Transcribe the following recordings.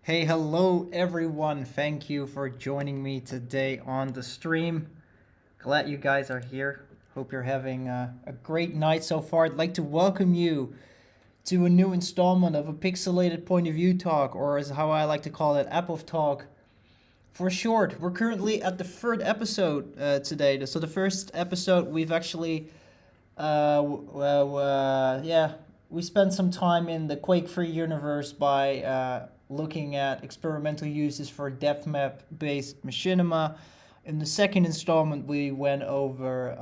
Hey, hello everyone. Thank you for joining me today on the stream. Glad you guys are here. Hope you're having a great night so far. I'd like to welcome you to a new installment of a Pixelated point of view talk, or as how I like to call it, App of Talk for short. We're currently at the third episode today. So the first episode we've actually, we spent some time in the Quake-free universe by looking at experimental uses for depth map-based machinima. In the second installment, we went over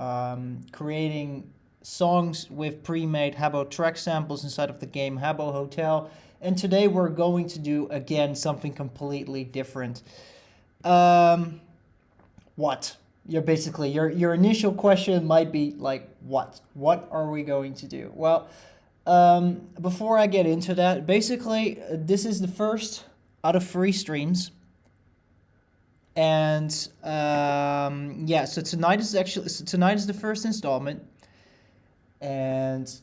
creating songs with pre-made Habbo track samples inside of the game Habbo Hotel. And today we're going to do, again, something completely different. What? Your initial question might be like, what? What are we going to do? Well, before I get into that, basically, this is the first out of 3 streams. And so tonight is the first installment. And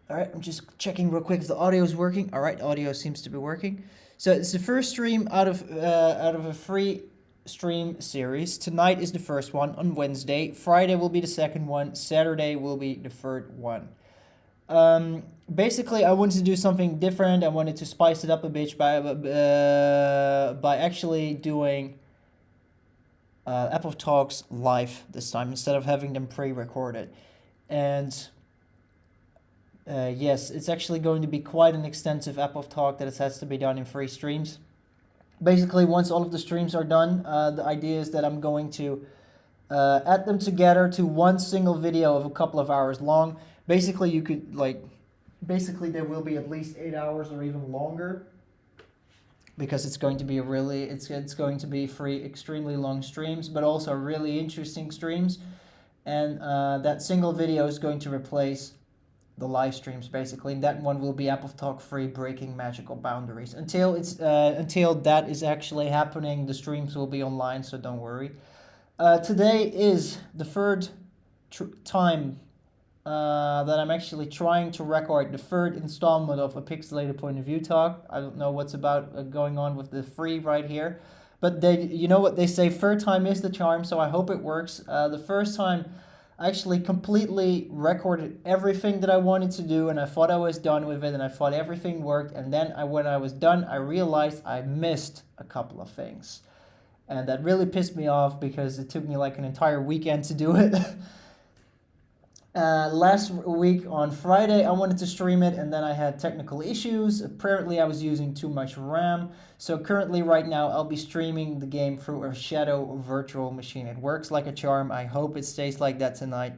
all right, I'm just checking real quick if the audio is working. All right, audio seems to be working. So it's the first stream out of a 3 stream series. Tonight is the first one on Wednesday. Friday will be the second one. Saturday will be the third one. Basically, I wanted to do something different. I wanted to spice it up a bit by actually doing App of Talks live this time instead of having them pre-recorded. And yes, it's actually going to be quite an extensive App of Talk that it has to be done in 3 streams. Basically, once all of the streams are done, the idea is that I'm going to add them together to one single video of a couple of hours long. Basically, you could there will be at least 8 hours or even longer, because it's going to be it's going to be 3 extremely long streams, but also really interesting streams. And that single video is going to replace the live streams, basically. And that one will be App of Talk free, breaking magical boundaries. Until that is actually happening, the streams will be online, so don't worry. Today is the third time that I'm actually trying to record the third installment of a Pixelated point of view talk. I don't know what's about going on with the 3 right here, but you know what they say, third time is the charm, so I hope it works. The first time I actually completely recorded everything that I wanted to do, and I thought I was done with it, and I thought everything worked, and then when I was done, I realized I missed a couple of things. And that really pissed me off because it took me like an entire weekend to do it. Last week on Friday, I wanted to stream it, and then I had technical issues. Apparently, I was using too much RAM. So currently, right now, I'll be streaming the game through a shadow virtual machine. It works like a charm. I hope it stays like that tonight.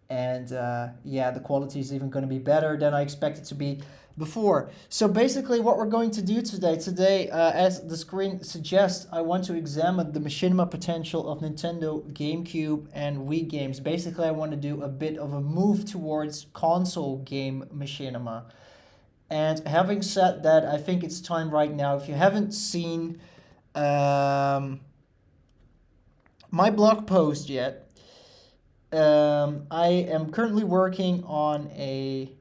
And the quality is even going to be better than I expected to be before. So basically what we're going to do today, as the screen suggests, I want to examine the machinima potential of Nintendo GameCube and Wii games. Basically, I want to do a bit of a move towards console game machinima. And having said that, I think it's time right now. If you haven't seen my blog post yet, I am currently working on a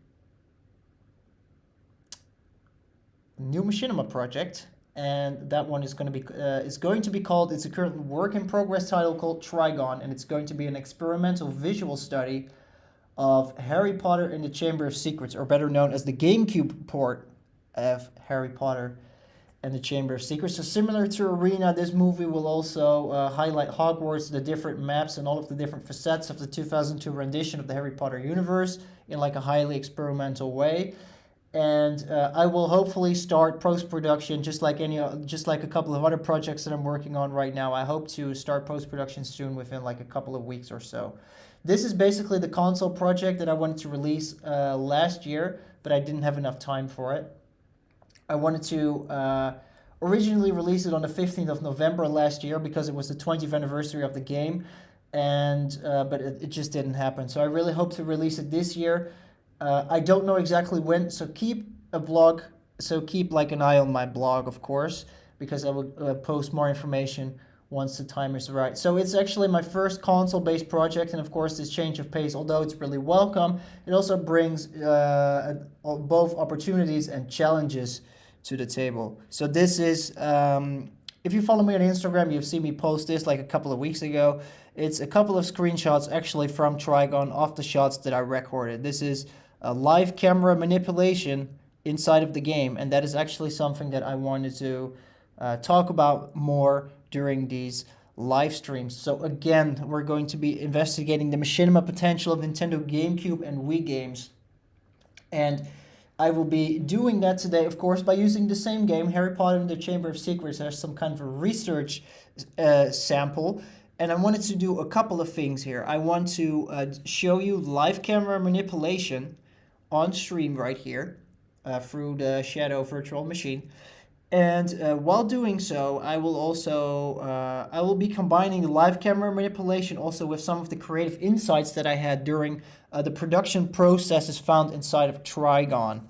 new machinima project, and that one is going to be called, it's a current work in progress title called TRIGON, and it's going to be an experimental visual study of Harry Potter and the Chamber of Secrets, or better known as the GameCube port of Harry Potter and the Chamber of Secrets. So similar to Arena, this movie will also highlight Hogwarts, the different maps, and all of the different facets of the 2002 rendition of the Harry Potter universe in like a highly experimental way. And I will hopefully start post-production just like a couple of other projects that I'm working on right now. I hope to start post-production soon, within like a couple of weeks or so. This is basically the console project that I wanted to release last year, but I didn't have enough time for it. I wanted to originally release it on the 15th of November last year because it was the 20th anniversary of the game, and but it just didn't happen. So I really hope to release it this year. I don't know exactly when, so keep like an eye on my blog, of course, because I will post more information once the time is right. So it's actually my first console-based project, and of course this change of pace, although it's really welcome, it also brings both opportunities and challenges to the table. So this is, if you follow me on Instagram, you've seen me post this like a couple of weeks ago. It's a couple of screenshots actually from TRIGON of the shots that I recorded. This is a live camera manipulation inside of the game, and that is actually something that I wanted to talk about more during these live streams. So again, we're going to be investigating the machinima potential of Nintendo GameCube and Wii games. And I will be doing that today, of course, by using the same game, Harry Potter and the Chamber of Secrets, as some kind of a research sample. And I wanted to do a couple of things here. I want to show you live camera manipulation on stream right here through the Shadow virtual machine. And while doing so, I will also I will be combining the live camera manipulation also with some of the creative insights that I had during the production processes found inside of TRIGON.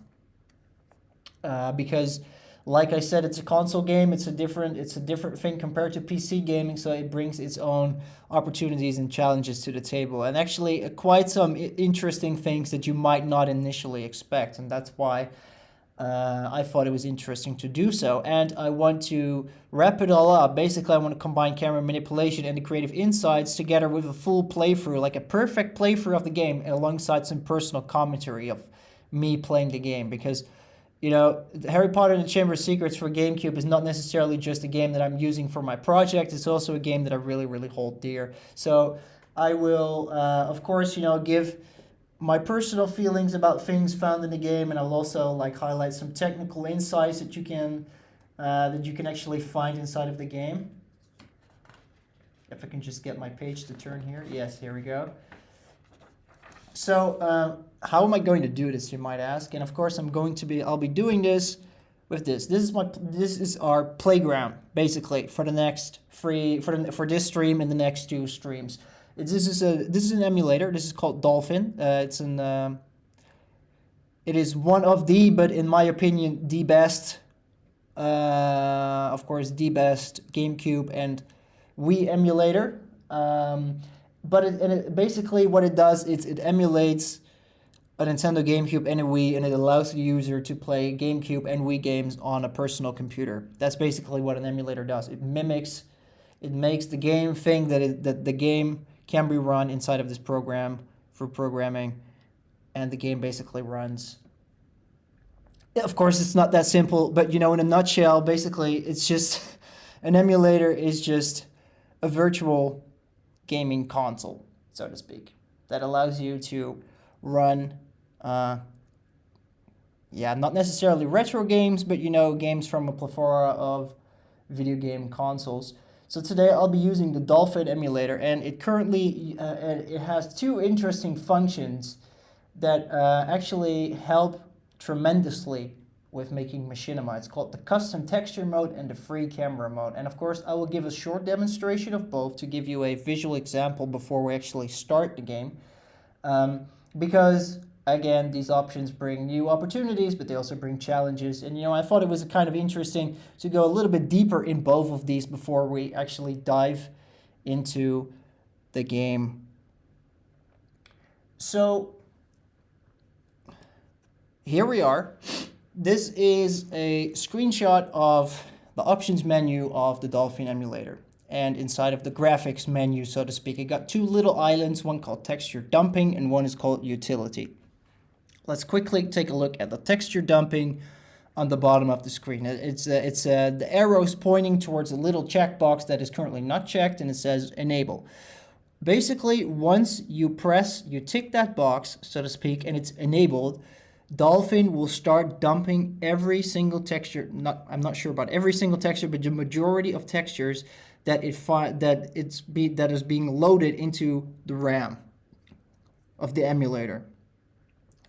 Because, like I said, it's a console game. It's a different thing compared to PC gaming, so it brings its own opportunities and challenges to the table, and actually quite some interesting things that you might not initially expect, and that's why I thought it was interesting to do so. And I want to wrap it all up. Basically, I want to combine camera manipulation and the creative insights together with a full playthrough, like a perfect playthrough of the game, alongside some personal commentary of me playing the game. Because, you know, Harry Potter and the Chamber of Secrets for GameCube is not necessarily just a game that I'm using for my project. It's also a game that I really, really hold dear. So I will, of course, you know, give my personal feelings about things found in the game, and I'll also like highlight some technical insights that you can actually find inside of the game. If I can just get my page to turn here. Yes, here we go. So how am I going to do this, you might ask? And of course I'll be doing this with this. This is our playground basically for the next for this stream and the next two streams. This is an emulator. This is called Dolphin. It is one of the, but in my opinion, the best. Of course, the best GameCube and Wii emulator. But basically what it does is it emulates a Nintendo GameCube and a Wii, and it allows the user to play GameCube and Wii games on a personal computer. That's basically what an emulator does. It makes the game think that the game can be run inside of this program for programming, and the game basically runs. Of course, it's not that simple, but you know, in a nutshell, basically, it's just an emulator is just a virtual gaming console, so to speak, that allows you to run, not necessarily retro games, but you know, games from a plethora of video game consoles. So today I'll be using the Dolphin emulator, and it currently it has two interesting functions that actually help tremendously with making machinima. It's called the custom texture mode and the free camera mode. And of course I will give a short demonstration of both to give you a visual example before we actually start the game. Because again, these options bring new opportunities, but they also bring challenges. And you know, I thought it was kind of interesting to go a little bit deeper in both of these before we actually dive into the game. So here we are. This is a screenshot of the options menu of the Dolphin emulator. And inside of the graphics menu, so to speak, it got two little islands, one called texture dumping and one is called utility. Let's quickly take a look at the texture dumping on the bottom of the screen. It's the arrows pointing towards a little checkbox that is currently not checked, and it says enable. Basically, once you tick that box, so to speak, and it's enabled, Dolphin will start dumping every single texture. I'm not sure about every single texture, but the majority of textures that is being loaded into the RAM of the emulator.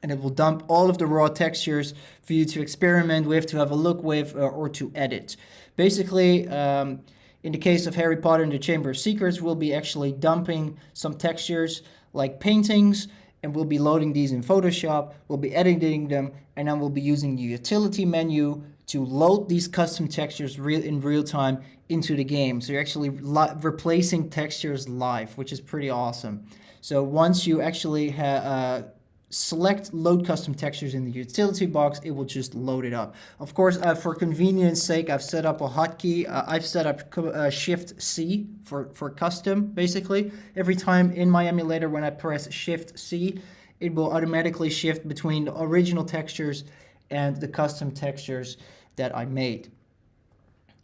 And it will dump all of the raw textures for you to experiment with, to have a look with, or to edit. Basically, in the case of Harry Potter and the Chamber of Secrets, we'll be actually dumping some textures like paintings, and we'll be loading these in Photoshop, we'll be editing them, and then we'll be using the utility menu to load these custom textures in real time into the game. So you're actually replacing textures live, which is pretty awesome. So once you actually select load custom textures in the utility box, it will just load it up. Of course, for convenience sake, I've set up a hotkey. I've set up Shift C for custom, basically. Every time in my emulator when I press Shift C, it will automatically shift between the original textures and the custom textures that I made.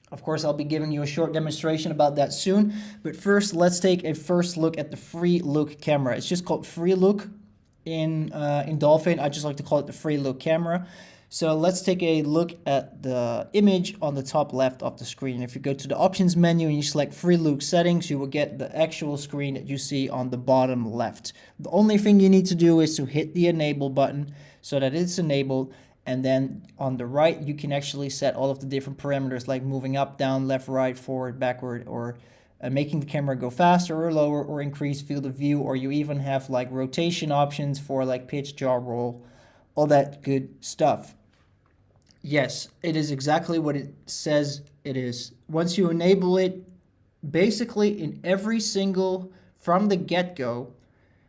Of course, I'll be giving you a short demonstration about that soon, but first let's take a first look at the free look camera. It's just called free look in Dolphin. I just like to call it the free look camera. So let's take a look at the image on the top left of the screen. If you go to the options menu and you select free look settings, you will get the actual screen that you see on the bottom left. The only thing you need to do is to hit the enable button so that it's enabled. And then on the right, you can actually set all of the different parameters like moving up, down, left, right, forward, backward, or making the camera go faster or lower, or increase field of view, or you even have like rotation options for like pitch, jaw roll, all that good stuff. Yes, it is exactly what it says it is. Once you enable it, basically in every single, from the get-go,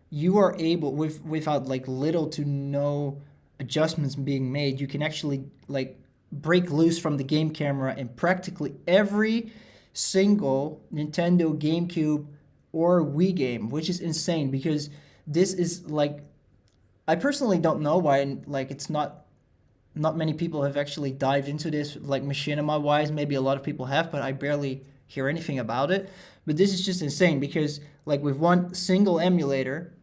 you are able, without like little to no adjustments being made, you can actually like break loose from the game camera in practically every single Nintendo GameCube or Wii game, which is insane because this is like, I personally don't know why like it's not many people have actually dived into this like machinima wise. Maybe a lot of people have, but I barely hear anything about it. But this is just insane because like with one single emulator,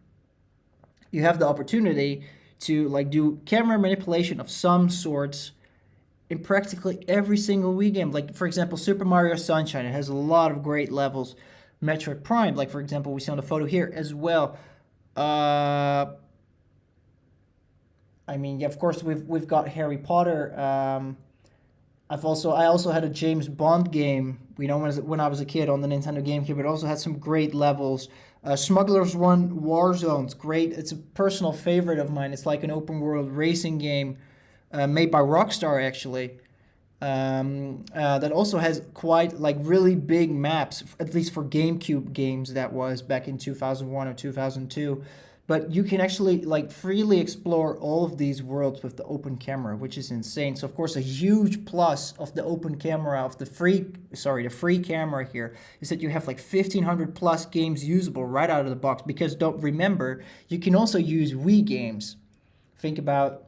you have the opportunity to like do camera manipulation of some sorts in practically every single Wii game. Like for example, Super Mario Sunshine, it has a lot of great levels. Metroid Prime, like for example, we see on the photo here as well. I mean, yeah, of course we've got Harry Potter. I also had a James Bond game, you know, when I was a kid on the Nintendo GameCube. It also had some great levels. Smugglers Run Warzone's great. It's a personal favorite of mine. It's like an open world racing game made by Rockstar actually. That also has quite like really big maps, at least for GameCube games that was back in 2001 or 2002. But you can actually like freely explore all of these worlds with the open camera, which is insane. So of course a huge plus of the open camera, of the free camera here, is that you have like 1,500 plus games usable right out of the box. Because don't remember, you can also use Wii games. Think about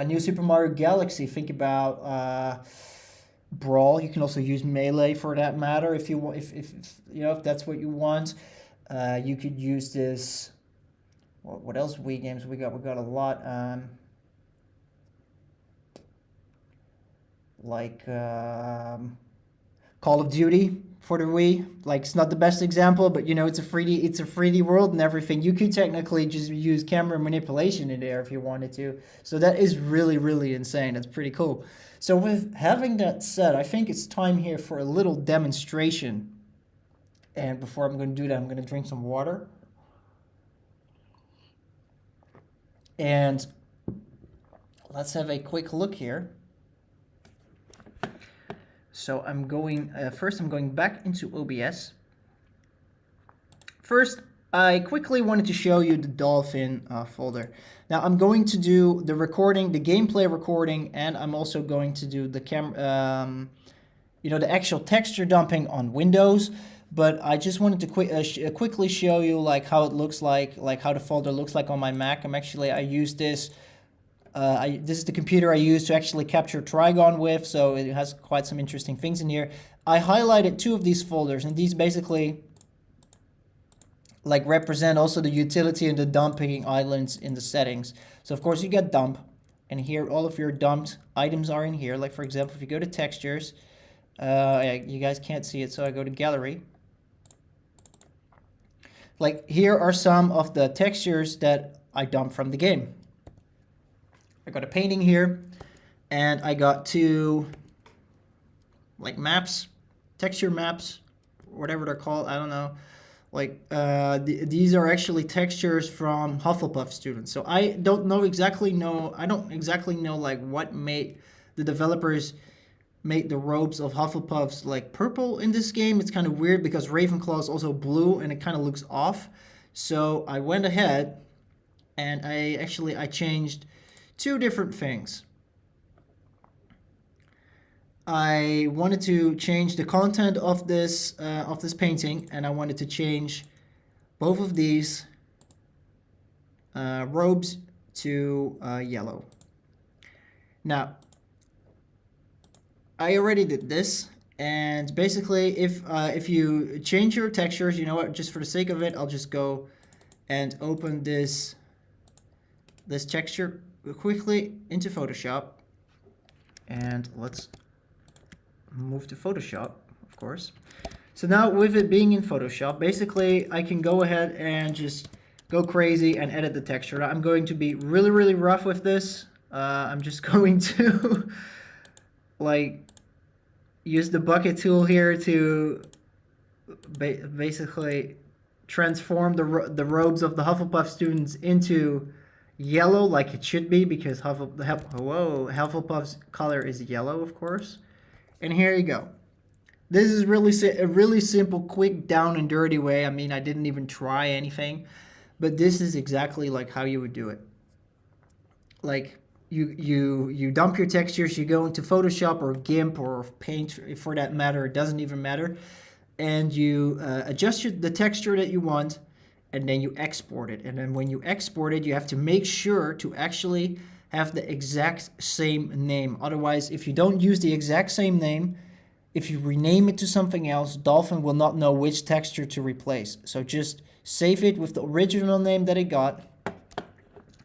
New Super Mario Galaxy. Think about Brawl. You can also use Melee for that matter if you want, if you know, if that's what you want. You could use this. What else Wii games we got? We got a lot. Like Call of Duty for the Wii. Like it's not the best example, but you know it's a 3D world and everything. You could technically just use camera manipulation in there if you wanted to. So that is really insane. That's pretty cool. So with having that said, I think it's time here for a little demonstration. And before I'm going to do that, I'm going to drink some water. And let's have a quick look here. So I'm going, first I'm going back into OBS. First, I quickly wanted to show you the Dolphin folder. Now I'm going to do the recording, the gameplay recording, and I'm also going to do the you know, the actual texture dumping on Windows. But I just wanted to quickly show you like how it looks like how the folder looks like on my Mac. I use this. This is the computer I use to actually capture TRIGON with, so it has quite some interesting things in here. I highlighted two of these folders, and these basically like represent also the utility and the dumping islands in the settings. So of course you got dump, and here all of your dumped items are in here. Like for example, if you go to textures, you guys can't see it, so I go to gallery. Like here are some of the textures that I dumped from the game. I got a painting here, and I got two like maps, texture maps, whatever they're called, I don't know. Like these are actually textures from Hufflepuff students. So I don't exactly know like what made the developers made the robes of Hufflepuffs like purple in this game. It's kind of weird because Ravenclaw is also blue and it kind of looks off. So I went ahead and I changed two different things. I wanted to change the content of this painting, and I wanted to change both of these robes to yellow. Now, I already did this, and basically, if you change your textures, you know what? Just for the sake of it, I'll just go and open this texture quickly into Photoshop, and let's move to Photoshop, of course. So now with it being in Photoshop, basically I can go ahead and just go crazy and edit the texture. I'm going to be really, really rough with this. I'm just going to like use the bucket tool here to basically transform the robes of the Hufflepuff students into yellow, like it should be, because Hufflepuff's color is yellow, of course. And here you go. This is really a really simple, quick, down and dirty way. I mean, I didn't even try anything, but this is exactly like how you would do it. Like you dump your textures, you go into Photoshop or GIMP or Paint for that matter, it doesn't even matter, and you adjust the texture that you want, and then you export it. And then when you export it, you have to make sure to actually have the exact same name. Otherwise, if you don't use the exact same name, if you rename it to something else, Dolphin will not know which texture to replace. So just save it with the original name that it got,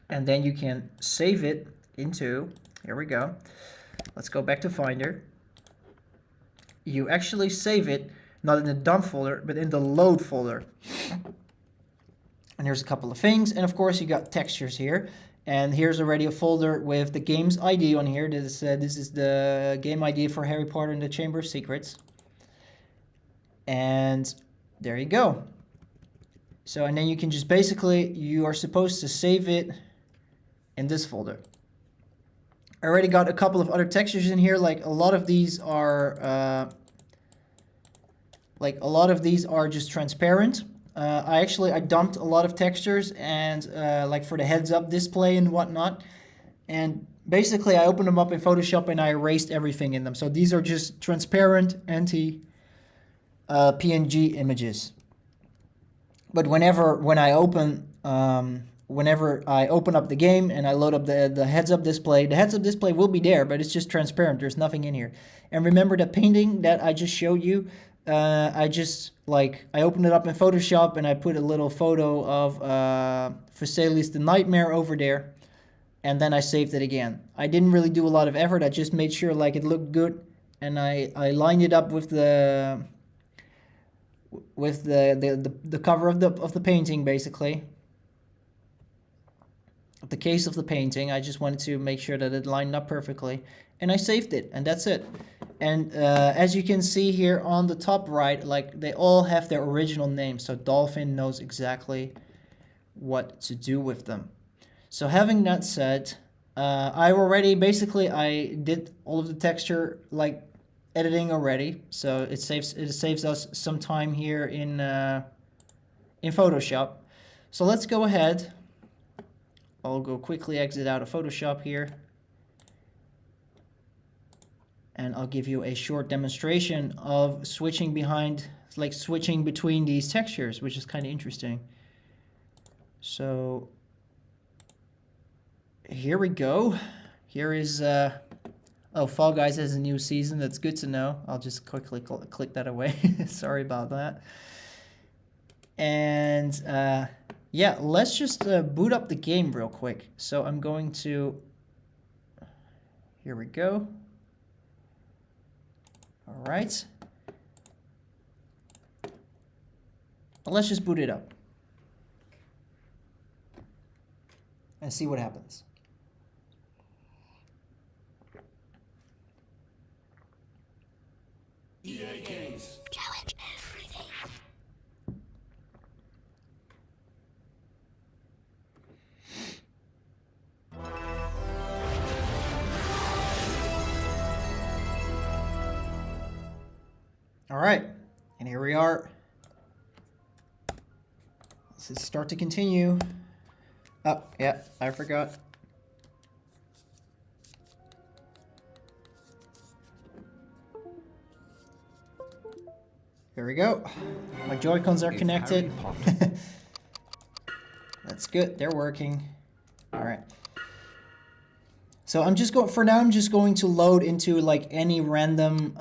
and then you can save it into, here we go. Let's go back to Finder. You actually save it, not in the dump folder, but in the load folder. And there's a couple of things, and of course you got textures here. And here's already a folder with the game's ID on here. This is the game ID for Harry Potter and the Chamber of Secrets. And there you go. So, and then you can just basically, you are supposed to save it in this folder. I already got a couple of other textures in here. Like a lot of these are just transparent. I dumped a lot of textures, and like for the heads-up display and whatnot, and basically I opened them up in Photoshop and I erased everything in them. So these are just transparent anti PNG images. But whenever I open up the game and I load up the heads-up display, the heads-up display will be there, but it's just transparent. There's nothing in here. And remember that painting that I just showed you? I opened it up in Photoshop and I put a little photo of Vesalius the Nightmare over there, and then I saved it again. I didn't really do a lot of effort. I just made sure like it looked good, and I lined it up with the cover of the painting, basically. The case of the painting. I just wanted to make sure that it lined up perfectly, and I saved it, and that's it. And as you can see here on the top right, like they all have their original names, so Dolphin knows exactly what to do with them. So having that said, I did all of the texture like editing already, so it saves us some time here in Photoshop. So let's go ahead. I'll go quickly exit out of Photoshop here, and I'll give you a short demonstration of switching between these textures, which is kind of interesting. So here we go. Here is oh, Fall Guys has a new season. That's good to know. I'll just quickly click that away. Sorry about that. And yeah, let's just boot up the game real quick. So I'm going to, here we go. All right. Let's just boot it up and see what happens. EA Games. Challenge everything. All right, and here we are. Let's start to continue. Oh, yeah, I forgot. Here we go. My Joy-Cons are connected. That's good, they're working. All right. So I'm just going, for now I'm just going to load into like any random,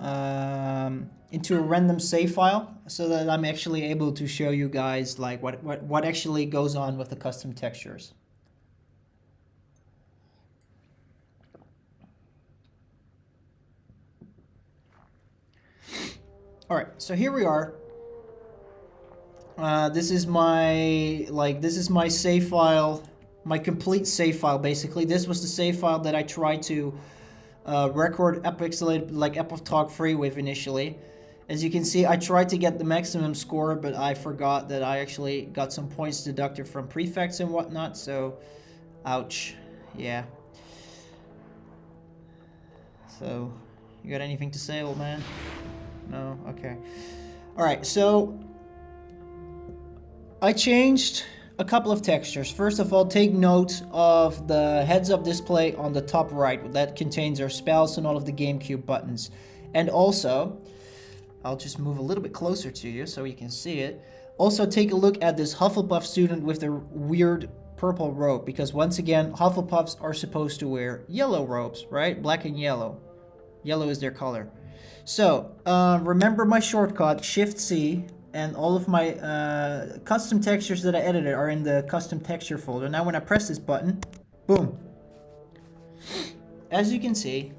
into a random save file so that I'm actually able to show you guys like what actually goes on with the custom textures. All right, so here we are. This is my save file, my complete save file basically. This was the save file that I tried to record Pixelated like Talk free with initially. As you can see, I tried to get the maximum score, but I forgot that I actually got some points deducted from prefects and whatnot, so ouch. Yeah. So, you got anything to say, old man? No? Okay. Alright, so I changed a couple of textures. First of all, take note of the heads-up display on the top right. That contains our spells and all of the GameCube buttons. And also, I'll just move a little bit closer to you so you can see it. Also, take a look at this Hufflepuff student with their weird purple robe, because once again, Hufflepuffs are supposed to wear yellow robes, right? Black and yellow. Yellow is their color. So, remember my shortcut, Shift-C, and all of my custom textures that I edited are in the custom texture folder. Now when I press this button, boom. As you can see,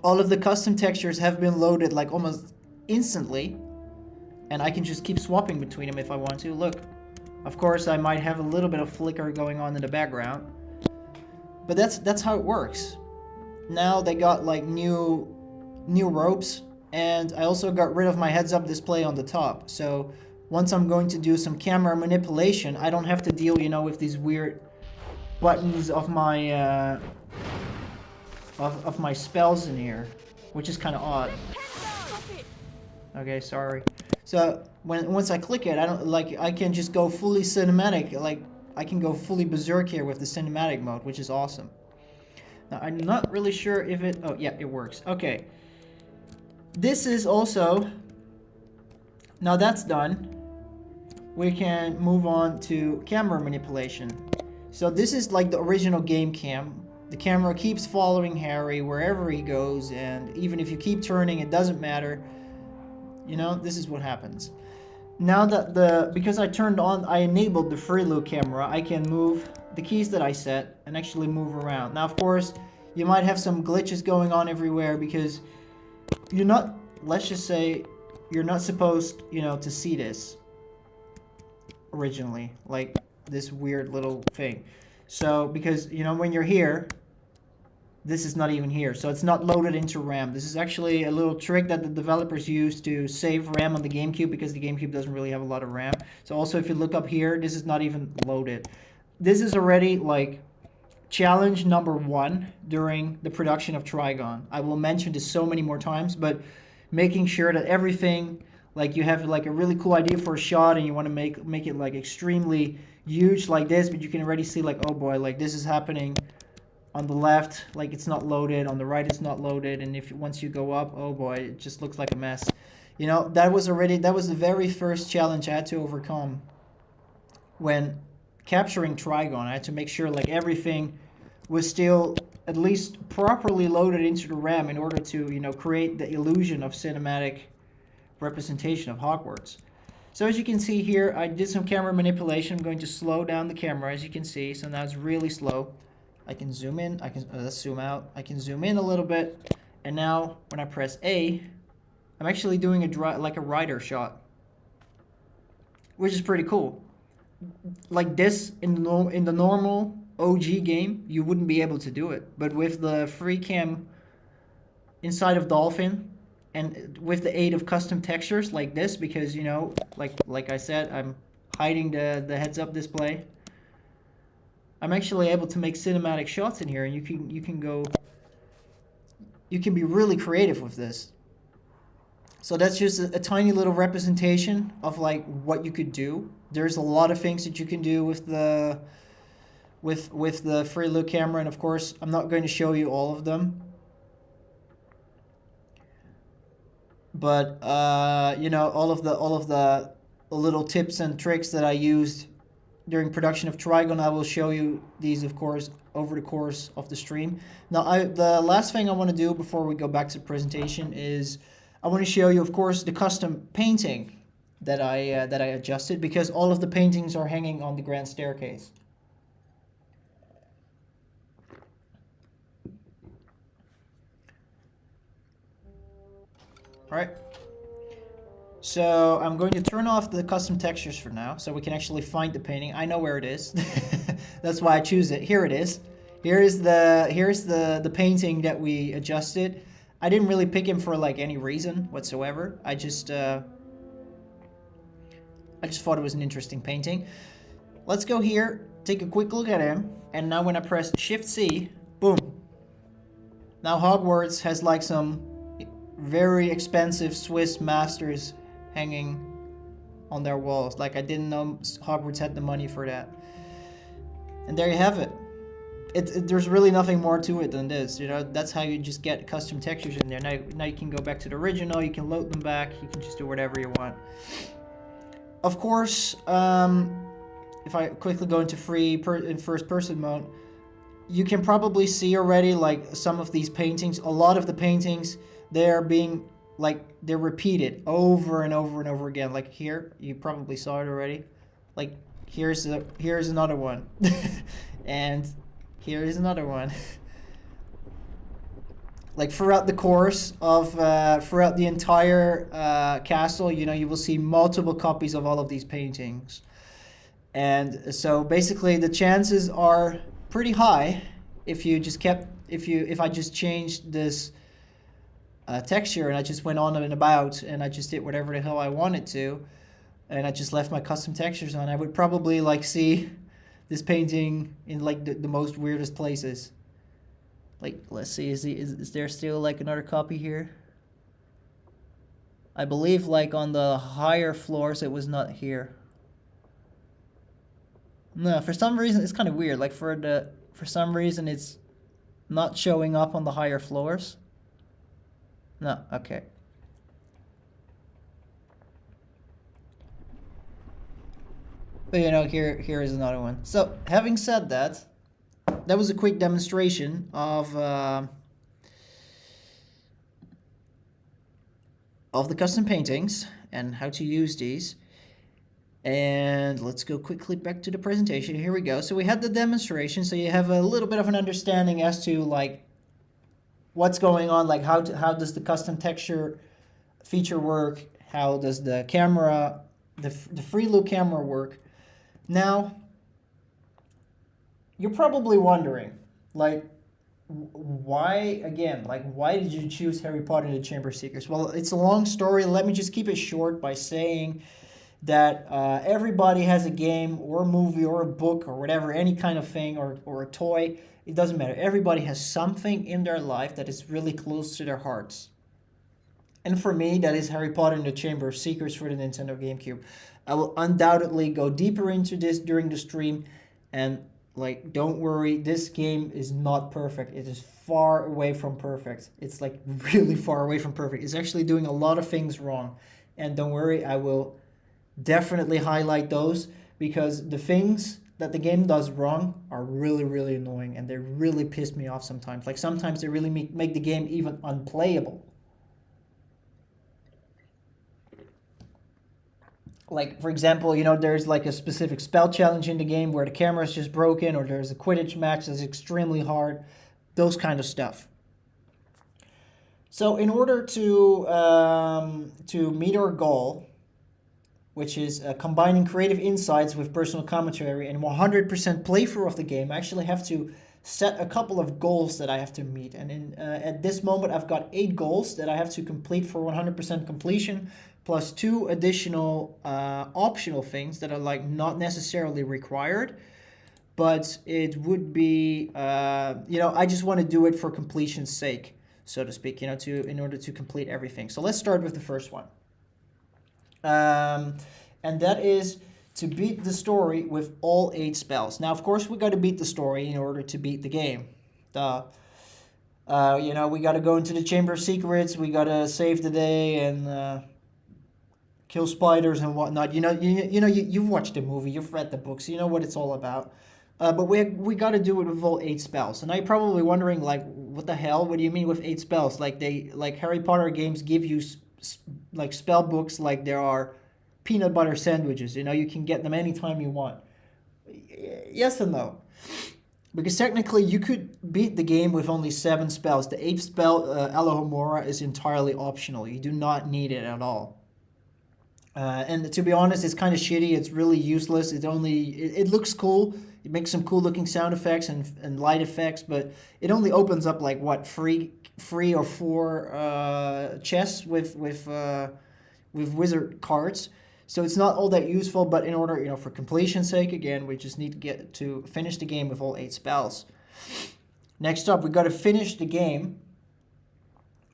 all of the custom textures have been loaded like almost instantly, and I can just keep swapping between them if I want to. Look, of course I might have a little bit of flicker going on in the background, but that's how it works. Now they got like new robes, and I also got rid of my heads-up display on the top. So once I'm going to do some camera manipulation, I don't have to deal, you know, with these weird buttons of my of my spells in here, which is kind of odd. Okay, sorry. So once I click it, I can just go fully cinematic. Like I can go fully berserk here with the cinematic mode, which is awesome. Now I'm not really sure if it. Oh yeah, it works. Okay. This is also, now that's done, we can move on to camera manipulation. So this is like the original game cam. The camera keeps following Harry wherever he goes, and even if you keep turning, it doesn't matter. You know, this is what happens. Now that because I enabled the free look camera, I can move the keys that I set and actually move around. Now, of course, you might have some glitches going on everywhere because you're not, let's just say, you're not supposed, you know, to see this originally, like this weird little thing. So, because, you know, when you're here, this is not even here, so it's not loaded into RAM. This is actually a little trick that the developers use to save RAM on the GameCube, because the GameCube doesn't really have a lot of RAM. So also, if you look up here, this is not even loaded. This is already, like, challenge number 1 during the production of TRIGON. I will mention this so many more times, but making sure that everything, like you have like a really cool idea for a shot and you want to make it like extremely huge like this, but you can already see like, oh boy, like this is happening on the left, like it's not loaded, on the right it's not loaded, and if once you go up, oh boy, it just looks like a mess. You know, that was the very first challenge I had to overcome when capturing TRIGON. I had to make sure like everything was still at least properly loaded into the RAM in order to, you know, create the illusion of cinematic representation of Hogwarts. So as you can see here, I did some camera manipulation. I'm going to slow down the camera, as you can see. So now it's really slow. I can zoom in. I can let's zoom out. I can zoom in a little bit. And now when I press A, I'm actually doing like a rider shot, which is pretty cool. Like this in the normal OG game, you wouldn't be able to do it. But with the free cam inside of Dolphin, and with the aid of custom textures like this, because, you know, like I said, I'm hiding the heads-up display, I'm actually able to make cinematic shots in here, and you can be really creative with this. So that's just a tiny little representation of like what you could do. There's a lot of things that you can do with the with the free look camera, and of course I'm not going to show you all of them. But you know, all of the little tips and tricks that I used during production of TRIGON, I will show you these, of course, over the course of the stream. Now, the last thing I want to do before we go back to the presentation is I want to show you, of course, the custom painting that I adjusted, because all of the paintings are hanging on the grand staircase. All right. So I'm going to turn off the custom textures for now, so we can actually find the painting. I know where it is. That's why I choose it. Here it is. Here's the painting that we adjusted. I didn't really pick him for like any reason whatsoever. I just thought it was an interesting painting. Let's go here, take a quick look at him, and now when I press Shift C, boom. Now Hogwarts has like some very expensive Swiss masters hanging on their walls. Like, I didn't know Hogwarts had the money for that. And there you have it. There's really nothing more to it than this, you know. That's how you just get custom textures in there. Now you can go back to the original, you can load them back, you can just do whatever you want. Of course, if I quickly go into in first person mode, you can probably see already like some of these paintings. A lot of the paintings, they're being like, they're repeated over and over and over again. Like here, you probably saw it already. Like here's another one, and here is another one. Like throughout the course of throughout the entire castle, you know, you will see multiple copies of all of these paintings, and so basically the chances are pretty high if I just changed this texture and I just went on and about and I just did whatever the hell I wanted to, and I just left my custom textures on, I would probably like see this painting in like the most weirdest places. Like, let's see, is there still like another copy here? I believe like on the higher floors it was not here. No, for some reason it's kind of weird. Like for some reason it's not showing up on the higher floors. No, okay. But you know, here is another one. So having said that, that was a quick demonstration of the custom paintings and how to use these. And let's go quickly back to the presentation. Here we go. So we had the demonstration, so you have a little bit of an understanding as to like what's going on, like how does the custom texture feature work, how does the camera, the free look camera work. Now, you're probably wondering, like, why did you choose Harry Potter and the Chamber of Secrets? Well, it's a long story. Let me just keep it short by saying that everybody has a game or a movie or a book or whatever, any kind of thing, or a toy. It doesn't matter. Everybody has something in their life that is really close to their hearts. And for me, that is Harry Potter and the Chamber of Secrets for the Nintendo GameCube. I will undoubtedly go deeper into this during the stream, and like, don't worry, this game is not perfect. It is far away from perfect. It's like really far away from perfect. It's actually doing a lot of things wrong. And don't worry, I will definitely highlight those, because the things that the game does wrong are really, really annoying, and they really piss me off sometimes. Like sometimes they really make the game even unplayable. Like, for example, you know, there's like a specific spell challenge in the game where the camera is just broken, or there's a Quidditch match that's extremely hard, those kind of stuff. So in order to meet our goal, which is combining creative insights with personal commentary and 100% playthrough of the game, I actually have to set a couple of goals that I have to meet. And at this moment, I've got 8 goals that I have to complete for 100% completion, plus 2 additional optional things that are like not necessarily required, but it would be, you know, I just want to do it for completion's sake, so to speak, you know, in order to complete everything. So let's start with the first one. And that is to beat the story with all 8 spells. Now, of course, we got to beat the story in order to beat the game. Duh. We got to go into the Chamber of Secrets. We got to save the day and kill spiders and whatnot. You've watched the movie. You've read the books. You know what it's all about. But we got to do it with all 8 spells. And now you're probably wondering, like, what the hell? What do you mean with 8 spells? Like Harry Potter games give you like spell books like there are peanut butter sandwiches. You can get them anytime you want. Yes and no. Because technically you could beat the game with only 7 spells. The 8th spell, Alohomora, is entirely optional. You do not need it at all. And to be honest, it's kind of shitty. It's really useless. It looks cool. It makes some cool looking sound effects and light effects, but it only opens up like what, 3 or 4 chests with wizard cards. So it's not all that useful, but in order, for completion's sake, again, we just need to get to finish the game with all 8 spells. Next up, we got to finish the game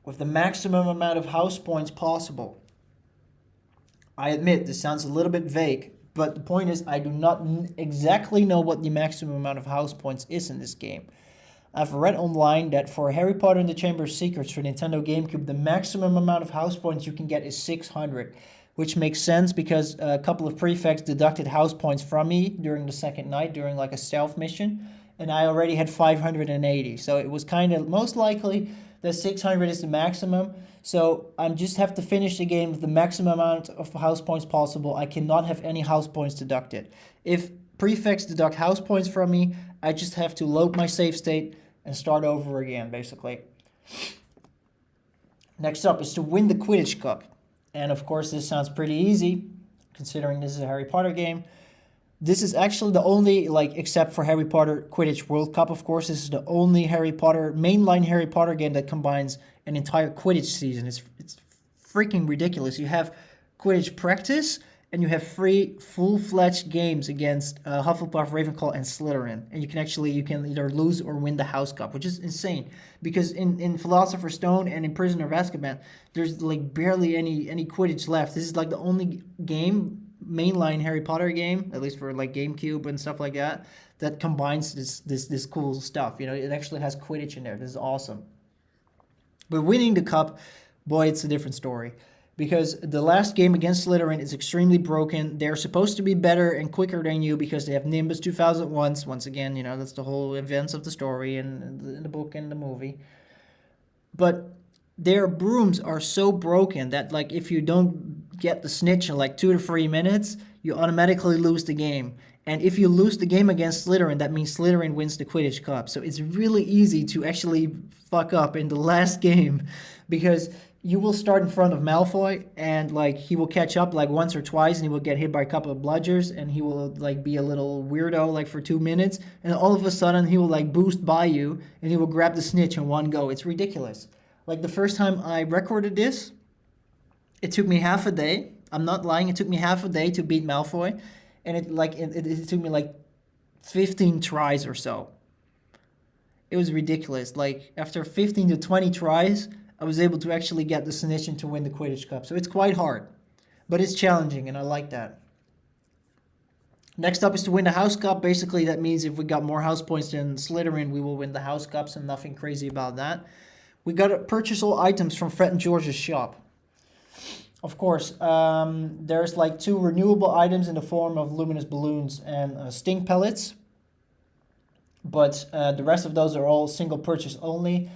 with the maximum amount of house points possible. I admit, this sounds a little bit vague, but the point is I do not exactly know what the maximum amount of house points is in this game. I've read online that for Harry Potter and the Chamber of Secrets for Nintendo GameCube, the maximum amount of house points you can get is 600, which makes sense because a couple of prefects deducted house points from me during the second night, during like a stealth mission, and I already had 580. So it was kind of most likely that 600 is the maximum. So I just have to finish the game with the maximum amount of house points possible. I cannot have any house points deducted. If prefects deduct house points from me, I just have to load my save state and start over again, basically. Next up is to win the Quidditch Cup. And of course, this sounds pretty easy, considering this is a Harry Potter game. This is actually the only, except for Harry Potter Quidditch World Cup, of course, this is the only mainline Harry Potter game that combines an entire Quidditch season. It's freaking ridiculous. You have Quidditch practice, and you have 3 full-fledged games against Hufflepuff, Ravenclaw, and Slytherin. And you can either lose or win the House Cup, which is insane. Because in Philosopher's Stone and in Prisoner of Azkaban, there's barely any Quidditch left. This is the only mainline Harry Potter game, at least for GameCube and stuff like that, that combines this cool stuff. It actually has Quidditch in there. This is awesome. But winning the cup, boy, it's a different story. Because the last game against Slytherin is extremely broken. They're supposed to be better and quicker than you because they have Nimbus 2001. Once again, that's the whole events of the story and the book and the movie. But their brooms are so broken that if you don't get the snitch in 2 to 3 minutes, you automatically lose the game. And if you lose the game against Slytherin, that means Slytherin wins the Quidditch Cup. So it's really easy to actually fuck up in the last game because you will start in front of Malfoy and he will catch up once or twice and he will get hit by a couple of bludgers and he will be a little weirdo for 2 minutes and all of a sudden he will boost by you and he will grab the snitch in one go. It's ridiculous. The first time I recorded this, it took me half a day. I'm not lying. It took me half a day to beat Malfoy, and it took me 15 tries or so. It was ridiculous. After 15 to 20 tries, I was able to actually get the snitch to win the Quidditch Cup. So it's quite hard, but it's challenging, and I like that. Next up is to win the House Cup. Basically, that means if we got more house points than Slytherin, we will win the House Cups, and nothing crazy about that. We got to purchase all items from Fred and George's shop. Of course, there's 2 renewable items in the form of luminous balloons and stink pellets. But the rest of those are all single purchase only.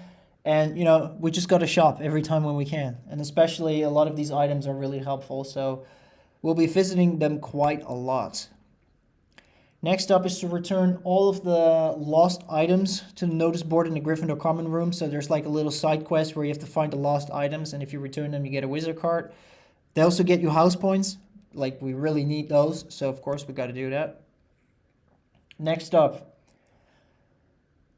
And, we just got to shop every time when we can. And especially a lot of these items are really helpful. So we'll be visiting them quite a lot. Next up is to return all of the lost items to the notice board in the Gryffindor common room. So there's a little side quest where you have to find the lost items. And if you return them, you get a wizard card. They also get you house points. We really need those. So, of course, we got to do that. Next up.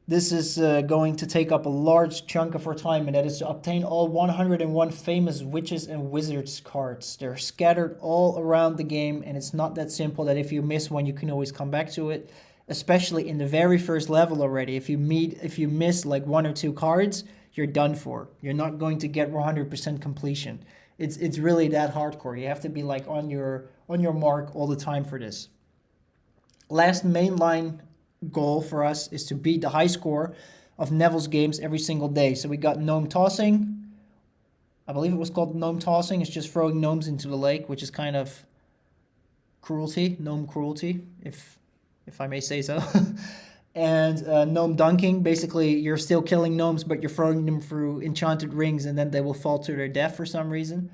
This is going to take up a large chunk of our time, and that is to obtain all 101 famous witches and wizards cards. They're scattered all around the game, and it's not that simple that if you miss one, you can always come back to it, especially in the very first level already. If you miss 1 or 2 cards, you're done for. You're not going to get 100% completion. It's really that hardcore. You have to be like on your mark all the time for this. Last mainline goal for us is to beat the high score of Neville's games every single day. So we got gnome tossing. I believe it was called gnome tossing. It's just throwing gnomes into the lake, which is kind of cruelty, gnome cruelty, if I may say so. And gnome dunking, basically you're still killing gnomes, but you're throwing them through enchanted rings and then they will fall to their death for some reason.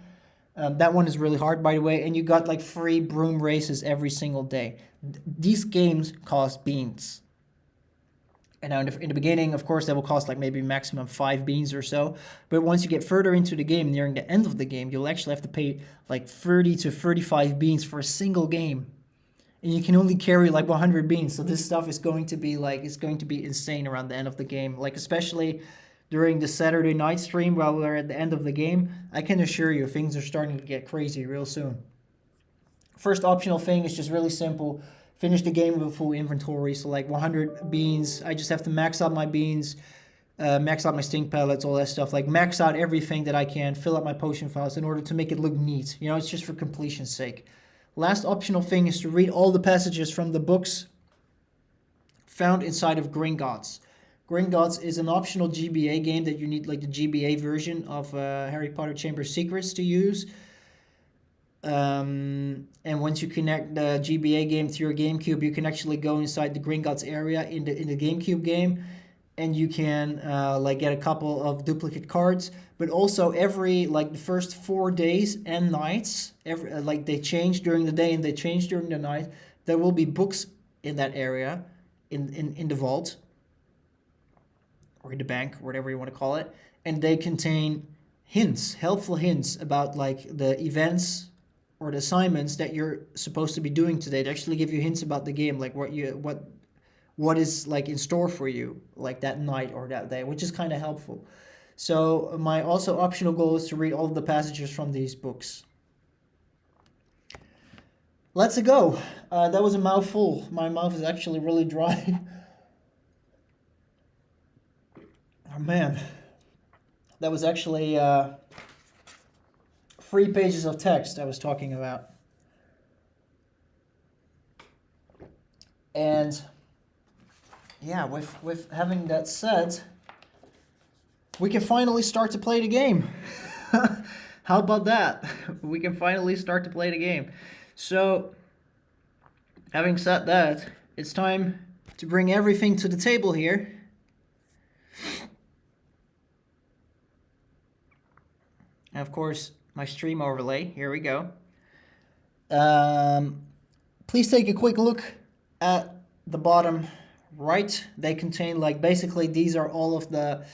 That one is really hard, by the way, and you got like 3 broom races every single day. These games cost beans. And now in the beginning, of course, they will cost like maybe maximum 5 beans or so. But once you get further into the game, nearing the end of the game, you'll actually have to pay like 30 to 35 beans for a single game. And you can only carry like 100 beans. So this stuff is going to be like, it's going to be insane around the end of the game. Like especially during the Saturday night stream while we're at the end of the game, I can assure you things are starting to get crazy real soon. First optional thing is just really simple. Finish the game with a full inventory. So like 100 beans. I just have to max out my beans, max out my stink pellets, all that stuff. Like max out everything that I can, fill out my potion files in order to make it look neat. You know, it's just for completion's sake. Last optional thing is to read all the passages from the books found inside of Gringotts. Gringotts is an optional GBA game that you need like the GBA version of Harry Potter Chamber of Secrets to use. And once you connect the GBA game to your GameCube, you can actually go inside the Gringotts area in the GameCube game, and you can like get a couple of duplicate cards. But also every like the first 4 days and nights, like they change during the day and they change during the night, there will be books in that area, in the vault or in the bank, whatever you want to call it, and they contain hints, helpful hints about like the events or the assignments that you're supposed to be doing today. They actually give you hints about the game, like what is like in store for you like that night or that day, which is kind of helpful. So my also optional goal is to read all of the passages from these books. Let's go. That was a mouthful. My mouth is actually really dry. Oh man, that was actually 3 pages of text I was talking about. And yeah, with having that said, we can finally start to play the game. How about that? We can finally start to play the game. So, having said that, it's time to bring everything to the table here. And of course, my stream overlay. Here we go. Please take a quick look at the bottom right. They contain like basically these are all of the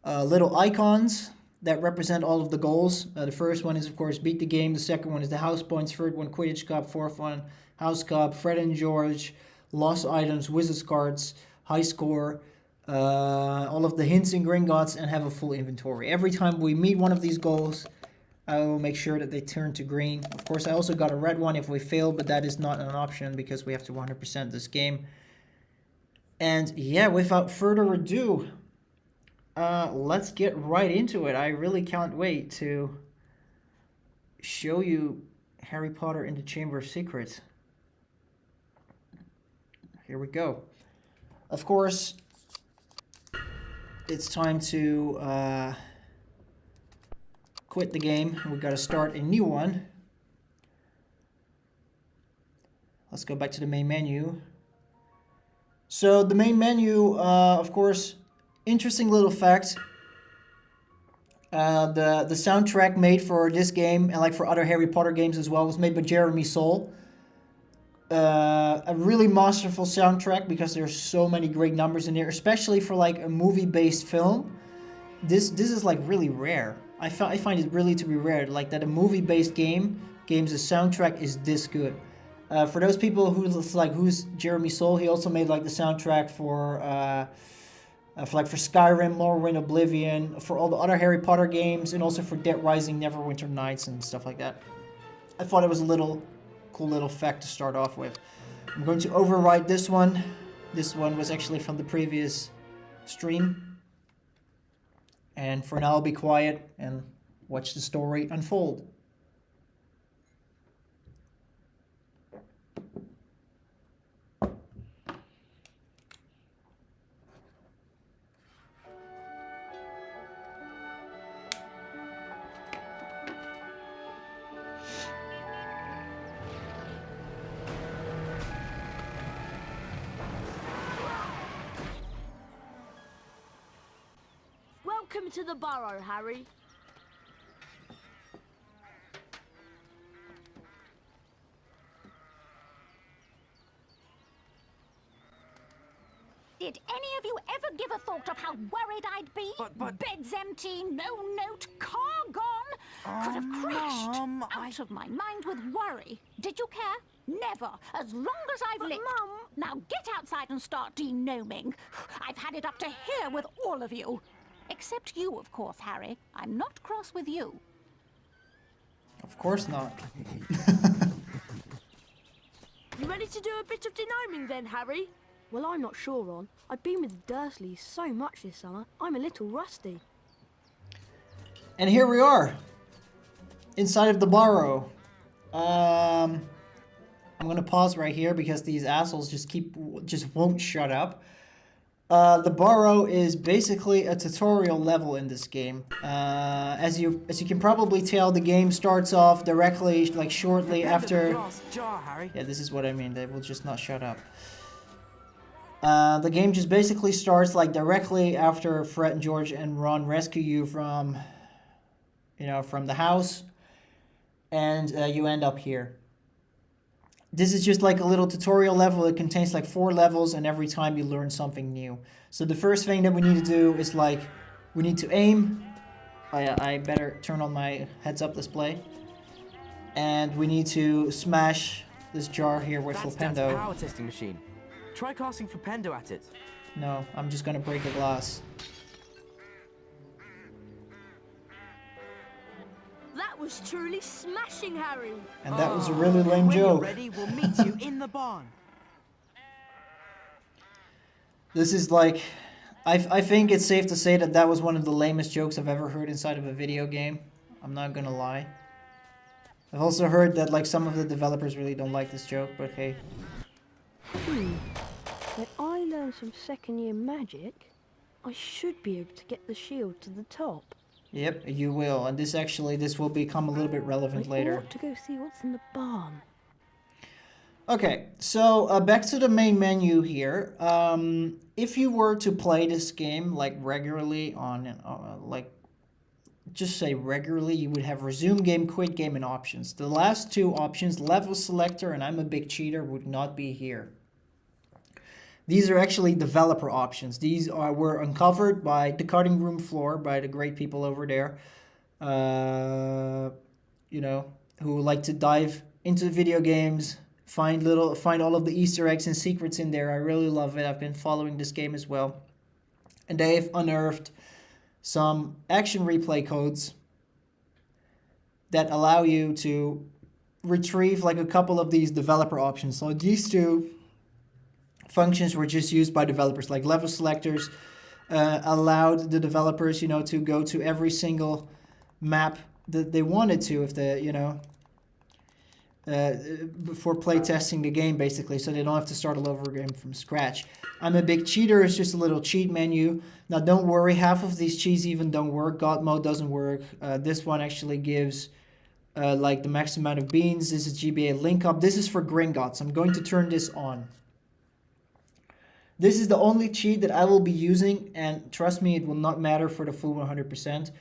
little icons that represent all of the goals. The first one is of course beat the game. The second one is the house points. Third one Quidditch Cup. Fourth one House Cup. Fred and George. Lost items. Wizards cards. High score. All of the hints in Gringotts, and have a full inventory. Every time we meet one of these goals, I will make sure that they turn to green. Of course, I also got a red one if we fail, but that is not an option because we have to 100% this game. And yeah, without further ado, let's get right into it. I really can't wait to show you Harry Potter and the Chamber of Secrets. Here we go. Of course, it's time to quit the game. We got to start a new one. Let's go back to the main menu. So the main menu, of course, interesting little fact. The soundtrack made for this game and like for other Harry Potter games as well was made by Jeremy Soule. A really masterful soundtrack because there's so many great numbers in there, especially for like a movie-based film. This is like really rare. I find it really to be rare, like that a movie-based game's soundtrack is this good. For those people who's Jeremy Soule, he also made like the soundtrack for Skyrim, Morrowind, Oblivion, for all the other Harry Potter games, and also for Dead Rising, Neverwinter Nights, and stuff like that. I thought it was a cool little fact to start off with. I'm going to overwrite this one. This one was actually from the previous stream. And for now, I'll be quiet and Watch the story unfold. Welcome to the burrow, Harry. Did any of you ever give a thought of how worried I'd be? But... Bed's empty, no note, car gone. Could have crashed. Mum, Out of my mind with worry. Did you care? Never. As long as I've lived. Mum... Now get outside and start denoming. I've had it up to here with all of you. Except you, of course, Harry. I'm not cross with you. Of course not. You ready to do a bit of denoming then, Harry? Well, I'm not sure, Ron. I've been with the Dursleys so much this summer, I'm a little rusty. And here we are. Inside of the burrow. I'm gonna pause right here because these assholes just won't shut up. The burrow is basically a tutorial level in this game. As you can probably tell, the game starts off directly, like shortly after. Yeah, this is what I mean. They will just not shut up. The game just basically starts like directly after Fred and George and Ron rescue you from, from the house, and you end up here. This is just like a little tutorial level. It contains like 4 levels, and every time you learn something new. So the first thing that we need to do is like, we need to aim. I better turn on my heads-up display. And we need to smash this jar here with Flipendo. That's power testing machine. Try casting Flipendo at it. No, I'm just gonna break the glass. That was truly smashing, Harry. And that was a really lame when joke. You're ready, we'll meet you in the barn. This is like, I think it's safe to say that that was one of the lamest jokes I've ever heard inside of a video game. I'm not gonna lie. I've also heard that like some of the developers really don't like this joke, but hey. When I learn some second-year magic, I should be able to get the shield to the top. Yep, you will. And this will become a little bit relevant later. I ought to go see what's in the barn. Okay, so back to the main menu here. If you were to play this game like regularly on, just say regularly, you would have resume game, quit game, and options. The last 2 options, level selector, and I'm a big cheater, would not be here. These are actually developer options. These were uncovered by the cutting room floor by the great people over there, who like to dive into video games, find all of the Easter eggs and secrets in there. I really love it. I've been following this game as well, and they've unearthed some action replay codes that allow you to retrieve like a couple of these developer options. So these 2 functions were just used by developers, like level selectors allowed the developers, to go to every single map that they wanted to, if they, before playtesting the game, basically, so they don't have to start all over again from scratch. I'm a big cheater. It's just a little cheat menu. Now, don't worry. Half of these cheats even don't work. God mode doesn't work. This one actually gives like the max amount of beans. This is GBA link up. This is for Gringotts. I'm going to turn this on. This is the only cheat that I will be using, and trust me, it will not matter for the full 100%.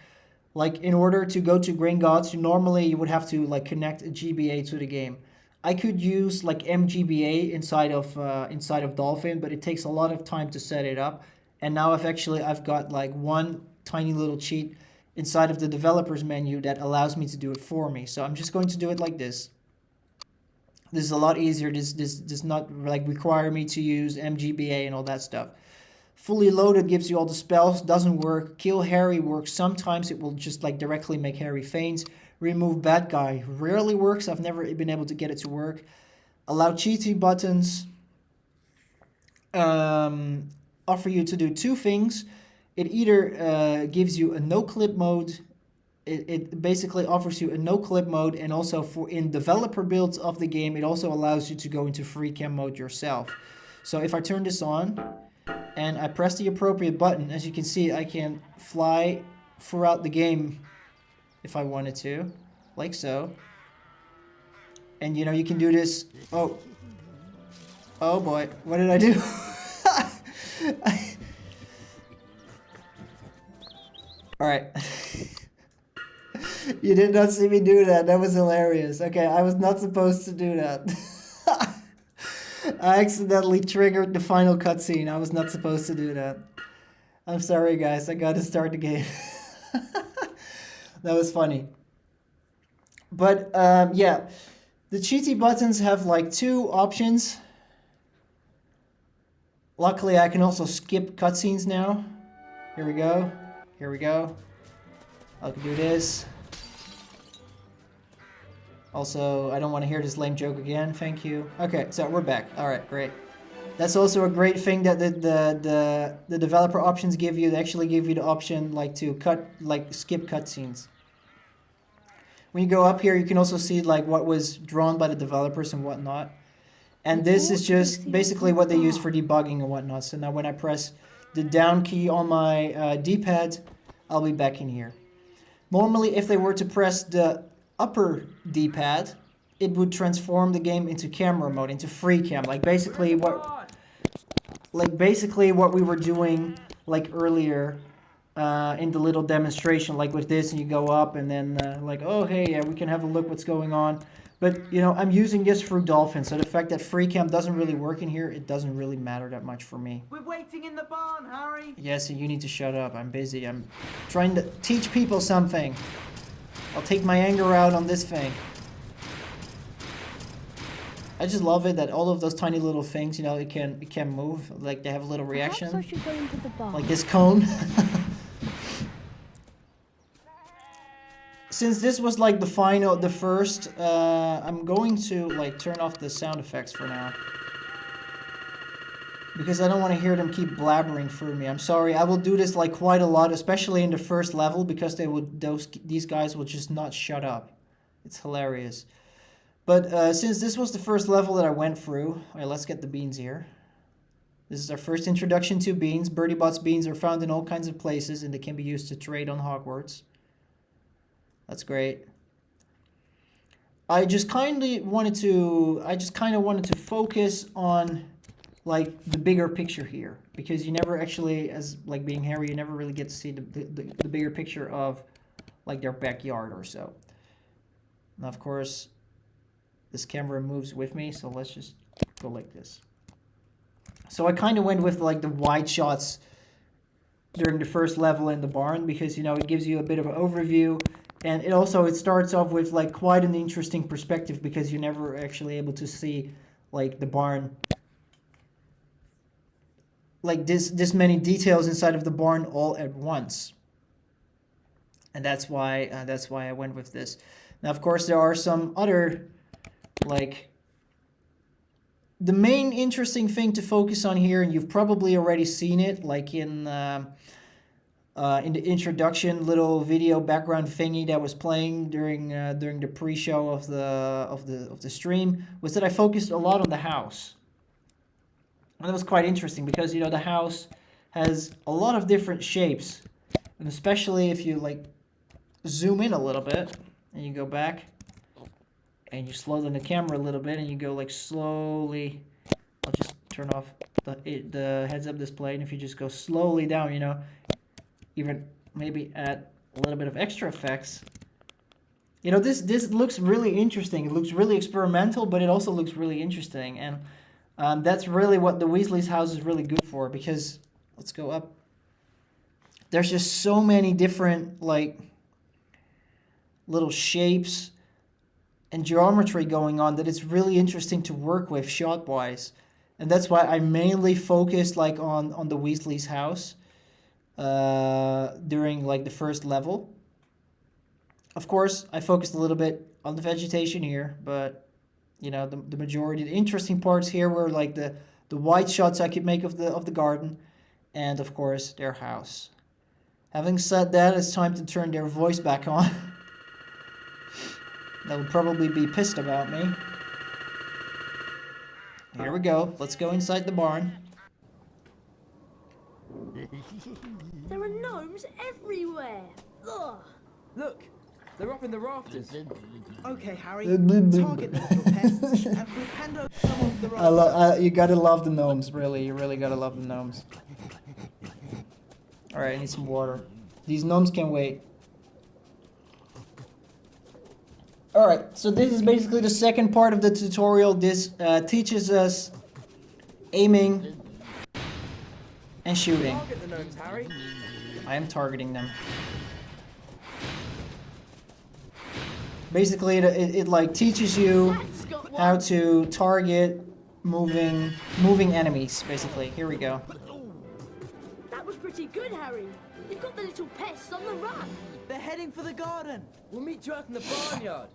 Like, in order to go to Gringotts, normally you would have to like connect a GBA to the game. I could use like MGBA inside of Dolphin, but it takes a lot of time to set it up. And now I've got like one tiny little cheat inside of the developers menu that allows me to do it for me. So I'm just going to do it like this. This is a lot easier. This does not like require me to use MGBA and all that stuff. Fully loaded gives you all the spells. Doesn't work. Kill Harry works. Sometimes it will just like directly make Harry faint. Remove bad guy rarely works. I've never been able to get it to work. Allow cheaty buttons. Offer you to do 2 things. It either gives you a no clip mode it basically offers you a no clip mode, and also for in developer builds of the game, it also allows you to go into free cam mode yourself. So if I turn this on and I press the appropriate button, as you can see, I can fly throughout the game if I wanted to, like so. And you know, you can do this. Oh boy, what did I do? Alright. You did not see me do that. That was hilarious. Okay, I was not supposed to do that. I accidentally triggered the final cutscene. I was not supposed to do that. I'm sorry, guys. I gotta start the game. That was funny. But, yeah. The cheaty buttons have like 2 options. Luckily, I can also skip cutscenes now. Here we go. Here we go. I can do this. Also, I don't want to hear this lame joke again. Thank you. Okay, so we're back. All right, great. That's also a great thing that the developer options give you. They actually give you the option like to skip cutscenes. When you go up here, you can also see like what was drawn by the developers and whatnot. And this is just basically what they use for debugging and whatnot. So now when I press the down key on my D-pad, I'll be back in here. Normally, if they were to press the upper D-pad, it would transform the game into camera mode, into free cam. Like basically what we were doing like earlier in the little demonstration, like with this, and you go up and then like, oh hey, yeah, we can have a look what's going on. But you know, I'm using this through Dolphin, so the fact that free cam doesn't really work in here, it doesn't really matter that much for me. We're waiting in the barn, Harry. Yes, you need to shut up. I'm busy. I'm trying to teach people something. I'll take my anger out on this thing. I just love it that all of those tiny little things, you know, it can move. Like they have a little reaction. Perhaps I should go into the barn. Like this cone. Since this was like the first, I'm going to like turn off the sound effects for now. Because I don't want to hear them keep blabbering through me. I'm sorry, I will do this like quite a lot, especially in the first level, because these guys will just not shut up. It's hilarious. But since this was the first level that I went through, alright, let's get the beans here. This is our first introduction to beans. BirdieBot's beans are found in all kinds of places, and they can be used to trade on Hogwarts. That's great. I just kind of wanted to focus on like the bigger picture here, because you never actually, as like being Harry, you never really get to see the bigger picture of like their backyard or so. Now, of course, this camera moves with me, so let's just go like this. So I kind of went with like the wide shots during the first level in the barn, because you know it gives you a bit of an overview. And it starts off with like quite an interesting perspective, because you're never actually able to see like the barn, like this many details inside of the barn all at once. And that's why I went with this. Now, of course, there are some other like the main interesting thing to focus on here, and you've probably already seen it, like in the introduction little video background thingy that was playing during the pre-show of the stream, was that I focused a lot on the house. And that was quite interesting, because you know the house has a lot of different shapes, and especially if you like zoom in a little bit and you go back and you slow down the camera a little bit and you go like slowly. I'll just turn off the heads-up display, and if you just go slowly down, you know, even maybe add a little bit of extra effects. You know, this looks really interesting. It looks really experimental, but it also looks really interesting. And that's really what the Weasley's house is really good for, because, let's go up. There's just so many different, like, little shapes and geometry going on that it's really interesting to work with shot-wise. And that's why I mainly focused, like, on the Weasley's house. During like the first level. Of course, I focused a little bit on the vegetation here, but you know, the majority, the interesting parts here were like the wide shots I could make of the garden, and of course their house. Having said that, it's time to turn their voice back on. They'll probably be pissed about me. Here we go. Let's go inside the barn. There are gnomes everywhere. Ugh. Look, they're up in the rafters. Okay, Harry. Target the little pests and hand over some of the rafters. You gotta love the gnomes, really. You really gotta love the gnomes. Alright, I need some water. These gnomes can wait. Alright, so this is basically the second part of the tutorial. This teaches us aiming and shooting. Target the gnomes, Harry. I am targeting them. Basically, it like teaches you That's got one. how to target moving enemies. Basically, here we go. That was pretty good, Harry. You've got the little pests on the run. They're heading for the garden. We'll meet you out in the barnyard.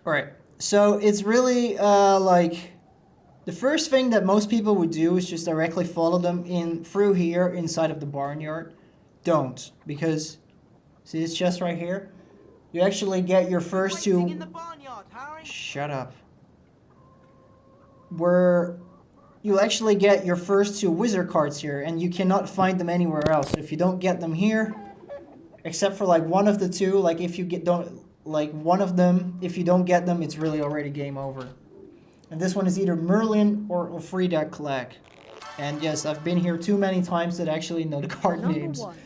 All right, so it's really like the first thing that most people would do is just directly follow them in through here inside of the barnyard. Don't, because see this chest right here. You actually get your first Waiting two. in the barnyard, Harry. Shut up. Where you'll actually get your first two wizard cards here, and you cannot find them anywhere else. If you don't get them here, except for like one of the two, like if you don't like one of them, if you don't get them, it's really already game over. And this one is either Merlin or Frida Clegg. And yes, I've been here too many times that I actually know the card Number names. 1,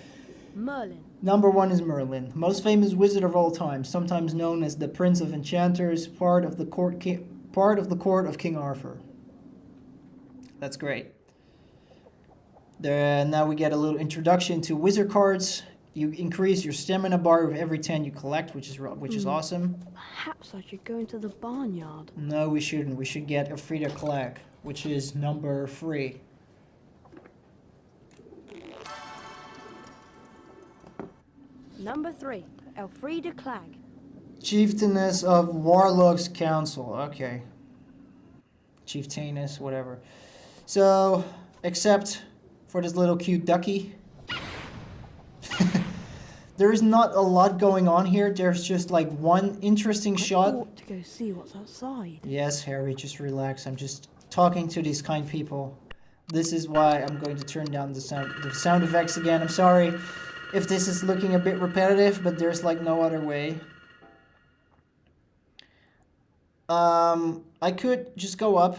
Merlin. Number 1 is Merlin, most famous wizard of all time, sometimes known as the Prince of Enchanters, part of the court of King Arthur. That's great. Now we get a little introduction to wizard cards. You increase your stamina bar with every 10 you collect, which is awesome. Perhaps I should go into the barnyard. No, we shouldn't. We should get Frida Clegg, which is number 3. Number 3, Elfrida Clegg. Chieftainess of Warlock's Council. Okay. Chieftainess, whatever. So, except for this little cute ducky. There is not a lot going on here. There's just like one interesting I shot. ought to go see what's outside. Yes, Harry, just relax. I'm just talking to these kind people. This is why I'm going to turn down the sound effects again. I'm sorry if this is looking a bit repetitive, but there's like no other way. I could just go up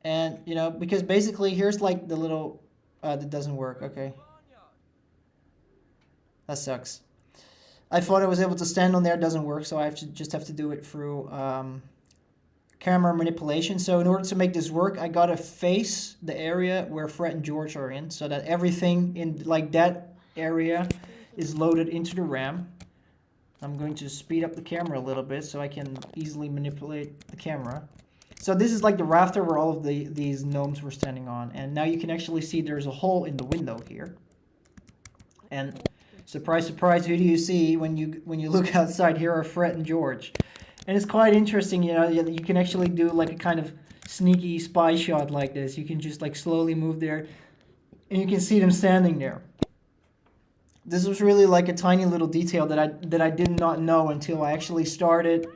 and, you know, because basically here's like the little, that doesn't work, okay. That sucks. I thought I was able to stand on there, it doesn't work, so I just have to do it through camera manipulation. So in order to make this work, I gotta face the area where Fred and George are in, so that everything in like that area is loaded into the RAM. I'm going to speed up the camera a little bit so I can easily manipulate the camera. So this is like the rafter where all of these gnomes were standing on, and now you can actually see there's a hole in the window here. And surprise, surprise, who do you see when you look outside? Here are Fred and George. And it's quite interesting, you know, you can actually do like a kind of sneaky spy shot like this. You can just like slowly move there, and you can see them standing there. This was really like a tiny little detail that I did not know until I actually started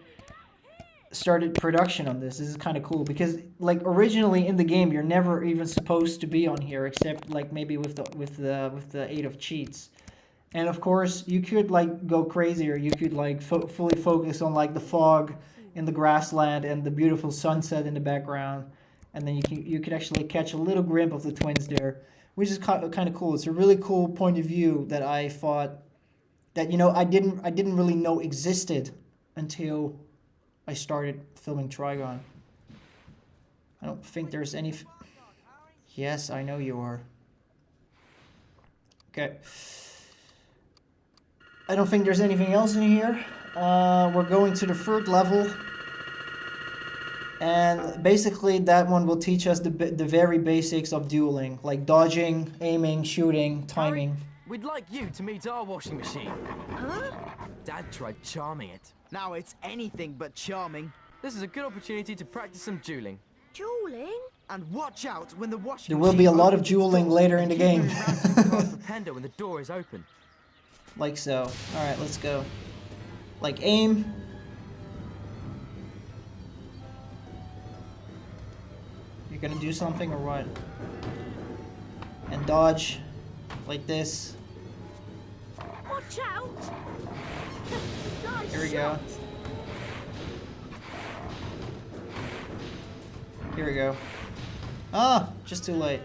production on this. This is kind of cool because like originally in the game you're never even supposed to be on here except like maybe with the aid of cheats. And of course you could like go crazy, or you could like fully focus on like the fog in the grassland and the beautiful sunset in the background, and then you could actually catch a little glimpse of the twins there, which is kind of cool. It's a really cool point of view that I thought that, you know, I didn't really know existed until I started filming TRIGON. I don't think there's any... Yes, I know you are. Okay. I don't think there's anything else in here. We're going to the third level. And basically that one will teach us the very basics of dueling. Like dodging, aiming, shooting, timing. Harry, we'd like you to meet our washing machine. Huh? Dad tried charming it. Now it's anything but charming. This is a good opportunity to practice some dueling. Dueling? And watch out when the washing There will be a machine lot of opens its dueling door. later in the Keep game. moving around so you can pass the Pendo when the door is open. Like so. Alright, let's go. Like aim. You're gonna do something or what? And dodge. Like this. Watch out! Nice Here we go. shot. Here we go. Ah, just too late.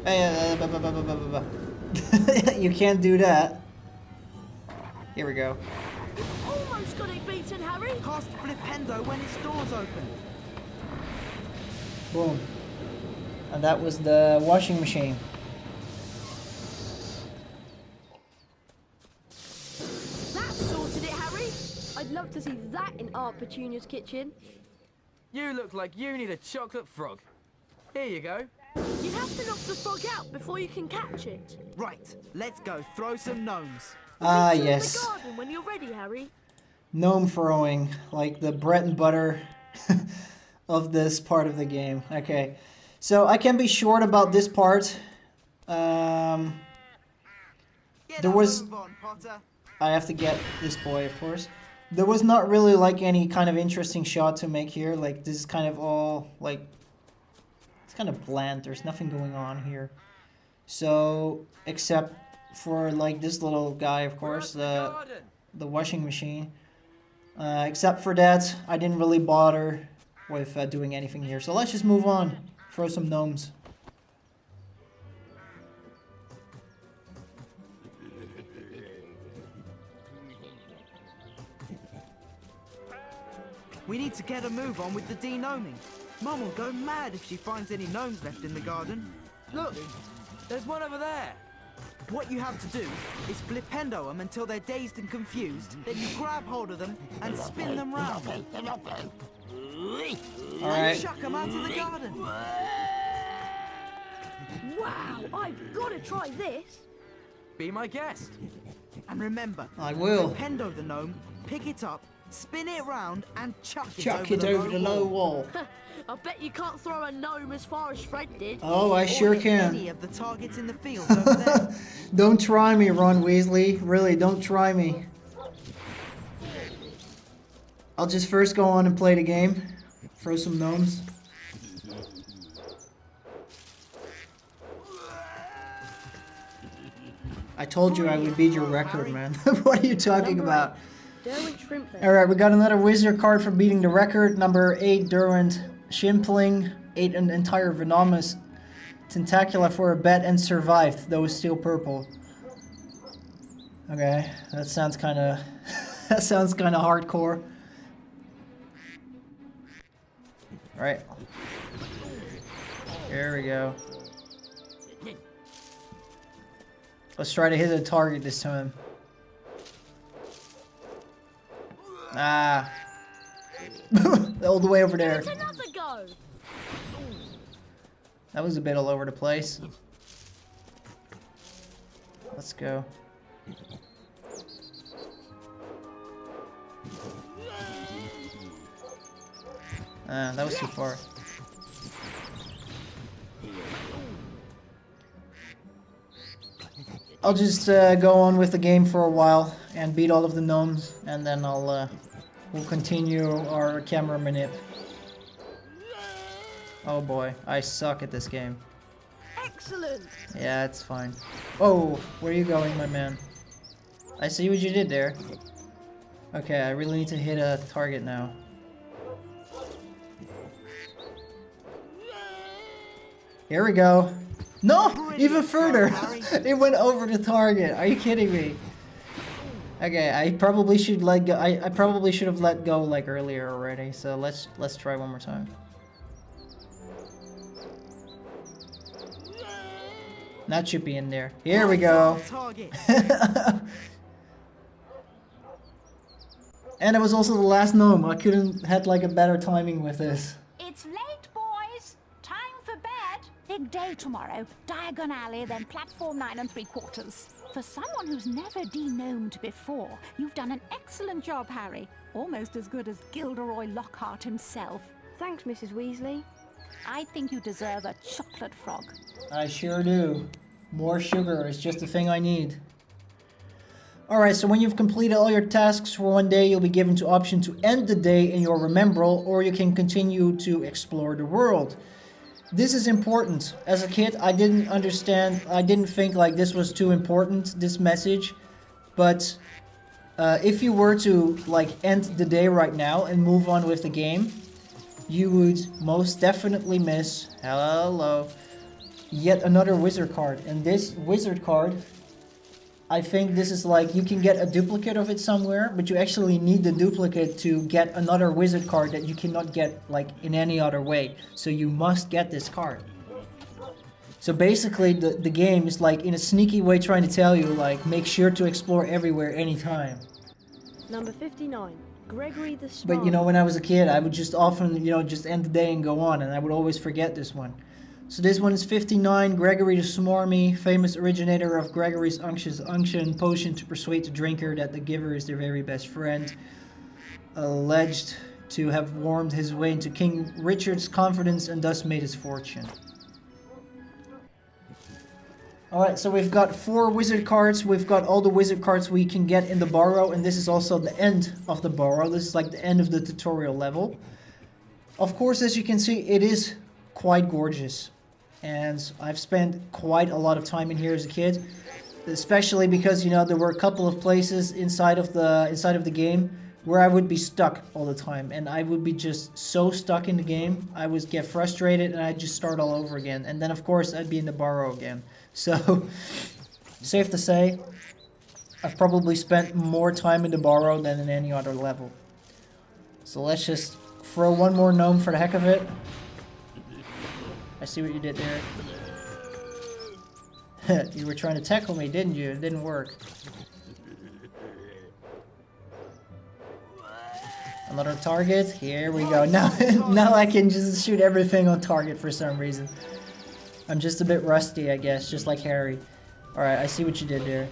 Hey, you can't do that. Here we go. You almost got it beaten, Harry. Cast Flipendo when its door's open. Boom. And that was the washing machine. That sorted it, Harry. I'd love to see that in our Petunia's kitchen. You look like you need a chocolate frog. Here you go. You have to knock the frog out before you can catch it. Right, let's go throw some gnomes. Ah, Meet you in yes. the garden when you're ready, Harry. Gnome throwing, like the bread and butter of this part of the game. Okay, so I can be short about this part. Get There a was- move on, Potter. I have to get this boy, of course. There was not really like any kind of interesting shot to make here. Like this is kind of all like, it's kind of bland. There's nothing going on here. So except for like this little guy, of course, the washing machine. Except for that, I didn't really bother with doing anything here. So let's just move on. Throw some gnomes. We need to get a move on with the de-gnoming. Mum will go mad if she finds any gnomes left in the garden. Look, there's one over there. What you have to do is flipendo them until they're dazed and confused. Then you grab hold of them and spin them round. And Alright. chuck them out of the garden. Wow, I've got to try this. Be my guest. And remember, I will. flipendo the gnome, pick it up, spin it round, and chuck it Chuck over it over the low wall. wall. I bet you can't throw a gnome as far as Fred did. Oh, I Or sure hit can. Any of the targets in the field over there. Don't try me, Ron Weasley. Really, don't try me. I'll just first go on and play the game. Throw some gnomes. I told you I would beat your record, man. What are you talking Number about? 8, Derwent Shrimpling. Alright, we got another wizard card for beating the record. Number 8, Derwent Shimpling. Ate an entire venomous tentacula for a bet and survived, though still purple. Okay, that sounds kind of that sounds kind of hardcore. Right. Here we go. Let's try to hit a target this time. Ah. All the way over there. It's another go. That was a bit all over the place. Let's go. That was too far. I'll just go on with the game for a while and beat all of the gnomes, and then we'll continue our camera manip. Oh boy, I suck at this game. Excellent. Yeah, it's fine. Oh, where are you going, my man? I see what you did there. Okay, I really need to hit a target now. Here we go. No! Even further! It went over the target. Are you kidding me? Okay, I probably should let go. I probably should have let go like earlier already. So let's try one more time. That should be in there. Here we go. Target. And it was also the last gnome. I couldn't had like a better timing with this. It's late, boys. Time for bed. Big day tomorrow. Diagon Alley, then platform 9 3/4. For someone who's never de-gnomed before, you've done an excellent job, Harry. Almost as good as Gilderoy Lockhart himself. Thanks, Mrs. Weasley. I think you deserve a chocolate frog. I sure do. More sugar is just the thing I need. Alright, so when you've completed all your tasks for one day, you'll be given the option to end the day in your remembrall, or you can continue to explore the world. This is important. As a kid, I didn't understand, I didn't think like this was too important, this message. But if you were to like end the day right now and move on with the game, you would most definitely miss, hello, yet another wizard card. And this wizard card, I think this is like, you can get a duplicate of it somewhere, but you actually need the duplicate to get another wizard card that you cannot get like in any other way. So you must get this card. So basically the game is like in a sneaky way trying to tell you like, make sure to explore everywhere anytime. Number 59, Gregory the Smart. But you know, when I was a kid, I would just often, you know, just end the day and go on, and I would always forget this one. So this one is 59, Gregory the Smarmy, famous originator of Gregory's unction potion to persuade the drinker that the giver is their very best friend. Alleged to have warmed his way into King Richard's confidence and thus made his fortune. Alright, so we've got 4 wizard cards. We've got all the wizard cards we can get in the borrow, and this is also the end of the borrow. This is like the end of the tutorial level. Of course, as you can see, it is quite gorgeous. And I've spent quite a lot of time in here as a kid. Especially because, you know, there were a couple of places inside of the game where I would be stuck all the time. And I would be just so stuck in the game. I would get frustrated and I'd just start all over again. And then, of course, I'd be in the borrow again. So, safe to say, I've probably spent more time in the borrow than in any other level. So let's just throw one more gnome for the heck of it. I see what you did there. You were trying to tackle me, didn't you? It didn't work. Another target. Here we go. Now I can just shoot everything on target for some reason. I'm just a bit rusty, I guess, just like Harry. Alright, I see what you did there.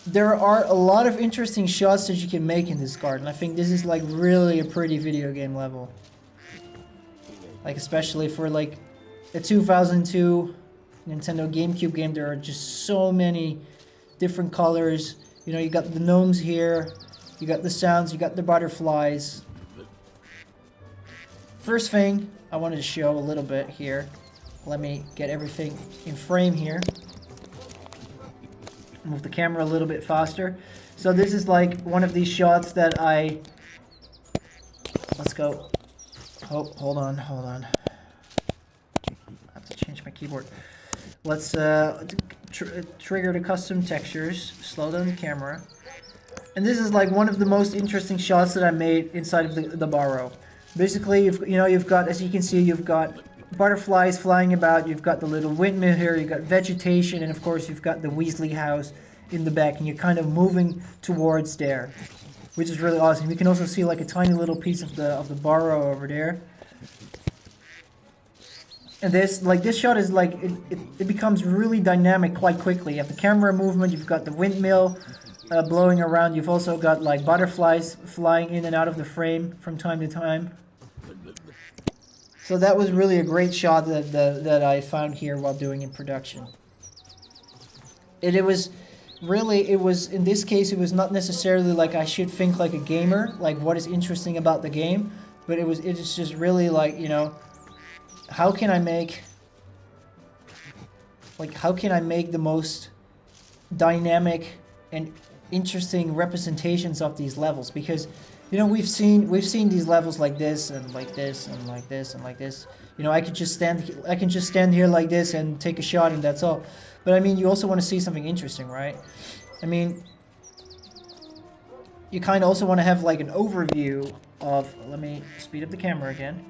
There are a lot of interesting shots that you can make in this garden. I think this is like really a pretty video game level. Like especially for like a 2002 Nintendo GameCube game, there are just so many different colors. You know, you got the gnomes here, you got the sounds, you got the butterflies. First thing I wanted to show a little bit here. Let me get everything in frame here. Move the camera a little bit faster. So this is like one of these shots that I... Let's go. Oh, hold on. I have to change my keyboard. Let's trigger the custom textures. Slow down the camera. And this is like one of the most interesting shots that I made inside of the borrow. Basically, you've got, as you can see, you've got butterflies flying about, you've got the little windmill here, you've got vegetation, and of course you've got the Weasley house in the back, and you're kind of moving towards there, which is really awesome. You can also see like a tiny little piece of the borrow over there. And this shot is like, it becomes really dynamic quite quickly. You have the camera movement, you've got the windmill blowing around, you've also got like butterflies flying in and out of the frame from time to time. So that was really a great shot that I found here while doing in production. It was in this case, it was not necessarily like I should think like a gamer, like what is interesting about the game, but it is just really like, you know, how can I make the most dynamic and interesting representations of these levels? Because, you know, we've seen these levels like this and like this and like this and like this. You know, I can just stand here like this and take a shot and that's all. But I mean, you also want to see something interesting, right? I mean, you kind of also want to have like an overview of. Let me speed up the camera again.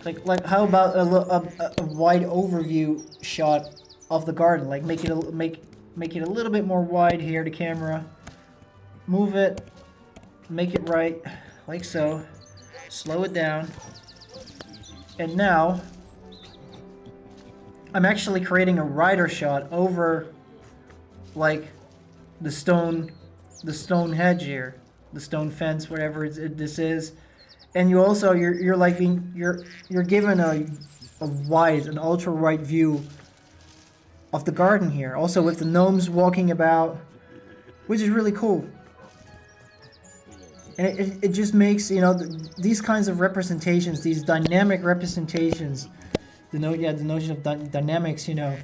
Like how about a wide overview shot of the garden? Like make it a little bit more wide here. The camera, move it. Make it right, like so. Slow it down. And now, I'm actually creating a rider shot over, like, the stone hedge here. The stone fence, whatever this is. and you also you're like you're given a wide, an ultra wide view of the garden here. Also with the gnomes walking about, which is really cool. And it just makes, you know, these kinds of representations, these dynamic representations, the notion of dynamics, you know,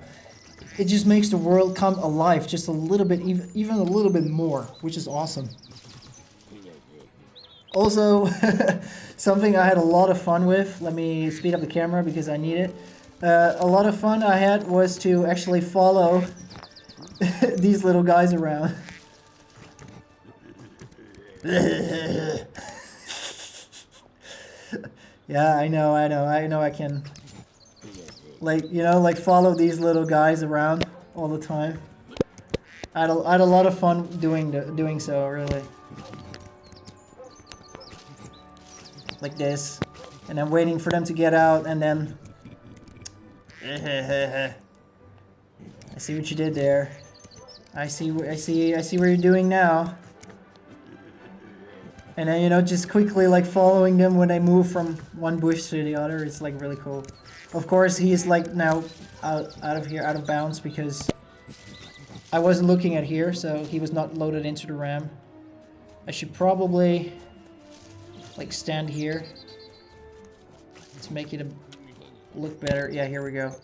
it just makes the world come alive just a little bit, even a little bit more, which is awesome. Also, something I had a lot of fun with, let me speed up the camera because I need it. A lot of fun I had was to actually follow these little guys around. Yeah, I know I can, like, you know, like follow these little guys around all the time. I had a lot of fun doing so, really. Like this, and I'm waiting for them to get out, and then I see what you did there. I see what you're doing now. And then, you know, just quickly like following them when they move from one bush to the other. It's like really cool. Of course, he's like now out of bounds because I wasn't looking at here, so he was not loaded into the RAM. I should probably like stand here to make it look better. Yeah, here we go.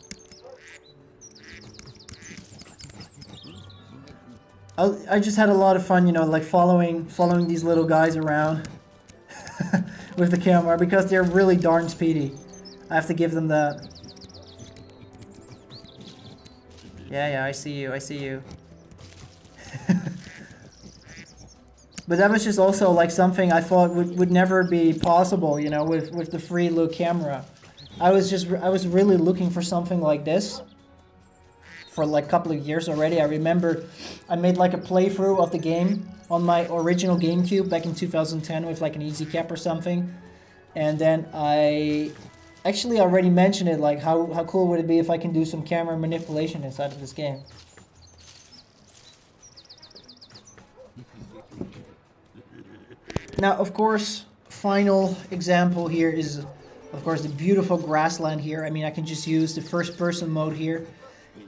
I just had a lot of fun, you know, like following these little guys around with the camera because they're really darn speedy. I have to give them that. Yeah, I see you. But that was just also like something I thought would never be possible, you know, with the free look camera. I was really looking for something like this for like a couple of years already. I remember I made like a playthrough of the game on my original GameCube back in 2010 with like an easy cap or something. And then I actually already mentioned it, like how cool would it be if I can do some camera manipulation inside of this game. Now, of course, final example here is, of course, the beautiful grassland here. I mean, I can just use the first-person mode here.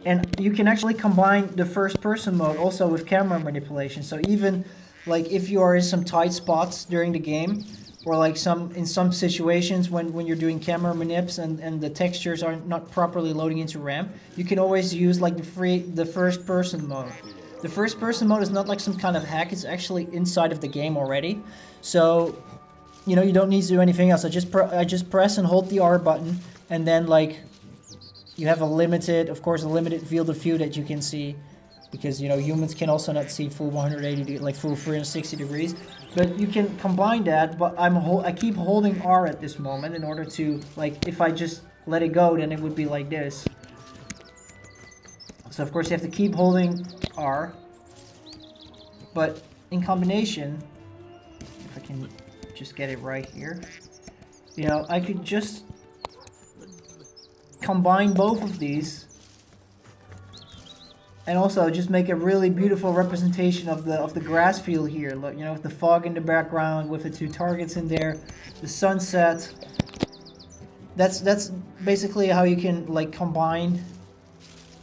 And you can actually combine the first-person mode also with camera manipulation. So even, like, if you are in some tight spots during the game, or like in some situations when you're doing camera manips and the textures are not properly loading into RAM, you can always use, like, the first-person mode. The first-person mode is not like some kind of hack, it's actually inside of the game already. So, you know, you don't need to do anything else. I just press and hold the R button, and then, like, you have a limited field of view that you can see, because, you know, humans can also not see full 180, like full 360 degrees. But you can combine that, but I keep holding R at this moment in order to, like, if I just let it go, then it would be like this. So of course you have to keep holding R, but in combination, if I can just get it right here, you know, I could just combine both of these and also just make a really beautiful representation of the grass field here. Look, you know, with the fog in the background, with the two targets in there, the sunset. That's basically how you can, like, combine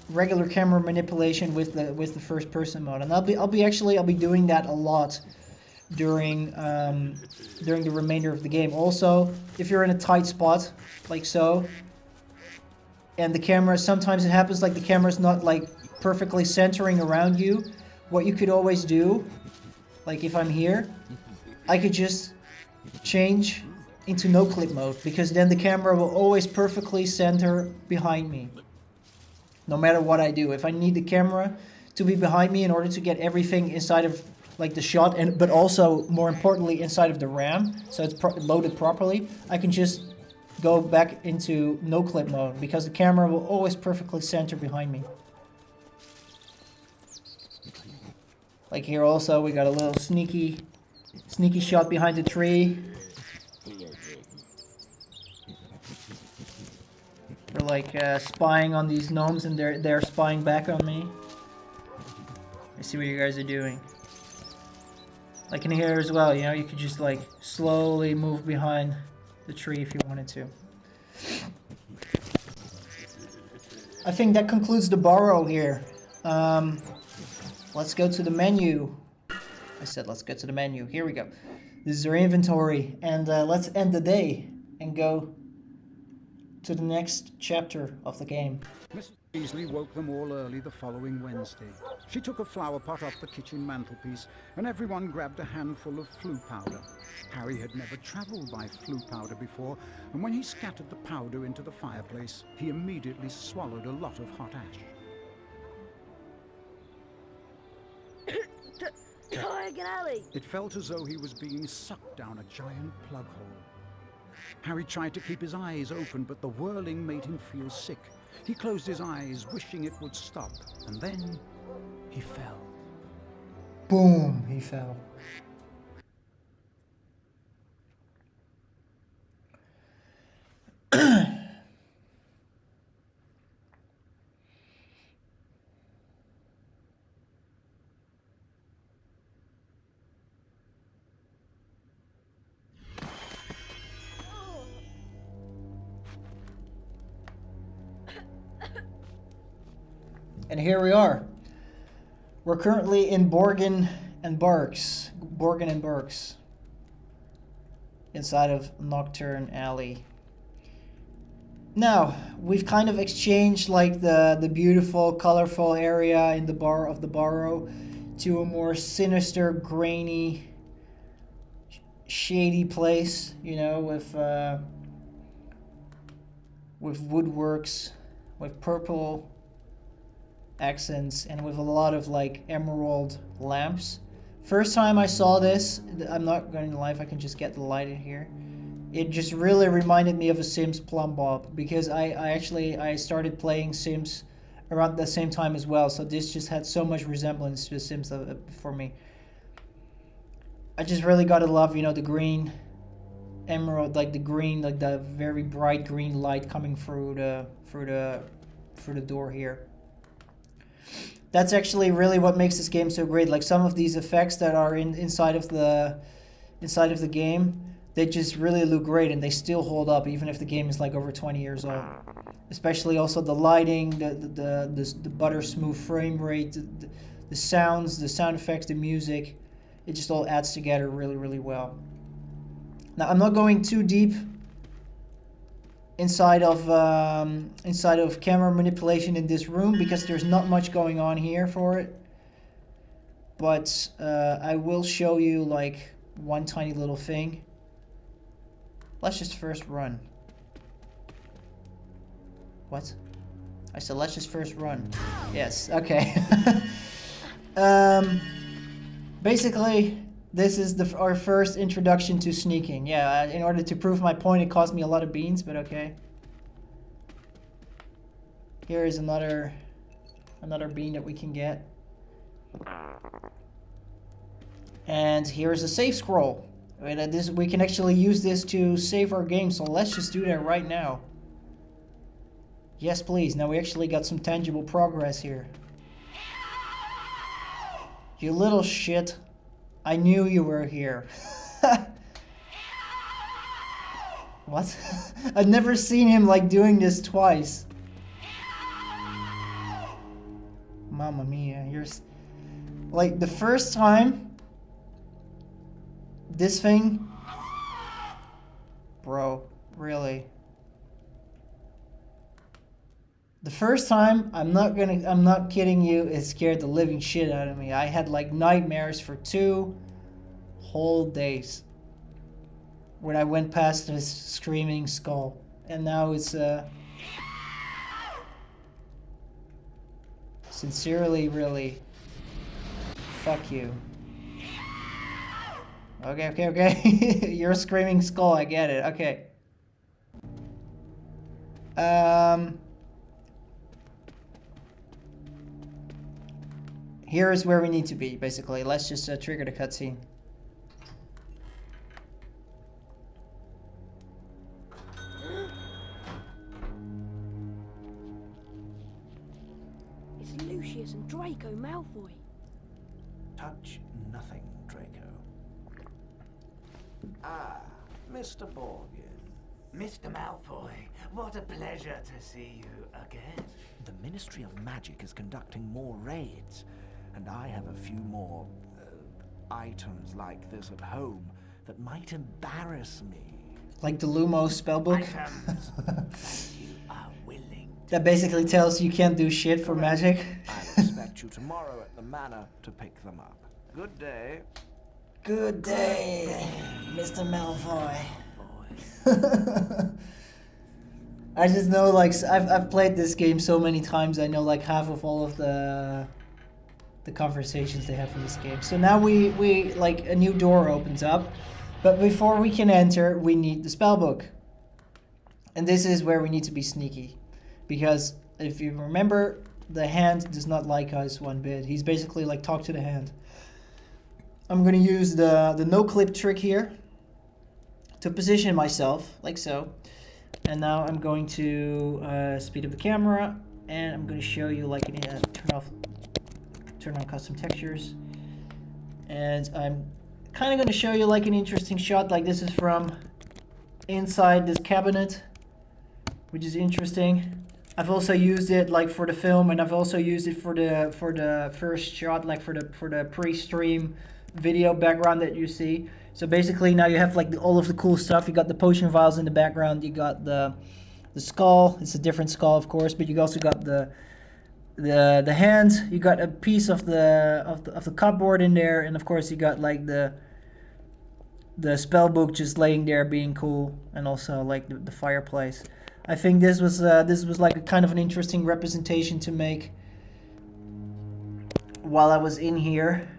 regular camera manipulation with the first person mode. And I'll be doing that a lot during the remainder of the game. Also, if you're in a tight spot like so, and the camera, sometimes it happens like the camera's not like perfectly centering around you, what you could always do, like if I'm here, I could just change into no clip mode, because then the camera will always perfectly center behind me, no matter what I do. If I need the camera to be behind me in order to get everything inside of, like, the shot, but also more importantly inside of the RAM, so it's loaded properly, I can just go back into no clip mode, because the camera will always perfectly center behind me. Like here also, we got a little sneaky shot behind the tree. We're like spying on these gnomes, and they're spying back on me. I see what you guys are doing. Like in here as well, you know, you could just like slowly move behind the tree if you wanted to. I think that concludes the borrow here. Let's go to the menu. I said let's go to the menu. Here we go. This is our inventory, and let's end the day and go to the next chapter of the game. Mrs. Beasley woke them all early the following Wednesday. She took a flower pot off the kitchen mantelpiece, and everyone grabbed a handful of flue powder. Harry had never travelled by flue powder before, and when he scattered the powder into the fireplace, he immediately swallowed a lot of hot ash. TRIGON Alley! It felt as though he was being sucked down a giant plug hole. Harry tried to keep his eyes open, but the whirling made him feel sick. He closed his eyes, wishing it would stop, and then he fell. Boom, he fell. And here we are. We're currently in Borgin and Burks. Inside of Nocturne Alley. Now, we've kind of exchanged like the beautiful, colorful area in the bar of the Barrow to a more sinister, grainy, shady place, you know, with woodworks, with purple accents, and with a lot of like emerald lamps. First time I saw this, I'm not going to lie, if I can just get the light in here, it just really reminded me of a Sims Plum Bob, because I started playing Sims around the same time as well, so this just had so much resemblance to Sims for me. I just really gotta love, you know, the green emerald, like the green, like the very bright green light coming through the door here. That's actually really what makes this game so great. Like some of these effects that are inside of the game, they just really look great, and they still hold up even if the game is like over 20 years old. Especially also the lighting, the butter smooth frame rate, the sounds, the sound effects, the music. It just all adds together really, really well. Now I'm not going too deep inside of camera manipulation in this room because there's not much going on here for it. But I will show you like one tiny little thing. Let's just first run. What? I said let's just first run. Yes, okay. Basically, this is our first introduction to sneaking. Yeah, in order to prove my point, it cost me a lot of beans, but okay. Here is another bean that we can get. And here's a save scroll. We can actually use this to save our game, so let's just do that right now. Yes, please. Now we actually got some tangible progress here. You little shit. I knew you were here. What? I've never seen him like doing this twice. Mamma mia, like the first time this thing, bro, really. The first time, I'm not kidding you, it scared the living shit out of me. I had like nightmares for 2 whole days when I went past this screaming skull. And now it's sincerely, really, fuck you. Okay. You're a screaming skull, I get it, okay. Here is where we need to be, basically. Let's just trigger the cutscene. It's Lucius and Draco Malfoy. Touch nothing, Draco. Ah, Mr. Borgin. Mr. Malfoy, what a pleasure to see you again. The Ministry of Magic is conducting more raids, and I have a few more items like this at home that might embarrass me. Like the Lumos spellbook? Items that you are willing to That basically tells you can't do shit for magic. I'll expect you tomorrow at the manor to pick them up. Good day. Good day, Mr. Malfoy. I just know, like, I've played this game so many times. I know like half of all of the conversations they have in this game. So now we like a new door opens up, but before we can enter, we need the spellbook. And this is where we need to be sneaky, because if you remember, the hand does not like us one bit. He's basically like, talk to the hand. I'm gonna use the no clip trick here to position myself like so, and now I'm going to speed up the camera, and I'm going to show you like turn on custom textures, and I'm kind of going to show you like an interesting shot. Like this is from inside this cabinet, which is interesting. I've also used it like for the film, and I've also used it for the first shot, like for the pre-stream video background that you see. So basically now you have like all of the cool stuff. You got the potion vials in the background. You got the skull. It's a different skull, of course, but you also got the hand. You got a piece of the cupboard in there, and of course you got like the spell book just laying there being cool, and also like the fireplace. I think this was like a kind of an interesting representation to make while I was in here.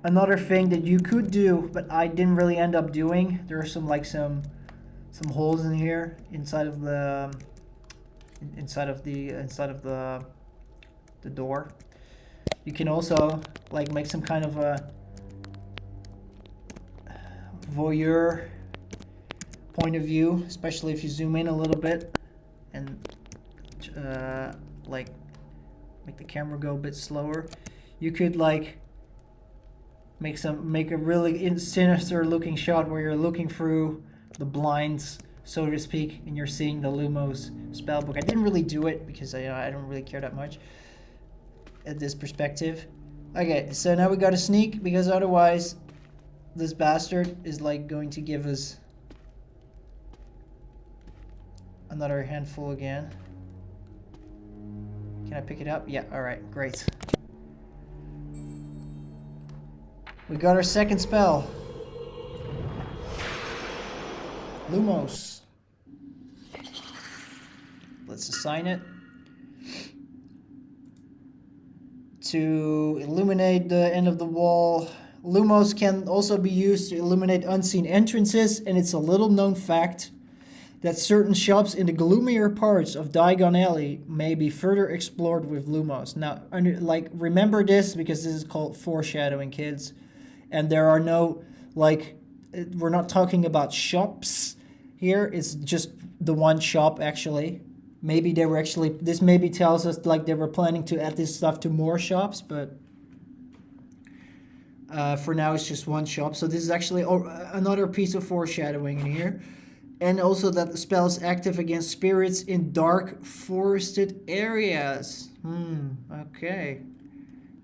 Another thing that you could do, but I didn't really end up doing, there are some holes in here inside of the door. You can also like make some kind of a voyeur point of view, especially if you zoom in a little bit and like make the camera go a bit slower. You could like make a really sinister looking shot where you're looking through the blinds, so to speak, and you're seeing the Lumos spellbook. I didn't really do it because I don't really care that much at this perspective. Okay, so now we gotta sneak, because otherwise this bastard is like going to give us another handful again. Can I pick it up? Yeah, alright, great. We got our second spell. Lumos. Let's assign it. To illuminate the end of the wall. Lumos can also be used to illuminate unseen entrances, and it's a little known fact that certain shops in the gloomier parts of Diagon Alley may be further explored with Lumos. Now, remember this, because this is called foreshadowing, kids. And there are no, like, we're not talking about shops here. It's just the one shop, actually. Maybe they were actually, this maybe tells us, like, they were planning to add this stuff to more shops, but for now it's just one shop. So this is actually another piece of foreshadowing in here. And also that the spell is active against spirits in dark forested areas. Okay.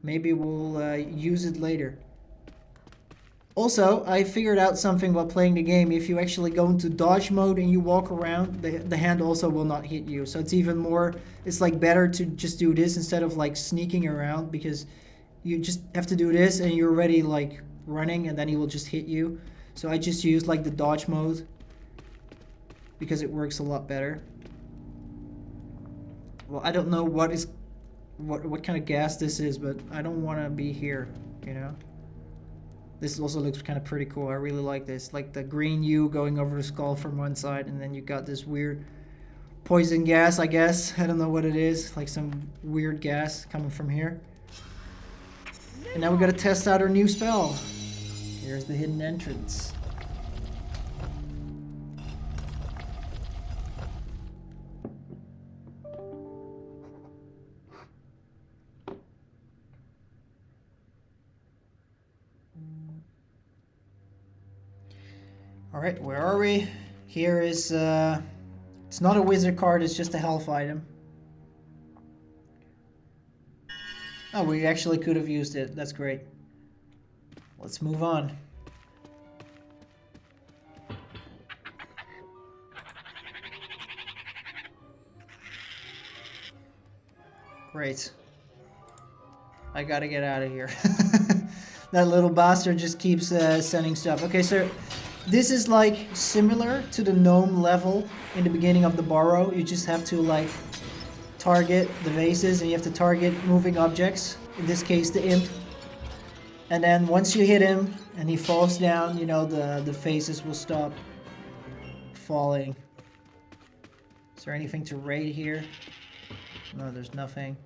Maybe we'll use it later. Also, I figured out something while playing the game. If you actually go into dodge mode and you walk around, the hand also will not hit you. So it's even more, it's like better to just do this instead of like sneaking around, because you just have to do this and you're already like running, and then he will just hit you. So I just use like the dodge mode because it works a lot better. Well, I don't know what kind of gas this is, but I don't want to be here, you know? This also looks kind of pretty cool. I really like this. Like the green U going over the skull from one side, and then you got this weird poison gas, I guess. I don't know what it is. Like some weird gas coming from here. And now we gotta test out our new spell. Here's the hidden entrance. Alright, where are we? Here is, it's not a wizard card, it's just a health item. Oh, we actually could have used it. That's great. Let's move on. Great. I gotta get out of here. That little bastard just keeps sending stuff. Okay, so this is like similar to the gnome level in the beginning of the Burrow. You just have to like target the vases and you have to target moving objects. In this case, the imp. And then once you hit him and he falls down, you know, the faces will stop falling. Is there anything to raid here? No, there's nothing.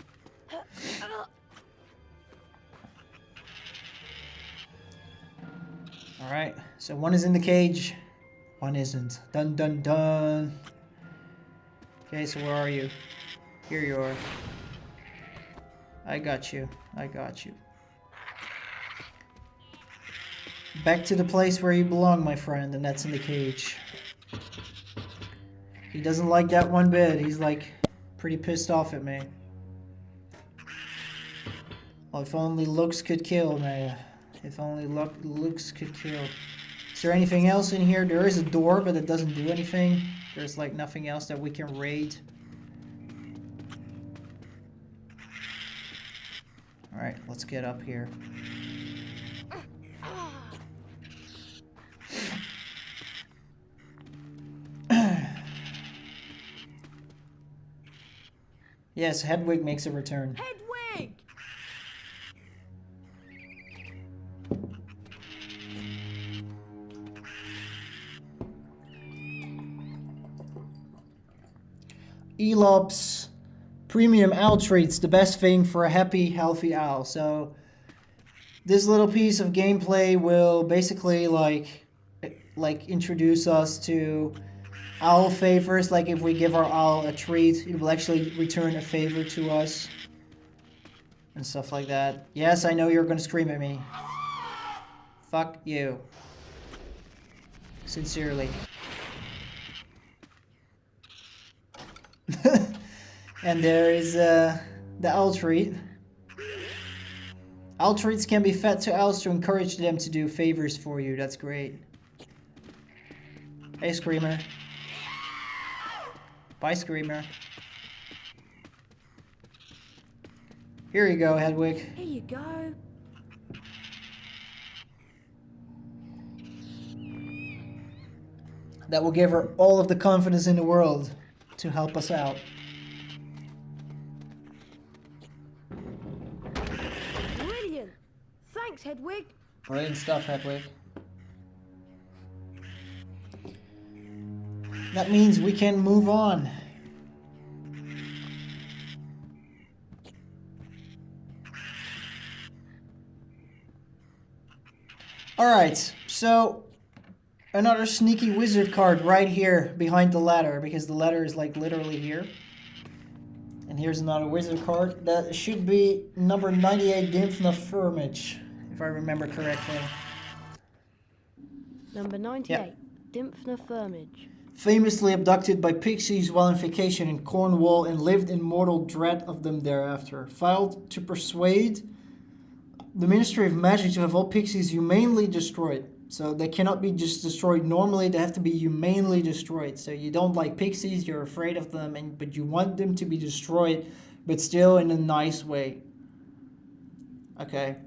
Alright, so one is in the cage, one isn't. Dun dun dun. Okay, so where are you? Here you are. I got you. I got you. Back to the place where you belong, my friend, and that's in the cage. He doesn't like that one bit. He's like pretty pissed off at me. Well, if only looks could kill, man. If only looks could kill. Is there anything else in here? There is a door, but it doesn't do anything. There's like nothing else that we can raid. Alright, let's get up here. Yes, Hedwig makes a return. Hedwig! Elop's premium owl treats, the best thing for a happy, healthy owl. So this little piece of gameplay will basically like introduce us to owl favors. Like if we give our owl a treat, it will actually return a favor to us and stuff like that. Yes, I know you're gonna scream at me. Fuck you. Sincerely. And there is the owl treat. Owl treats can be fed to owls to encourage them to do favors for you. That's great. Hey, Screamer. Bye, Screamer. Here you go, Hedwig. Here you go. That will give her all of the confidence in the world to help us out. Brilliant. Thanks, Hedwig. Brilliant stuff, Hedwig. That means we can move on. Alright, so another sneaky wizard card right here behind the ladder, because the ladder is like literally here. And here's another wizard card. That should be number 98, Dimphna Firmage, if I remember correctly. Number 98, Dimphna Firmage. Famously abducted by pixies while on vacation in Cornwall and lived in mortal dread of them thereafter. Filed to persuade the Ministry of Magic to have all pixies humanely destroyed. So they cannot be just destroyed normally, they have to be humanely destroyed. So you don't like pixies, you're afraid of them, but you want them to be destroyed, but still in a nice way. Okay.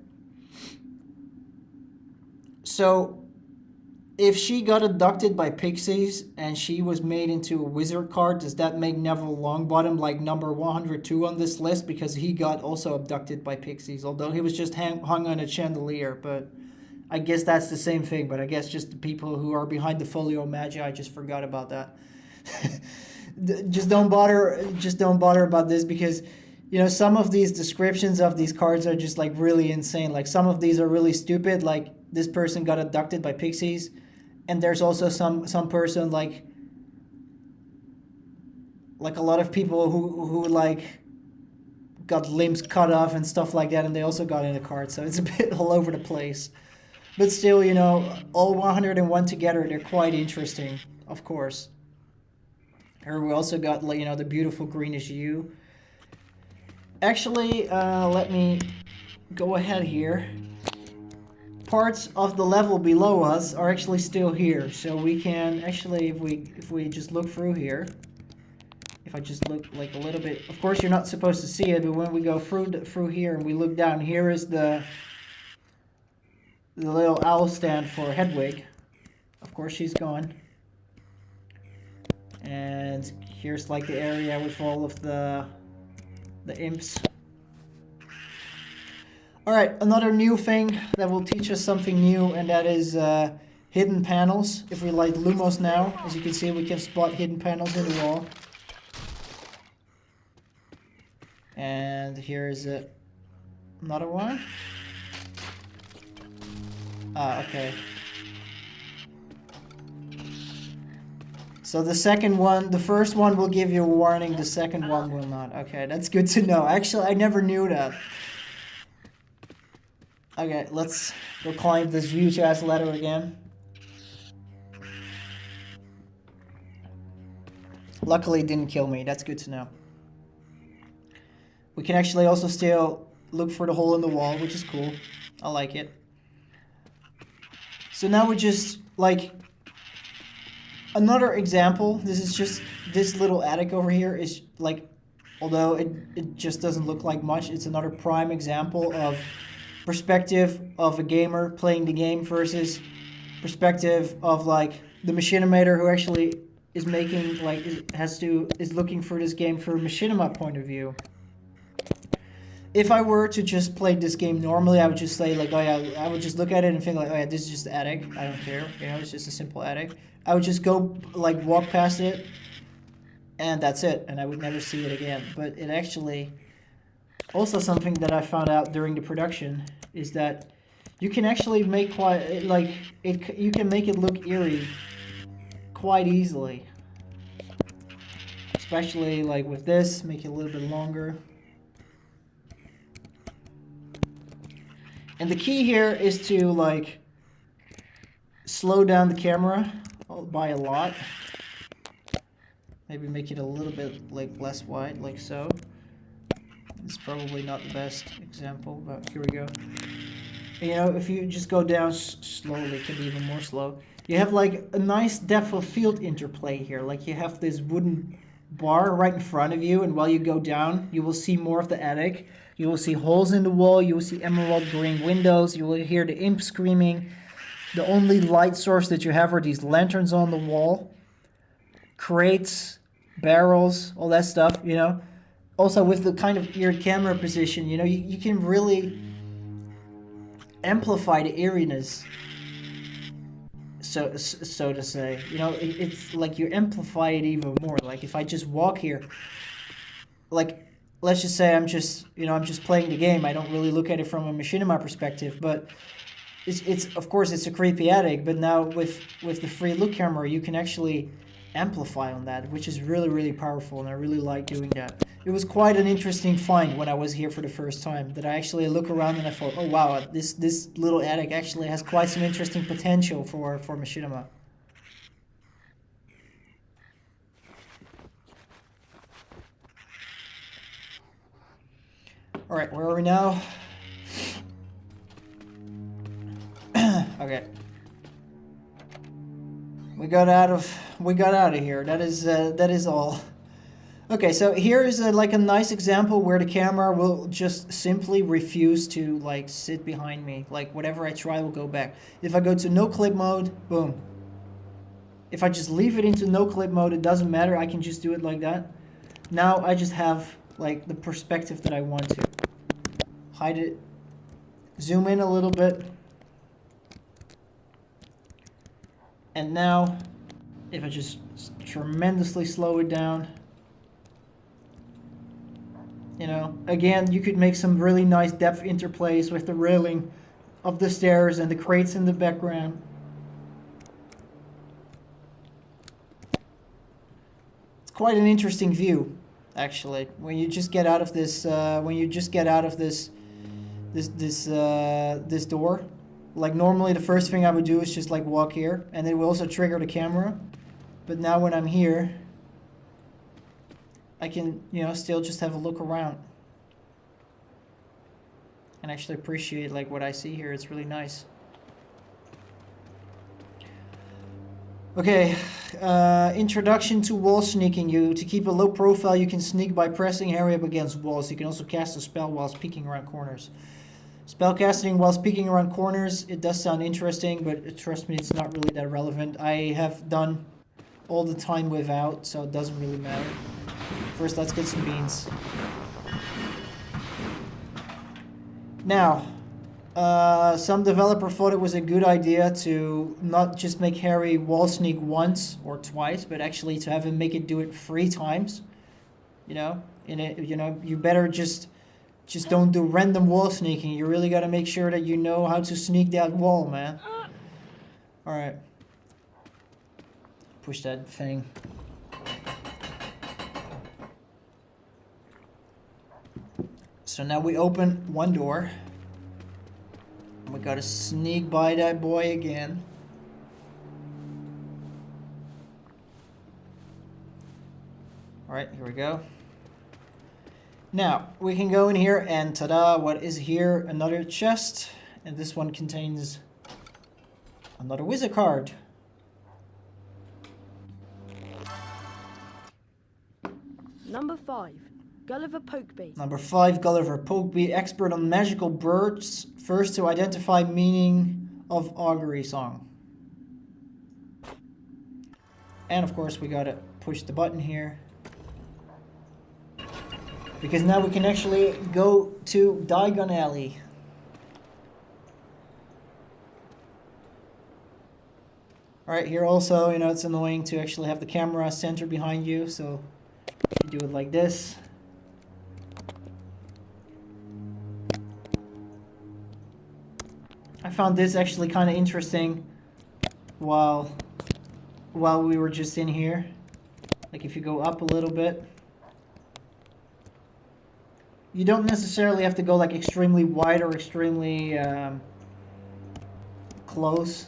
So if she got abducted by pixies and she was made into a wizard card, does that make Neville Longbottom like number 102 on this list? Because he got also abducted by pixies, although he was just hung on a chandelier. But I guess that's the same thing. But I guess just the people who are behind the Folio Magi, I just forgot about that. Just don't bother about this, because you know, some of these descriptions of these cards are just like really insane. Like some of these are really stupid, like this person got abducted by pixies. And there's also some person like a lot of people who like got limbs cut off and stuff like that, and they also got in the card. So it's a bit all over the place. But still, you know, all 101 together, they're quite interesting, of course. Here we also got, you know, the beautiful greenish hue. Actually, let me go ahead here. Parts of the level below us are actually still here, so we can actually, if we just look through here, if I just look like a little bit, of course you're not supposed to see it, but when we go through here and we look down, here is the little owl stand for Hedwig. Of course she's gone. And here's like the area with all of the imps. Alright, another new thing that will teach us something new, and that is hidden panels. If we light Lumos now, as you can see, we can spot hidden panels in the wall. And here's another one. Ah, okay. So the second one, the first one will give you a warning, the second one will not. Okay, that's good to know. Actually, I never knew that. Okay, let's go climb this huge ass ladder again. Luckily it didn't kill me, that's good to know. We can actually also still look for the hole in the wall, which is cool. I like it. So now we just, like, another example. This is just, this little attic over here is, like, although it just doesn't look like much, it's another prime example of perspective of a gamer playing the game versus perspective of, like, the machinimator who actually is making, like, is looking for this game through a machinima point of view. If I were to just play this game normally, I would just say, like, oh yeah, I would just look at it and think, like, oh yeah, this is just attic. I don't care, you know, it's just a simple attic. I would just go, like, walk past it, and that's it, and I would never see it again. But it actually, also something that I found out during the production is that you can actually make you can make it look eerie quite easily. Especially, like, with this, make it a little bit longer. And the key here is to, like, slow down the camera by a lot. Maybe make it a little bit, like, less wide, like so. It's probably not the best example, but here we go. And, you know, if you just go down slowly, it can be even more slow. You have, like, a nice depth of field interplay here. Like, you have this wooden bar right in front of you, and while you go down, you will see more of the attic. You will see holes in the wall, you will see emerald green windows, you will hear the imp screaming. The only light source that you have are these lanterns on the wall. Crates, barrels, all that stuff, you know. Also with the kind of eerie camera position, you know, you can really amplify the eeriness, so to say. You know, it's like you amplify it even more. Like if I just walk here, like, let's just say I'm just playing the game. I don't really look at it from a machinima perspective, but it's of course it's a creepy attic. But now with the free look camera, you can actually amplify on that, which is really, really powerful, and I really like doing that. It was quite an interesting find when I was here for the first time, that I actually look around and I thought, oh wow, this little attic actually has quite some interesting potential for machinima. Alright, where are we now? Okay. We got out of here. That is all. Okay, so here is like a nice example where the camera will just simply refuse to, like, sit behind me. Like, whatever I try will go back. If I go to no clip mode, boom. If I just leave it into no clip mode, it doesn't matter. I can just do it like that. Now I just have, like, the perspective that I want to. Hide it. Zoom in a little bit. And now, if I just tremendously slow it down, you know, again, you could make some really nice depth interplays with the railing of the stairs and the crates in the background. It's quite an interesting view, actually, when you just get out of this, this door. Like normally the first thing I would do is just like walk here, and it will also trigger the camera. But now when I'm here, I can, you know, still just have a look around. And actually appreciate like what I see here. It's really nice. Okay, introduction to wall sneaking. To keep a low profile, you can sneak by pressing Harry up against walls. You can also cast a spell whilst peeking around corners. Spellcasting whilst peeking around corners, it does sound interesting, but trust me, it's not really that relevant. I have done all the time without, so it doesn't really matter. First, let's get some beans. Now, some developer thought it was a good idea to not just make Harry wall sneak once or twice, but actually to have him make it do it 3 times. You know, you better just don't do random wall sneaking. You really got to make sure that you know how to sneak that wall, man. All right. Push that thing. So now we open one door. We gotta sneak by that boy again. Alright, here we go. Now, we can go in here and ta-da, what is here? Another chest. And this one contains another wizard card. Number 5. Gulliver Pokeby. Number 5, Gulliver Pokeby, expert on magical birds, first to identify meaning of augury song. And of course we gotta push the button here. Because now we can actually go to TRIGON Alley. Alright, here also, you know, it's annoying to actually have the camera center behind you, so you do it like this. I found this actually kind of interesting while we were just in here. Like if you go up a little bit, you don't necessarily have to go like extremely wide or extremely close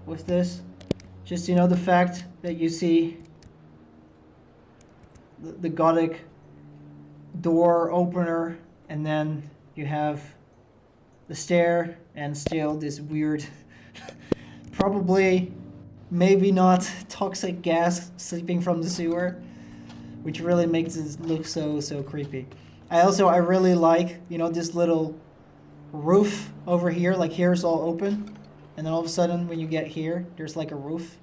with this. Just, you know, the fact that you see the Gothic door opener, and then you have the stair, and still this weird, probably, maybe not toxic gas seeping from the sewer, which really makes it look so creepy. I really like, you know, this little roof over here. Like here's all open, and then all of a sudden when you get here, there's like a roof,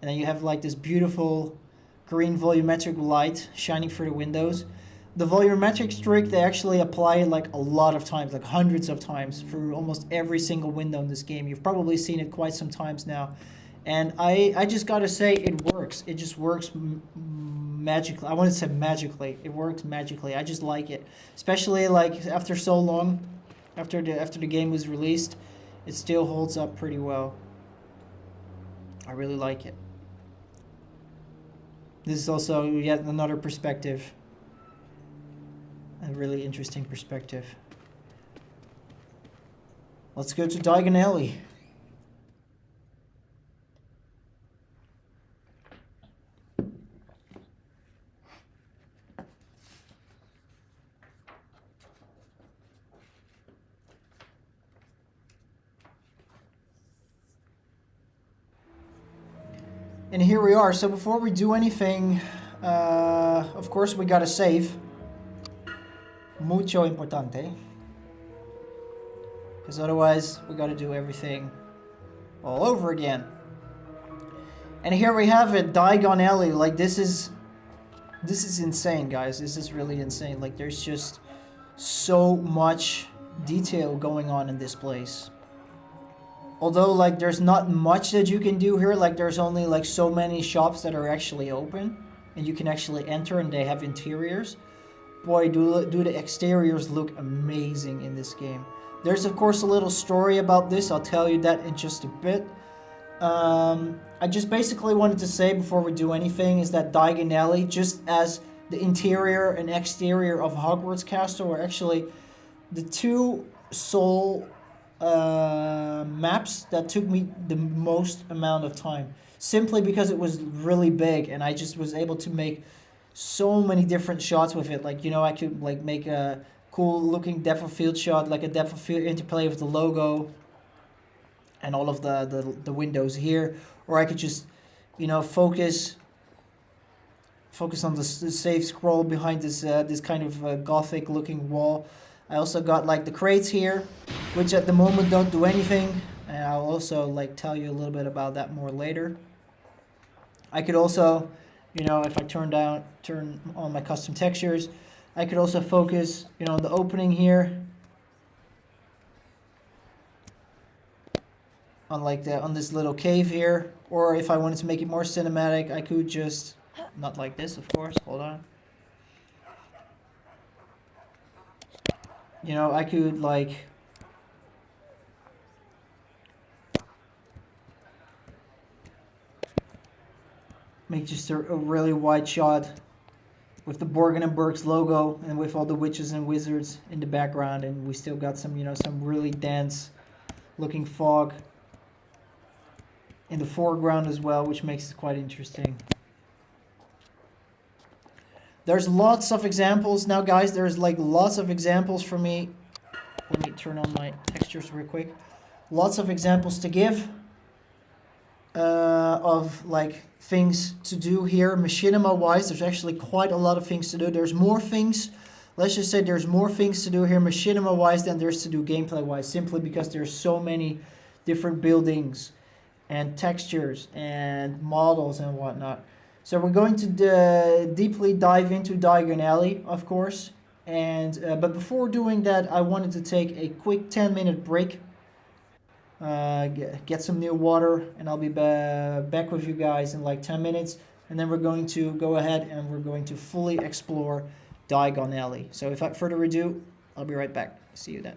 and then you have like this beautiful green volumetric light shining through the windows. The volumetric trick, they actually apply it like a lot of times, like hundreds of times, through almost every single window in this game. You've probably seen it quite some times now. And I just gotta say, it works. It just works magically. I want to say magically. It works magically. I just like it. Especially like after so long, after the game was released, it still holds up pretty well. I really like it. This is also yet another perspective. A really interesting perspective. Let's go to TRIGON Alley. And here we are. So before we do anything, of course we gotta save. Mucho importante. Because otherwise we gotta do everything all over again. And here we have it, TRIGON Alley. Like this is insane, guys. This is really insane. Like there's just so much detail going on in this place. Although like there's not much that you can do here. Like there's only like so many shops that are actually open and you can actually enter, and they have interiors. Boy, do the exteriors look amazing in this game. There's of course a little story about this. I'll tell you that in just a bit. I just basically wanted to say before we do anything is that TRIGON Alley, just as the interior and exterior of Hogwarts Castle, are actually the two sole maps that took me the most amount of time, simply because it was really big and I just was able to make so many different shots with it. Like, you know, I could like make a cool looking depth of field shot, like a depth of field interplay with the logo and all of the windows here, or I could just, you know, focus on the safe scroll behind this this kind of gothic looking wall. I also got like the crates here, which at the moment don't do anything, and I'll also like tell you a little bit about that more later. I could also, you know, if I turn on my custom textures, I could also focus, you know, on the opening here, on this little cave here, or if I wanted to make it more cinematic, I could just, not like this, of course, hold on. You know, I could like make just a really wide shot with the Borgin and Burke's logo and with all the witches and wizards in the background, and we still got some, you know, some really dense looking fog in the foreground as well, which makes it quite interesting. There's lots of examples now, guys. There's like lots of examples for me. Let me turn on my textures real quick. Lots of examples to give of like things to do here. Machinima wise, there's actually quite a lot of things to do. There's more things, let's just say there's more things to do here machinima wise than there's to do gameplay wise, simply because there's so many different buildings and textures and models and whatnot. So we're going to deeply dive into Diagon Alley, of course. And but before doing that, I wanted to take a quick 10-minute break, get some new water, and I'll be back with you guys in like 10 minutes. And then we're going to go ahead and we're going to fully explore Diagon Alley. So without further ado, I'll be right back. See you then.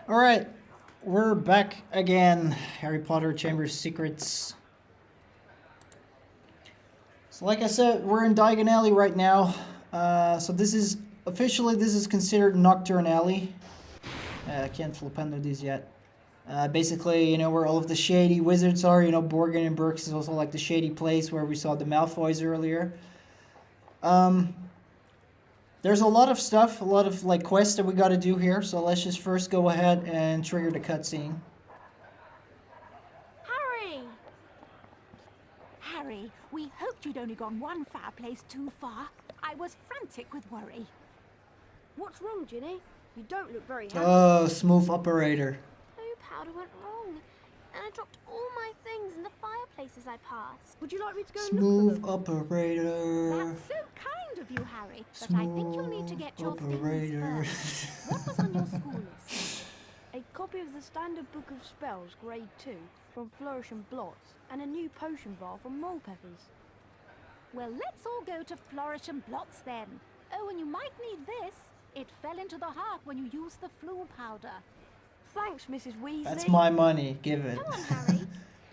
Alright, we're back again. Harry Potter Chamber of Secrets. So like I said, we're in Diagon Alley right now. So this is, officially this is considered Nocturne Alley. I can't flipendo these yet. Basically, you know, where all of the shady wizards are. You know, Borgin and Burks is also like the shady place where we saw the Malfoys earlier. There's a lot of stuff, a lot of like quests that we gotta do here, so let's just first go ahead and trigger the cutscene. Harry! Harry, we hoped you'd only gone one fireplace too far. I was frantic with worry. What's wrong, Ginny? You don't look very happy. Oh, smooth operator. Blue powder went wrong, and I dropped all my things in the fireplaces I passed. Would you like me to go and look Smooth for them? operator. That's so kind of you, Harry. But I think you'll need to get your operator. things first. What was on your school list? A copy of the Standard Book of Spells, Grade 2, from Flourish and Blots, and a new potion vial from Mole Peppers. Well, let's all go to Flourish and Blots then. Oh, and you might need this. It fell into the hearth when you used the flu powder. Thanks, Mrs. Weasley. That's my money, give it. Come on, Harry.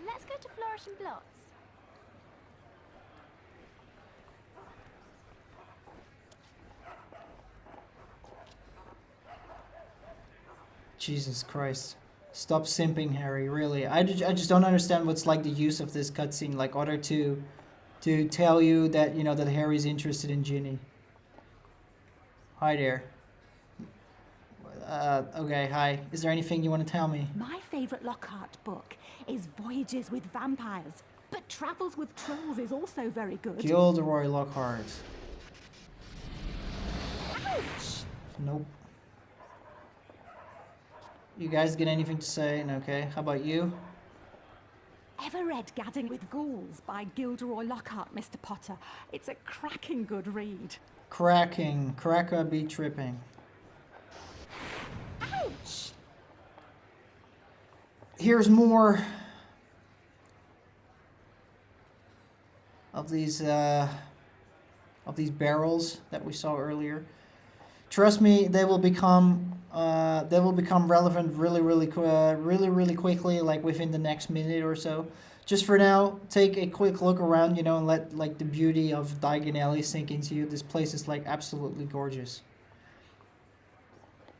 Let's go to Flourish and Blots. Jesus Christ. Stop simping, Harry, really. I just don't understand what's like the use of this cutscene, like other to tell you that, you know, that Harry's interested in Ginny. Hi there. Okay, hi. Is there anything you want to tell me? My favourite Lockhart book is Voyages with Vampires, but Travels with Trolls is also very good. Gilderoy Lockhart. Ouch! Nope. You guys get anything to say? Okay. How about you? Ever read Gadding with Ghouls by Gilderoy Lockhart, Mr. Potter? It's a cracking good read. Cracking. Cracker be tripping. Ouch! Here's more of these barrels that we saw earlier. Trust me, they will become relevant really quickly, like within the next minute or so. Just for now, take a quick look around, you know, and let like the beauty of Diagon Alley sink into you. This place is like absolutely gorgeous.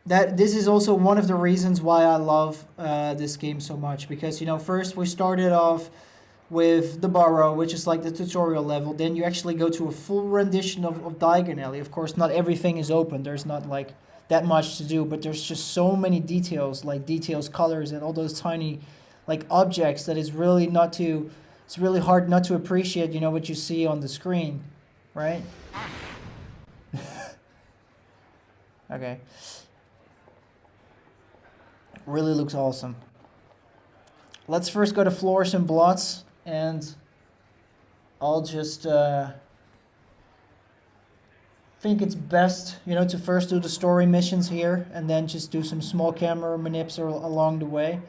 This is also one of the reasons why I love this game so much, because, you know, first we started off with the Burrow, which is like the tutorial level. Then you actually go to a full rendition of Diagon Alley. Of course, not everything is open. There's not like that much to do, but there's just so many details, like details, colors, and all those tiny like objects that it's really hard not to appreciate, you know, what you see on the screen, right? Okay. Really looks awesome. Let's first go to Flourish and Blots, and I'll just think it's best, you know, to first do the story missions here, and then just do some small camera manips along the way,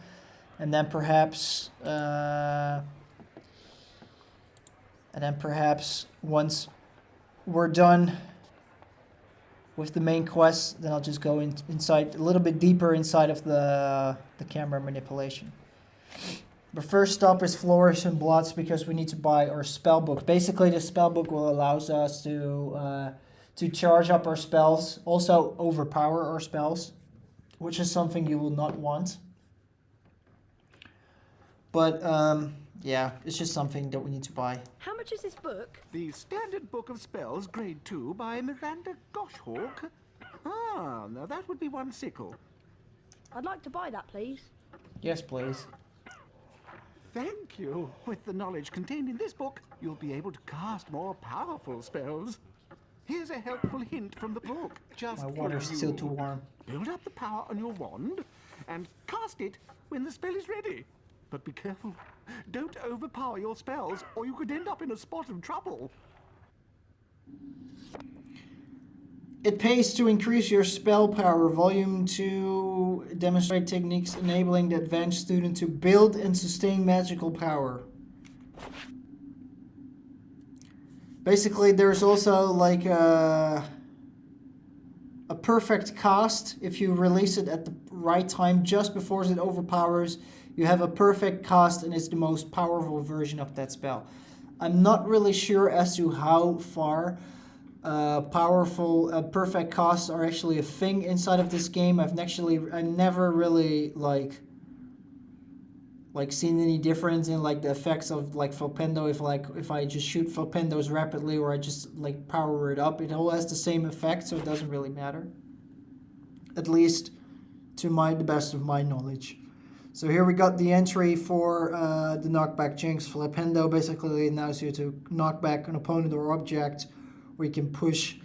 and then perhaps once we're done with the main quest, then I'll just go inside a little bit deeper inside of the camera manipulation. The first stop is Flourish and Blots because we need to buy our spell book. Basically, the spell book will allow us to charge up our spells, also overpower our spells, which is something you will not want. But yeah, it's just something that we need to buy. How much is this book? The Standard Book of Spells, Grade 2, by Miranda Goshawk. Ah, now that would be one sickle. I'd like to buy that, please. Yes, please. Thank you. With the knowledge contained in this book, you'll be able to cast more powerful spells. Here's a helpful hint from the book. Just My for water's you. still too warm. Build up the power on your wand and cast it when the spell is ready. But be careful. Don't overpower your spells, or you could end up in a spot of trouble. It pays to increase your spell power. Volume 2 demonstrate techniques enabling the advanced student to build and sustain magical power. Basically, there's also like a perfect cast if you release it at the right time, just before it overpowers, you have a perfect cast, and it's the most powerful version of that spell. I'm not really sure as to how far powerful perfect casts are actually a thing inside of this game. I never really like seen any difference in like the effects of like Flipendo if I just shoot Flipendos rapidly or I just like power it up. It all has the same effect, so it doesn't really matter. At least to the best of my knowledge. So here we got the entry for the knockback Jinx. Flipendo basically allows you to knock back an opponent or object, where you can push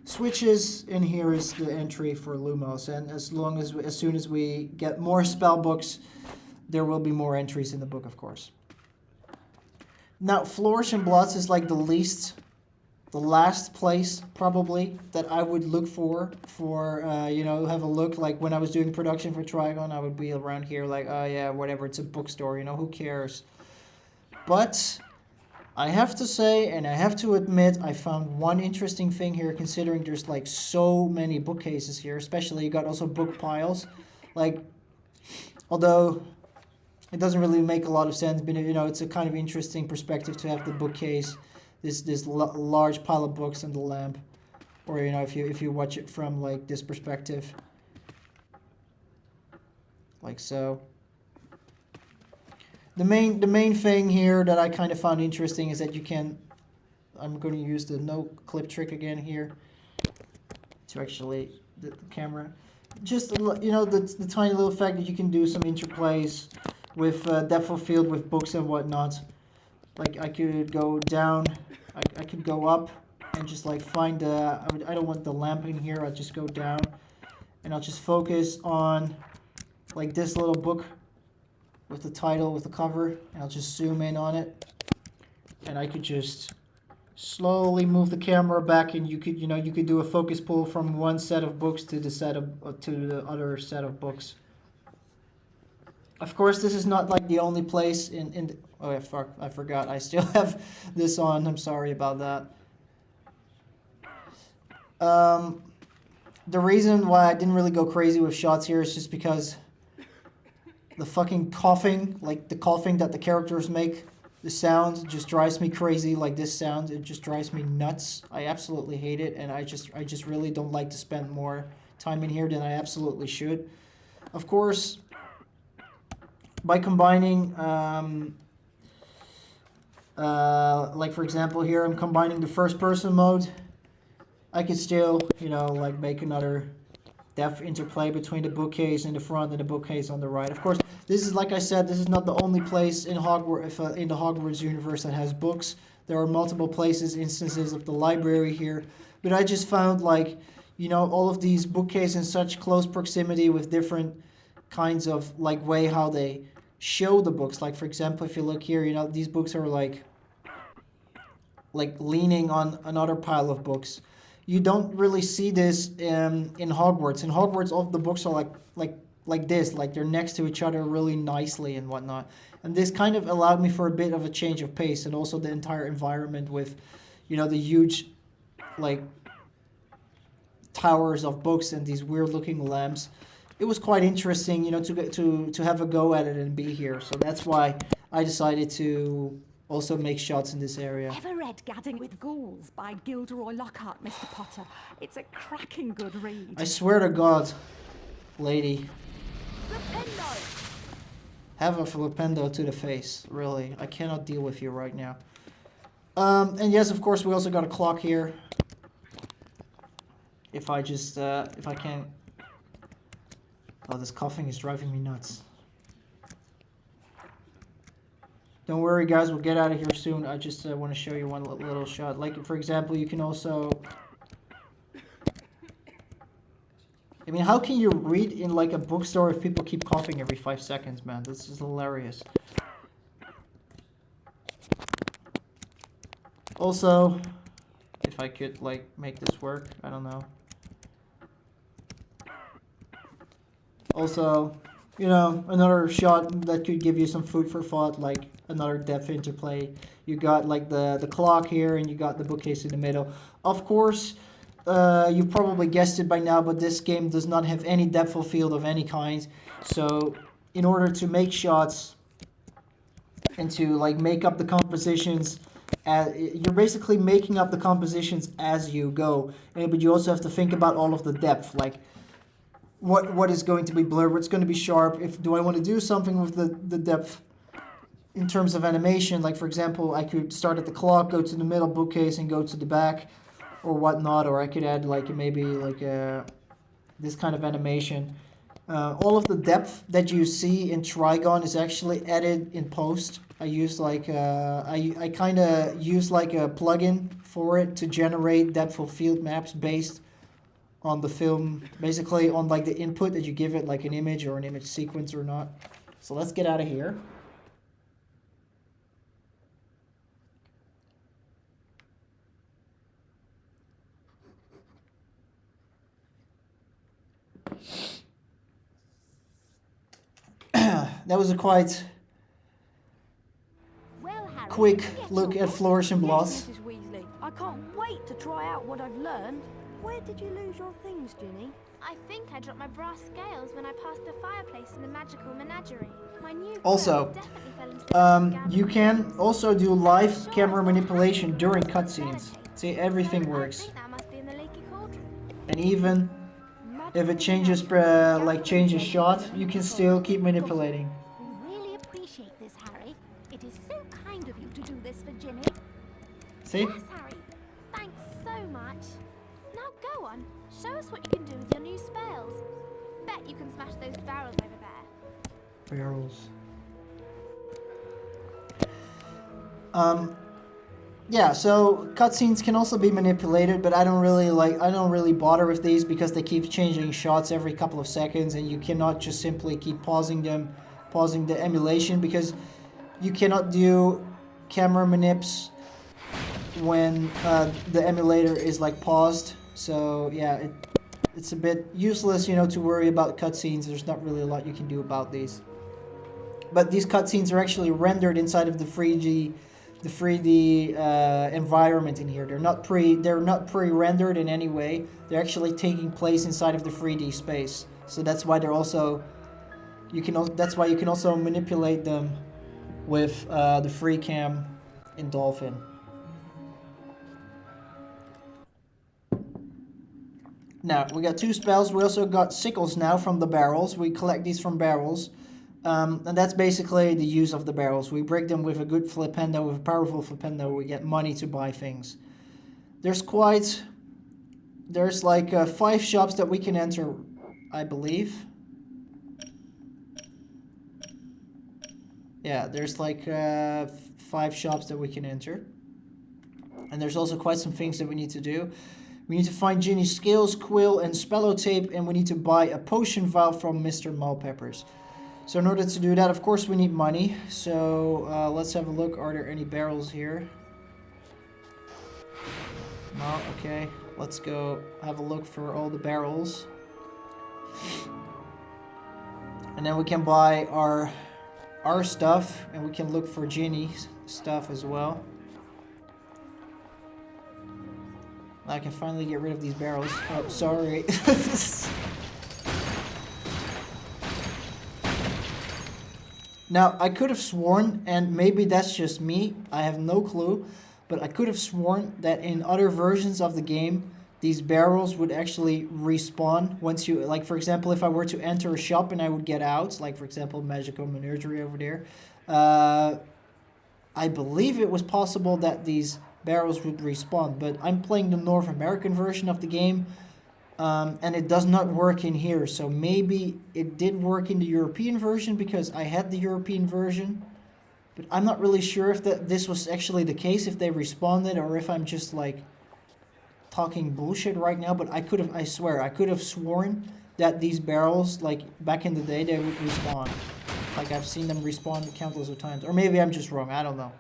switches, and here is the entry for Lumos. And as soon as we get more spell books, there will be more entries in the book, of course. Now, Flourish and Bloods is like the last place probably that I would look for you know, have a look. Like when I was doing production for TRIGON, I would be around here like, oh yeah, whatever, it's a bookstore, you know, who cares? But I have to say, and I have to admit, I found one interesting thing here, considering there's like so many bookcases here, especially you got also book piles. Like, although it doesn't really make a lot of sense, but you know, it's a kind of interesting perspective to have the bookcase, this large pile of books and the lamp, or you know, if you watch it from like this perspective, like so. The main thing here that I kind of found interesting is that you can, I'm going to use the no clip trick again here to actually the camera, just you know, the tiny little fact that you can do some interplays with depth of field with books and whatnot. Like I could go down, I could go up and just like find I don't want the lamp in here. I'll just go down and I'll just focus on like this little book with the title, with the cover, and I'll just zoom in on it, and I could just slowly move the camera back, and you could do a focus pull from one set of books to the other set of books. Of course, this is not like the only place in oh yeah, fuck, I forgot, I still have this on, I'm sorry about that. The reason why I didn't really go crazy with shots here is just because the fucking coughing, like the coughing that the characters make, the sound just drives me crazy. Like this sound, it just drives me nuts. I absolutely hate it, and I just really don't like to spend more time in here than I absolutely should. Of course, by combining, like for example here, I'm combining the first person mode. I could still, you know, like make another depth interplay between the bookcase in the front and the bookcase on the right. Of course, this is, like I said, this is not the only place in Hogwarts, in the Hogwarts universe that has books. There are multiple places, instances of the library here. But I just found, like, you know, all of these bookcases in such close proximity with different kinds of, like, way how they show the books. Like, for example, if you look here, you know, these books are, like leaning on another pile of books. You don't really see this in Hogwarts. In Hogwarts, all of the books are like this, like they're next to each other really nicely and whatnot. And this kind of allowed me for a bit of a change of pace, and also the entire environment with, you know, the huge, like, towers of books and these weird-looking lamps. It was quite interesting, you know, to have a go at it and be here. So that's why I decided to also make shots in this area. Ever read Gadding with Ghouls by Gilderoy Lockhart, Mr. Potter? It's a cracking good read. I swear to God, lady. Flipendo! Have a Flipendo to the face, really. I cannot deal with you right now. And yes, of course, we also got a clock here. If I just, if I can... Oh, this coughing is driving me nuts. Don't worry, guys, we'll get out of here soon. I just want to show you one little shot. Like, for example, you can also... I mean, how can you read in, like, a bookstore if people keep coughing every 5 seconds, man? This is hilarious. Also, if I could, like, make this work, I don't know. Also, you know, another shot that could give you some food for thought, like another depth interplay. You got, like, the clock here, and you got the bookcase in the middle. Of course, you've probably guessed it by now, but this game does not have any depth of field of any kind. So in order to make shots and to like make up the compositions, you're basically making up the compositions as you go. But you also have to think about all of the depth, like what is going to be blurred, what's going to be sharp. If do I want to do something with the depth in terms of animation? Like for example, I could start at the clock, go to the middle bookcase, and go to the back, or whatnot. Or I could add like maybe like this kind of animation. All of the depth that you see in TRIGON is actually added in post. I use like I kind of use like a plugin for it to generate depth of field maps based on the film, basically on like the input that you give it, like an image or an image sequence or not. So let's get out of here. That was a quite quick look at Flourish and Blotts. Yes, Mrs. Weasley. I can't wait to try out what I've learned. Where did you lose your things, Ginny? I think I dropped my brass scales when I passed the fireplace in the magical menagerie. My new Also, definitely fell into the you can also do live camera manipulation during cutscenes. See, everything I works. think that must be in the leaky cauldron. And even if it changes shot, you can still keep manipulating. We really appreciate this, Harry. It is so kind of you to do this for Ginny. See? Yes, Harry. Thanks so much. Now go on. Show us what you can do with your new spells. Bet you can smash those barrels over there. Barrels. Yeah, so cutscenes can also be manipulated, but I don't really bother with these because they keep changing shots every couple of seconds, and you cannot just simply keep pausing the emulation, because you cannot do camera manips when the emulator is like paused. So yeah, it's a bit useless, to worry about cutscenes. There's not really a lot you can do about these. But these cutscenes are actually rendered inside of the 3D environment in here. They're not pre-rendered in any way. They're actually taking place inside of the 3D space. So that's why that's why you can also manipulate them with the free cam in Dolphin. Now, we got 2 spells. We also got sickles now from the barrels. We collect these from barrels. And that's basically the use of the barrels. We break them with a good flipendo, with a powerful flipendo. We get money to buy things. There's like 5 shops that we can enter, I believe. Yeah, there's like 5 shops that we can enter. And there's also quite some things that we need to do. We need to find Ginny's scales, quill, and spellotape, and we need to buy a potion vial from Mr. Mulpeppers. So in order to do that, of course, we need money. So let's have a look. Are there any barrels here? No, okay. Let's go have a look for all the barrels. And then we can buy our stuff, and we can look for Ginny's stuff as well. I can finally get rid of these barrels. Oh, sorry. Now, I could have sworn, and maybe that's just me, I have no clue, but I could have sworn that in other versions of the game, these barrels would actually respawn once you, like for example, if I were to enter a shop and I would get out, like for example, Magical Menagerie over there, I believe it was possible that these barrels would respawn, but I'm playing the North American version of the game, and it does not work in here. So maybe it did work in the European version because I had the European version, but I'm not really sure if this was actually the case, if they respawned, or if I'm just like talking bullshit right now. But I swear I could have sworn that these barrels, like back in the day, they would respawn. Like I've seen them respawn countless of times, or maybe I'm just wrong. I don't know.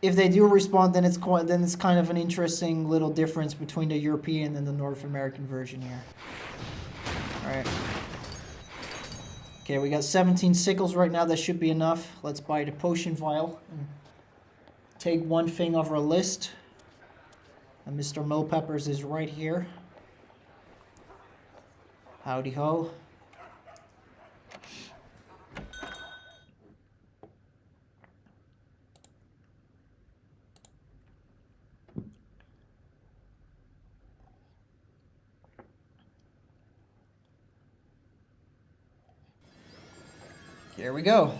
If they do respawn, then it's kind of an interesting little difference between the European and the North American version here. Alright. Okay, we got 17 sickles right now. That should be enough. Let's buy the potion vial and take one thing off our list. And Mr. Mulpeppers is right here. Howdy ho. Here we go.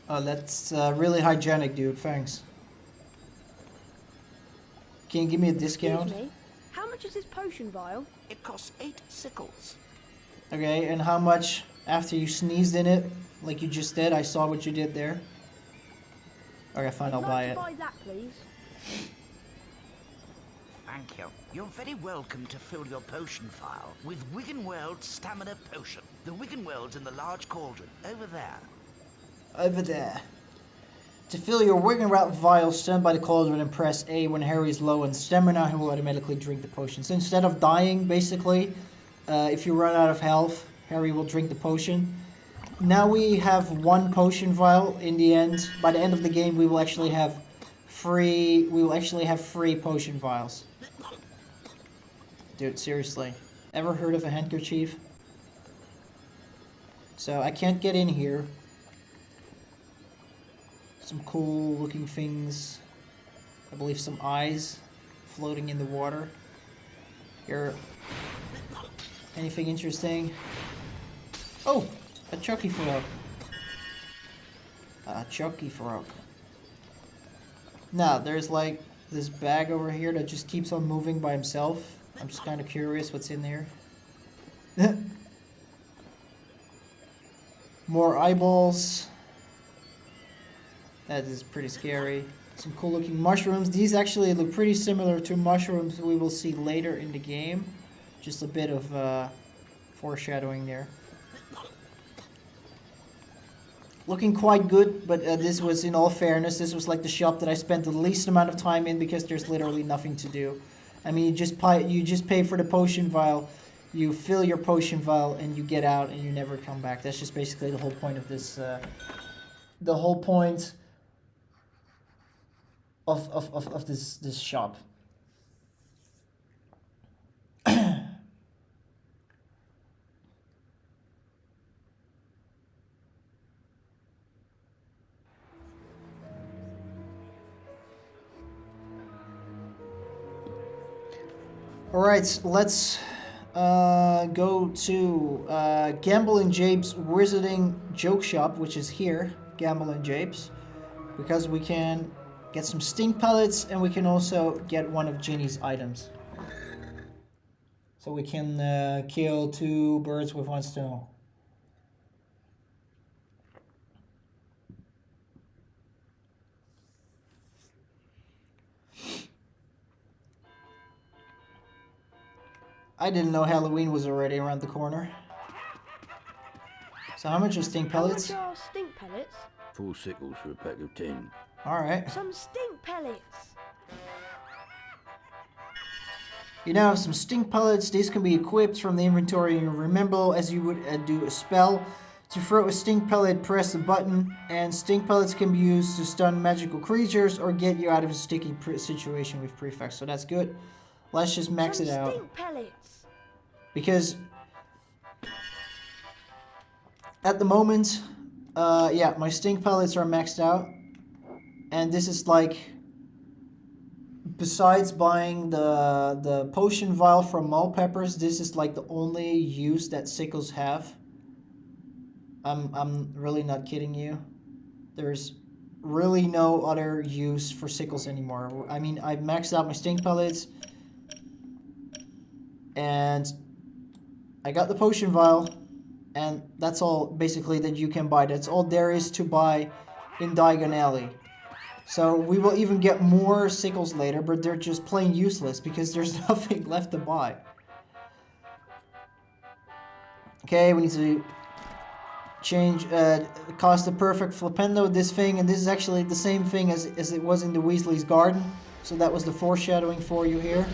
Oh, that's really hygienic, dude. Thanks. Can you give me a discount? Excuse me, how much is this potion vial? It costs 8 sickles. Okay, and how much after you sneezed in it, like you just did? I saw what you did there. Okay, fine, I'll buy it. Buy that, please. Thank you. You're very welcome to fill your potion vial with Wiggenweld's Stamina Potion. The Wiggenweld's in the large cauldron, over there. Over there. To fill your Wiggenweld vial, stand by the cauldron and press A when Harry is low on stamina. He will automatically drink the potion. So instead of dying, basically, if you run out of health, Harry will drink the potion. Now we have 1 potion vial. In the end, by the end of the game, we will actually have 3 potion vials. Dude, seriously. Ever heard of a handkerchief? So I can't get in here. Some cool looking things. I believe some eyes floating in the water. Here. Anything interesting? Oh! A Chucky frog. A Chucky frog. Now, there's like this bag over here that just keeps on moving by himself. I'm just kind of curious what's in there. More eyeballs. That is pretty scary. Some cool looking mushrooms. These actually look pretty similar to mushrooms we will see later in the game. Just a bit of foreshadowing there. Looking quite good, but this was, in all fairness, this was like the shop that I spent the least amount of time in because there's literally nothing to do. I mean, you just pay for the potion vial, you fill your potion vial, and you get out, and you never come back. That's just basically the whole point of this. The whole point of this shop. Alright, let's go to Gamble and Jape's Wizarding Joke Shop, which is here, Gamble and Jape's, because we can get some stink pellets and we can also get one of Ginny's items. So we can kill 2 birds with 1 stone. I didn't know Halloween was already around the corner. So how much are stink pellets? How much are stink pellets? 4 sickles for a pack of 10. Alright. Some stink pellets. You now have some stink pellets. These can be equipped from the inventory and remember as you would do a spell. To throw a stink pellet, press the button, and stink pellets can be used to stun magical creatures or get you out of a sticky situation with prefects. So that's good. Let's just max it out. Stink pellets. Because at the moment, yeah, my stink pellets are maxed out. And this is like, besides buying the potion vial from Mulpeppers, this is like the only use that sickles have. I'm really not kidding you. There's really no other use for sickles anymore. I mean, I've maxed out my stink pellets. And I got the potion vial, and that's all basically that you can buy. That's all there is to buy in Diagon Alley. So we will even get more sickles later, but they're just plain useless because there's nothing left to buy. Okay, we need to change, cost the perfect flipendo, this thing, and this is actually the same thing as it was in the Weasley's garden. So that was the foreshadowing for you here.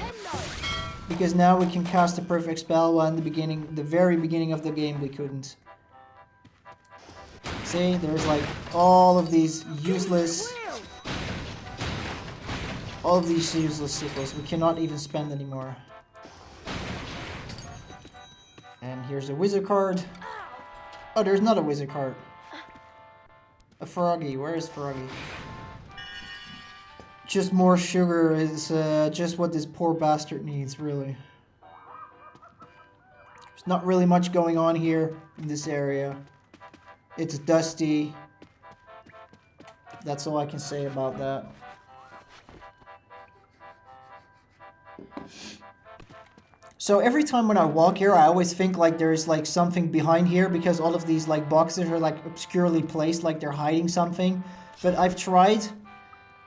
Because now we can cast a perfect spell, while in the very beginning of the game we couldn't. See, there's like all of these useless All of these useless sickles we cannot even spend anymore. And here's a wizard card. Oh, there's not a wizard card. A froggy. Where is froggy? Just more sugar is just what this poor bastard needs, really. There's not really much going on here in this area. It's dusty. That's all I can say about that. So every time when I walk here, I always think like there's like something behind here because all of these like boxes are like obscurely placed, like they're hiding something. But I've tried.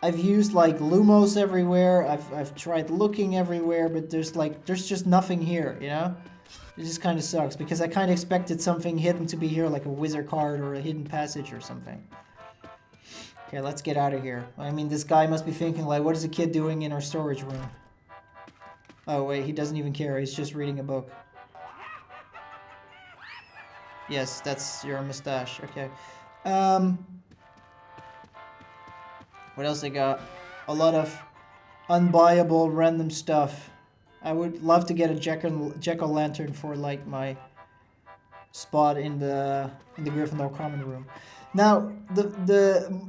I've used like lumos everywhere. I've tried looking everywhere, but there's just nothing here, you know? It just kind of sucks because I kind of expected something hidden to be here, like a wizard card or a hidden passage or something. Okay, let's get out of here. I mean, this guy must be thinking like, what is a kid doing in our storage room? Oh wait, he doesn't even care. He's just reading a book. Yes, that's your mustache. Okay. What else I got? A lot of unbuyable random stuff. I would love to get a jack-o'-lantern for like my spot in the Gryffindor common room. Now, the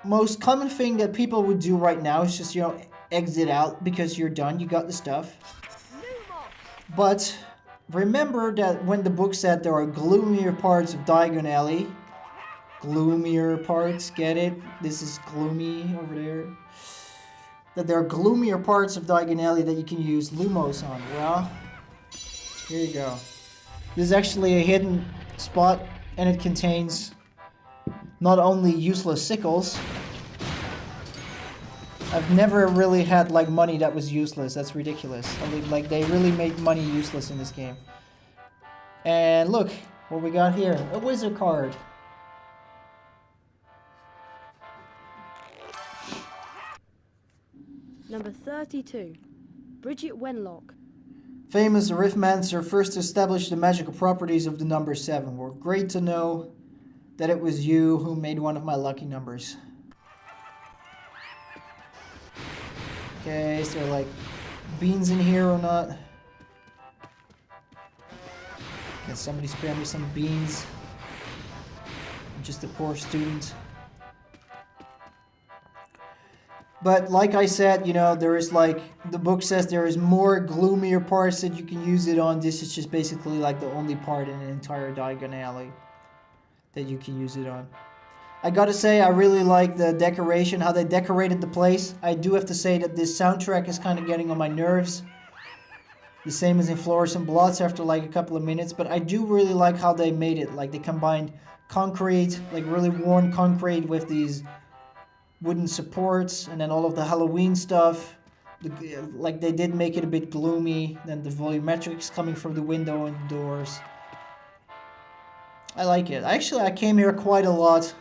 most common thing that people would do right now is just, you know, exit out because you're done, you got the stuff. But remember that when the book said there are gloomier parts of Diagon Alley, gloomier parts, get it? This is gloomy over there. That there are gloomier parts of Diagon Alley that you can use lumos on. Well, here you go. This is actually a hidden spot, and it contains not only useless sickles. I've never really had like money that was useless. That's ridiculous. I mean, like they really made money useless in this game. And look what we got here. A wizard card. Number 32. Bridget Wenlock. Famous Arithmancer first established the magical properties of the number 7. We're great to know that it was you who made one of my lucky numbers. Okay, is there like beans in here or not? Can somebody spare me some beans? I'm just a poor student. But like I said, you know, there is like, the book says there is more gloomier parts that you can use it on. This is just basically like the only part in the entire Diagon Alley that you can use it on. I gotta say, I really like the decoration, how they decorated the place. I do have to say that this soundtrack is kind of getting on my nerves. The same as in Fluorescent Blots after like a couple of minutes. But I do really like how they made it. Like they combined concrete, like really worn concrete with these wooden supports. And then all of the Halloween stuff. Like they did make it a bit gloomy. Then the volumetrics coming from the window and doors. I like it. Actually, I came here quite a lot.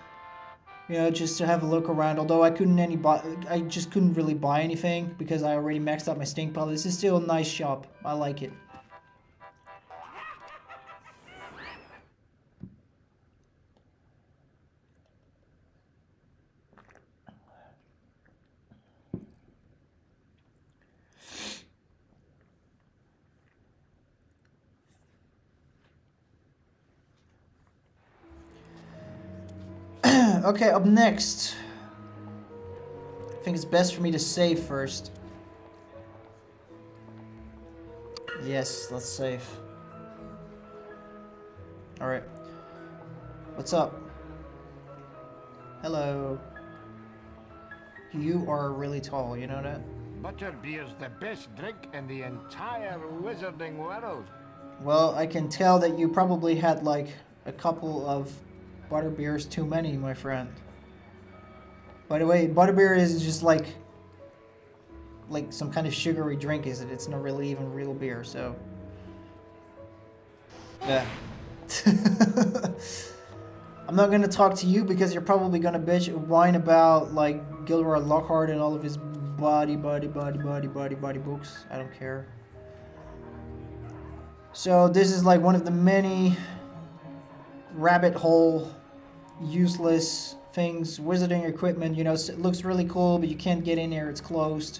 You know, just to have a look around. Although I just couldn't really buy anything because I already maxed out my stink pile. This is still a nice shop. I like it. Okay, up next. I think it's best for me to save first. Yes, let's save. Alright. What's up? Hello. You are really tall, you know that? Butterbeer's the best drink in the entire wizarding world. Well, I can tell that you probably had like a couple of butterbeers too many, my friend. By the way, butterbeer is just like some kind of sugary drink, is it? It's not really even real beer, so yeah. I'm not gonna talk to you because you're probably gonna whine about like Gilderoy Lockhart and all of his body books. I don't care. So this is like one of the many rabbit hole useless things, wizarding equipment, you know, it looks really cool, but you can't get in here, it's closed.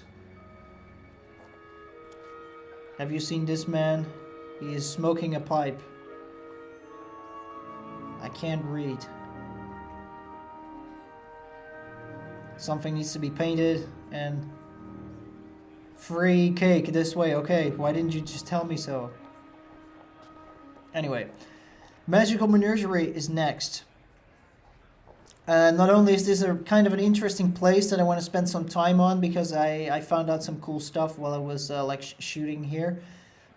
Have you seen this man? He is smoking a pipe. I can't read. Something needs to be painted, and free cake this way. Okay, why didn't you just tell me so? Anyway, Magical Menagerie is next. Not only is this a kind of an interesting place that I want to spend some time on because I found out some cool stuff while I was like shooting here,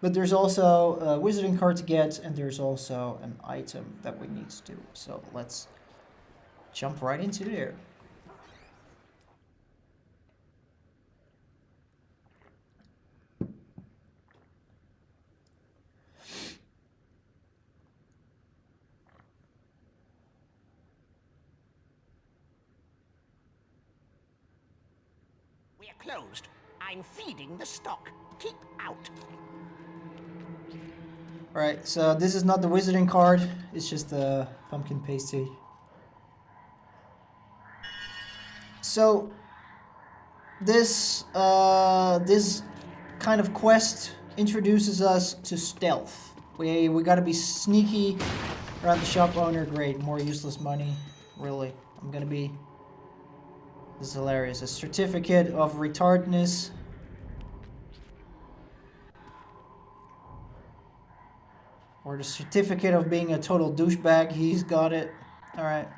but there's also a wizarding card to get, and there's also an item that we need to do. So let's jump right into there. Closed. I'm feeding the stock. Keep out. Alright, so this is not the wizarding card, it's just the pumpkin pasty. So this this kind of quest introduces us to stealth. We gotta be sneaky around the shop owner. Great, more useless money. Really, I'm gonna be. This is hilarious. A certificate of retardedness. Or the certificate of being a total douchebag. He's got it. Alright.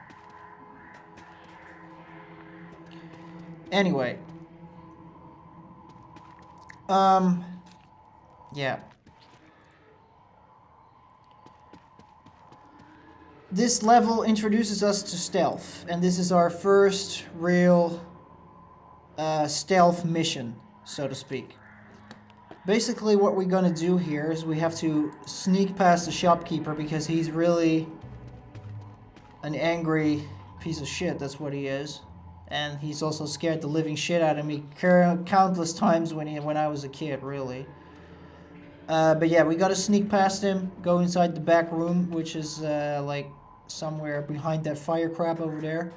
Anyway. Yeah. This level introduces us to stealth, and this is our first real stealth mission, so to speak. Basically what we're gonna do here is we have to sneak past the shopkeeper because he's really an angry piece of shit, that's what he is. And he's also scared the living shit out of me countless times when I was a kid, really. But yeah, we gotta sneak past him, go inside the back room, which is like somewhere behind that fire crap over there,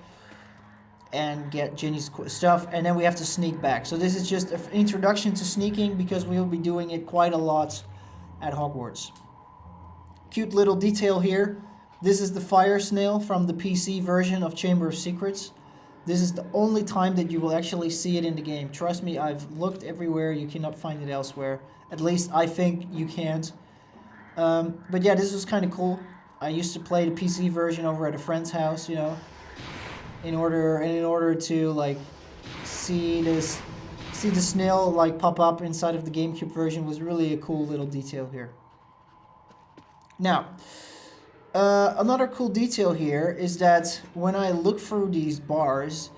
and get Ginny's stuff, and then we have to sneak back. So this is just an introduction to sneaking because we will be doing it quite a lot at Hogwarts. Cute little detail here. This is the fire snail from the PC version of Chamber of Secrets. This is the only time that you will actually see it in the game. Trust me, I've looked everywhere. You cannot find it elsewhere. At least I think you can't. But yeah, this was kind of cool. I used to play the PC version over at a friend's house, you know, in order to like see the snail like pop up inside of the GameCube version was really a cool little detail here. Now, another cool detail here is that when I look through these bars,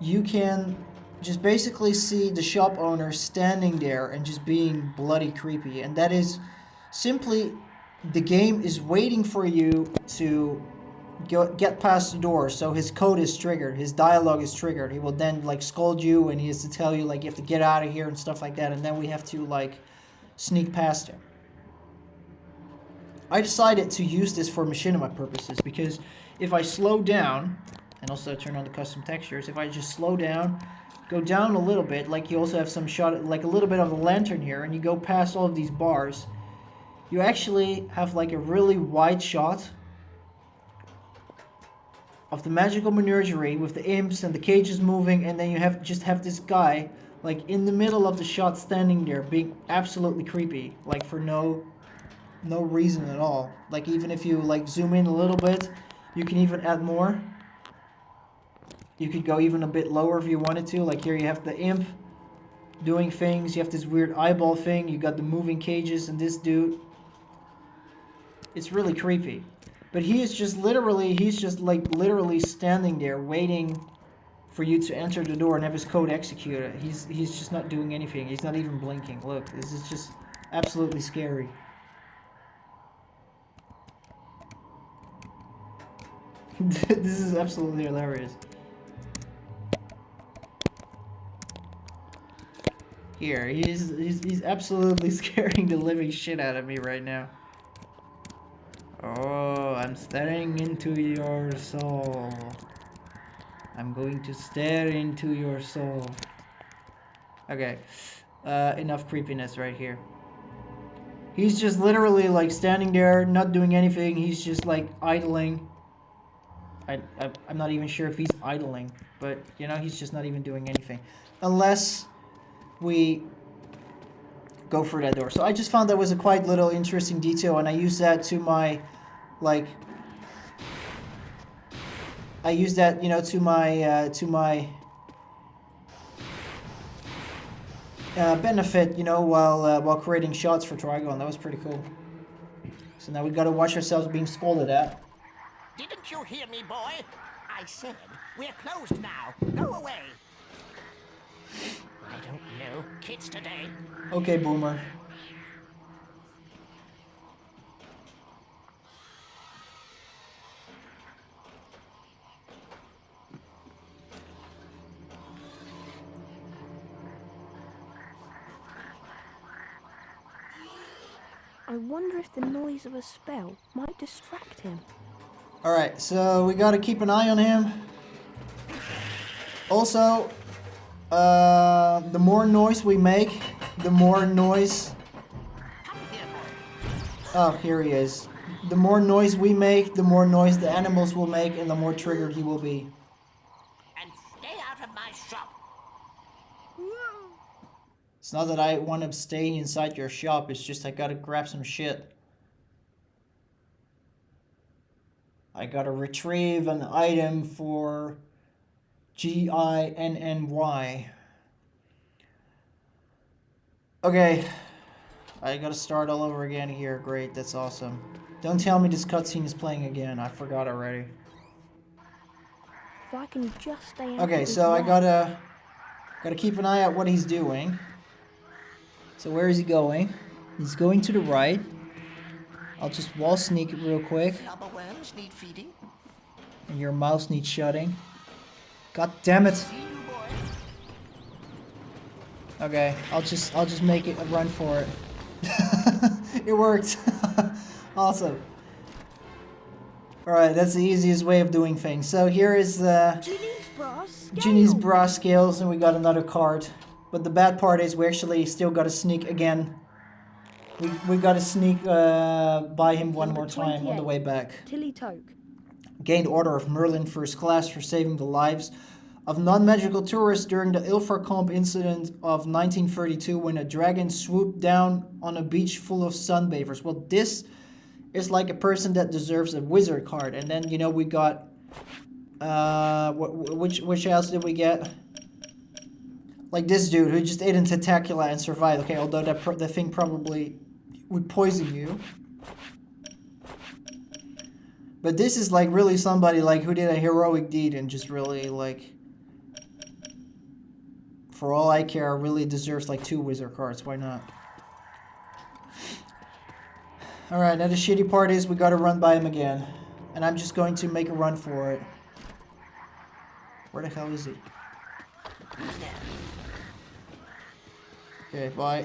you can just basically see the shop owner standing there and just being bloody creepy, and that is simply the game is waiting for you to get past the door, so his code is triggered, his dialogue is triggered. He will then like scold you, and he has to tell you like you have to get out of here and stuff like that, and then we have to like sneak past him. I decided to use this for machinima purposes because if I slow down, and also turn on the custom textures, if I just slow down, go down a little bit, like you also have some shot, like a little bit of the lantern here, and you go past all of these bars, you actually have like a really wide shot of the magical menagerie with the imps and the cages moving, and then you just have this guy like in the middle of the shot standing there being absolutely creepy, like for no reason at all. Like even if you like zoom in a little bit, you can even add more. You could go even a bit lower if you wanted to. Like here you have the imp doing things, you have this weird eyeball thing, you got the moving cages and this dude. It's really creepy. But he is just literally, he's just like literally standing there waiting for you to enter the door and have his code executed. He's just not doing anything. He's not even blinking. Look, this is just absolutely scary. This is absolutely hilarious. Here, he's absolutely scaring the living shit out of me right now. Oh, I'm staring into your soul. I'm going to stare into your soul. Okay. Enough creepiness right here. He's just literally like standing there, not doing anything. He's just like idling. I'm not even sure if he's idling, but you know, he's just not even doing anything. Unless we go through that door. So I just found that was a quite little interesting detail, and I used that to my, like, I used that, you know, to my benefit, you know, while creating shots for TRIGON. That was pretty cool. So now we gotta watch ourselves being scolded at. Didn't you hear me, boy? I said, we're closed now. Go away. I don't know. Kids today. Okay, Boomer. I wonder if the noise of a spell might distract him. Alright, so we gotta keep an eye on him. Also, the more noise we make, the more noise... Oh, here he is. The more noise we make, the more noise the animals will make, and the more triggered he will be. And stay out of my shop. It's not that I want to stay inside your shop, it's just I gotta grab some shit. I gotta retrieve an item for GINNY. Okay. I gotta start all over again here. Great, that's awesome. Don't tell me this cutscene is playing again. I forgot already. If I can just stay out Okay, of his so I way. gotta keep an eye out what he's doing. So where is he going? He's going to the right. I'll just wall sneak it real quick. Lobber worms need feeding. And your mouse needs shutting. God damn it. See you, boy. Okay, I'll just make it a run for it. It worked. Awesome. Alright, that's the easiest way of doing things. So here is Ginny's bra scales, and we got another card. But the bad part is we actually still gotta sneak again. We gotta sneak by him one more time on the way back. Tilly Toke. Gained Order of Merlin First Class for saving the lives of non-magical tourists during the Ilfracombe incident of 1932 when a dragon swooped down on a beach full of sunbathers. Well, this is like a person that deserves a wizard card. And then, you know, we got... which else did we get? Like this dude who just ate a tentacula and survived. Okay, although that thing probably would poison you. But this is like really somebody like who did a heroic deed and just really like... For all I care, really deserves like 2 wizard cards. Why not? Alright, now the shitty part is we gotta run by him again. And I'm just going to make a run for it. Where the hell is he? Okay, bye.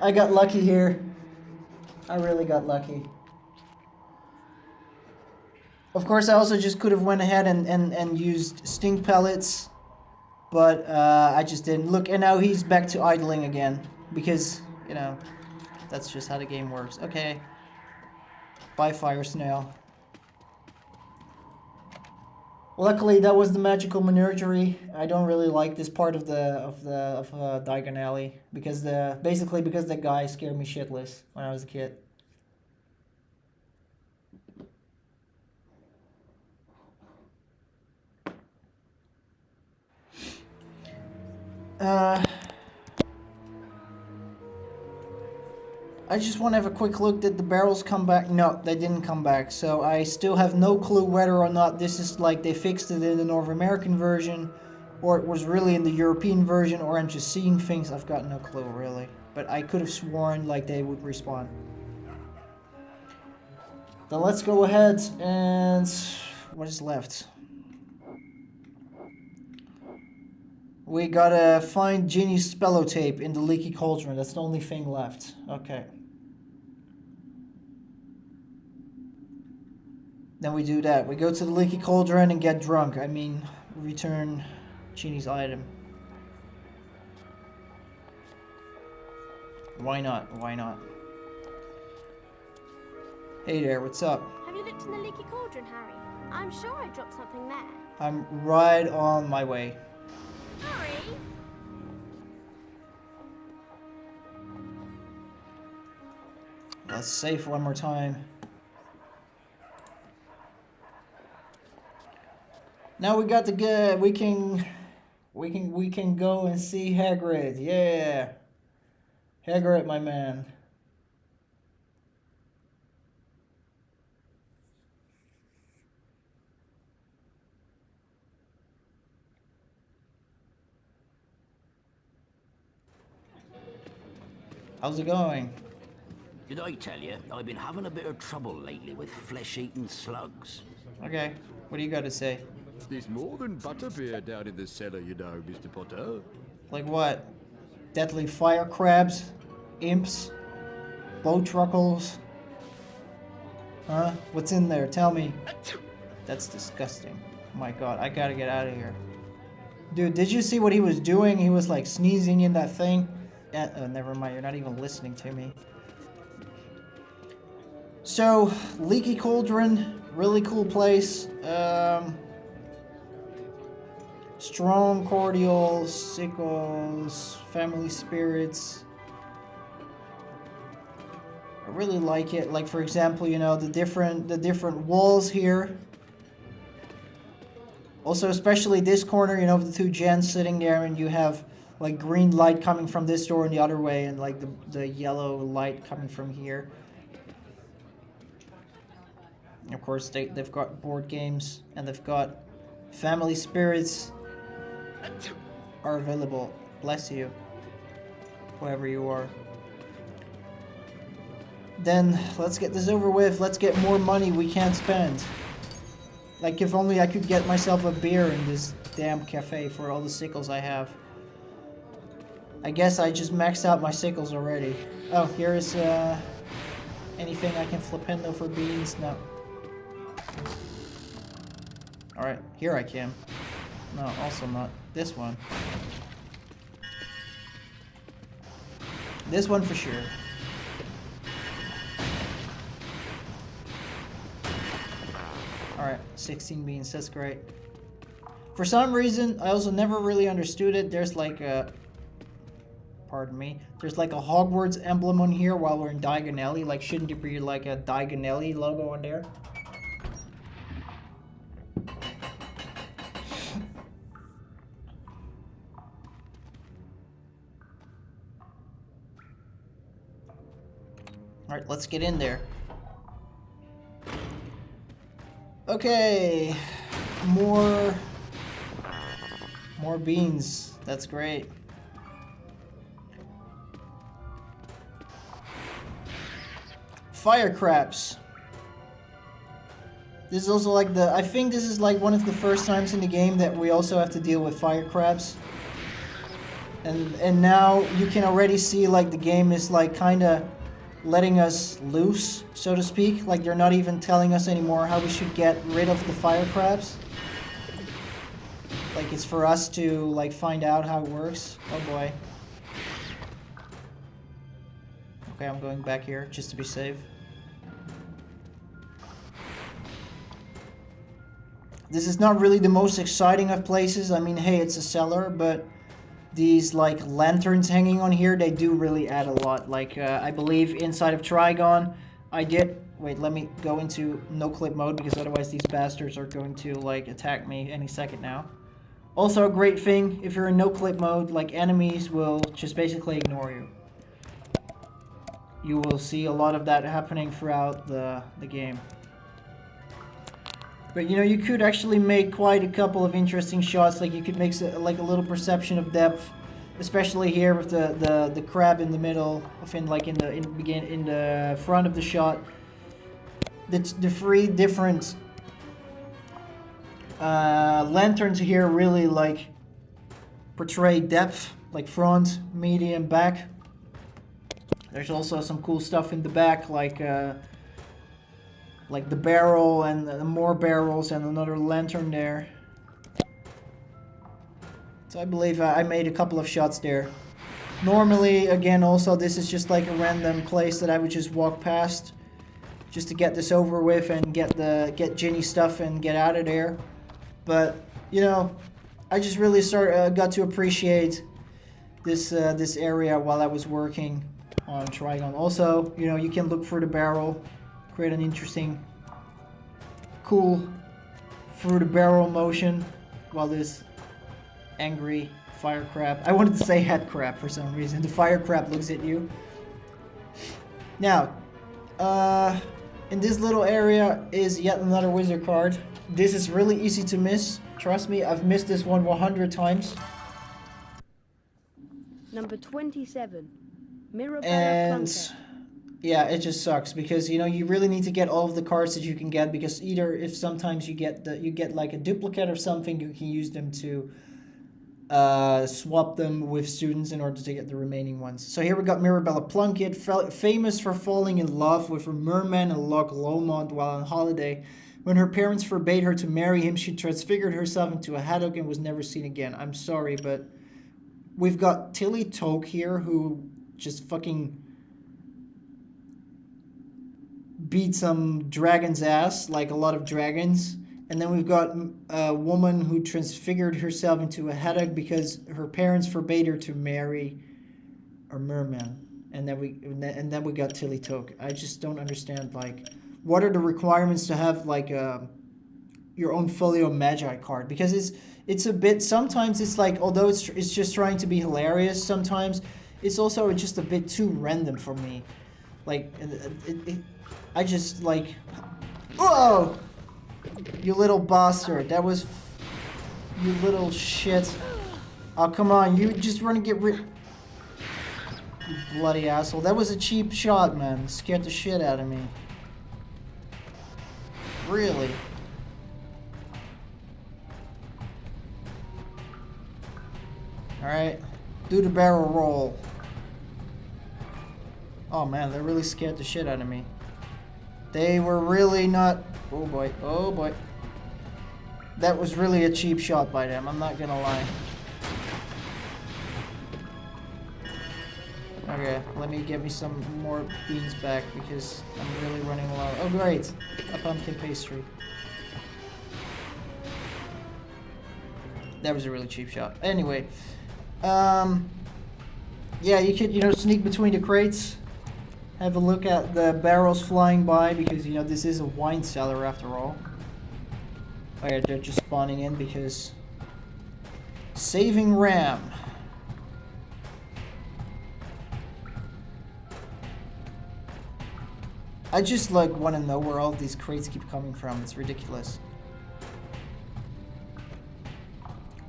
I got lucky here. I really got lucky. Of course, I also just could have went ahead and used stink pellets. But I just didn't. Look, and now he's back to idling again. Because, you know, that's just how the game works. Okay. Bye, Fire Snail. Luckily, that was the magical menagerie. I don't really like this part of Diagon Alley. Because basically because the guy scared me shitless when I was a kid. I just want to have a quick look. Did the barrels come back? No, they didn't come back. So I still have no clue whether or not this is like they fixed it in the North American version, or it was really in the European version, or I'm just seeing things. I've got no clue really. But I could have sworn like they would respawn. Then let's go ahead and... What is left? We gotta find Ginny's spellotape in the leaky cauldron. That's the only thing left. Okay. Then we do that. We go to the Leaky Cauldron and get drunk. I mean, return Genie's item. Why not? Why not? Hey there, what's up? Have you looked in the Leaky Cauldron, Harry? I'm sure I dropped something there. I'm right on my way. Harry? Let's save one more time. Now we got the good. We can go and see Hagrid. Yeah, Hagrid, my man. How's it going? Did I tell you, I've been having a bit of trouble lately with flesh-eating slugs. Okay, what do you got to say? There's more than butterbeer down in the cellar, you know, Mr. Potter. Like what? Deadly fire crabs? Imps? Bowtruckles? Huh? What's in there? Tell me. That's disgusting. My god, I gotta get out of here. Dude, did you see what he was doing? He was like sneezing in that thing. Never mind, you're not even listening to me. So, Leaky Cauldron, really cool place. Strong cordial, sickles, family spirits. I really like it. Like, for example, you know, the different walls here. Also, especially this corner, you know, the two gens sitting there, and you have like green light coming from this door and the other way, and like the yellow light coming from here. Of course, they've got board games, and they've got family spirits are available. Bless you, whoever you are. Then let's get this over with. Let's get more money we can't spend. Like, if only I could get myself a beer in this damn cafe for all the sickles I have. I guess I just maxed out my sickles already. Oh, here is anything I can flipendo for beans? No. Alright, here I can. No, also not. This one. This one for sure. Alright, 16 beans, that's great. For some reason, I also never really understood it. There's like a... Pardon me. There's like a Hogwarts emblem on here while we're in Diagon Alley. Like, shouldn't there be like a Diagon Alley logo on there? Alright, let's get in there. Okay. More beans. That's great. Fire crabs. This is also like I think this is like one of the first times in the game that we also have to deal with fire crabs. And now you can already see like the game is like kinda letting us loose, so to speak. Like, they're not even telling us anymore how we should get rid of the fire crabs. Like, it's for us to like find out how it works. Oh boy. Okay, I'm going back here just to be safe. This is not really the most exciting of places. I mean, hey, it's a cellar, but these like lanterns hanging on here, they do really add a lot. Like, I believe inside of TRIGON, I did... Wait, let me go into no-clip mode, because otherwise these bastards are going to like attack me any second now. Also a great thing, if you're in no-clip mode, like, enemies will just basically ignore you. You will see a lot of that happening throughout the game. But, you know, you could actually make quite a couple of interesting shots. Like, you could make like a little perception of depth, especially here with the crab in the middle, in the front of the shot. The three different lanterns here really like portray depth, like front, medium, back. There's also some cool stuff in the back, like like the barrel and more barrels and another lantern there. So I believe I made a couple of shots there. Normally, again, also this is just like a random place that I would just walk past, just to get this over with and get Ginny stuff and get out of there. But you know, I just really got to appreciate this this area while I was working on TRIGON. Also, you know, you can look through the barrel, create an interesting, cool through the barrel motion while this angry fire crab, I wanted to say head crab for some reason, the fire crab looks at you. Now, in this little area is yet another wizard card. This is really easy to miss. Trust me, I've missed this one 100 times. Number 27. Mirabella And Plunkett. yeah, it just sucks because you know you really need to get all of the cards that you can get, because either if sometimes you get like a duplicate or something, you can use them to swap them with students in order to get the remaining ones. So here we got Mirabella Plunkett, famous for falling in love with a merman in Loch Lomond while on holiday. When her parents forbade her to marry him, she transfigured herself into a haddock and was never seen again. I'm sorry, but we've got Tilly Toke here, who just fucking beat some dragon's ass, like a lot of dragons. And then we've got a woman who transfigured herself into a haddock because her parents forbade her to marry a merman. And then we got Tilly Toke. I just don't understand, like, what are the requirements to have like your own Folio Magi card? Because it's a bit, sometimes it's like, although it's just trying to be hilarious, sometimes it's also just a bit too random for me. Like I just like, whoa, you little bastard, that was, you little shit. Oh come on, you just want to get rid, you bloody asshole. That was a cheap shot, man. Scared the shit out of me. Really? Alright, do the barrel roll. Oh man, they really scared the shit out of me. They were really not, oh boy, oh boy. That was really a cheap shot by them, I'm not gonna lie. Okay, let me get me some more beans back because I'm really running low. Oh great, a pumpkin pastry. That was a really cheap shot. Anyway, yeah, you could, you know, sneak between the crates, have a look at the barrels flying by, because you know this is a wine cellar after all. Oh yeah, they're just spawning in because saving RAM. I just like want to know where all these crates keep coming from. It's ridiculous.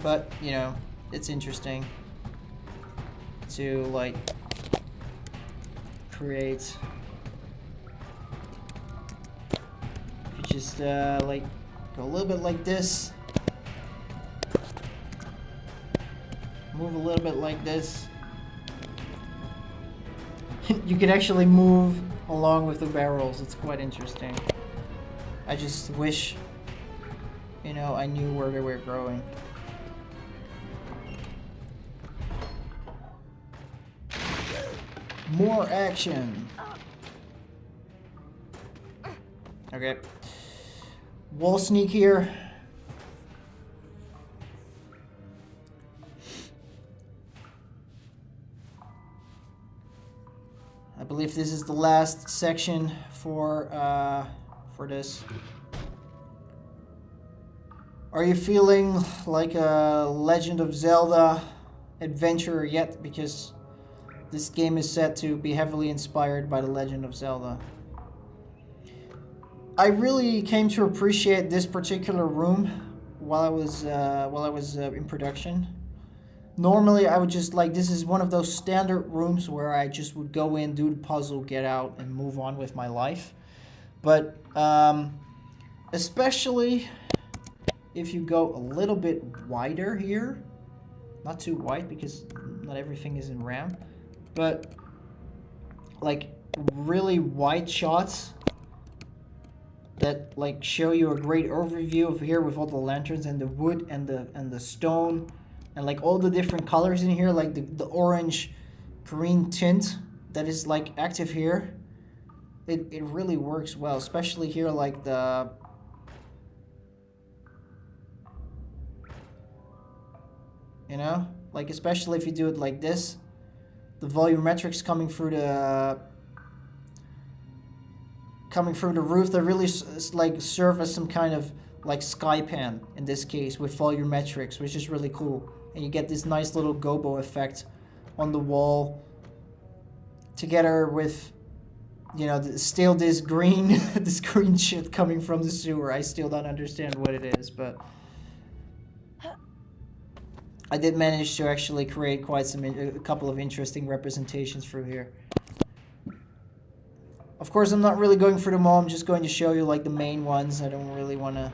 But, you know, it's interesting to like create. If you just like go a little bit like this, move a little bit like this, you can actually move along with the barrels. It's quite interesting. I just wish, you know, I knew where they were growing. More action. Okay. Wall sneak here. I believe this is the last section for this. Are you feeling like a Legend of Zelda adventurer yet? Because this game is said to be heavily inspired by The Legend of Zelda. I really came to appreciate this particular room while I was in production. Normally, I would just like, this is one of those standard rooms where I just would go in, do the puzzle, get out, and move on with my life. But especially if you go a little bit wider here, not too wide because not everything is in RAM, but like really wide shots, that like show you a great overview of here with all the lanterns and the wood and the stone and like all the different colors in here, like the orange green tint that is like active here. It really works well, especially here like the you know, like especially if you do it like this, the volumetrics coming through the roof, that really like serve as some kind of like sky pan in this case with volumetrics, which is really cool. And you get this nice little gobo effect on the wall together with, you know, still this green this green shit coming from the sewer. I still don't understand what it is, but I did manage to actually create quite a couple of interesting representations through here. Of course, I'm not really going through them all. I'm just going to show you like the main ones. I don't really want to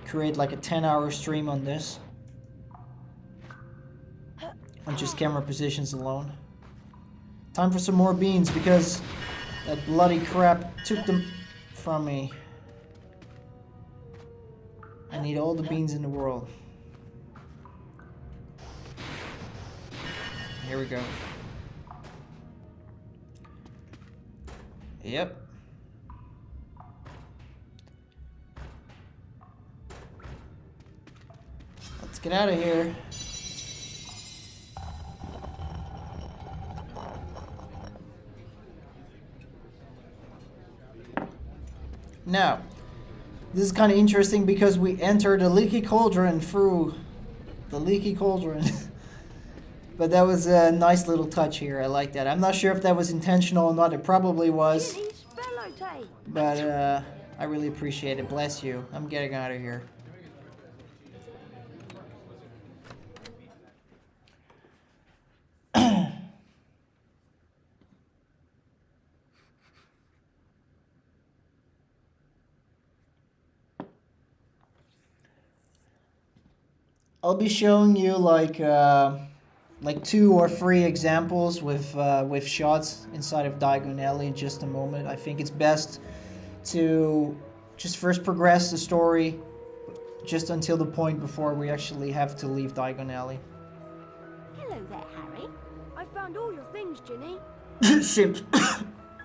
create like a 10-hour stream on this, on just camera positions alone. Time for some more beans because that bloody crap took them from me. I need all the beans in the world. Here we go. Yep. Let's get out of here. Now, this is kind of interesting because we entered the leaky cauldron through the leaky cauldron. But that was a nice little touch here. I like that. I'm not sure if that was intentional or not. It probably was. But I really appreciate it. Bless you. I'm getting out of here. I'll be showing you like 2 or 3 examples with shots inside of Diagon Alley in just a moment. I think it's best to just first progress the story just until the point before we actually have to leave Diagon Alley. Hello there, Harry. I found all your things, Ginny. Ship.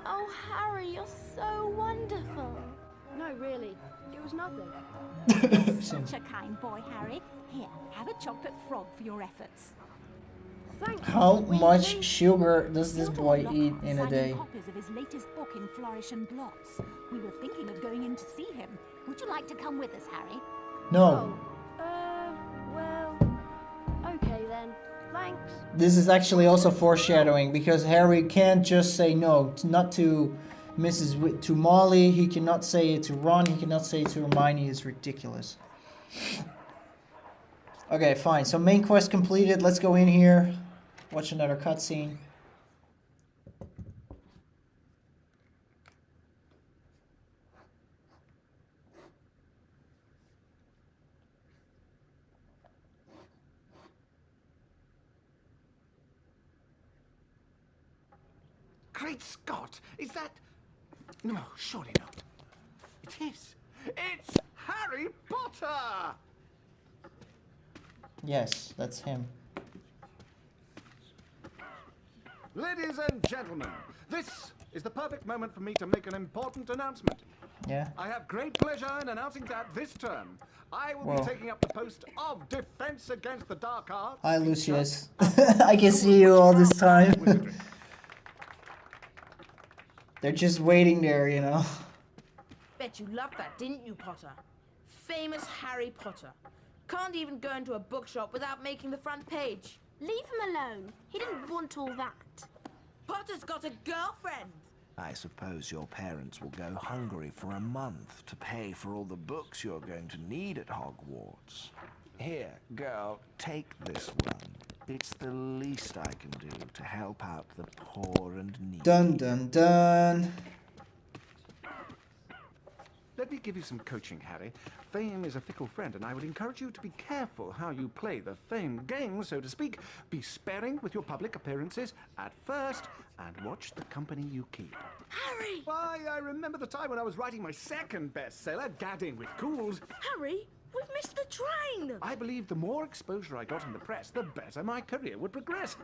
Oh, Harry, you're so wonderful. No, really. It was nothing. You're such a kind boy, Harry. Here, have a chocolate frog for your efforts. Thanks. How much sugar does this boy eat in a day? Copies of his latest book in Flourish and Gloss. We were thinking of going in to see him. Would you like to come with us, Harry? No. Well, okay then. Thanks. This is actually also foreshadowing because Harry can't just say no, not to to Molly. He cannot say it to Ron. He cannot say it to Hermione. It's ridiculous. Okay, fine. So main quest completed. Let's go in here. Watch another cutscene. Great Scott! Is that... No, surely not. It is. It's Harry Potter! Yes, that's him. Ladies and gentlemen, this is the perfect moment for me to make an important announcement. Yeah. I have great pleasure in announcing that this term, I will be taking up the post of Defense Against the Dark Arts. Hi, Lucius. I can see you all this time. They're just waiting there, you know. Bet you loved that, didn't you, Potter? Famous Harry Potter. Can't even go into a bookshop without making the front page. Leave him alone. He didn't want all that. Potter's got a girlfriend. I suppose your parents will go hungry for a month to pay for all the books you're going to need at Hogwarts. Here, girl, take this one. It's the least I can do to help out the poor and needy. Dun dun dun. Let me give you some coaching, Harry. Fame is a fickle friend, and I would encourage you to be careful how you play the fame game, so to speak. Be sparing with your public appearances at first, and watch the company you keep. Harry! Why, I remember the time when I was writing my second bestseller, Gadding with Cools. Harry, we've missed the train! I believe the more exposure I got in the press, the better my career would progress.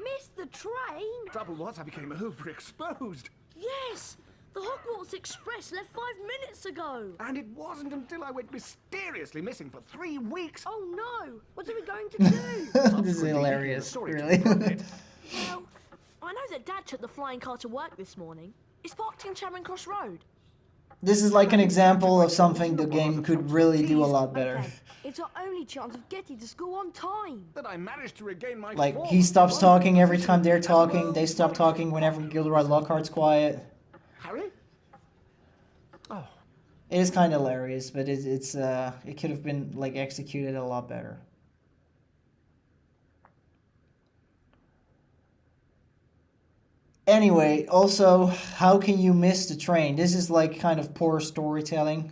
Missed the train? Trouble was, I became overexposed. Yes! The Hogwarts Express left 5 minutes ago! And it wasn't until I went mysteriously missing for 3 weeks. Oh no! What are we going to do? This is hilarious, really. Well, I know that Dad took the flying car to work this morning. It's parked in Charing Cross Road. This is like an example of something the game could really do a lot better. Okay. It's our only chance of getting to school on time. That I managed to regain my Like, form. he stops talking every time they're talking, they stop talking whenever Gilderoy Lockhart's quiet. Harry? Oh. It is kind of hilarious, but it could have been, like, executed a lot better. Anyway, also, how can you miss the train? This is like kind of poor storytelling.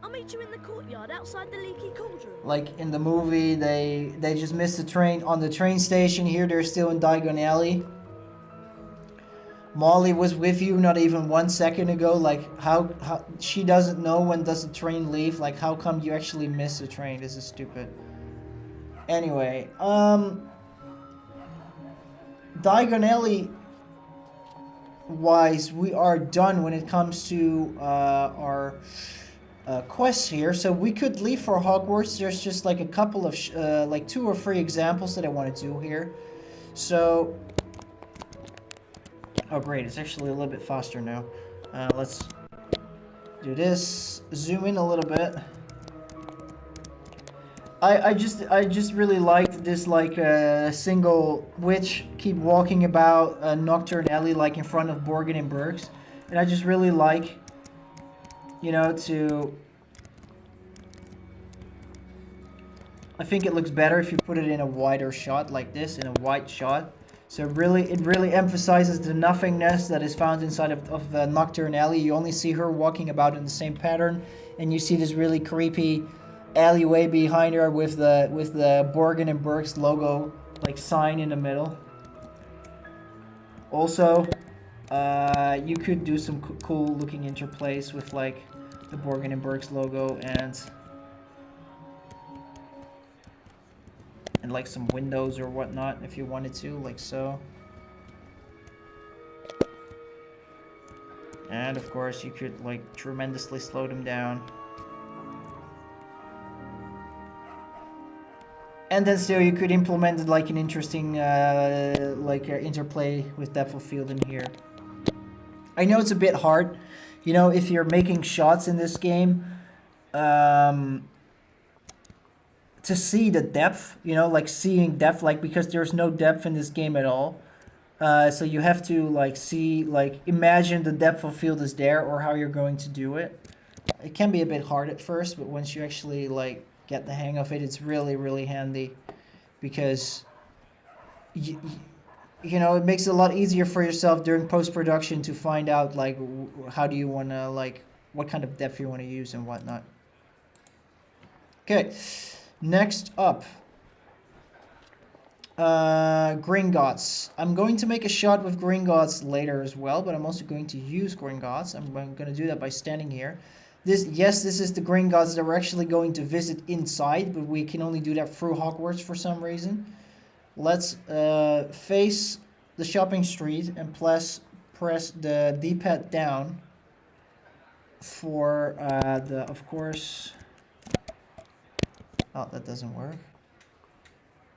I'll meet you in the courtyard outside the leaky cauldron. Like in the movie, they just missed the train on the train station. Here they're still in Diagon Alley. Molly was with you not even 1 second ago. Like how she doesn't know when does the train leave. Like how come you actually miss the train? This is stupid. Anyway, Diagon Alley wise, we are done when it comes to our quests here. So we could leave for Hogwarts. There's just like a couple of like 2 or 3 examples that I want to do here. So, oh great, it's actually a little bit faster now. Let's do this. Zoom in a little bit. I just really liked this like single witch keep walking about a nocturne alley like in front of Borgin and Burke's, and I just really like, you know, I think it looks better if you put it in a wider shot like this, in a wide shot. So it really emphasizes the nothingness that is found inside of the nocturne alley. You only see her walking about in the same pattern, and you see this really creepy alleyway behind her with the Borgin and Burke's logo like sign in the middle. Also, you could do some cool looking interplays with like the Borgin and Burke's logo and like some windows or whatnot if you wanted to, like so. And of course you could like tremendously slow them down. And then still you could implement like an interesting interplay with depth of field in here. I know it's a bit hard, you know, if you're making shots in this game, to see the depth, you know, like seeing depth, like because there's no depth in this game at all. So you have to like see, like imagine the depth of field is there or how you're going to do it. It can be a bit hard at first, but once you actually like get the hang of it, it's really handy because you know, it makes it a lot easier for yourself during post-production to find out like how do you want to, like what kind of depth you want to use and whatnot. Okay, next up, Gringotts. I'm going to make a shot with Gringotts later as well, but I'm also going to use Gringotts. I'm going to do that by standing here. This is the Gringotts that we're actually going to visit inside, but we can only do that through Hogwarts for some reason. Let's face the shopping street and press the D-pad down for of course. Oh, that doesn't work.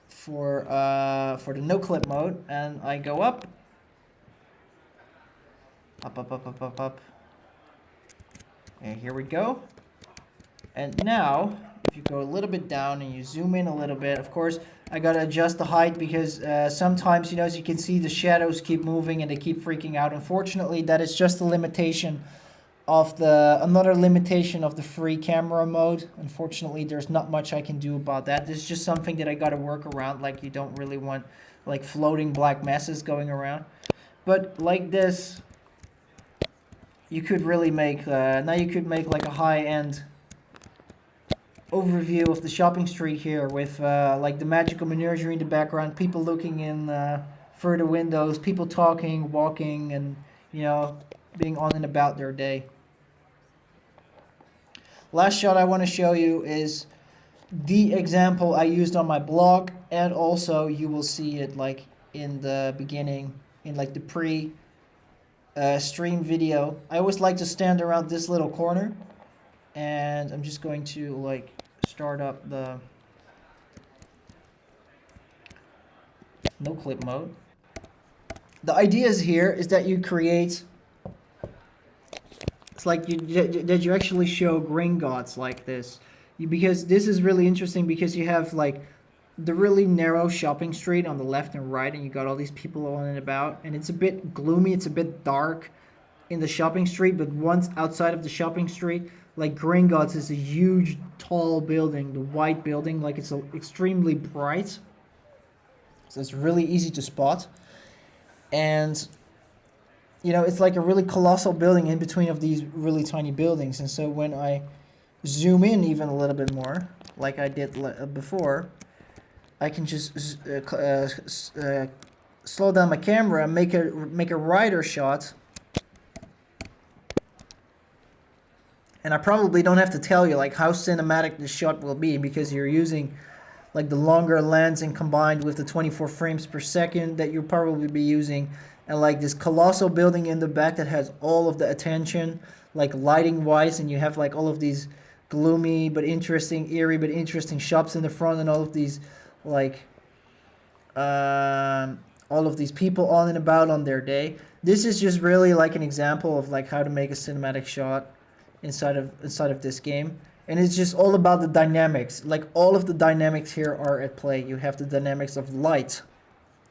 For the no clip mode, and I go up. Up. And here we go. And now, if you go a little bit down and you zoom in a little bit, of course, I gotta adjust the height because sometimes, you know, as you can see, the shadows keep moving and they keep freaking out. Unfortunately, that is just a limitation of another limitation of the free camera mode. Unfortunately, there's not much I can do about that. This is just something that I gotta work around. Like, you don't really want like floating black masses going around. But like this, you could really make, now you could make like a high-end overview of the shopping street here with like the magical menagerie in the background, people looking in through the windows, people talking, walking, and, you know, being on and about their day. Last shot I want to show you is the example I used on my blog, and also you will see it like in the beginning, in like the stream video. I always like to stand around this little corner, and I'm just going to like start up the no clip mode. The idea here is that you create, it's like that you actually show Gringotts like this, because this is really interesting, because you have like the really narrow shopping street on the left and right, and you got all these people on and about, and it's a bit gloomy, it's a bit dark in the shopping street, but once outside of the shopping street, like Gringotts is a huge tall building, the white building, like it's extremely bright, so it's really easy to spot. And you know, it's like a really colossal building in between of these really tiny buildings. And so when I zoom in even a little bit more, like I did before, I can just slow down my camera and make a wider shot. And I probably don't have to tell you like how cinematic this shot will be, because you're using like the longer lens and combined with the 24 frames per second that you'll probably be using, and like this colossal building in the back that has all of the attention, like lighting wise, and you have like all of these gloomy but interesting, eerie but interesting shops in the front, and all of these like all of these people on and about on their day. This is just really like an example of like how to make a cinematic shot inside of this game. And it's just all about the dynamics. Like all of the dynamics here are at play. You have the dynamics of light.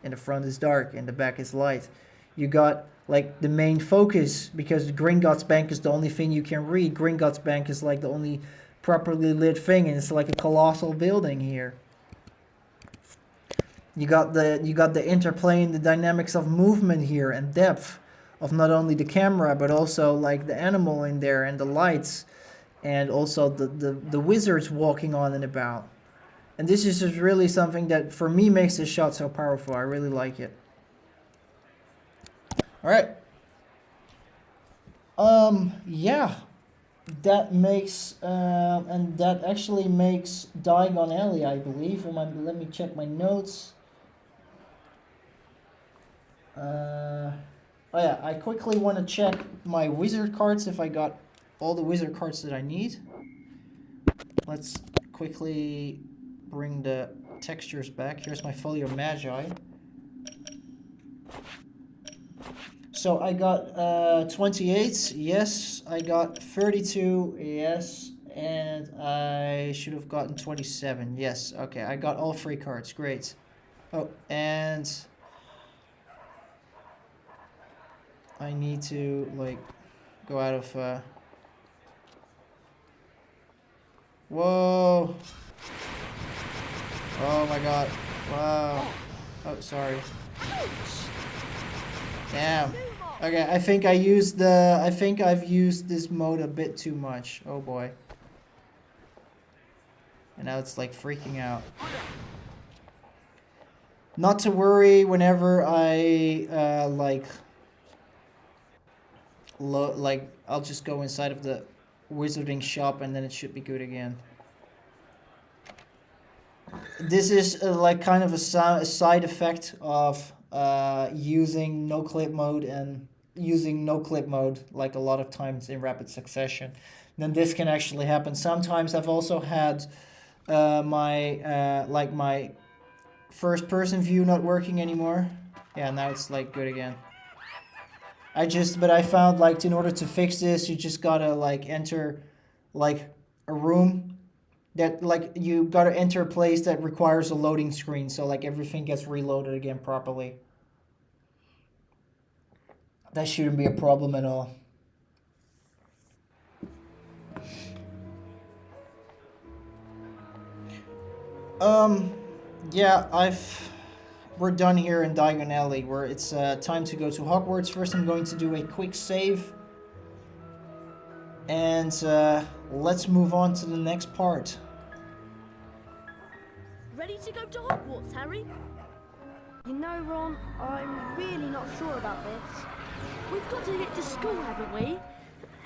In the front is dark, in the back is light. You got like the main focus, because Gringotts Bank is the only thing you can read. Gringotts Bank is like the only properly lit thing, and it's like a colossal building here. You got the interplay and the dynamics of movement here, and depth of not only the camera but also like the animal in there, and the lights, and also the wizards walking on and about. And this is just really something that for me makes this shot so powerful. I really like it. Alright. Yeah. That makes and that actually makes Diagon Alley, I believe. Let me check my notes. Oh yeah, I quickly want to check my wizard cards, if I got all the wizard cards that I need. Let's quickly bring the textures back. Here's my Folio Magi. So I got 28, yes. I got 32, yes. And I should have gotten 27, yes. Okay, I got all 3 cards, great. Oh, and I need to like go out of whoa. Oh my god. Wow. Oh, sorry. Damn. Okay, I think I've used this mode a bit too much. Oh boy. And now it's like freaking out. Not to worry, whenever I I'll just go inside of the wizarding shop and then it should be good again. This is like kind of a side effect of using no clip mode and using no clip mode like a lot of times in rapid succession. Then this can actually happen. Sometimes I've also had my first person view not working anymore. Yeah, now it's like good again. But I found like in order to fix this, you just gotta like enter like a room that like you gotta enter a place that requires a loading screen, so like everything gets reloaded again properly. That shouldn't be a problem at all. Yeah, we're done here in Diagon Alley, where it's time to go to Hogwarts. First I'm going to do a quick save And let's move on to the next part. Ready to go to Hogwarts, Harry? You know, Ron, I'm really not sure about this. We've got to get to school, haven't we?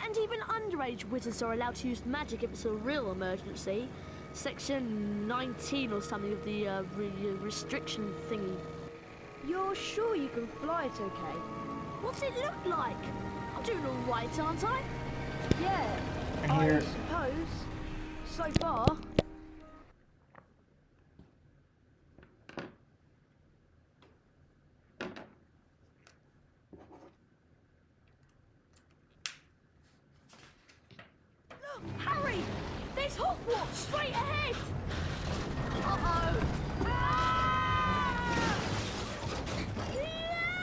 And even underage wizards are allowed to use magic if it's a real emergency. Section 19 or something of the restriction thingy. You're sure you can fly it okay? What's it look like? I'm doing all right, aren't I? Yeah, And I here- suppose. So far. Look, Harry! There's Hogwarts straight ahead! Uh-oh! Ah! Yeah!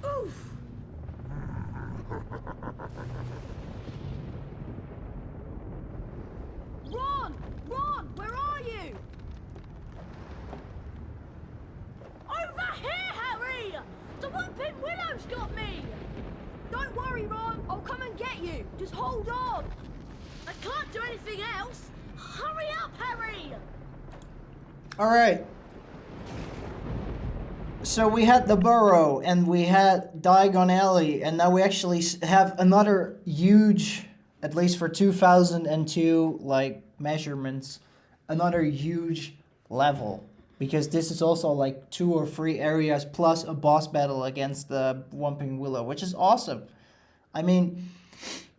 Oof! Ron! Ron, where are you? Over here, Harry! The Whooping Willow's got me! Don't worry, Ron. I'll come and get you. Just hold on. I can't do anything else. Hurry up, Harry! Alright. So we had the Burrow, and we had Diagon Alley, and now we actually have another huge, at least for 2002, like, measurements, another huge level. Because this is also like 2 or 3 areas plus a boss battle against the Whomping Willow, which is awesome. I mean,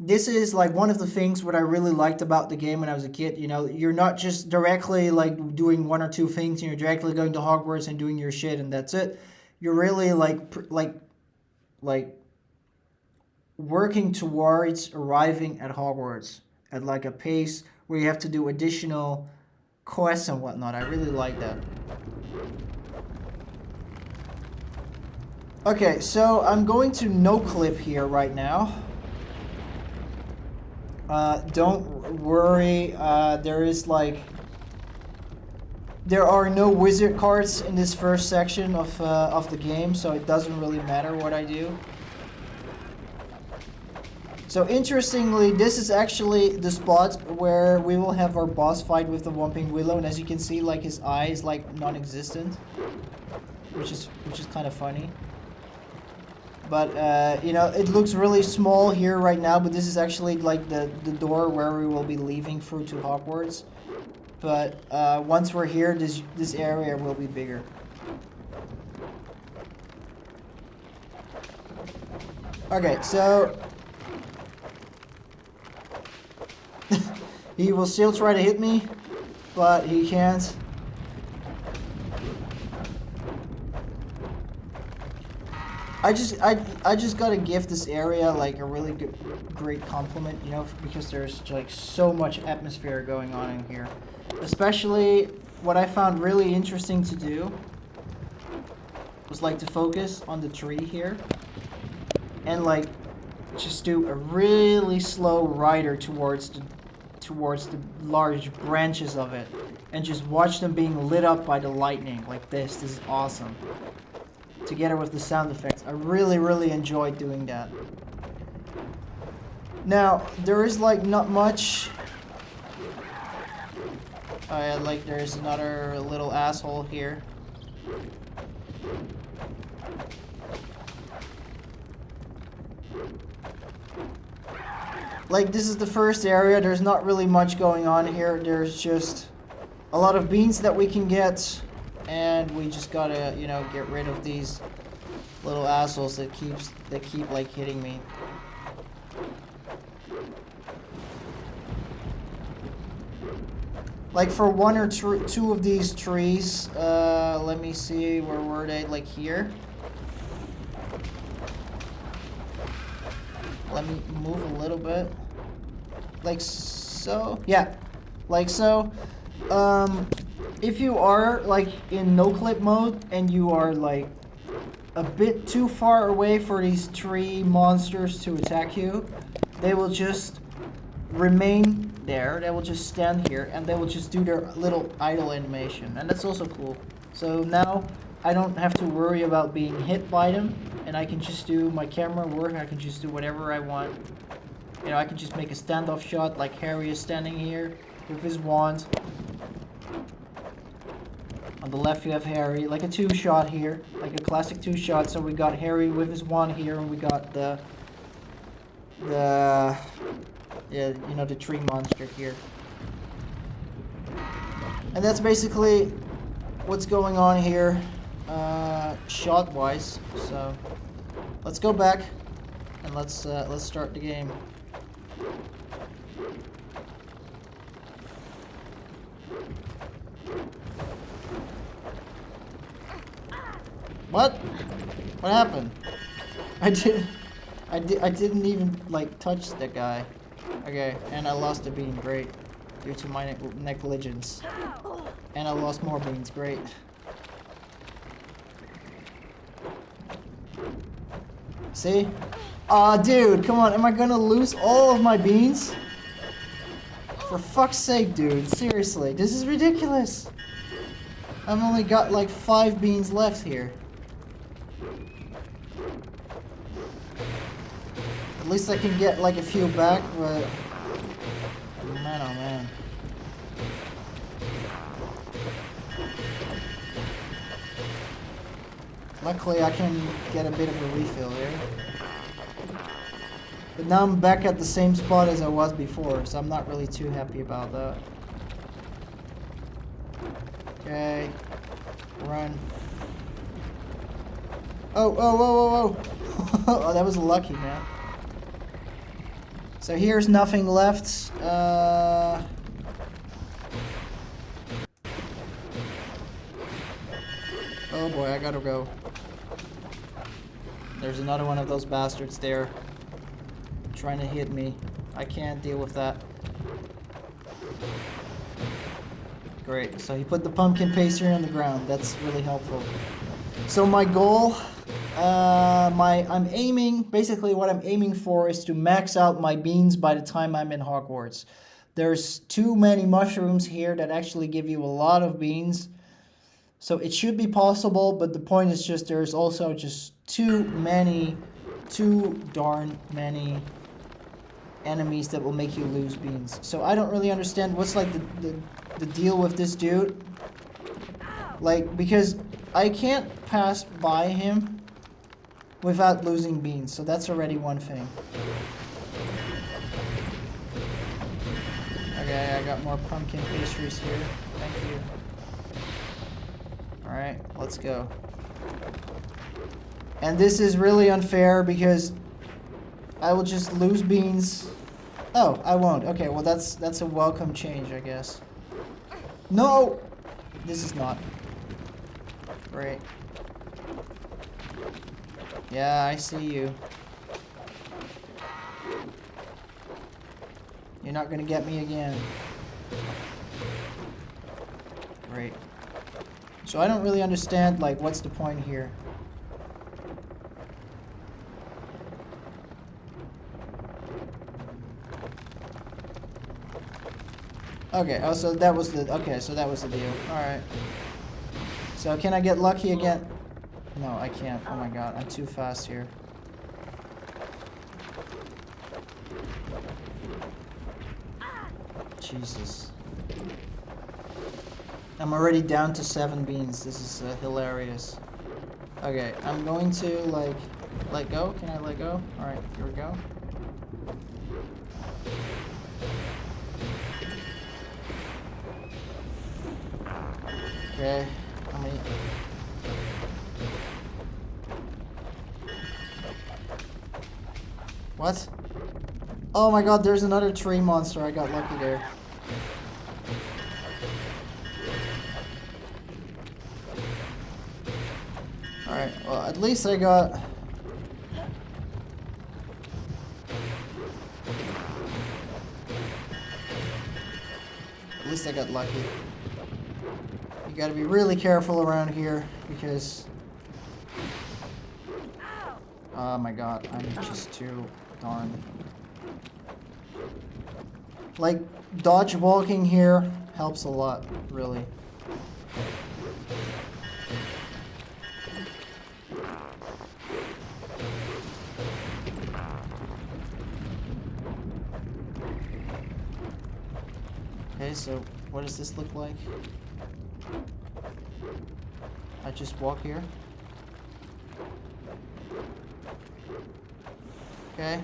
this is like one of the things what I really liked about the game when I was a kid. You know, you're not just directly like doing 1 or 2 things. You're directly going to Hogwarts and doing your shit and that's it. You're really like working towards arriving at Hogwarts at like a pace where you have to do additional quests and whatnot. I really like that. Okay, so I'm going to no clip here right now. Don't worry, there are no wizard cards in this first section of the game, so it doesn't really matter what I do. So interestingly, this is actually the spot where we will have our boss fight with the Whomping Willow, and as you can see, like his eye is like non-existent, which is kind of funny. But you know, it looks really small here right now, but this is actually like the door where we will be leaving through to Hogwarts. But once we're here, this area will be bigger. Okay, so he will still try to hit me, but he can't. I just gotta give this area like a really great compliment, you know, because there's like so much atmosphere going on in here. Especially what I found really interesting to do was like to focus on the tree here and like just do a really slow rider towards the large branches of it and just watch them being lit up by the lightning like this. This is awesome. Together with the sound effects. I really enjoyed doing that. Now, there is like not much. Like there's another little asshole here. Like this is the first area. There's not really much going on here. There's just a lot of beans that we can get. And we just gotta, you know, get rid of these little assholes that keep like hitting me. Like for 1 or 2 of these trees, let me see, where were they? Like here. Let me move a little bit. Like so. Yeah. Like so. If you are like in no clip mode and you are like a bit too far away for these tree monsters to attack you, they will just remain there. They will just stand here and they will just do their little idle animation, and that's also cool. So now I don't have to worry about being hit by them, and I can just do my camera work. I can just do whatever I want You know, I can just make a standoff shot like Harry is standing here with his wand. On the left you have Harry, like a two-shot here, like a classic two-shot. So we got Harry with his wand here, and we got the yeah, you know, the tree monster here. And that's basically what's going on here, shot-wise. So let's go back and let's start the game. What? What happened? I didn't even like touch that guy. Okay, and I lost a bean. Great, due to my negligence. And I lost more beans. Great. See? Aw, dude, come on. Am I gonna lose all of my beans? For fuck's sake, dude. Seriously, this is ridiculous. I've only got like 5 beans left here. At least I can get like a few back, but man, oh man. Luckily I can get a bit of a refill here. But now I'm back at the same spot as I was before, so I'm not really too happy about that. Okay. Run. Oh, oh, whoa, whoa, whoa. Oh, that was lucky, man. So here's nothing left. Oh boy, I gotta go. There's another one of those bastards there. Trying to hit me. I can't deal with that. Great, so he put the pumpkin pastry on the ground. That's really helpful. So my goal, basically what I'm aiming for is to max out my beans by the time I'm in Hogwarts. There's too many mushrooms here that actually give you a lot of beans. So it should be possible, but the point is just there's also just too darn many enemies that will make you lose beans. So I don't really understand what's like the deal with this dude. Like, because I can't pass by him without losing beans, so that's already one thing. Okay, I got more pumpkin pastries here. Thank you. Alright, let's go. And this is really unfair because I will just lose beans. Oh, I won't. Okay, well that's a welcome change, I guess. No! This is not. Great. Yeah, I see you. You're not gonna get me again. Great. So I don't really understand, like, what's the point here? Okay, oh, so that was the, okay, so that was the deal. Alright. So can I get lucky again? No, I can't. Oh my god, I'm too fast here. Jesus. I'm already down to 7 beans. This is hilarious. Okay, I'm going to, like, let go. Can I let go? Alright, here we go. Okay, how many? What? Oh my god, there's another tree monster. I got lucky there. Alright, well, at least I got... At least I got lucky. You gotta be really careful around here, because... Oh my god, I'm just too darn... Like, dodge walking here helps a lot, really. Okay, so what does this look like? I just walk here. Okay.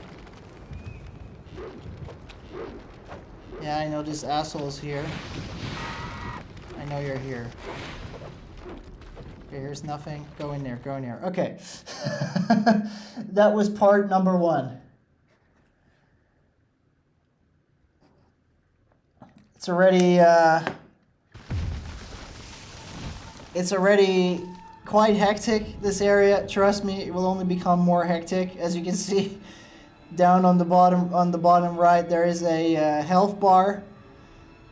Yeah, I know this asshole's here. I know you're here. Okay, here's nothing. Go in there, go in there. Okay. That was part number 1. It's already quite hectic, this area. Trust me, it will only become more hectic. As you can see down on the bottom right, there is a health bar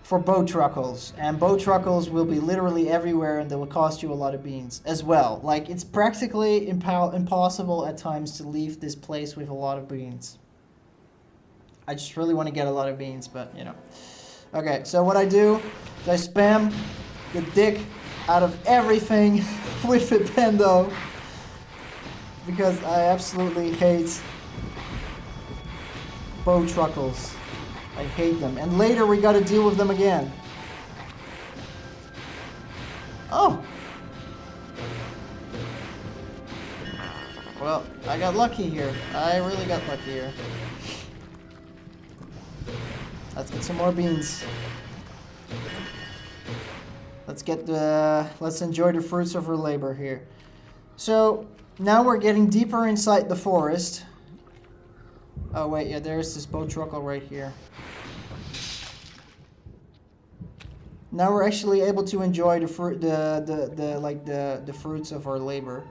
for bow truckles, and bow truckles will be literally everywhere, and they will cost you a lot of beans as well. Like, it's practically impossible at times to leave this place with a lot of beans. I just really want to get a lot of beans, but you know. Okay, so what I do is I spam the dick out of everything with Nintendo, because I absolutely hate bow truckles. I hate them. And later we gotta deal with them again. Oh! Well, I got lucky here. I really got lucky here. Let's get some more beans. Let's enjoy the fruits of our labor here. So, now we're getting deeper inside the forest. Oh wait, yeah, there's this bow truckle right here. Now we're actually able to enjoy the fruit, the fruits of our labor.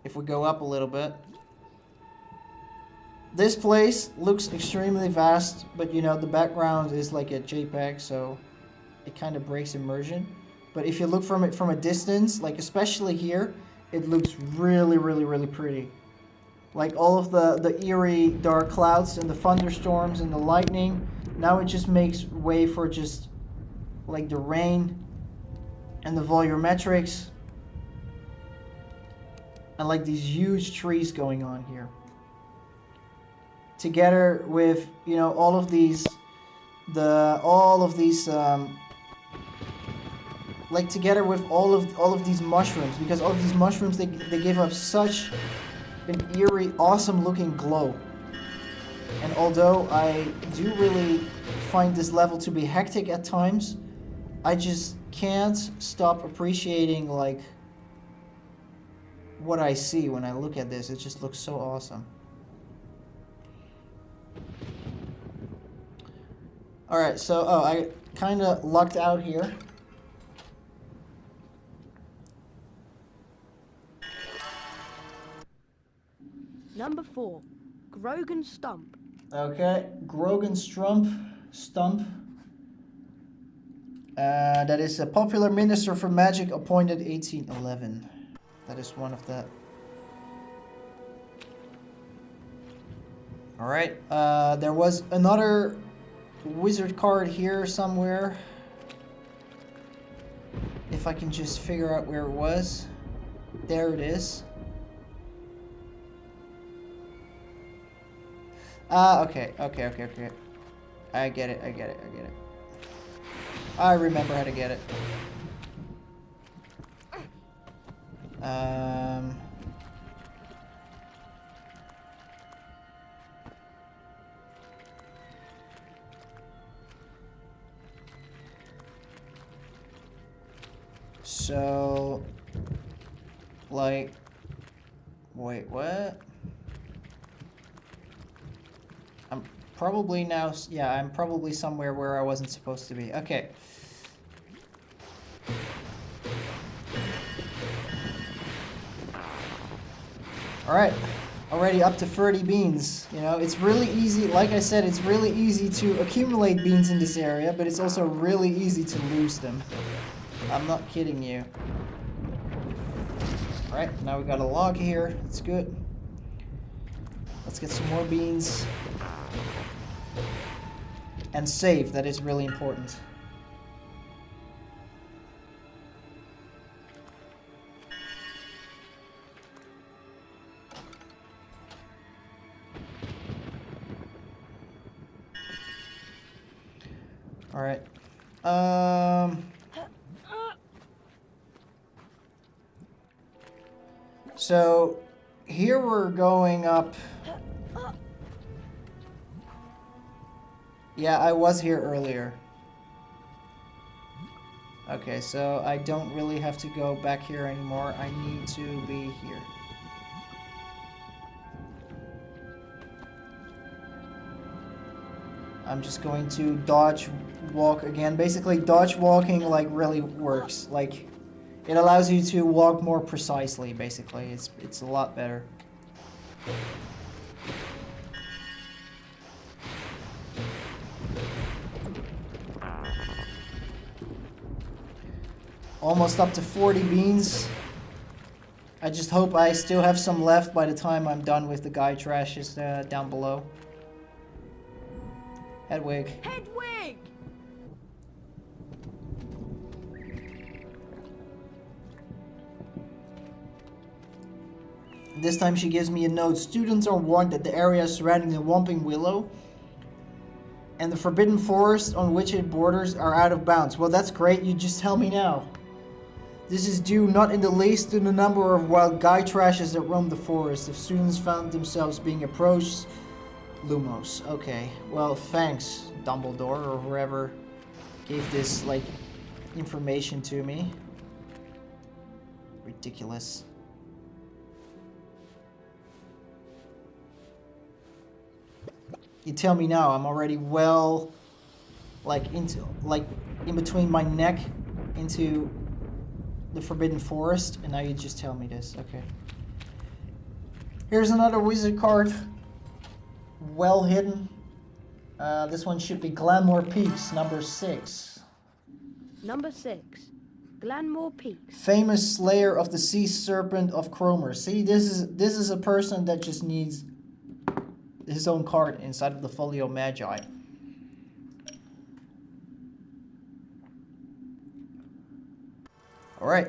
If we go up a little bit. This place looks extremely vast, but you know, the background is like a JPEG, so it kind of breaks immersion. But if you look from it from a distance, like especially here, it looks really, really, really pretty. Like all of the eerie dark clouds and the thunderstorms and the lightning. Now it just makes way for just like the rain and the volumetrics. And like these huge trees going on here. Together with, you know, all of these like together with all of these mushrooms, because all of these mushrooms they give up such an eerie, awesome looking glow. And although I do really find this level to be hectic at times, I just can't stop appreciating like what I see when I look at this. It just looks so awesome. Alright, so I kinda lucked out here. Number 4, Grogan Stump. Okay, Grogan Stump. That is a popular minister for magic appointed 1811. That is one of the... Alright, there was another wizard card here somewhere. If I can just figure out where it was. There it is. Okay. I get it. I remember how to get it. So, like, wait, what? I'm probably now, yeah, I'm probably somewhere where I wasn't supposed to be. Okay. Alright, already up to 30 beans. You know, it's really easy, like I said, it's really easy to accumulate beans in this area, but it's also really easy to lose them. I'm not kidding you. Alright, now we got a log here. It's good. Let's get some more beans. And save, that is really important. Alright. So here we're going up. Yeah, I was here earlier. Okay, so I don't really have to go back here anymore. I need to be here. I'm just going to dodge walk again. Basically, dodge walking like really works. Like, it allows you to walk more precisely, basically. It's a lot better. Almost up to 40 beans. I just hope I still have some left by the time I'm done with the guy trashes down below. Hedwig. Hedwig! This time she gives me a note. Students are warned that the area surrounding the Whomping Willow and the Forbidden Forest on which it borders are out of bounds. Well, that's great. You just tell me now. This is due not in the least to the number of wild guy trashes that roam the forest. If students found themselves being approached, Lumos. Okay. Well, thanks, Dumbledore, or whoever gave this, like, information to me. Ridiculous. You tell me now. I'm already well, like, into, like, in between my neck into the Forbidden Forest, and now you just tell me this. Okay. Here's another wizard card. Well hidden. This one should be Glenmore Peaks, number 6. Number 6. Glenmore Peaks. Famous slayer of the sea serpent of Cromer. See, this is a person that just needs his own card inside of the Folio Magi. Alright.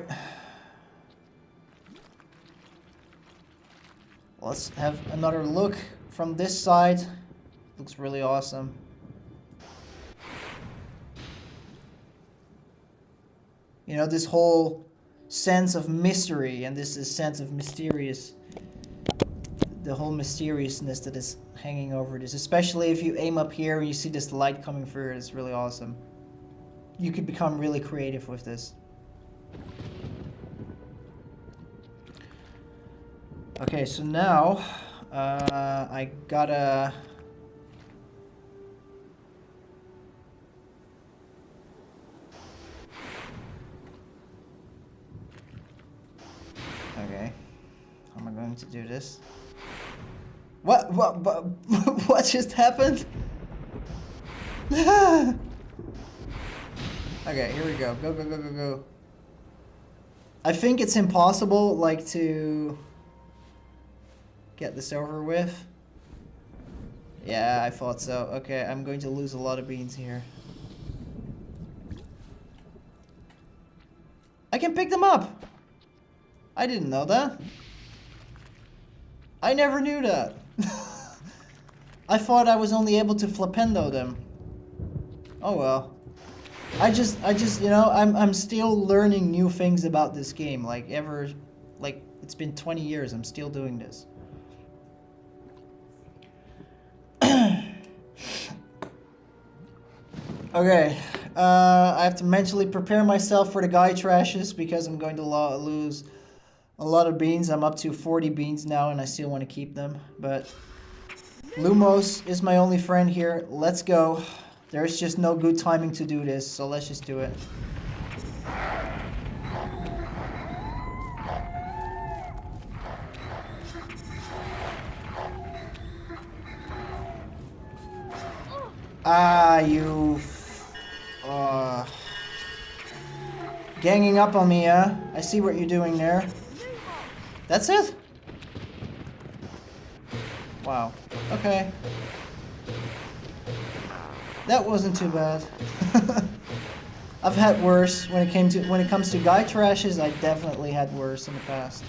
Let's have another look from this side. Looks really awesome. You know, this whole sense of mystery and this sense of mysterious, the whole mysteriousness that is hanging over this, especially if you aim up here and you see this light coming through, it's really awesome. You could become really creative with this. Okay, so now I gotta okay, how am I going to do this? What what just happened? Okay, here we go. Go, go, go, go, go. I think it's impossible, like, to get this over with. Yeah, I thought so. Okay, I'm going to lose a lot of beans here. I can pick them up! I didn't know that. I never knew that. I thought I was only able to flipendo them. Oh well. I just, you know, I'm still learning new things about this game. Like, it's been 20 years, I'm still doing this. Okay, I have to mentally prepare myself for the guy trashes because I'm going to lose a lot of beans. I'm up to 40 beans now and I still want to keep them. But Lumos is my only friend here. Let's go. There's just no good timing to do this, so let's just do it. Ah, you... Ganging up on me, huh? I see what you're doing there. That's it? Wow. Okay. That wasn't too bad. I've had worse when it comes to guy trashes. I definitely had worse in the past.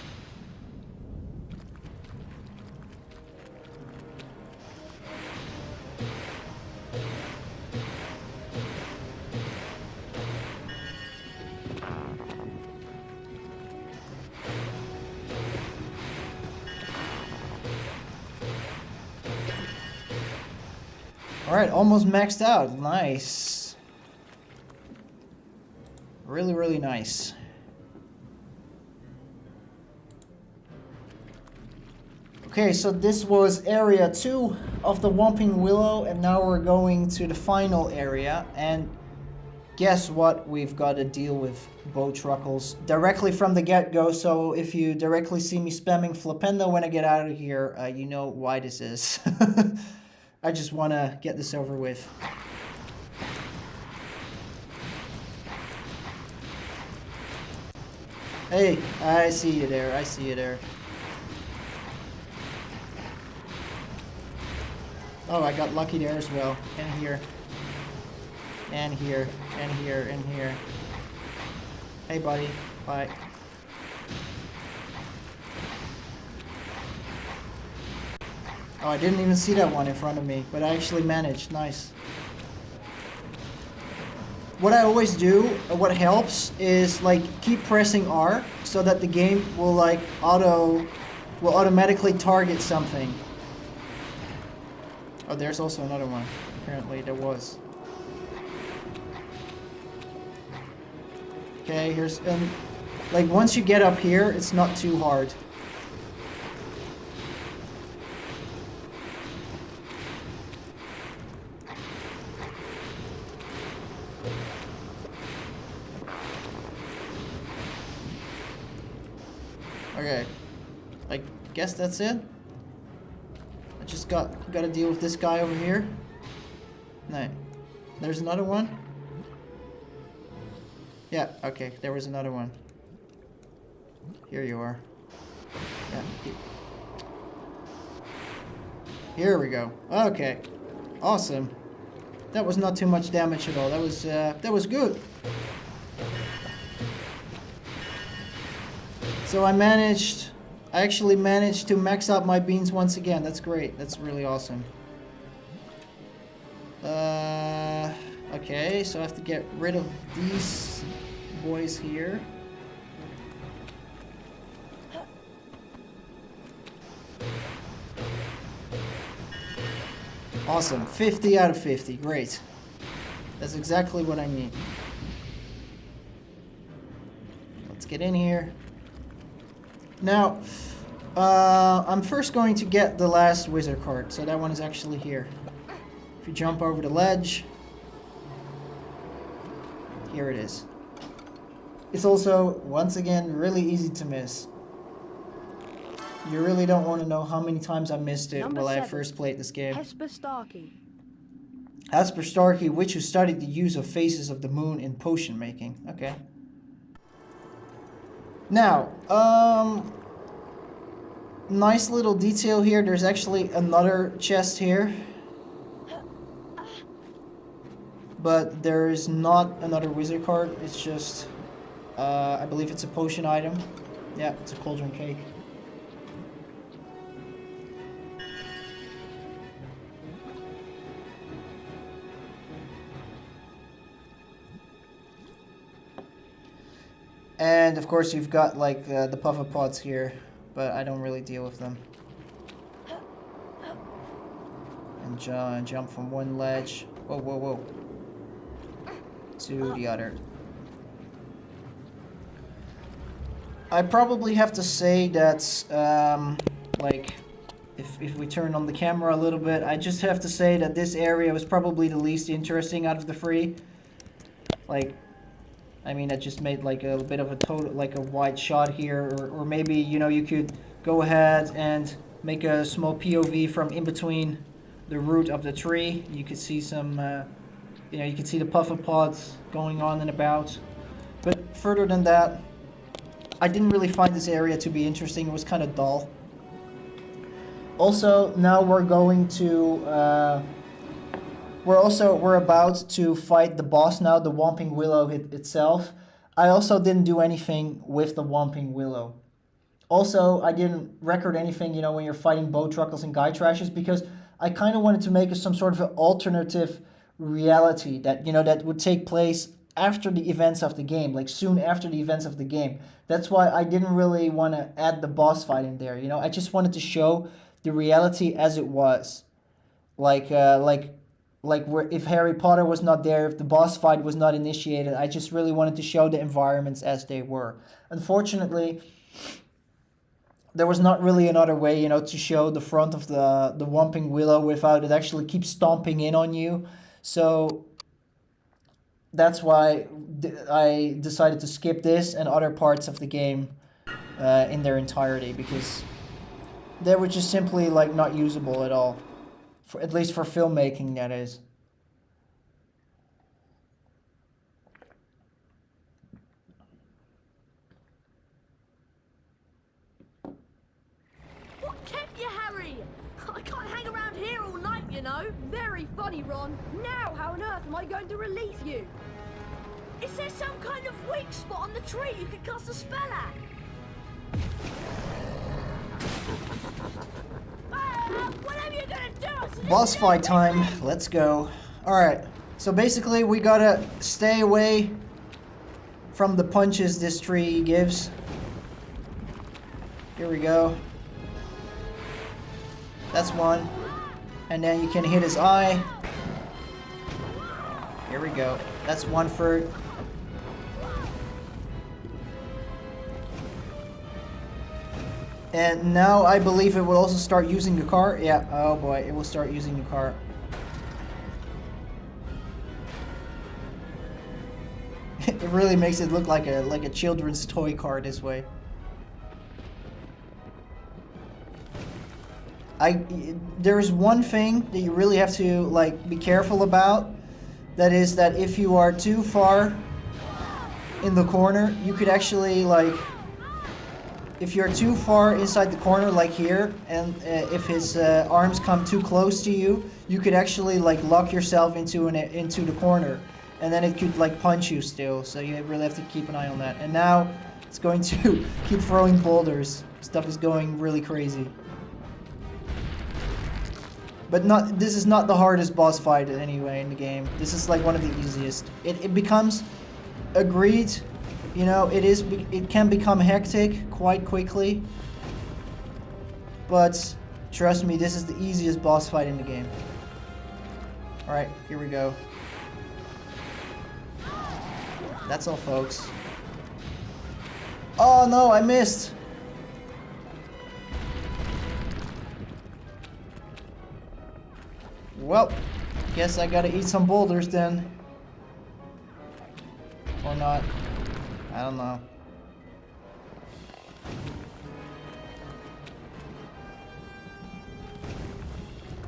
Alright, almost maxed out. Nice. Really, really nice. Okay, so this was area 2 of the Whomping Willow, and now we're going to the final area. And guess what? We've got to deal with Bowtruckles directly from the get-go. So if you directly see me spamming Flipendo when I get out of here, you know why this is. I just want to get this over with. Hey, I see you there. I see you there. Oh, I got lucky there as well. And here. And here. And here. And here. Hey, buddy. Bye. Oh, I didn't even see that one in front of me, but I actually managed. Nice. What I always do, what helps, is like keep pressing R so that the game will like automatically target something. Oh, there's also another one. Apparently there was. Okay, here's like once you get up here, it's not too hard. Okay, I guess that's it. I just gotta deal with this guy over here. No, there's another one. Yeah, okay, there was another one. Here you are. Yeah. Here we go. Okay, awesome. That was not too much damage at all. That was good. So I actually managed to max out my beans once again. That's great. That's really awesome. Okay, so I have to get rid of these boys here. Awesome. 50 out of 50. Great. That's exactly what I need. Let's get in here. Now, I'm first going to get the last wizard card, so that one is actually here. If you jump over the ledge, here it is. It's also, once again, really easy to miss. You really don't want to know how many times I missed it while I first played this game. Hesper Starkey. Hesper Starkey, witch who studied the use of phases of the moon in potion making. Okay. Now, nice little detail here. There's actually another chest here. But there is not another wizard card. It's just, I believe it's a potion item. Yeah, it's a cauldron cake. And of course you've got like the puffer pots here, but I don't really deal with them. And jump from one ledge, whoa, whoa, whoa, to the other. I probably have to say that, like, if we turn on the camera a little bit, I just have to say that this area was probably the least interesting out of the three. Like, I mean, I just made like a bit of a total, like a wide shot here, or maybe, you know, you could go ahead and make a small POV from in between the root of the tree. You could see some, you know, you could see the puffer pods going on and about. But further than that, I didn't really find this area to be interesting. It was kind of dull. Also, now we're going to, we're about to fight the boss now, the Whomping Willow itself. I also didn't do anything with the Whomping Willow. Also, I didn't record anything, you know, when you're fighting Bowtruckles and Guy Trashes, because I kind of wanted to make some sort of an alternative reality that, you know, that would take place after the events of the game, like soon after the events of the game. That's why I didn't really want to add the boss fight in there, you know. I just wanted to show the reality as it was. Like like if Harry Potter was not there, if the boss fight was not initiated. I just really wanted to show the environments as they were. Unfortunately, there was not really another way, you know, to show the front of the Whomping Willow without it actually keep stomping in on you. So that's why I decided to skip this and other parts of the game in their entirety, because they were just simply like not usable at all, at least for filmmaking, that is. What kept you, Harry? I can't hang around here all night, you know. Very funny, Ron. Now, how on earth am I going to release you? Is there some kind of weak spot on the tree you could cast a spell at? Whatever you're gonna do, Boss fight time. Let's go. Alright, so basically we gotta stay away from the punches this tree gives. Here we go. That's one. And then you can hit his eye. Here we go. That's one for... And now I believe it will also start using the car. Yeah, oh boy, it will start using the car. It really makes it look like a children's toy car this way. There is one thing that you really have to like be careful about. That is that if you are too far in the corner, you could actually like... If you're too far inside the corner, like here, and if his arms come too close to you, you could actually like lock yourself into the corner, and then it could like punch you still. So you really have to keep an eye on that. And now it's going to keep throwing boulders. Stuff is going really crazy. But this is not the hardest boss fight anyway in the game. This is like one of the easiest. It becomes agreed. You know, it can become hectic quite quickly, but trust me, this is the easiest boss fight in the game. Alright, here we go. That's all, folks. Oh no, I missed! Well, guess I gotta eat some boulders then. Or not. I don't know.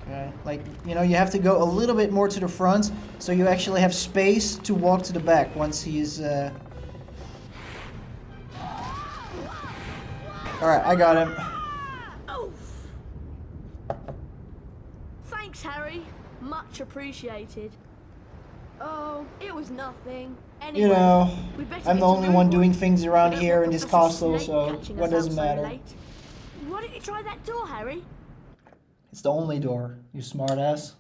Okay, like, you know, you have to go a little bit more to the front, so you actually have space to walk to the back once he's, Alright, I got him. Thanks, Harry. Much appreciated. Oh, it was nothing. Anyway, you know, we better I'm get the to only the one room. doing things around We don't here want in this Professor castle, Snape so catching what us does it out so matter? late. Why don't you try that door, Harry? It's the only door, you smartass.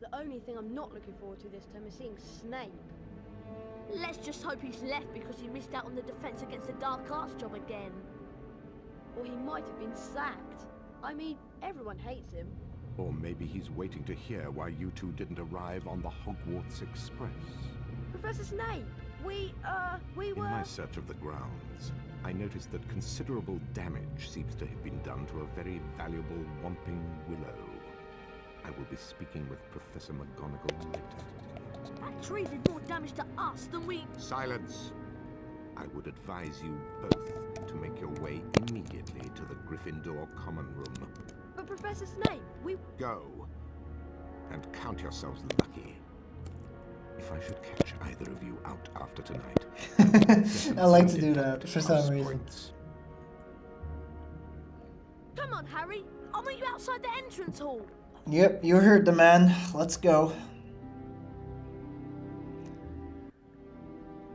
The only thing I'm not looking forward to this term is seeing Snape. Let's just hope he's left because he missed out on the defense against the dark arts job again. Or he might have been sacked. I mean, everyone hates him. Or maybe he's waiting to hear why you two didn't arrive on the Hogwarts Express. Professor Snape, we were... In my search of the grounds, I noticed that considerable damage seems to have been done to a very valuable Whomping Willow. I will be speaking with Professor McGonagall later. That tree did more damage to us than we... Silence! I would advise you both to make your way immediately to the Gryffindor Common Room. But Professor Snape, we... Go, and count yourselves lucky if I should catch either of you out after tonight. I like to do that for some reason. Come on, Harry. I'll meet you outside the entrance hall. Yep, you heard the man. Let's go.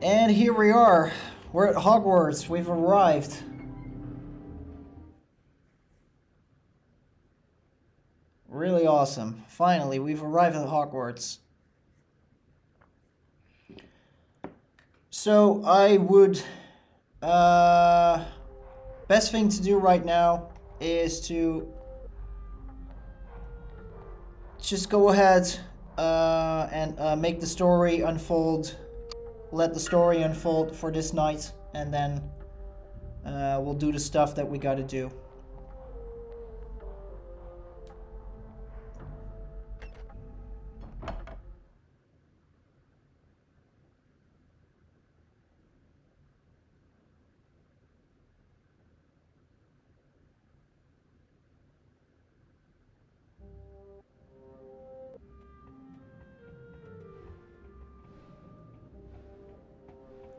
And here we are. We're at Hogwarts. We've arrived. Really awesome. Finally, we've arrived at Hogwarts. So I would Best thing to do right now is to just go ahead and make the story unfold. Let the story unfold for this night, and then we'll do the stuff that we gotta do.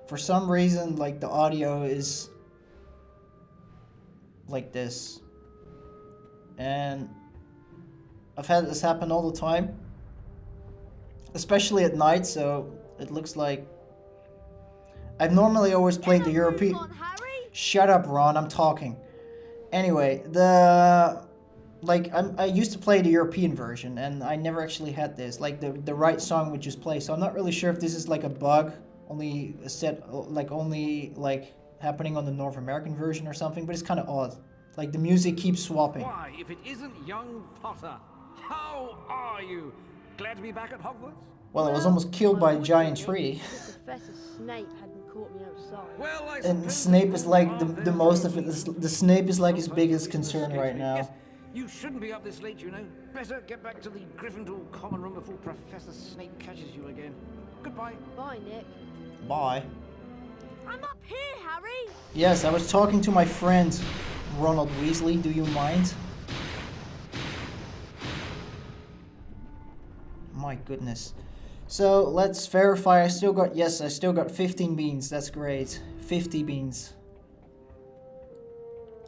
For some reason, like, the audio is like this. And I've had this happen all the time. Especially at night, so it looks like... I've normally always played the European... Shut up, Ron, I'm talking. Anyway, I used to play the European version, and I never actually had this. Like, the right song would just play, so I'm not really sure if this is like a bug. Only happening on the North American version or something, but it's kind of odd. Like, the music keeps swapping. Why, if it isn't young Potter, how are you? Glad to be back at Hogwarts? Well, I was almost killed by a giant tree. Professor Snape hadn't caught me outside. Well, And Snape is like the most of it. The Snape is like his biggest concern right now. Yes, you shouldn't be up this late, you know. Better get back to the Gryffindor common room before Professor Snape catches you again. Goodbye. Bye, Nick. Bye. I'm up here, Harry. Yes, I was talking to my friend Ronald Weasley. Do you mind? My goodness. So let's verify. I still got 15 beans. That's great. 50 beans.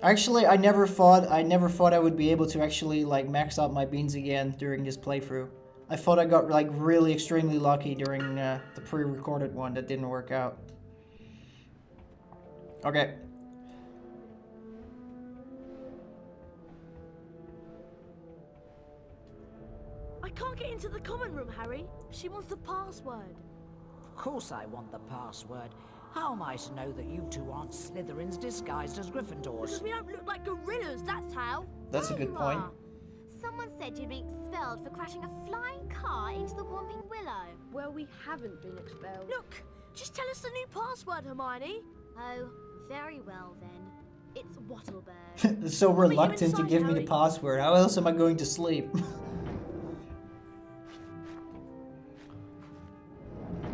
Actually, I never thought I would be able to actually like max out my beans again during this playthrough. I thought I got like really extremely lucky during the pre-recorded one that didn't work out. Okay. I can't get into the common room, Harry. She wants the password. Of course I want the password. How am I to know that you two aren't Slytherins disguised as Gryffindors? Because we don't look like gorillas, that's how. That's a good point. Someone said you'd been expelled for crashing a flying car into the Whomping Willow. Well, we haven't been expelled. Look, just tell us the new password, Hermione. Oh, very well then. It's Wattlebird. So reluctant to give me the password. How else am I going to sleep?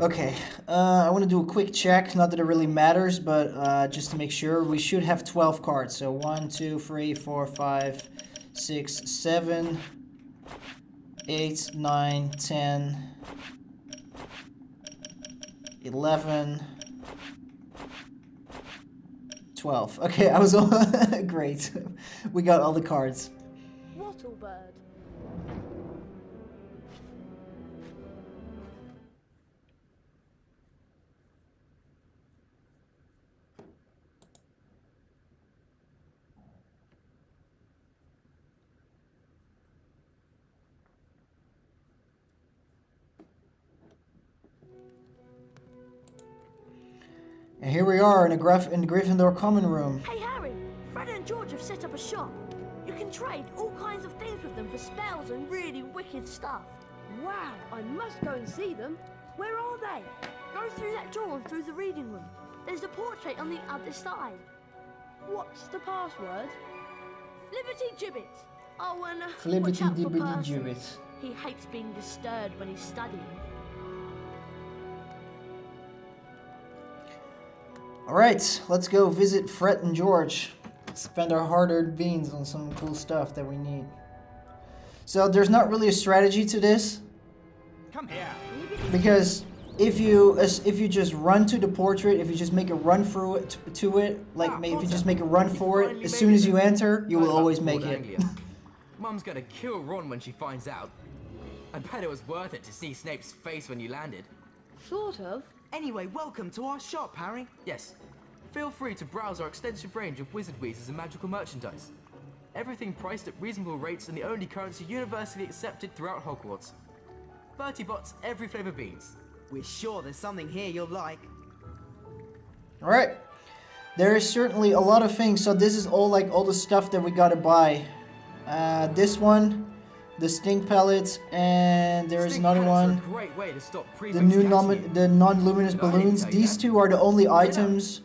Okay, I want to do a quick check. Not that it really matters, but just to make sure. We should have 12 cards. So 1, 2, 3, 4, 5, 6, 7, 8, 9, 10, 11, 12. Okay, I was all great. We got all the cards. Wattlebird. And here we are in the Gryffindor common room. Hey, Harry. Fred and George have set up a shop. You can trade all kinds of things with them for spells and really wicked stuff. Wow, I must go and see them. Where are they? Go through that door and through the reading room. There's a portrait on the other side. What's the password? Flippity Gibbet. Oh, and watch out for Flippity Percy. Gibbet. He hates being disturbed when he's studying. Alright, let's go visit Fred and George. Spend our hard-earned beans on some cool stuff that we need. So there's not really a strategy to this. Come here. Because if you just run to the portrait, if you just make a run through it to it, like if you just make a run for it, as soon as you enter, you will always make it. Mum's gonna kill Ron when she finds out. I bet it was worth it to see Snape's face when you landed. Sort of. Anyway, welcome to our shop, Harry. Yes. Feel free to browse our extensive range of wizard weezers and magical merchandise. Everything priced at reasonable rates and the only currency universally accepted throughout Hogwarts. 30 bots, every flavour beans. We're sure there's something here you'll like. Alright. There is certainly a lot of things. So this is all like all the stuff that we gotta buy. This one, the stink pellets, and there is another one. A great way to stop The new non-luminous balloons. These two are the only items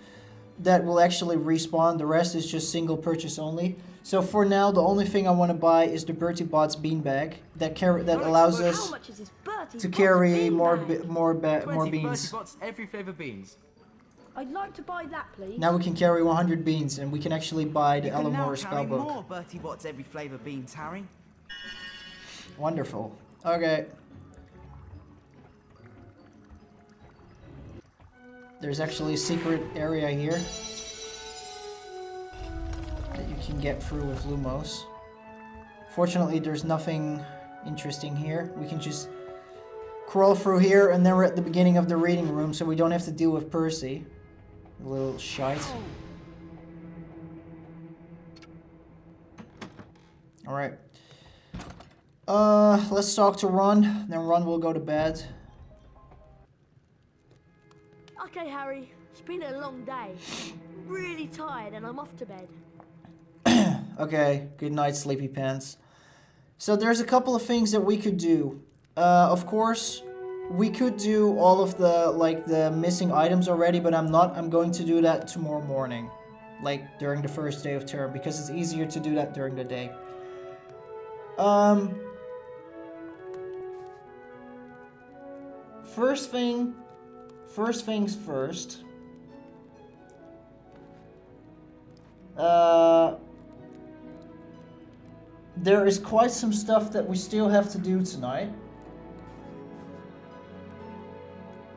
that will actually respawn. The rest is just single purchase only. So for now, the only thing I want to buy is the Bertie Bott's beanbag that allows us to carry more beans. 20 Bertie Bott's every flavour beans. I'd like to buy that, please. Now we can carry 100 beans, and we can actually buy the Alamora carry spellbook. more Bertie Bott's every flavour beans, Harry. Wonderful. Okay. There's actually a secret area here that you can get through with Lumos. Fortunately, there's nothing interesting here. We can just crawl through here, and then we're at the beginning of the reading room, so we don't have to deal with Percy. A little shite. Alright. Let's talk to Ron, then Ron will go to bed. Okay, Harry. It's been a long day. Really tired, and I'm off to bed. Okay, good night, sleepy pants. So there's a couple of things that we could do. Of course, we could do all of the missing items already, but I'm not. I'm going to do that tomorrow morning, like during the first day of term, because it's easier to do that during the day. First things first. There is quite some stuff that we still have to do tonight.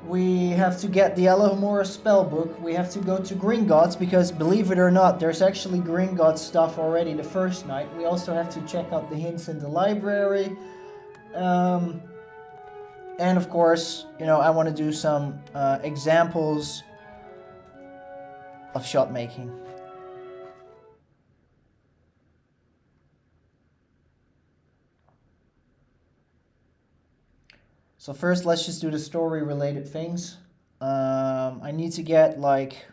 We have to get the Alohomora spellbook. We have to go to Gringotts because, believe it or not, there's actually Gringotts stuff already the first night. We also have to check out the hints in the library. And of course, you know, I want to do some examples of shot making. So first, let's just do the story-related things. I need to get, like,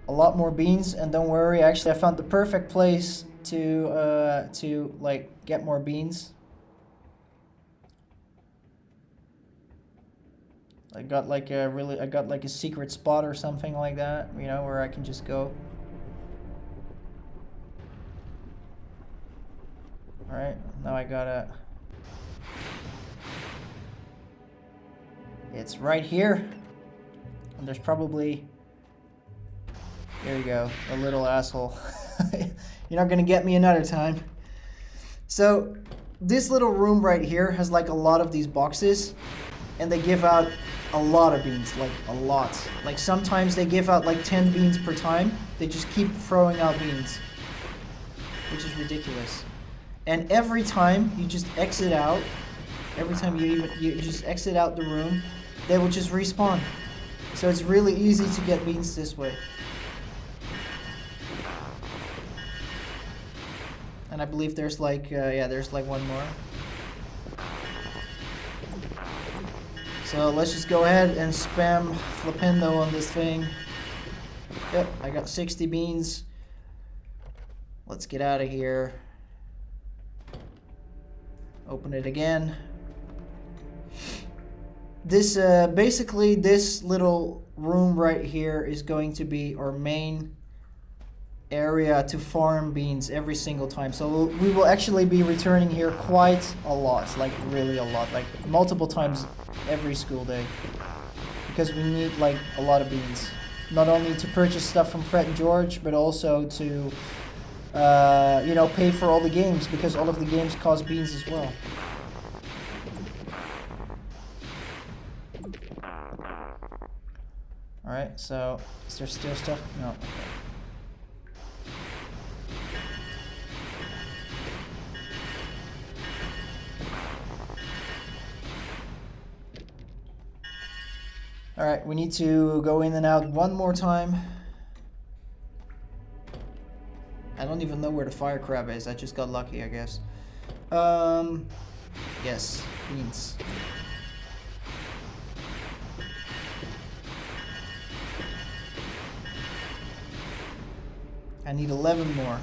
a lot more beans, and don't worry, actually I found the perfect place to like, get more beans. I got like a secret spot or something like that, you know, where I can just go. Alright, now I gotta... It's right here. And there's probably... There you go, a little asshole. You're not gonna get me another time. So, this little room right here has like a lot of these boxes. And they give out a lot of beans, like a lot. Like sometimes they give out like 10 beans per time. They just keep throwing out beans. Which is ridiculous. And every time you just exit out, every time you just exit out the room, they will just respawn. So it's really easy to get beans this way. And I believe there's like, yeah, there's like one more. So let's just go ahead and spam Flipendo on this thing. Yep, I got 60 beans. Let's get out of here. Open it again. This, basically this little room right here is going to be our main area to farm beans every single time. So we will actually be returning here quite a lot, like really a lot, like multiple times every school day. Because we need like a lot of beans. Not only to purchase stuff from Fred and George, but also to, you know, pay for all the games, because all of the games cost beans as well. Alright, so is there still stuff? No, okay. Alright, we need to go in and out one more time. I don't even know where the fire crab is. I just got lucky, I guess. Yes, beans. I need 11 more.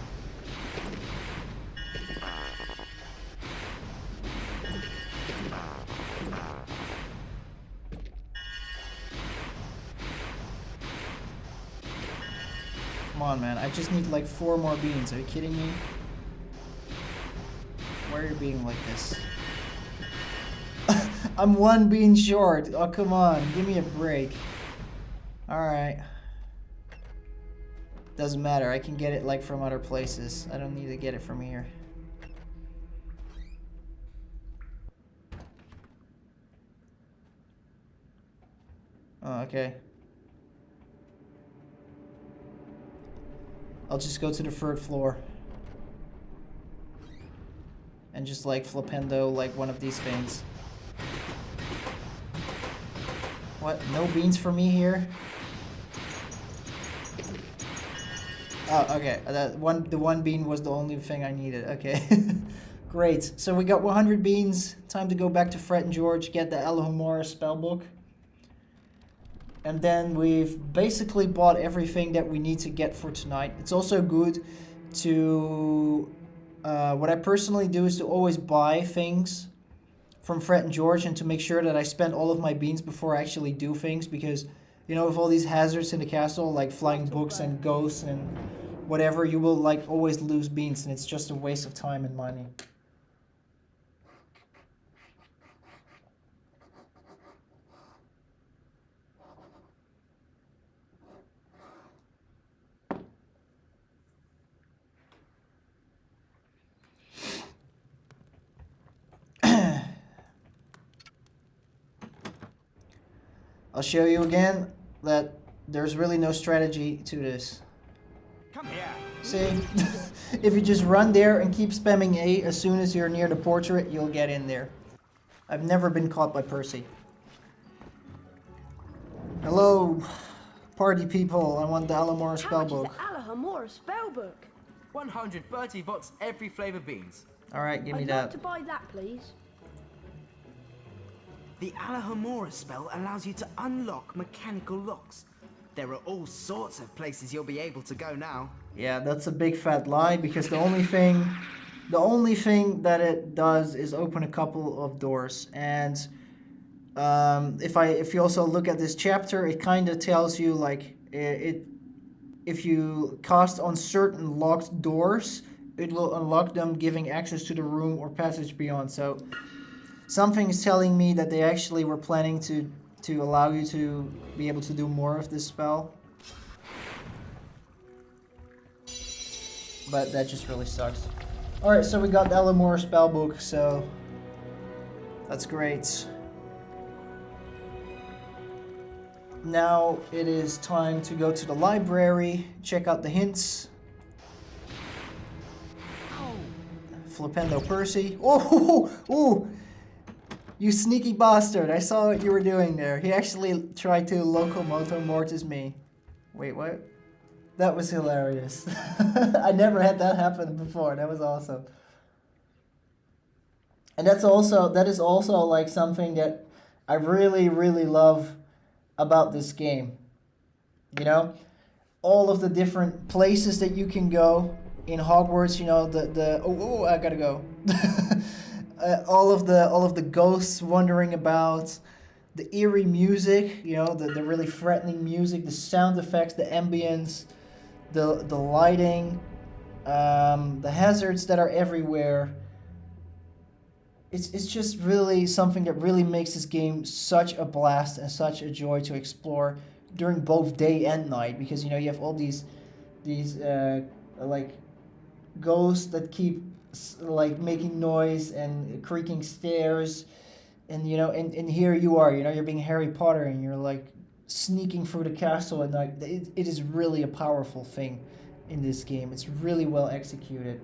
Come on, man. I just need like 4 more beans. Are you kidding me? Why are you being like this? I'm 1 bean short. Oh, come on. Give me a break. Alright. Doesn't matter. I can get it like from other places. I don't need to get it from here. Oh, okay. I'll just go to the 3rd floor. And just like flipendo like one of these things. What? No beans for me here? Oh, okay. The 1 bean was the only thing I needed. Okay. Great. So we got 100 beans. Time to go back to Fred and George, get the Alohomora spellbook. And then we've basically bought everything that we need to get for tonight. It's also good to... what I personally do is to always buy things from Fred and George and to make sure that I spend all of my beans before I actually do things, because, you know, with all these hazards in the castle, like flying books and ghosts and whatever, you will like always lose beans, and it's just a waste of time and money. I'll show you again that there's really no strategy to this. Come here. See? If you just run there and keep spamming A, as soon as you're near the portrait, you'll get in there. I've never been caught by Percy. Hello, party people. I want the Alohomora spellbook. Alohomora spellbook. 100 Bertie bots every flavour beans. Alright, give me I'd that. like to buy that, please. The Alohomora spell allows you to unlock mechanical locks. There are all sorts of places you'll be able to go now. Yeah, that's a big fat lie, because the only thing that it does is open a couple of doors. And if you also look at this chapter, it kind of tells you like if you cast on certain locked doors, it will unlock them, giving access to the room or passage beyond. So something is telling me that they actually were planning to allow you to be able to do more of this spell. But that just really sucks. Alright, so we got the Alohomora spellbook, so that's great. Now it is time to go to the library, check out the hints. Flipendo Percy. Oh! You sneaky bastard, I saw what you were doing there. He actually tried to locomoto mortis me. Wait, what? That was hilarious. I never had that happen before. That was awesome. And that is also like something that I really, really love about this game. You know? All of the different places that you can go in Hogwarts, you know, I gotta go. all of the ghosts wandering about, the eerie music, you know, the really threatening music, the sound effects, the ambience, the lighting, the hazards that are everywhere. It's just really something that really makes this game such a blast and such a joy to explore during both day and night, because, you know, you have all these like ghosts that keep like making noise and creaking stairs, and you know, and here you are, you know, you're being Harry Potter and you're like sneaking through the castle at night. It is really a powerful thing in this game. It's really well executed.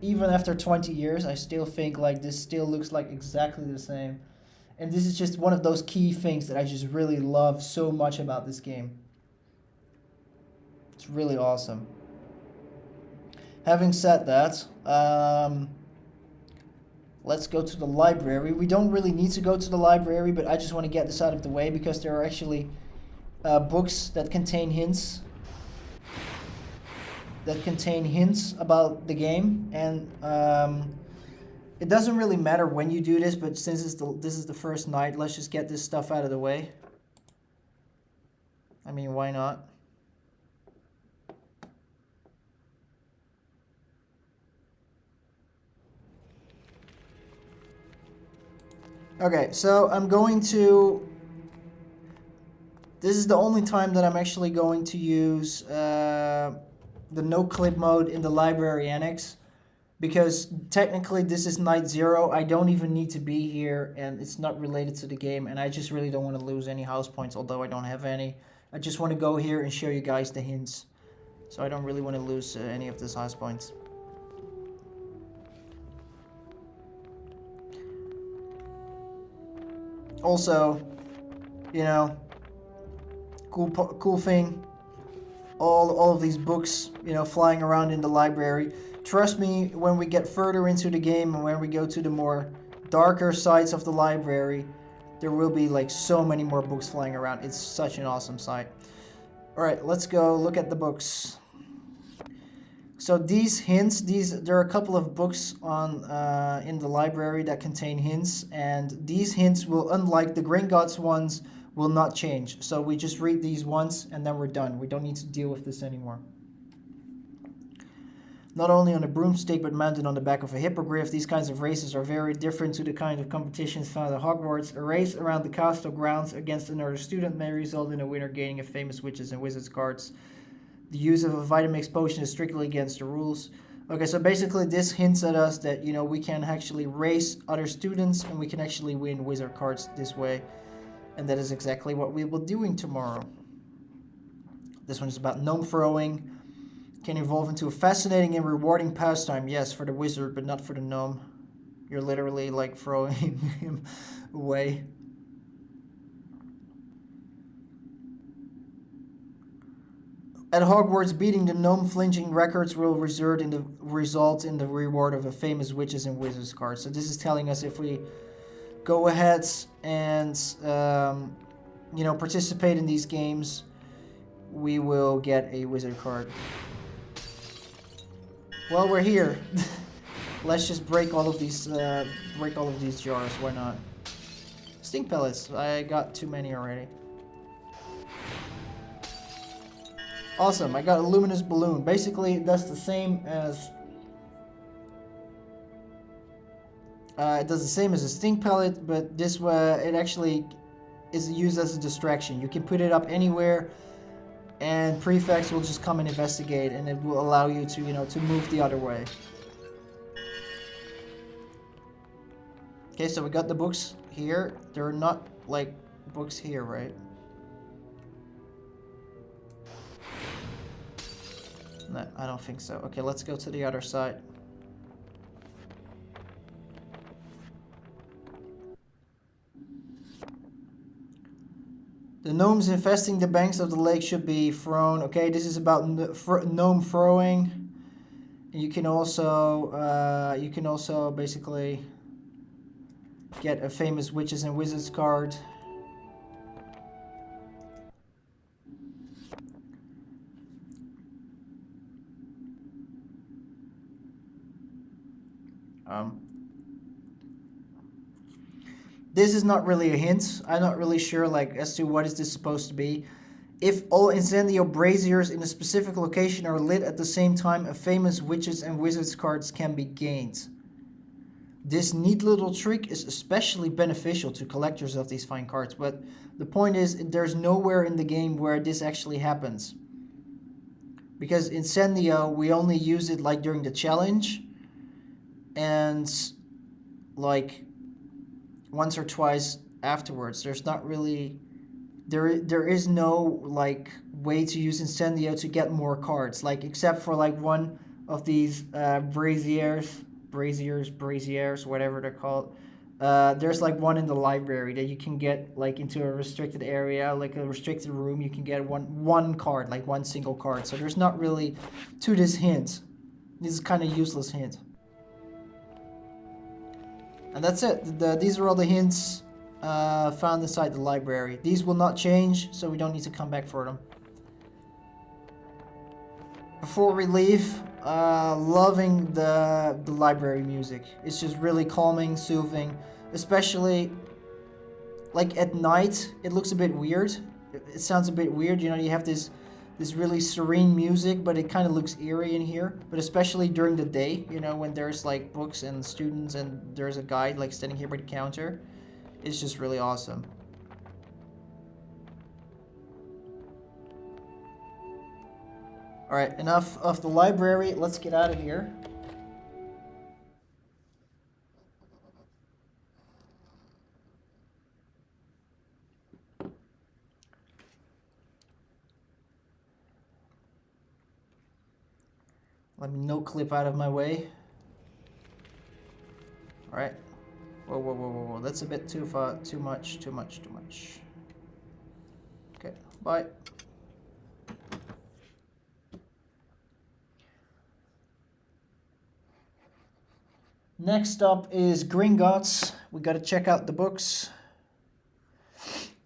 Even after 20 years, I still think like this still looks like exactly the same. And this is just one of those key things that I just really love so much about this game. It's really awesome. Having said that, let's go to the library. We don't really need to go to the library, but I just want to get this out of the way because there are actually books that contain hints. that contain hints about the game, and it doesn't really matter when you do this, but since this is the first night, let's just get this stuff out of the way. I mean, why not? Okay, so I'm going to... This is the only time that I'm actually going to use the no-clip mode in the library annex. Because technically this is night 0, I don't even need to be here, and it's not related to the game, and I just really don't want to lose any house points, although I don't have any. I just want to go here and show you guys the hints. So I don't really want to lose any of these house points. Also, you know, cool thing, all of these books, you know, flying around in the library. Trust me, when we get further into the game and when we go to the more darker sides of the library, there will be like so many more books flying around. It's such an awesome sight. Alright, let's go look at the books. So these hints, there are a couple of books on in the library that contain hints, and these hints will, unlike the Gringotts ones, will not change. So we just read these once and then we're done. We don't need to deal with this anymore. Not only on a broomstick but mounted on the back of a hippogriff, these kinds of races are very different to the kind of competitions found at Hogwarts. A race around the castle grounds against another student may result in a winner gaining a famous witches and wizards cards. The use of a Vitamix potion is strictly against the rules. Okay, so basically this hints at us that, you know, we can actually race other students and we can actually win wizard cards this way. And that is exactly what we will be doing tomorrow. This one is about gnome throwing. Can evolve into a fascinating and rewarding pastime. Yes, for the wizard, but not for the gnome. You're literally like throwing him away. At Hogwarts, beating the gnome flinching records will result in the reward of a famous witches and wizards card. So this is telling us if we go ahead and you know, participate in these games, we will get a wizard card. While we're here, let's just break all of these jars. Why not? Stink pellets. I got too many already. Awesome. I got a luminous balloon. Basically, that's the same as it does the same as a stink pellet, but this way it actually is used as a distraction. You can put it up anywhere, and prefects will just come and investigate, and it will allow you to, you know, to move the other way. Okay, so we got the books here. There are not like books here, right? No, I don't think so. Okay, let's go to the other side. The gnomes infesting the banks of the lake should be thrown. Okay, this is about gnome throwing. You can also basically get a famous witches and wizards card. This is not really a hint. I'm not really sure like as to what is this supposed to be. If all incendio braziers in a specific location are lit at the same time, a famous witches and wizards cards can be gained. This neat little trick is especially beneficial to collectors of these fine cards, but the point is there's nowhere in the game where this actually happens. Because incendio, we only use it like during the challenge, and like once or twice afterwards. There's not really, there is no like way to use incendio to get more cards, like except for like one of these braziers, whatever they're called. There's like one in the library that you can get like into a restricted area, like a restricted room. You can get one card, like one single card. So there's not really to this hint. This is kind of useless hint. And that's it. These are all the hints found inside the library. These will not change, so we don't need to come back for them. before we leave, loving the library music. It's just really calming, soothing, especially like at night. It looks a bit weird. It sounds a bit weird, you know, you have this really serene music, but it kind of looks eerie in here. But especially during the day, you know, when there's like books and students and there's a guide like standing here by the counter, it's just really awesome. Alright, enough of the library. Let's get out of here. Let me no clip out of my way. Alright. Whoa, whoa, whoa, whoa, whoa. That's a bit too far. Too much. Okay, bye. Next up is Gringotts. We gotta check out the books.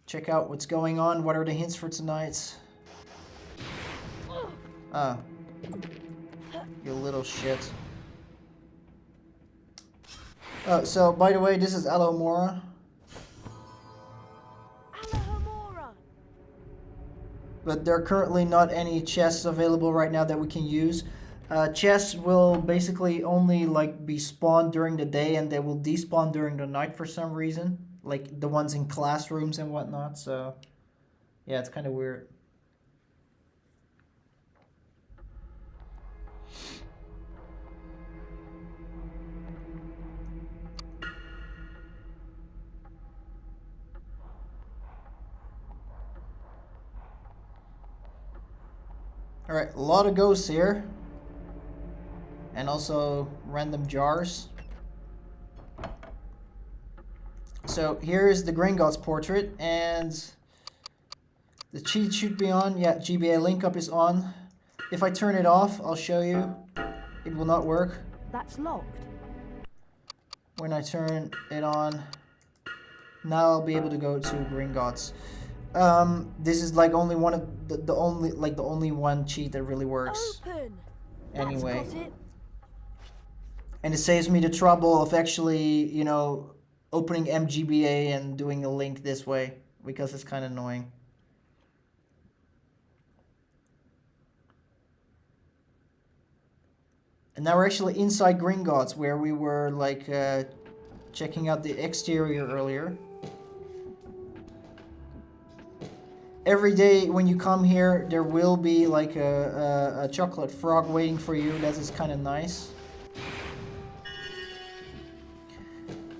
Check out what's going on. What are the hints for tonight? Ah. You little shit. So, by the way, this is Alohomora. Alohomora! But there are currently not any chests available right now that we can use. Chests will basically only like be spawned during the day, and they will despawn during the night for some reason. Like the ones in classrooms and whatnot, so... Yeah, it's kind of weird. Alright, a lot of ghosts here. And also random jars. So here is the Gringotts portrait, and the cheat should be on. Yeah, GBA link up is on. If I turn it off, I'll show you. It will not work. That's locked. When I turn it on, now I'll be able to go to Gringotts. This is like only one of the only one cheat that really works. Open. Anyway. That's got it. And it saves me the trouble of actually, you know, opening MGBA and doing a link this way, because it's kind of annoying. And now we're actually inside Gringotts, where we were like checking out the exterior earlier. Every day when you come here, there will be like a chocolate frog waiting for you. That is kind of nice.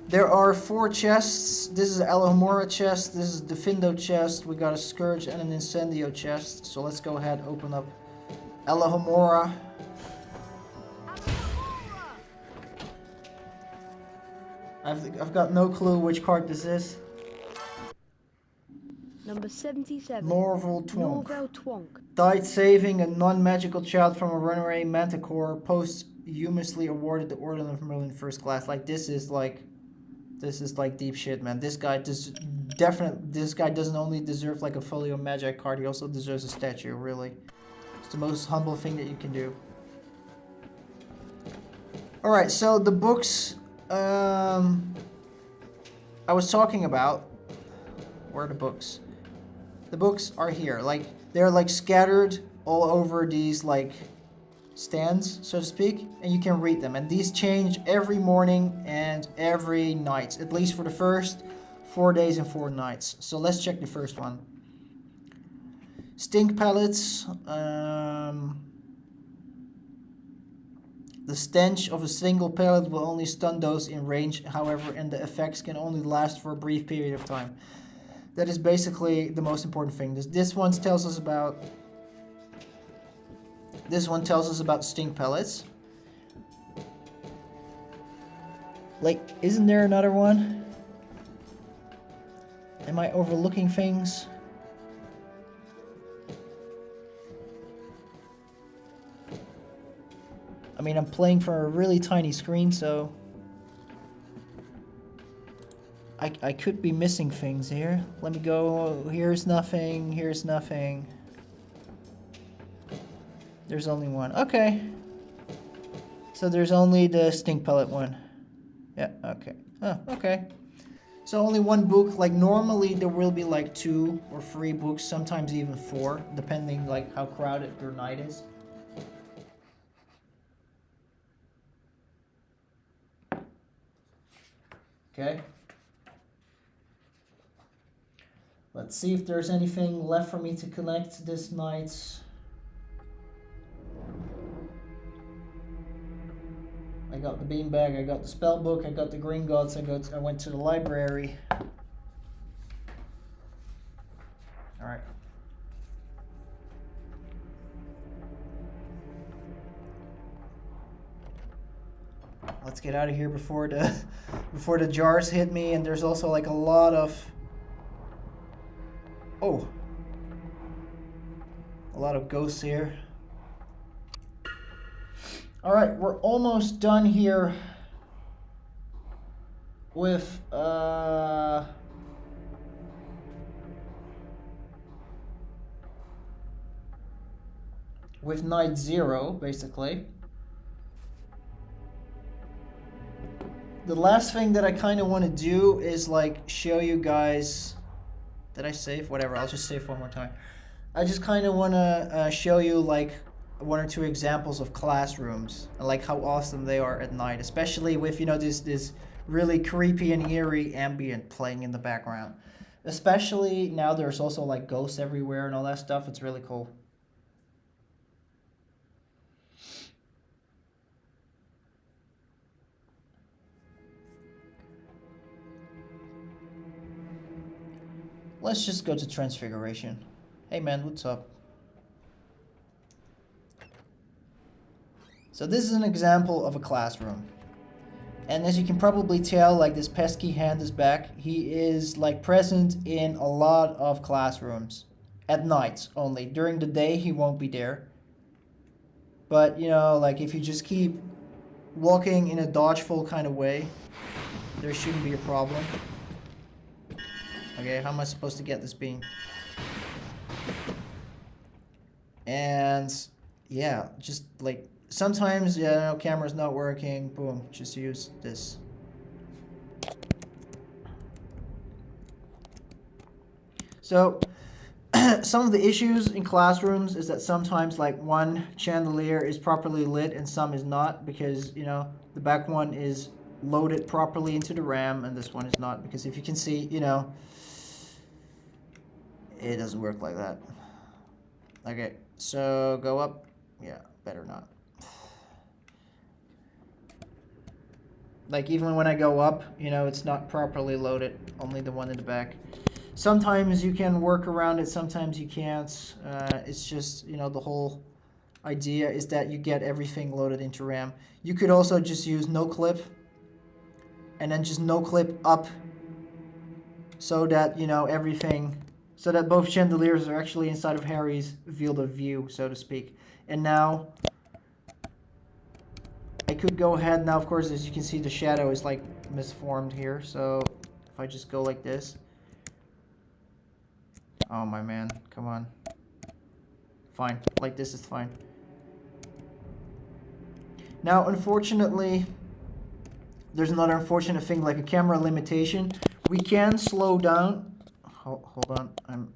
There are 4 chests. This is an Alohomora chest. This is the Findo chest. We got a Scourge and an Incendio chest. So let's go ahead and open up Alohomora. I've got no clue which card this is. Number 77. Norval Twonk. Norval Twonk. Died saving a non-magical child from a runaway manticore. Posthumously awarded the Order of Merlin First Class. Like this is like deep shit, man. This guy doesn't only deserve like a Folio Magi card, he also deserves a statue, really. It's the most humble thing that you can do. Alright, so the books I was talking about, where are the books? The books are here. Like they're like scattered all over these like stands, so to speak, and you can read them. And these change every morning and every night, at least for the first 4 days and 4 nights. So let's check the first one. Stink pellets. The stench of a single pellet will only stun those in range, however, and the effects can only last for a brief period of time. That is basically the most important thing. This one tells us about stink pellets. Like, isn't there another one? Am I overlooking things? I mean, I'm playing for a really tiny screen, so I could be missing things here. Let me go. Here's nothing. Here's nothing. There's only one. Okay. So there's only the stink pellet one. Yeah, okay. Oh, okay. So only one book. Like normally there will be like 2 or 3 books, sometimes even 4, depending like how crowded your night is. Okay. Let's see if there's anything left for me to collect this night. I got the beanbag, I got the spell book, I got the green gods, I went to the library. Alright. Let's get out of here before the jars hit me, and there's also like a lot of a lot of ghosts here. Alright, we're almost done here with night 0, basically. The last thing that I kind of want to do is like show you guys. Did I save? Whatever, I'll just save one more time. I just kind of want to show you like 1 or 2 examples of classrooms and like how awesome they are at night, especially with, you know, this really creepy and eerie ambient playing in the background. Especially now there's also like ghosts everywhere and all that stuff. It's really cool. Let's just go to Transfiguration. Hey man, what's up? So this is an example of a classroom. And as you can probably tell, like this pesky hand is back. He is like present in a lot of classrooms. At night only. During the day he won't be there. But you know, like if you just keep walking in a dodgeful kind of way, there shouldn't be a problem. Okay, how am I supposed to get this beam? And yeah, just like sometimes, yeah, no, camera's not working. Boom, just use this. So some of the issues in classrooms is that sometimes like one chandelier is properly lit and some is not, because you know the back one is loaded properly into the RAM and this one is not, because if you can see, you know, it doesn't work like that. Okay, so go up. Yeah, better not. Like even when I go up, you know, it's not properly loaded, only the one in the back. Sometimes you can work around it, sometimes you can't. It's just, you know, the whole idea is that you get everything loaded into RAM. You could also just use no clip and then just no clip up so that, you know, everything, so that both chandeliers are actually inside of Harry's field of view, so to speak. And now I could go ahead now, of course, as you can see, the shadow is like misformed here. So if I just go like this. Oh my man, come on. Fine, like this is fine. Now, unfortunately, there's another unfortunate thing, like a camera limitation. We can slow down. Hold on,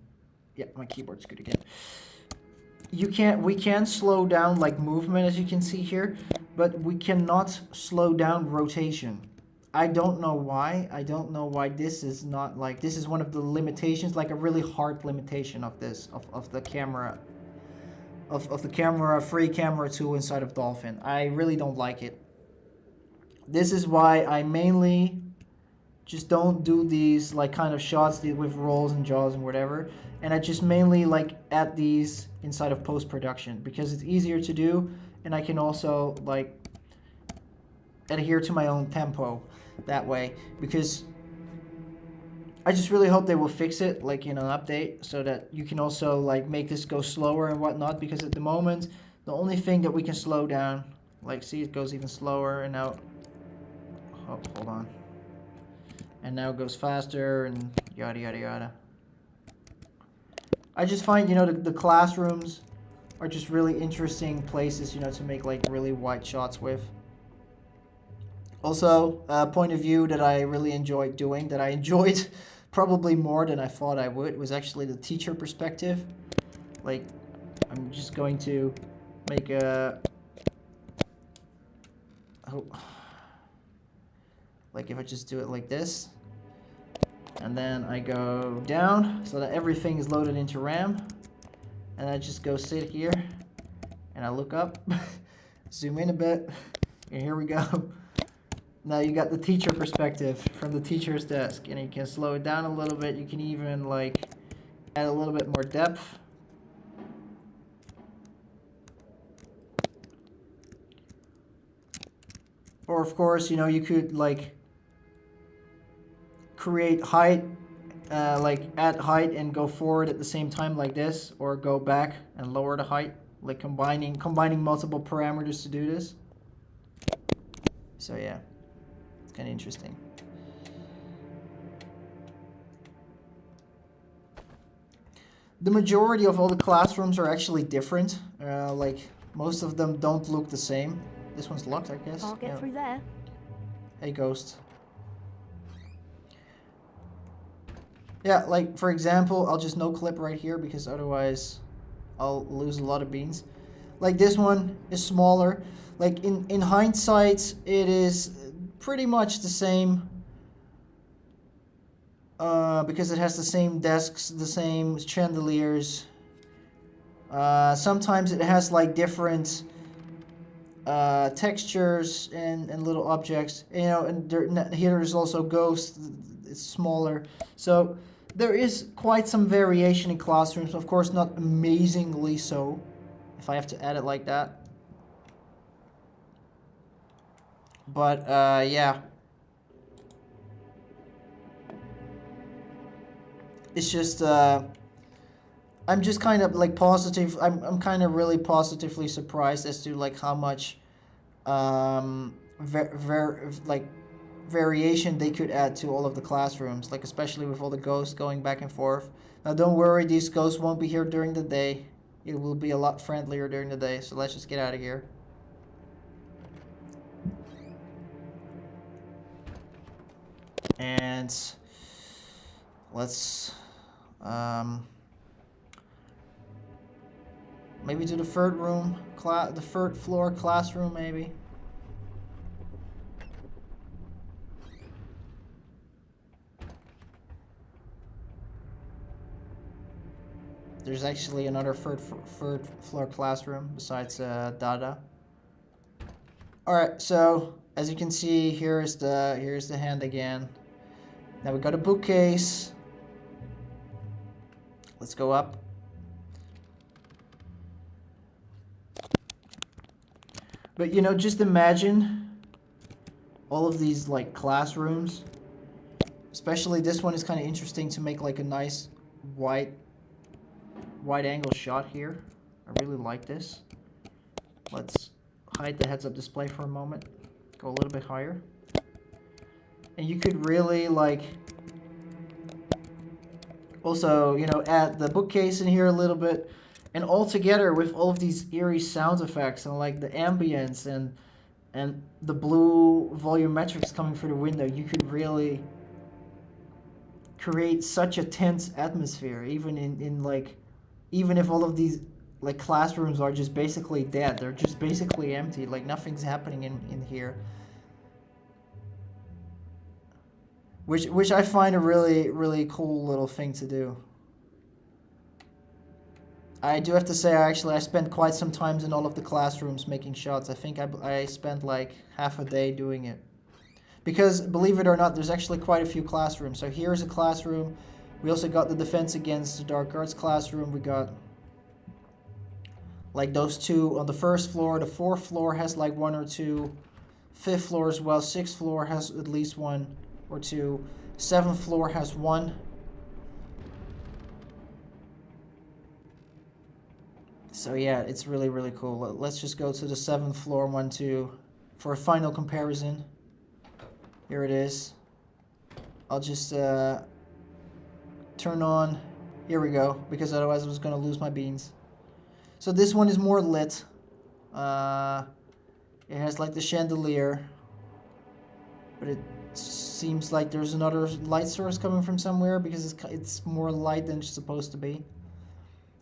yeah, my keyboard's good again. We can slow down like movement, as you can see here, but we cannot slow down rotation. I don't know why. I don't know why this is not like, this is one of the limitations, like a really hard limitation of this, of the camera, of the camera, free camera tool inside of Dolphin. I really don't like it. This is why I mainly just don't do these like kind of shots with rolls and jaws and whatever. And I just mainly like add these inside of post-production because it's easier to do, and I can also like adhere to my own tempo that way, because I just really hope they will fix it like in an update so that you can also like make this go slower and whatnot, because at the moment the only thing that we can slow down, like see, it goes even slower, and now hold on, and now it goes faster and yada yada yada. I just find, you know, the classrooms are just really interesting places, you know, to make like really wide shots with. Also, a point of view that I really enjoyed doing, that I enjoyed probably more than I thought I would, was actually the teacher perspective. Like, I'm just going to make a... Oh, like if I just do it like this, and then I go down so that everything is loaded into RAM, and I just go sit here, and I look up, zoom in a bit, and here we go. Now you got the teacher perspective from the teacher's desk, and you can slow it down a little bit. You can even like add a little bit more depth. Or of course, you know, you could like create height, like add height and go forward at the same time like this, or go back and lower the height, like combining multiple parameters to do this. So yeah. Kind of interesting. The majority of all the classrooms are actually different. Like most of them don't look the same. This one's locked, I guess. I'll get through there. Hey, ghost. Yeah, like for example, I'll just no clip right here because otherwise I'll lose a lot of beans. Like this one is smaller. Like in hindsight, it is pretty much the same because it has the same desks, the same chandeliers. Sometimes it has like different textures and little objects, you know, and here there's also ghosts. It's smaller, so there is quite some variation in classrooms. Of course, not amazingly so, if I have to add it like that. But yeah, it's just I'm just kind of like positive. I'm kind of really positively surprised as to like how much variation they could add to all of the classrooms, like especially with all the ghosts going back and forth. Now don't worry, these ghosts won't be here during the day. It will be a lot friendlier during the day. So let's just get out of here. And let's maybe to the third room, the third floor classroom, maybe. There's actually another third floor classroom besides Dada. All right, so as you can see, here's the hand again. Now we got a bookcase. Let's go up. But you know, just imagine all of these like classrooms. Especially this one is kind of interesting to make like a nice wide angle shot here. I really like this. Let's hide the heads-up display for a moment. Go a little bit higher. And you could really like also, you know, add the bookcase in here a little bit, and all together with all of these eerie sound effects and like the ambience and the blue volumetrics coming through the window, you could really create such a tense atmosphere, even in like, even if all of these like classrooms are just basically dead, they're just basically empty, like nothing's happening in here. Which I find a really cool little thing to do. I do have to say, I spent quite some time in all of the classrooms making shots. I think I spent like half a day doing it. Because, believe it or not, there's actually quite a few classrooms. So here's a classroom. We also got the Defense Against the Dark Arts classroom. We got like those two on the first floor. The fourth floor has like one or two. Fifth floor as well. Sixth floor has at least one or two. Seventh floor has one. So yeah, it's really cool. Let's just go to the seventh floor, 1, 2, for a final comparison. Here it is. I'll just turn on. Here we go, because otherwise I was gonna lose my beans. So this one is more lit. It has like the chandelier, but it seems like there's another light source coming from somewhere because it's more light than it's supposed to be.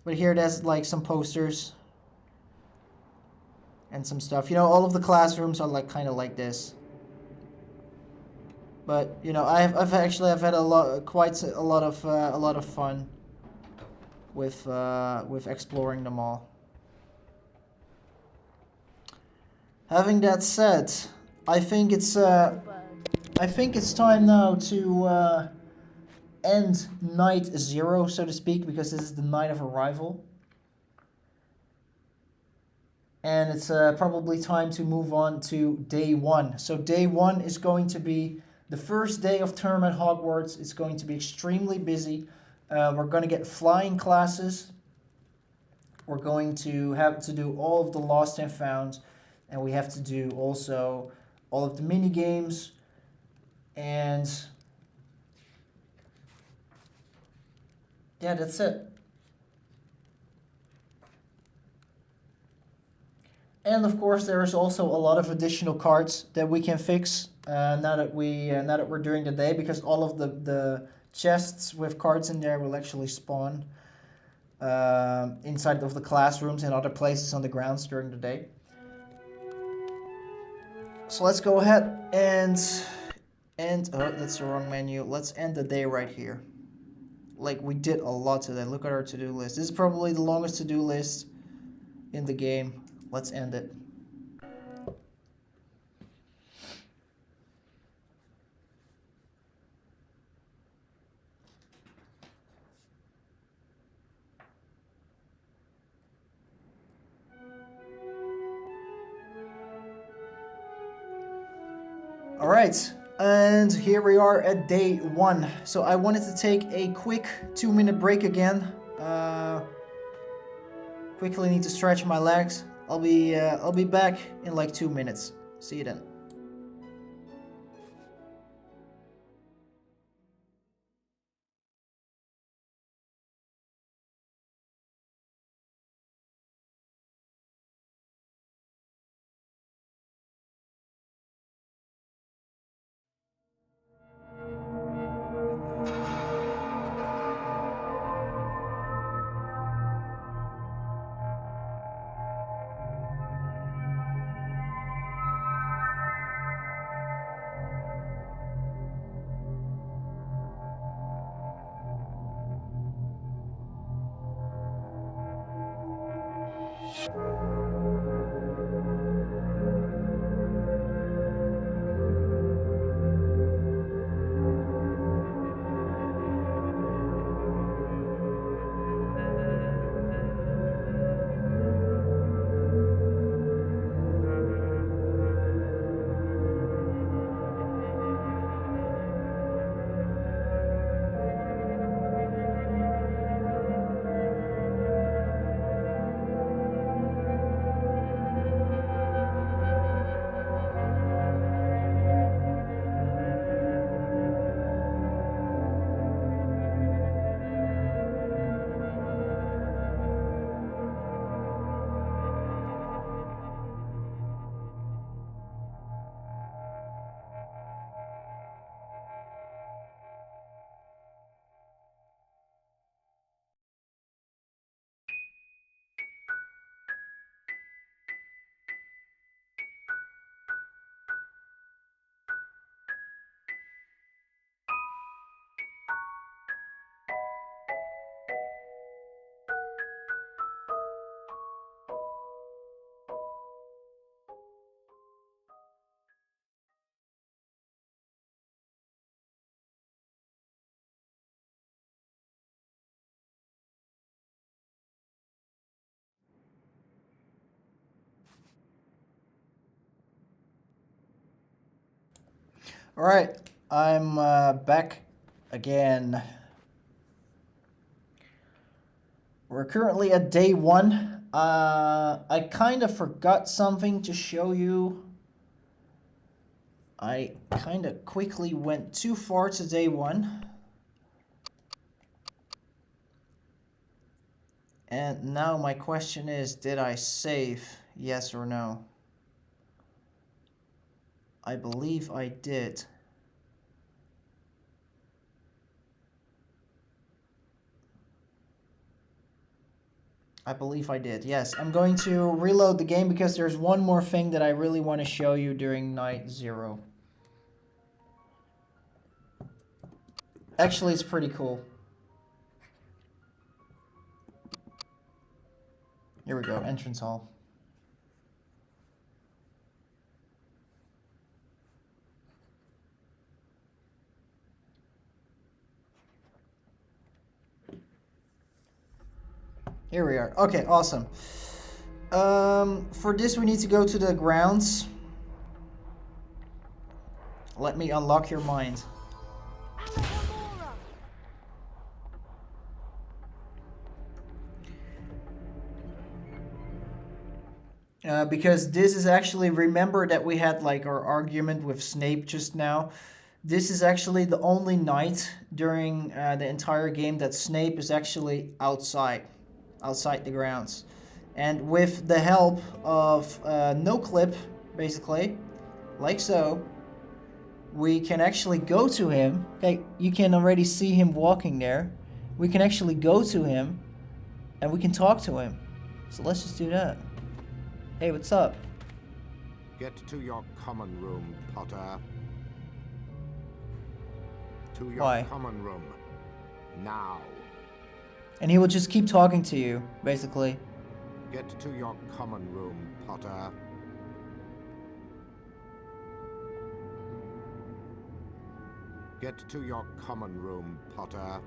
But here it has like some posters and some stuff. You know, all of the classrooms are like kind of like this. But you know, I've had quite a lot of fun with exploring them all. Having that said, I think it's time now to end night 0, so to speak, because this is the night of arrival. And it's probably time to move on to day 1. So day 1 is going to be the first day of term at Hogwarts. It's going to be extremely busy. We're going to get flying classes. We're going to have to do all of the lost and found. And we have to do also all of the mini games. And yeah, that's it. And of course, there is also a lot of additional cards that we can fix now that we're doing the day, because all of the chests with cards in there will actually spawn inside of the classrooms and other places on the grounds during the day. So let's go ahead and oh, that's the wrong menu. Let's end the day right here. Like, we did a lot today. Look at our to-do list. This is probably the longest to-do list in the game. Let's end it. All right, and here we are at day 1. So I wanted to take a quick 2-minute break again. Quickly need to stretch my legs. I'll be back in like 2 minutes. See you then. All right, I'm back again. We're currently at day 1. I kind of forgot something to show you. I kind of quickly went too far to day 1. And now my question is, did I save? Yes or no? I believe I did. I believe I did. Yes, I'm going to reload the game because there's one more thing that I really want to show you during night 0. Actually, it's pretty cool. Here we go, entrance hall. Here we are. Okay, awesome. For this we need to go to the grounds. Let me unlock your mind. Because this is actually, remember that we had like our argument with Snape just now. This is actually the only night during the entire game that Snape is actually outside the grounds. And with the help of no clip, basically, like so, we can actually go to him. Okay, you can already see him walking there. We can actually go to him and we can talk to him. So let's just do that. Hey, what's up? Get to your common room, Potter. To your Why? common room. Now. And he will just keep talking to you, basically. Get to your common room, Potter. Get to your common room, Potter.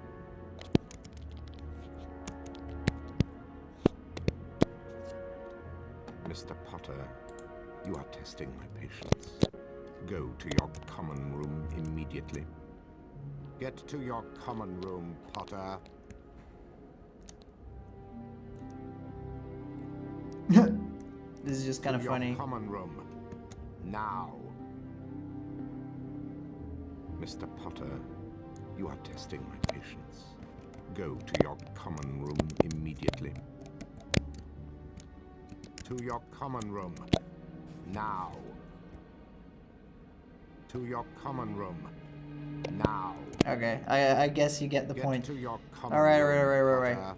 Mr. Potter, you are testing my patience. Go to your common room immediately. Get to your common room, Potter. This is just kind of To funny. your common room. Now. Mr. Potter, you are testing my patience. Go to your common room immediately. To your common room. Now. To your common room. Now. Okay, I guess you get the point. To your common Alright, room, right. Potter.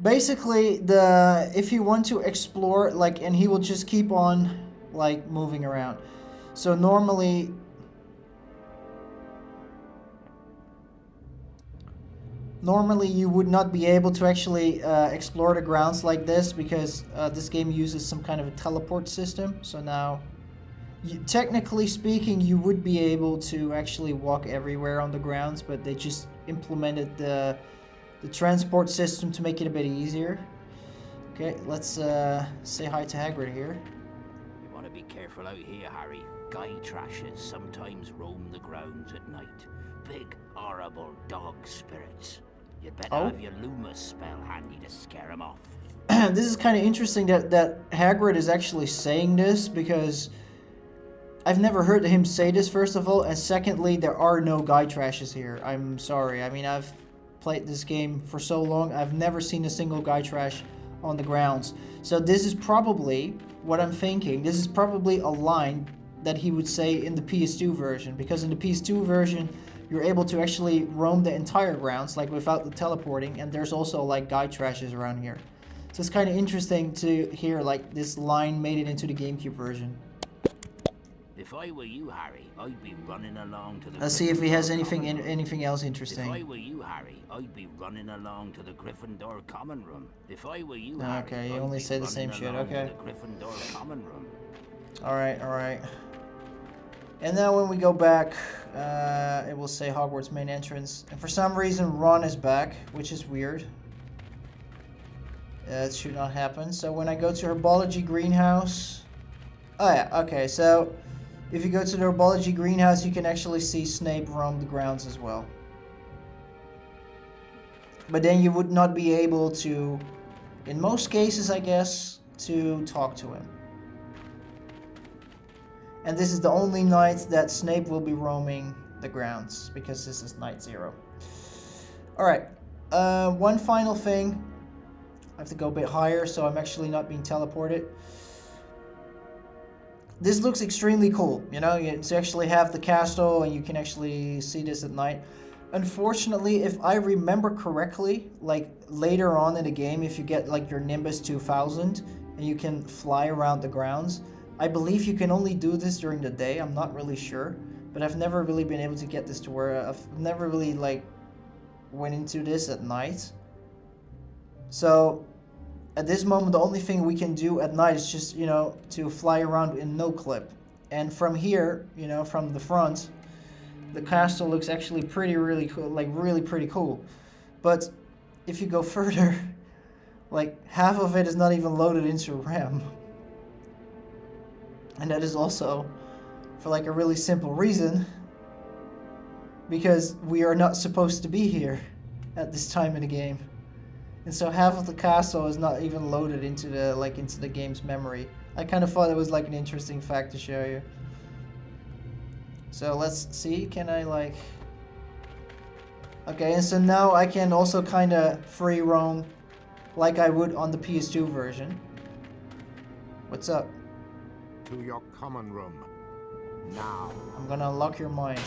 Basically, if you want to explore, like, and he will just keep on, like, moving around. So normally you would not be able to actually explore the grounds like this because this game uses some kind of a teleport system. So now, technically speaking, you would be able to actually walk everywhere on the grounds, but they just implemented the transport system to make it a bit easier. Okay, let's say hi to Hagrid here. You want to be careful out here, Harry. Guy trashes sometimes roam the grounds at night. Big, horrible dog spirits. You'd better have your Loomis spell handy to scare them off. This is kind of interesting that Hagrid is actually saying this because I've never heard him say this, first of all, and secondly, there are no guy trashes here. I'm sorry. I mean, I've played this game for so long, I've never seen a single guy trash on the grounds. So this is probably what I'm thinking. This is probably a line that he would say in the PS2 version, because in the PS2 version you're able to actually roam the entire grounds, like without the teleporting, and there's also like guy trashes around here. So it's kind of interesting to hear like this line made it into the GameCube version. If I were you, Harry, I'd be running along to the... Let's see if he has anything else interesting. If I were you, Harry, I'd be running along to the Gryffindor common room. If I were you, Harry, Okay, you I'd only be say the same running shit, along to okay. the Gryffindor common room. Alright. And now when we go back, it will say Hogwarts main entrance. And for some reason, Ron is back, which is weird. It should not happen. So when I go to Herbology Greenhouse... Oh yeah, okay, so... If you go to the Herbology Greenhouse, you can actually see Snape roam the grounds as well. But then you would not be able to, in most cases I guess, to talk to him. And this is the only night that Snape will be roaming the grounds, because this is night 0. Alright, one final thing. have to go a bit higher, so I'm actually not being teleported. This looks extremely cool, you know, you actually have the castle and you can actually see this at night. Unfortunately, if I remember correctly, like later on in the game, if you get like your Nimbus 2000 and you can fly around the grounds, I believe you can only do this during the day. I'm not really sure, but I've never really been able to get this to where I've never really like went into this at night. So at this moment, the only thing we can do at night is just, you know, to fly around in no clip. And from here, you know, from the front, the castle looks actually really cool, like really pretty cool. But if you go further, like half of it is not even loaded into RAM. And that is also for like a really simple reason, because we are not supposed to be here at this time in the game. And so half of the castle is not even loaded into the game's memory. I kind of thought it was like an interesting fact to show you. So let's see, can I like... Okay, and so now I can also kind of free roam like I would on the PS2 version. What's up? To your common room. Now. I'm gonna unlock your mind.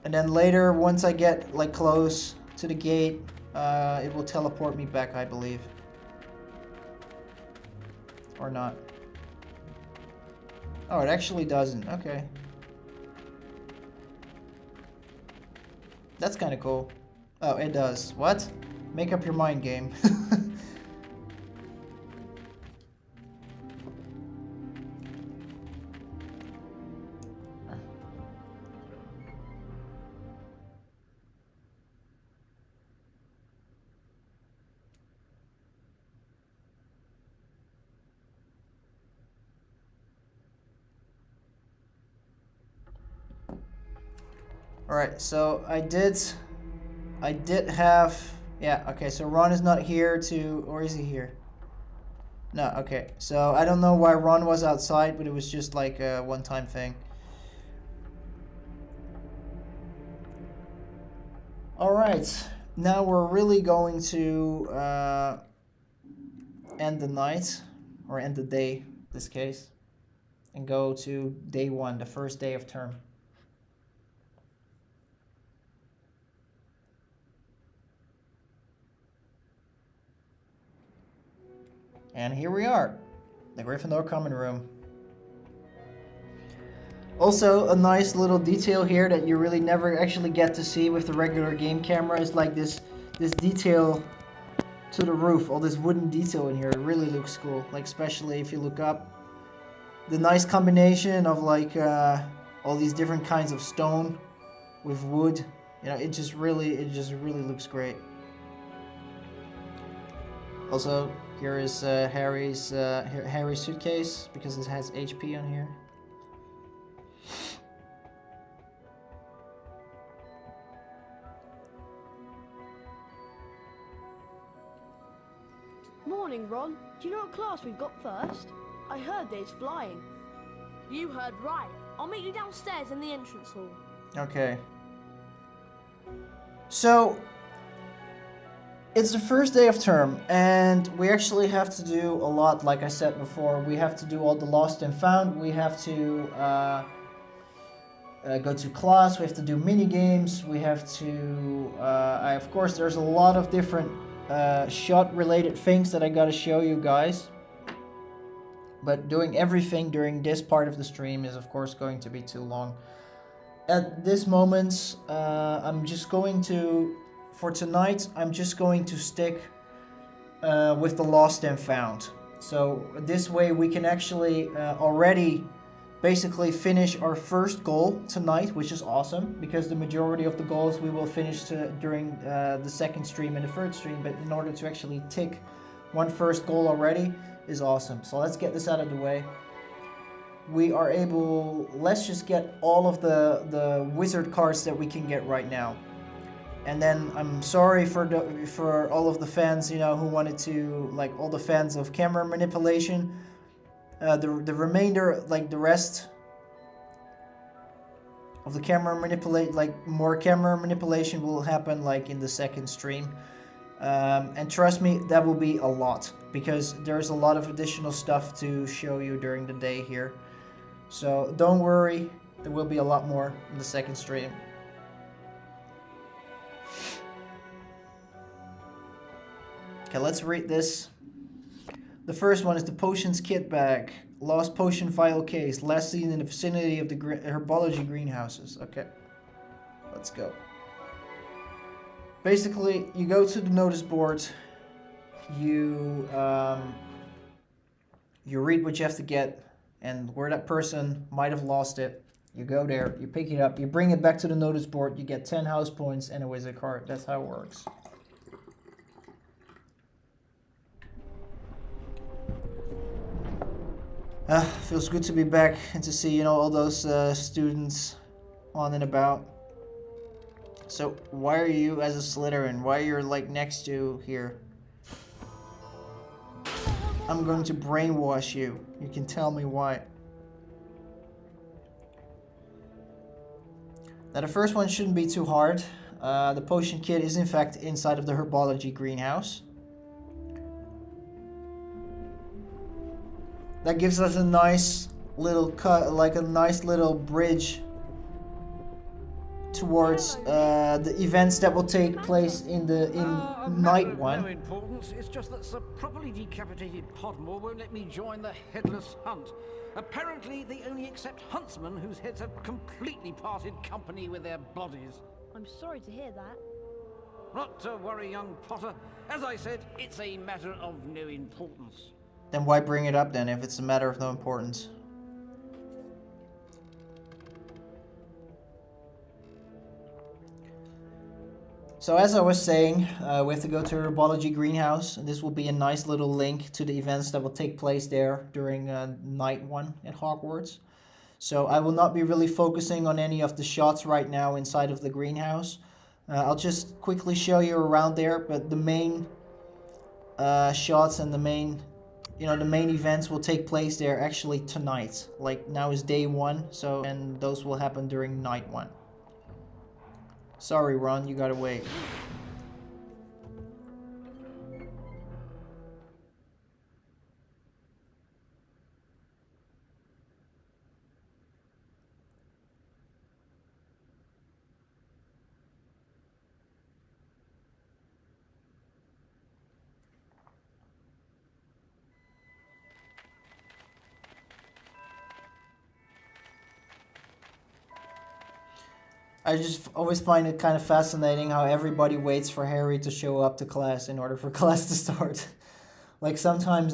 And then later, once I get like close to the gate, it will teleport me back, I believe. Or not. Oh, it actually doesn't. Okay. That's kind of cool. Oh, it does. What? Make up your mind, game. Alright, so I did have, yeah, okay, so Ron is not here to, or is he here? No, okay, so I don't know why Ron was outside, but it was just like a one-time thing. Alright, now we're really going to end the night, or end the day, in this case, and go to day one, the first day of term. And here we are, the Gryffindor common room. Also, a nice little detail here that you really never actually get to see with the regular game camera is like this detail to the roof, all this wooden detail in here. It really looks cool, like especially if you look up. The nice combination of like all these different kinds of stone with wood, you know, it just really looks great. Also, here is Harry's suitcase, because it has HP on here. Morning, Ron. Do you know what class we've got first? I heard there's flying. You heard right. I'll meet you downstairs in the entrance hall. Okay. So, it's the first day of term, and we actually have to do a lot, like I said before. We have to do all the lost and found. We have to go to class. We have to do mini games. We have to, of course, there's a lot of different shot-related things that I gotta show you guys. But doing everything during this part of the stream is, of course, going to be too long. At this moment, I'm just going to... For tonight, I'm just going to stick with the lost and found. So this way we can actually already basically finish our first goal tonight, which is awesome, because the majority of the goals we will finish during the second stream and the third stream, but in order to actually tick one first goal already is awesome. So let's get this out of the way. We are able, let's just get all of the wizard cards that we can get right now. And then I'm sorry for all of the fans, you know, who wanted to, like all the fans of camera manipulation. The remainder, like the rest of the camera manipulate, like more camera manipulation will happen like in the second stream. And trust me, that will be a lot, because there's a lot of additional stuff to show you during the day here. So don't worry, there will be a lot more in the second stream. Okay, let's read this. The first one is the potions kit bag. Lost potion vial case. Last seen in the vicinity of the herbology greenhouses. Okay, let's go. Basically, you go to the notice board. You read what you have to get and where that person might have lost it. You go there, you pick it up, you bring it back to the notice board. You get 10 house points and a wizard card. That's how it works. Feels good to be back and to see, you know, all those students on and about. So why are you as a Slytherin? Why you're like next to here? I'm going to brainwash you. You can tell me why. Now the first one shouldn't be too hard. The potion kit is in fact inside of the herbology greenhouse. That gives us a nice little cut, like a nice little bridge towards the events that will take place in night one. No importance. It's just that a properly decapitated Podmore won't let me join the headless hunt. Apparently, they only accept huntsmen whose heads have completely parted company with their bodies. I'm sorry to hear that. Not to worry, young Potter. As I said, it's a matter of no importance. Then why bring it up then if it's a matter of no importance? So as I was saying, we have to go to Herbology Greenhouse, and this will be a nice little link to the events that will take place there during night one at Hogwarts. So I will not be really focusing on any of the shots right now inside of the greenhouse. I'll just quickly show you around there, but the main shots and the main events will take place there actually tonight. Like now is day one, so and those will happen during night one. Sorry, Ron, you gotta wait. I just always find it kind of fascinating how everybody waits for Harry to show up to class in order for class to start. Like sometimes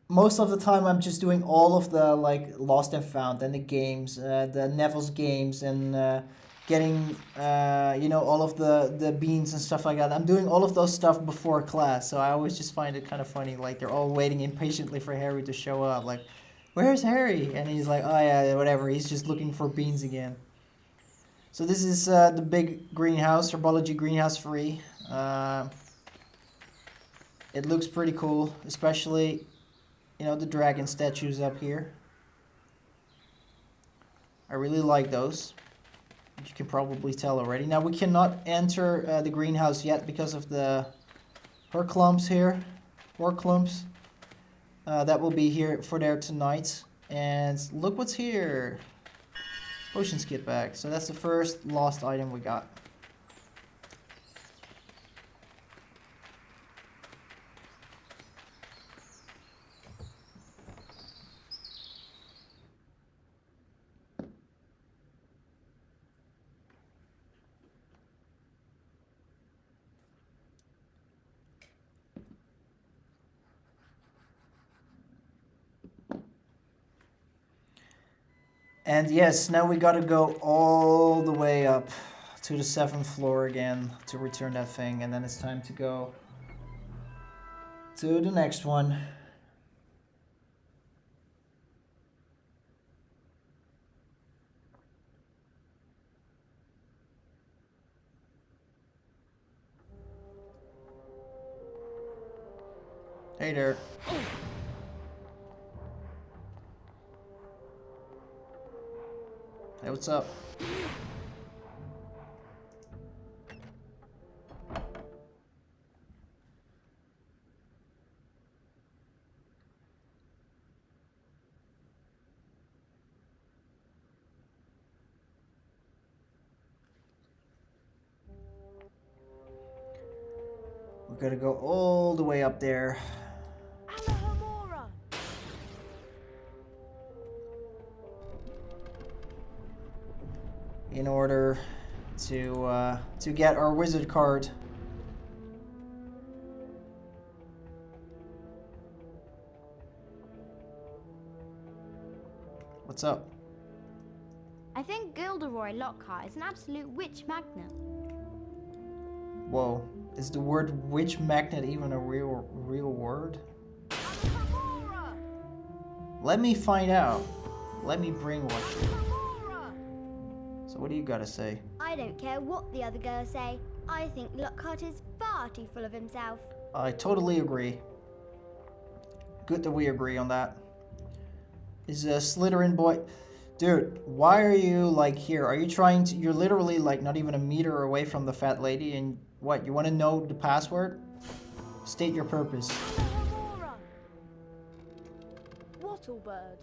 most of the time I'm just doing all of the like Lost and Found and the games, the Neville's games and getting, all of the beans and stuff like that. I'm doing all of those stuff before class, so I always just find it kind of funny. Like they're all waiting impatiently for Harry to show up. Like, where's Harry? And he's like, oh yeah, whatever. He's just looking for beans again. So this is the big greenhouse, Herbology Greenhouse 3. It looks pretty cool, especially, the dragon statues up here. I really like those. You can probably tell already. Now we cannot enter the greenhouse yet because of the Horclumps here. Horclumps. That will be here for there tonight. And look what's here. Potions kit bag. So that's the first lost item we got. And yes, now we gotta go all the way up to the 7th floor again to return that thing, and then it's time to go to the next one. Hey there. Hey, what's up? We're gonna go all the way up there. In order to get our wizard card. What's up? I think Gilderoy Lockhart is an absolute witch magnet. Whoa, is the word witch magnet even a real word? Let me find out. Let me brainwash you. So what do you gotta say? I don't care what the other girls say. I think Lockhart is far too full of himself. I totally agree. Good that we agree on that. Is a Slytherin boy... Dude, why are you like here? Are you trying to... You're literally like not even a meter away from the fat lady and what? You want to know the password? State your purpose. Wattlebird.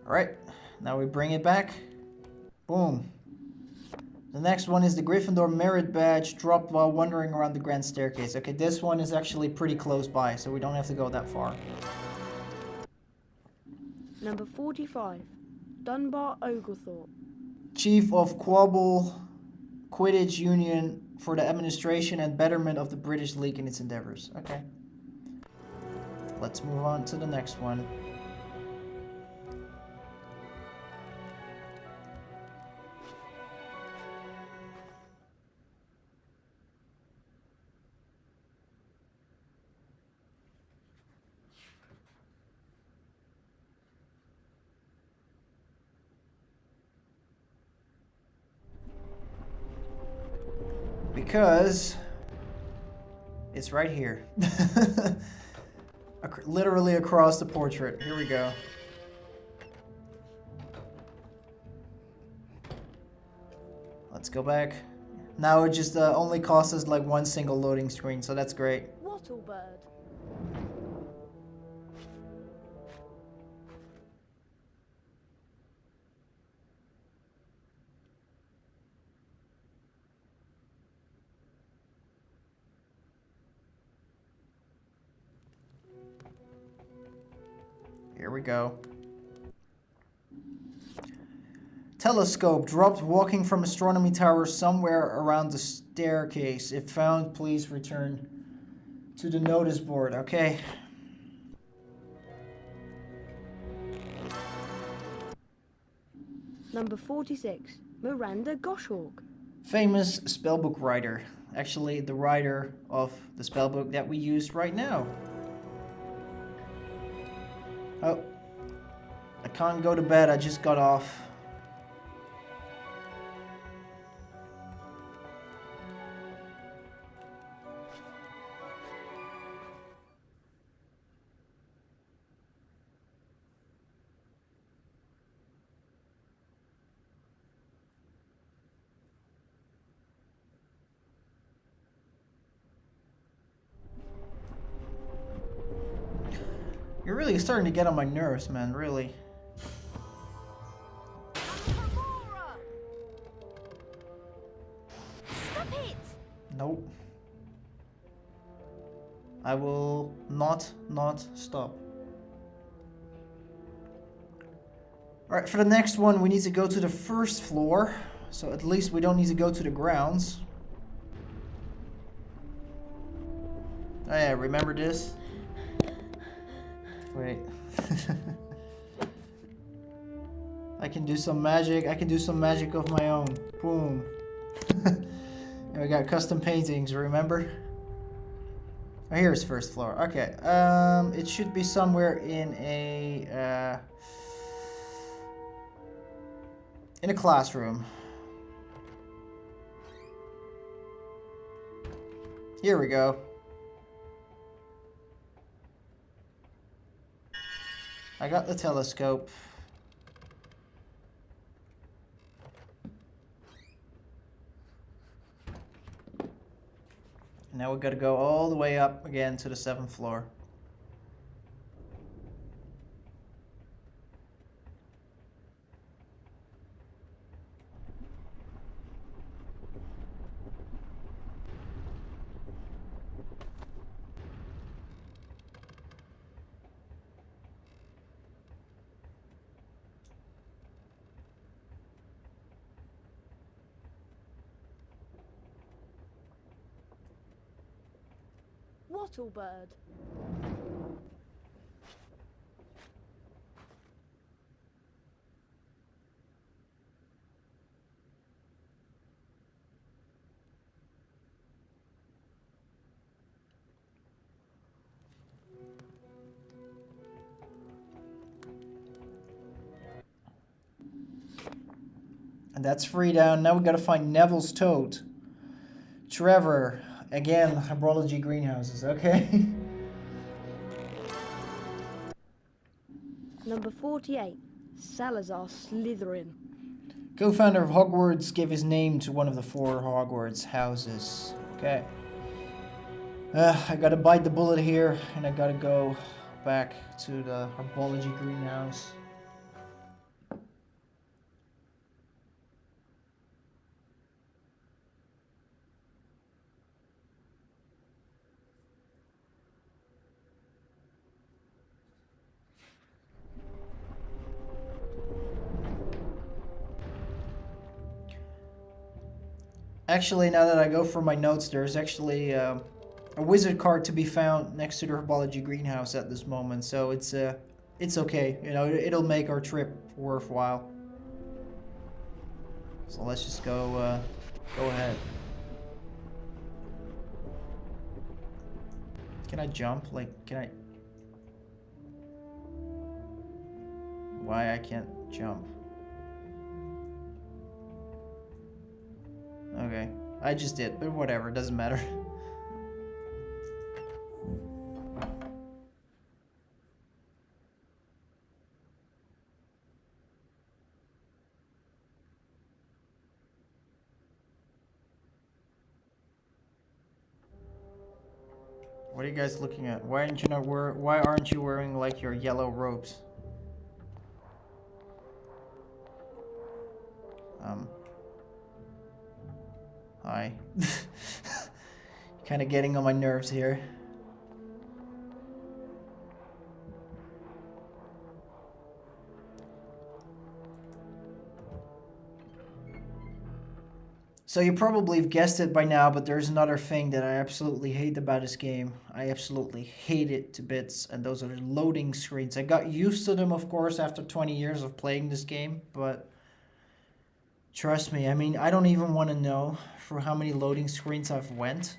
Alright, now we bring it back. Boom. The next one is the Gryffindor Merit Badge dropped while wandering around the Grand Staircase. Okay, this one is actually pretty close by, so we don't have to go that far. Number 45. Dunbar Oglethorpe. Chief of Quabble Quidditch Union for the administration and betterment of the British League in its endeavors. Okay. Let's move on to the next one. Because it's right here. Literally across the portrait. Here we go. Let's go back. Now it just only costs us like one single loading screen, so that's great. Wattlebird. Here we go. Telescope dropped walking from astronomy tower somewhere around the staircase. If found, please return to the notice board. Okay. Number 46. Miranda Goshawk. Famous spellbook writer. Actually, the writer of the spellbook that we use right now. Oh, I can't go to bed, I just got off. You're really starting to get on my nerves, man, really. Stop it! Nope. I will not stop. Alright, for the next one, we need to go to the first floor. So at least we don't need to go to the grounds. Oh yeah, remember this? Wait. I can do some magic. I can do some magic of my own. Boom. And we got custom paintings, remember? Oh, here's first floor. Okay. It should be somewhere in a In a classroom. Here we go. I got the telescope. Now we gotta go all the way up again to the 7th floor. Wattlebird. And that's free down. Now we gotta find Neville's toad. Trevor. Again, Herbology greenhouses. Okay. Number 48. Salazar Slytherin. Co-founder of Hogwarts gave his name to one of the 4 Hogwarts houses. Okay. I gotta bite the bullet here, and I gotta go back to the Herbology greenhouse. Actually, now that I go for my notes, there's actually a wizard card to be found next to the Herbology greenhouse at this moment, so it's okay. You know, it'll make our trip worthwhile. So let's just go ahead. Can I jump? Like, can I? Why I can't jump? Okay, I just did, but whatever, it doesn't matter. What are you guys looking at? Why aren't you wearing like your yellow robes? Hi. Kind of getting on my nerves here. So you probably have guessed it by now, but there's another thing that I absolutely hate about this game. I absolutely hate it to bits, and those are the loading screens. I got used to them, of course, after 20 years of playing this game, but trust me, I mean, I don't even want to know for how many loading screens I've went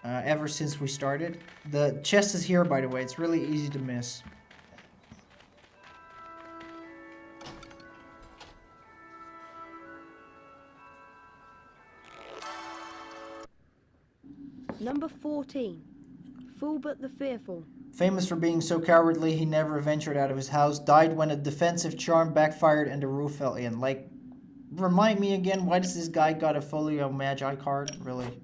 ever since we started. The chest is here, by the way. It's really easy to miss. Number 14. Fulbert the Fearful. Famous for being so cowardly, he never ventured out of his house. Died when a defensive charm backfired and the roof fell in. Like, remind me again, why does this guy got a Folio Magi card? Really?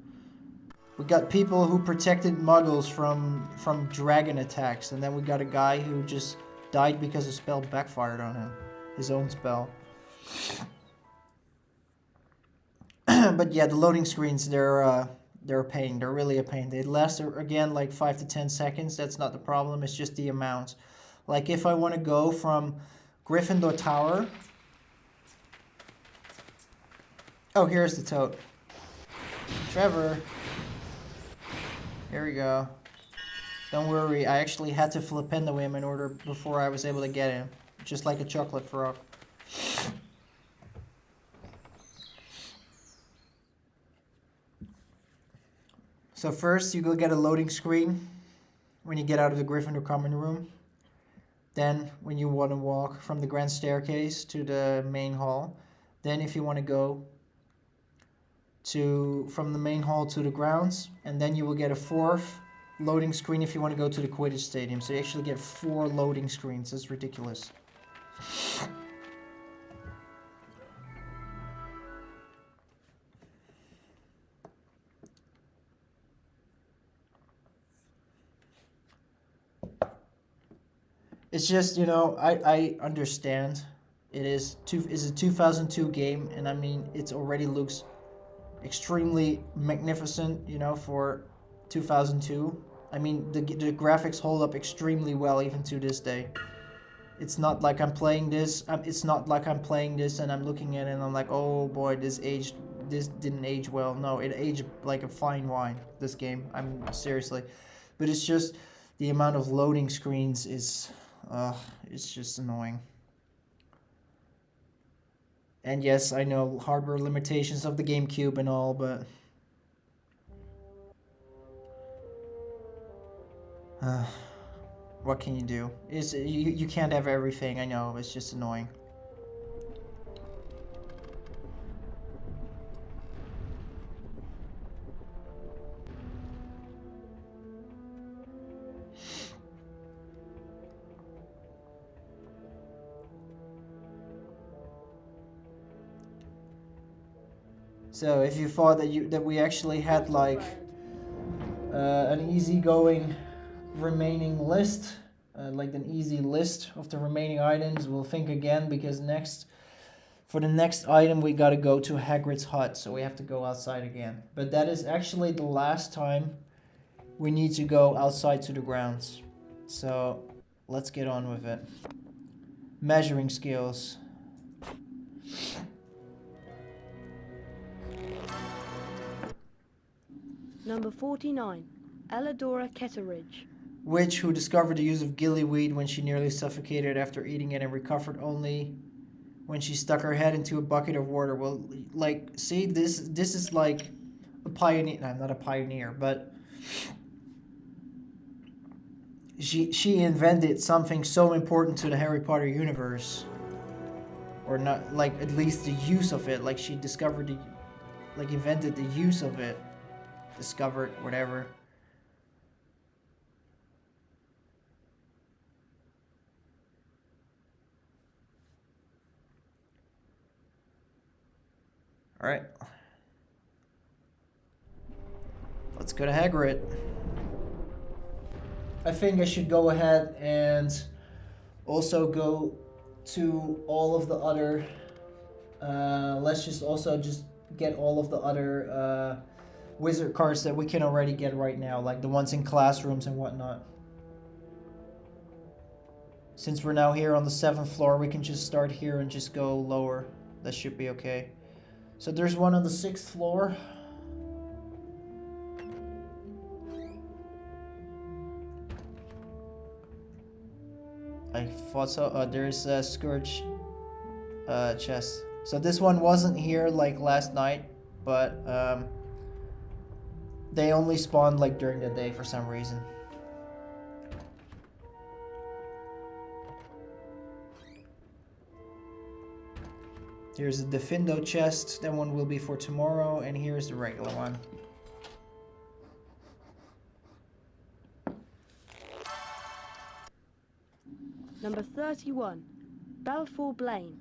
We got people who protected muggles from dragon attacks, and then we got a guy who just died because a spell backfired on him. His own spell. But yeah, the loading screens, they're a pain. They're really a pain. They last, again, like 5 to 10 seconds. That's not the problem. It's just the amount. Like, if I want to go from Gryffindor Tower... Oh, here's the toad. Trevor. Here we go. Don't worry. I actually had to flipendo him in order before I was able to get him. Just like a chocolate frog. So first, you go get a loading screen when you get out of the Gryffindor common room. Then when you want to walk from the grand staircase to the main hall, then if you want to go from the main hall to the grounds, and then you will get a 4th loading screen if you want to go to the Quidditch Stadium. So you actually get 4 loading screens. That's ridiculous. It's just, you know, I understand. It's a 2002 game, and I mean, it already looks extremely magnificent, you know, for 2002. I mean, the graphics hold up extremely well even to this day. It's not like I'm playing this. It's not like I'm playing this and I'm looking at it and I'm like, oh boy, this didn't age well. No, it aged like a fine wine. This game, seriously, but it's just the amount of loading screens is, it's just annoying. And yes, I know hardware limitations of the GameCube and all, but what can you do? You can't have everything, I know, it's just annoying. So if you thought that we actually had like an easygoing remaining list, like an easy list of the remaining items, we'll think again, because for the next item we gotta go to Hagrid's hut, so we have to go outside again. But that is actually the last time we need to go outside to the grounds. So let's get on with it. Measuring skills. Number 49, Elladora Ketteridge. Witch who discovered the use of gillyweed when she nearly suffocated after eating it and recovered only when she stuck her head into a bucket of water. Well, like, see, this is like a pioneer. I'm not a pioneer, but she invented something so important to the Harry Potter universe. Or not, like, at least the use of it. Like, she discovered invented the use of it. Discovered, whatever. Alright. Let's go to Hagrid. I think I should go ahead and also go to all of the other... let's just also just get all of the other wizard cards that we can already get right now, like the ones in classrooms and whatnot. Since we're now here on the 7th floor, we can just start here and just go lower. That should be okay. So there's one on the 6th floor. I thought so. There's a Scourge chest. So this one wasn't here like last night, but they only spawned like during the day for some reason. Here's the Defendo chest. That one will be for tomorrow, and here's the regular one. Number 31, Balfour Blaine.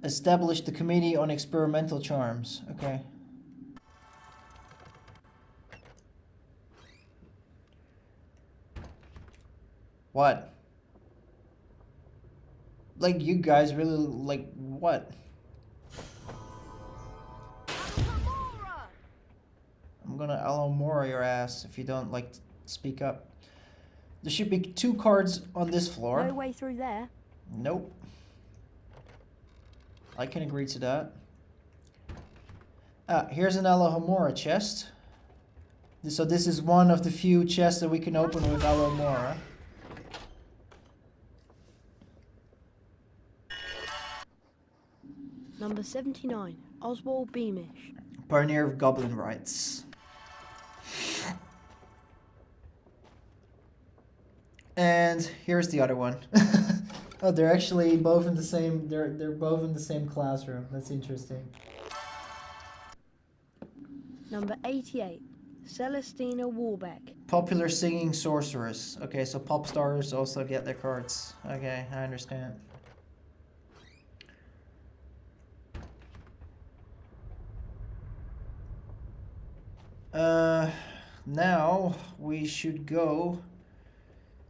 Establish the Committee on Experimental Charms. Okay. What? Like, you guys really, like, what? I'm gonna Alamora your ass if you don't, like, speak up. There should be 2 cards on this floor. No way through there. Nope. I can agree to that. Here's an Alohomora chest. So this is one of the few chests that we can open with Alohomora. Number 79, Oswald Beamish. Pioneer of Goblin Rights. And here's the other one. Oh, they're actually both in the same. They're both in the same classroom. That's interesting. Number 88, Celestina Warbeck. Popular singing sorceress. Okay, so pop stars also get their cards. Okay, I understand. Now we should go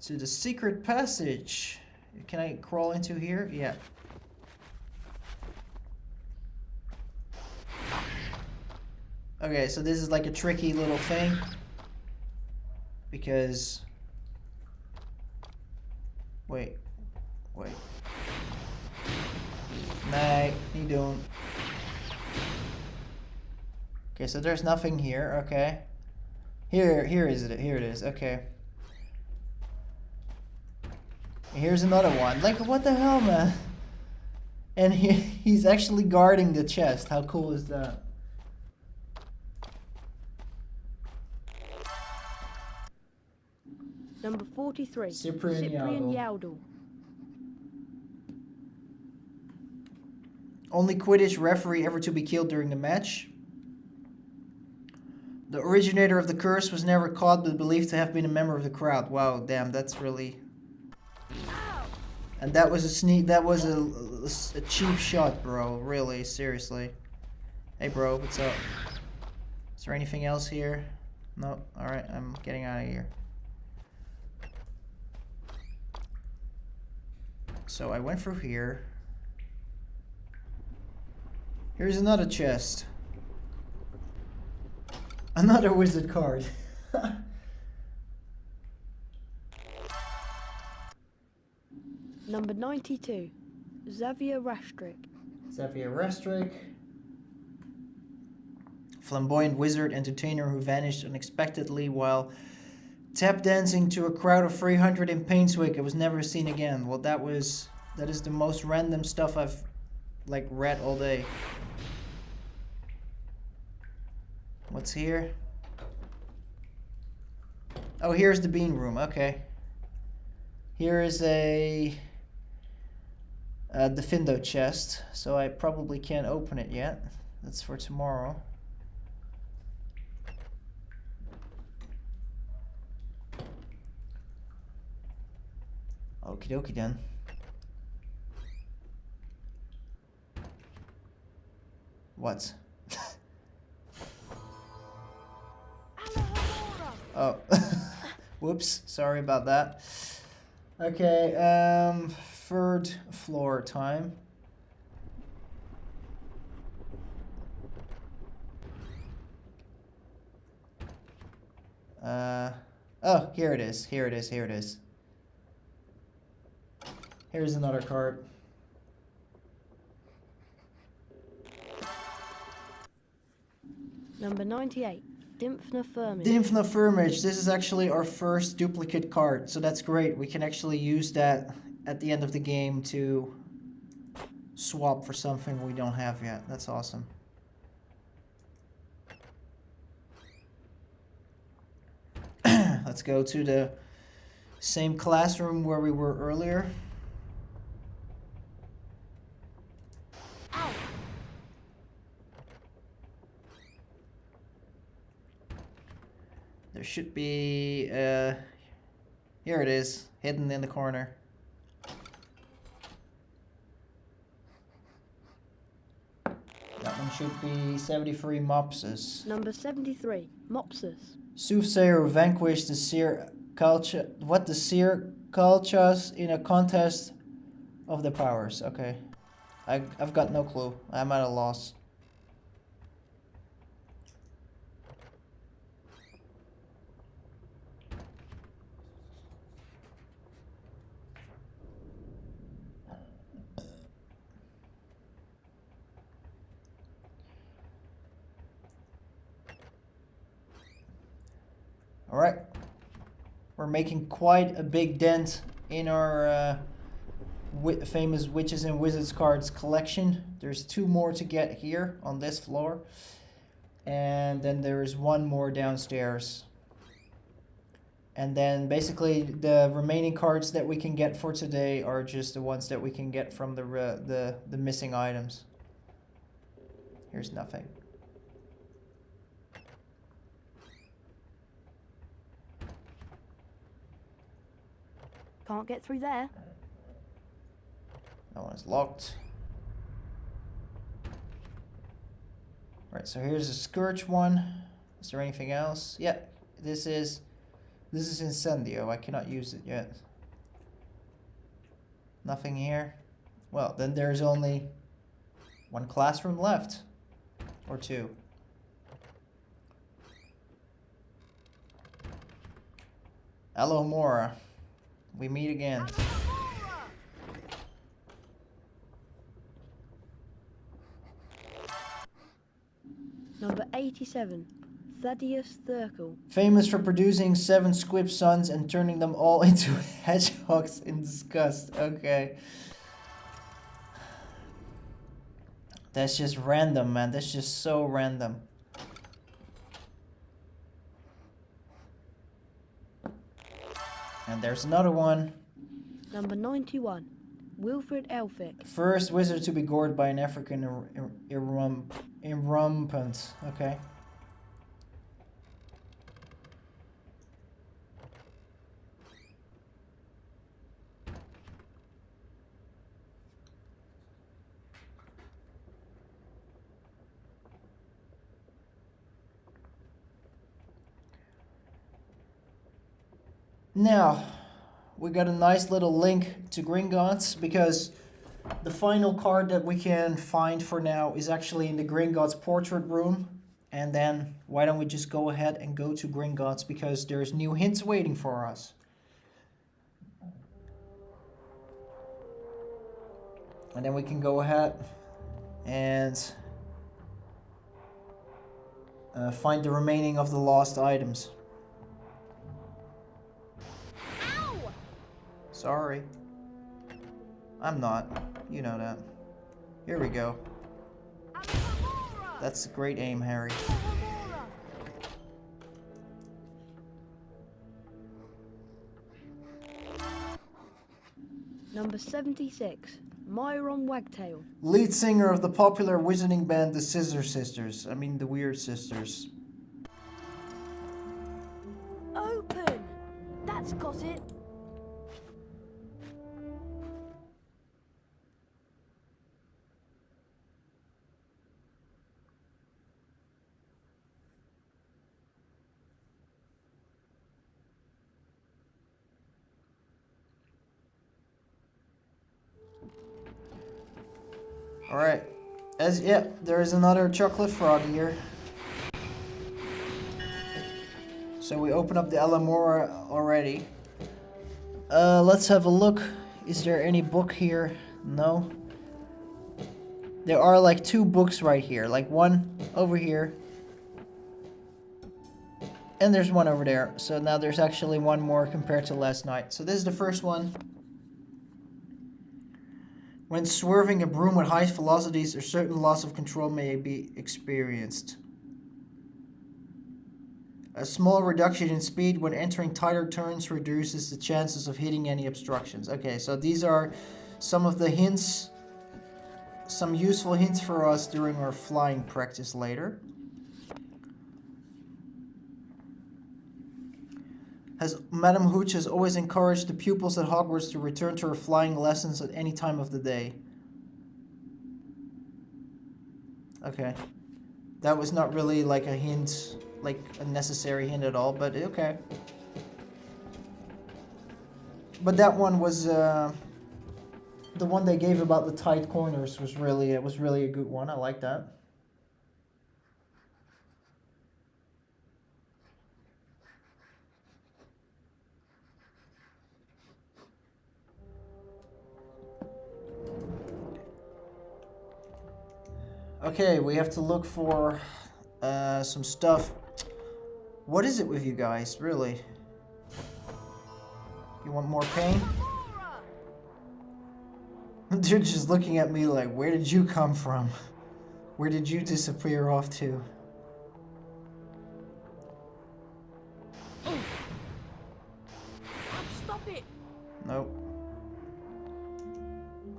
to the secret passage. Can I crawl into here? Yeah. Okay, so this is like a tricky little thing. Because... Wait. Nah, you don't. Okay, so there's nothing here, okay. Here it is, okay. Here's another one. Like, what the hell, man? And he's actually guarding the chest. How cool is that? Number 43, Cyprian Yaudel. Only Quidditch referee ever to be killed during the match. The originator of the curse was never caught, but believed to have been a member of the crowd. Wow, damn, that's really... And that was a sneak. That was a cheap shot, bro. Really, seriously. Hey, bro, what's up? Is there anything else here? No. All right, I'm getting out of here. So I went through here. Here's another chest. Another wizard card. Number 92, Xavier Rastrick. Xavier Rastrick. Flamboyant wizard entertainer who vanished unexpectedly while tap dancing to a crowd of 300 in Painswick and was never seen again. Well, that is the most random stuff I've like read all day. What's here? Oh, here's the bean room. Okay. Here is a Defendo chest, so I probably can't open it yet. That's for tomorrow. Okie dokie then. What? Oh, whoops, sorry about that. Okay, third floor time. Oh, here it is, here it is, here it is. Here's another card. Number 98, Dymphna Firmage. Dymphna Firmage, this is actually our first duplicate card, so that's great. We can actually use that at the end of the game to swap for something we don't have yet. That's awesome. Let's go to the same classroom where we were earlier. There should be, here it is, hidden in the corner. That one should be 73 Mopsus. Number 73, Mopsus. Soothsayer who vanquished the Seer Culture, the Seer Cultures in a contest of the powers. Okay. I've got no clue. I'm at a loss. Alright, we're making quite a big dent in our famous Witches and Wizards cards collection. There's 2 more to get here on this floor. And then there is 1 more downstairs. And then basically the remaining cards that we can get for today are just the ones that we can get from the missing items. Here's nothing. Can't get through there. That one is locked. Right, so here's a Scourge one. Is there anything else? Yeah, this is Incendio. I cannot use it yet. Nothing here. Well, then there's only one classroom left. Or two. Hello, Mora. We meet again. Number 87. Thaddeus Thurkel. Famous for producing 7 squib sons and turning them all into hedgehogs in disgust. Okay. That's just random, man. That's just so random. And there's another one. Number 91. Wilfred Elphick. First wizard to be gored by an African irrumpant. Okay. Now, we got a nice little link to Gringotts because the final card that we can find for now is actually in the Gringotts portrait room. And then why don't we just go ahead and go to Gringotts because there's new hints waiting for us. And then we can go ahead and find the remaining of the lost items. Sorry. I'm not. You know that. Here we go. That's great aim, Harry. Number 76. Myron Wagtail. Lead singer of the popular wizarding band The Scissor Sisters. I mean the Weird Sisters. Open! That's got it. Alright. There is another chocolate frog here. So we open up the Alamora already. Let's have a look. Is there any book here? No. There are like 2 books right here. Like one over here. And there's one over there. So now there's actually one more compared to last night. So this is the first one. When swerving a broom at high velocities, a certain loss of control may be experienced. A small reduction in speed when entering tighter turns reduces the chances of hitting any obstructions. Okay, so these are some of the hints, some useful hints for us during our flying practice later. Madame Hooch has always encouraged the pupils at Hogwarts to return to her flying lessons at any time of the day. Okay. That was not really like a hint, like a necessary hint at all, but okay. But that one was, the one they gave about the tight corners was really a good one. I like that. Okay, we have to look for some stuff. What is it with you guys, really? You want more pain? They're just looking at me like, where did you come from? Where did you disappear off to? Nope.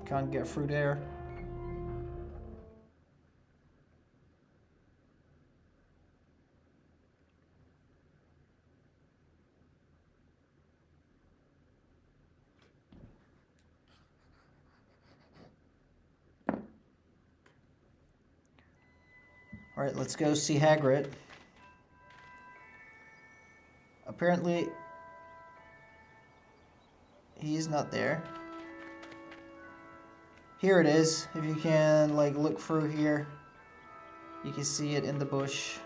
Can't get through there. Alright, let's go see Hagrid. Apparently, he's not there. Here it is. If you can, like, look through here, you can see it in the bush.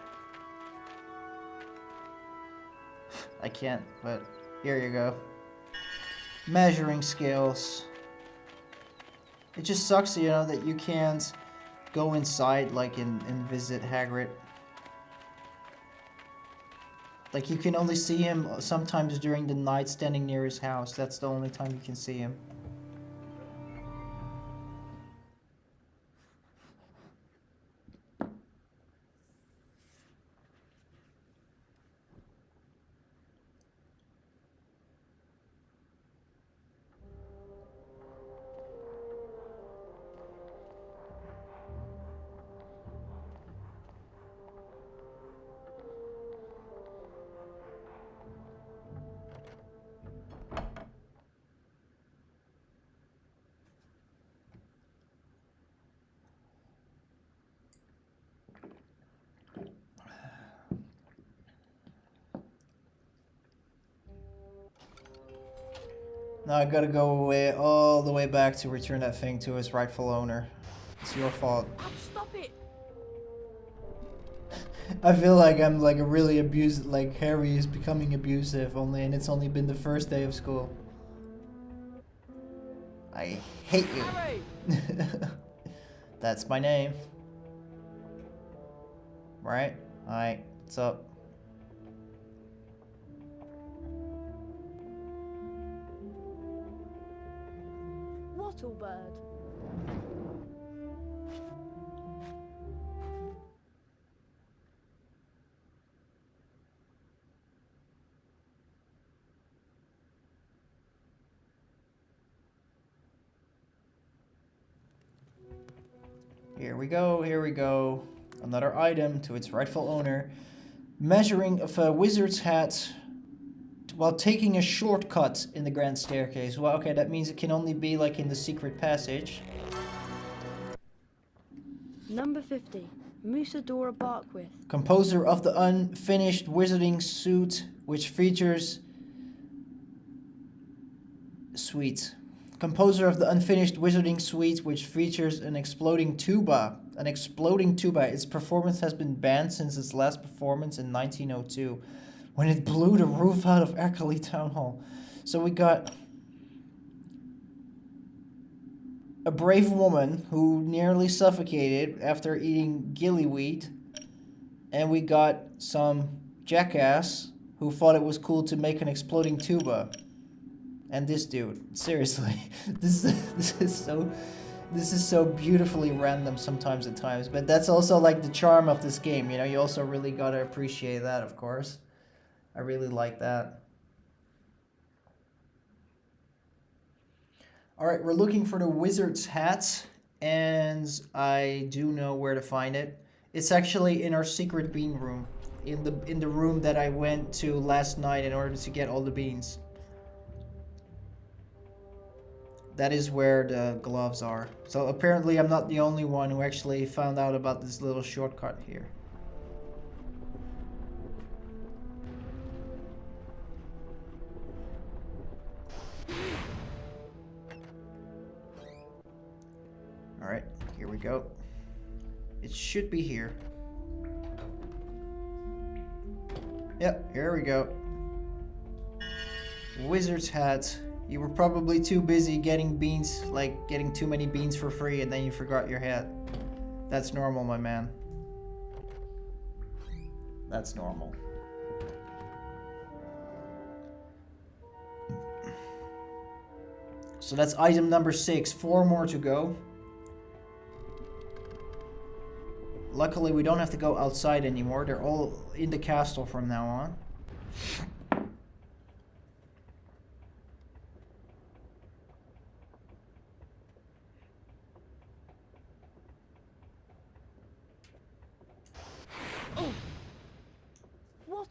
I can't, but here you go. Measuring scales. It just sucks, you know, that you can't go inside, like, and visit Hagrid. Like, you can only see him sometimes during the night standing near his house. That's the only time you can see him. Now I gotta go all the way back to return that thing to its rightful owner. It's your fault. Stop it! I feel like I'm like a really abusive, like Harry is becoming abusive and it's only been the first day of school. I hate you. Harry! That's my name. Right? Alright, what's up? Wattlebird. Here we go, here we go. Another item to its rightful owner. Measuring of a wizard's hat while taking a shortcut in the grand staircase. Well, okay, that means it can only be like in the secret passage. Number 50. Musadora Barkwith. Composer of the unfinished wizarding suite, which features... Composer of the unfinished wizarding suite, which features an exploding tuba. An exploding tuba. Its performance has been banned since its last performance in 1902, when it blew the roof out of Eckerley Town Hall. So we got a brave woman who nearly suffocated after eating gillyweed, and we got some jackass who thought it was cool to make an exploding tuba. And this dude, seriously, this is so beautifully random sometimes at times, but that's also like the charm of this game, you know. You also really gotta appreciate that, of course. I really like that. Alright, we're looking for the wizard's hat, and I do know where to find it. It's actually in our secret bean room, in the room that I went to last night in order to get all the beans. That is where the gloves are. So apparently I'm not the only one who actually found out about this little shortcut here. Alright, here we go. It should be here. Yep, here we go. Wizard's hat. You were probably too busy getting beans, like getting too many beans for free, and then you forgot your hat. That's normal, my man. That's normal. So that's item number 6. 4 more to go. Luckily, we don't have to go outside anymore. They're all in the castle from now on.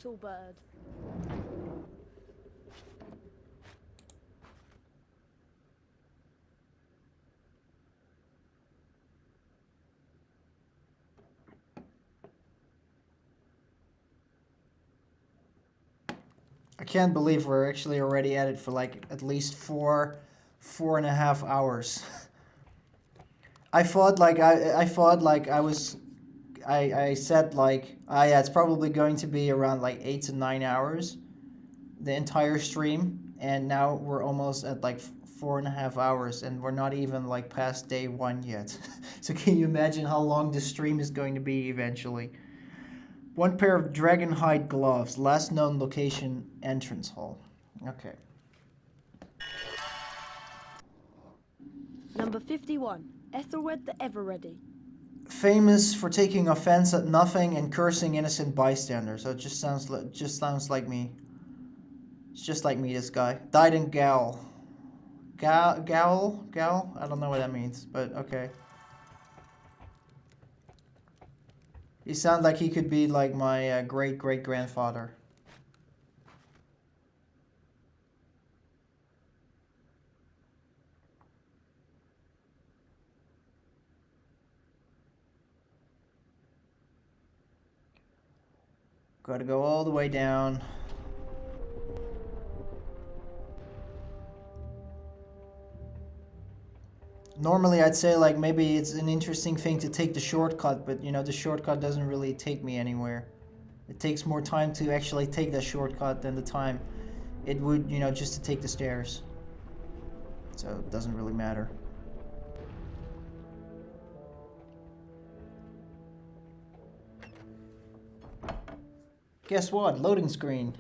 Wattle bird. I can't believe we're actually already at it for like at least 4.5 hours. I thought like I said like, yeah, it's probably going to be around like 8 to 9 hours, the entire stream, and now we're almost at like 4.5 hours, and we're not even like past day 1 yet. So can you imagine how long this stream is going to be eventually? 1 pair of dragon hide gloves, last known location, entrance hall. Okay. Number 51, Ethelred the Ever-Ready. Famous for taking offense at nothing and cursing innocent bystanders. So it just sounds like me. It's just like me, this guy. Died in Gal. Gal? I don't know what that means, but okay. He sounds like he could be like my great-great-grandfather. Gotta go all the way down. Normally I'd say like maybe it's an interesting thing to take the shortcut, but you know, the shortcut doesn't really take me anywhere. It takes more time to actually take that shortcut than the time it would, you know, just to take the stairs. So it doesn't really matter. Guess what? Loading screen.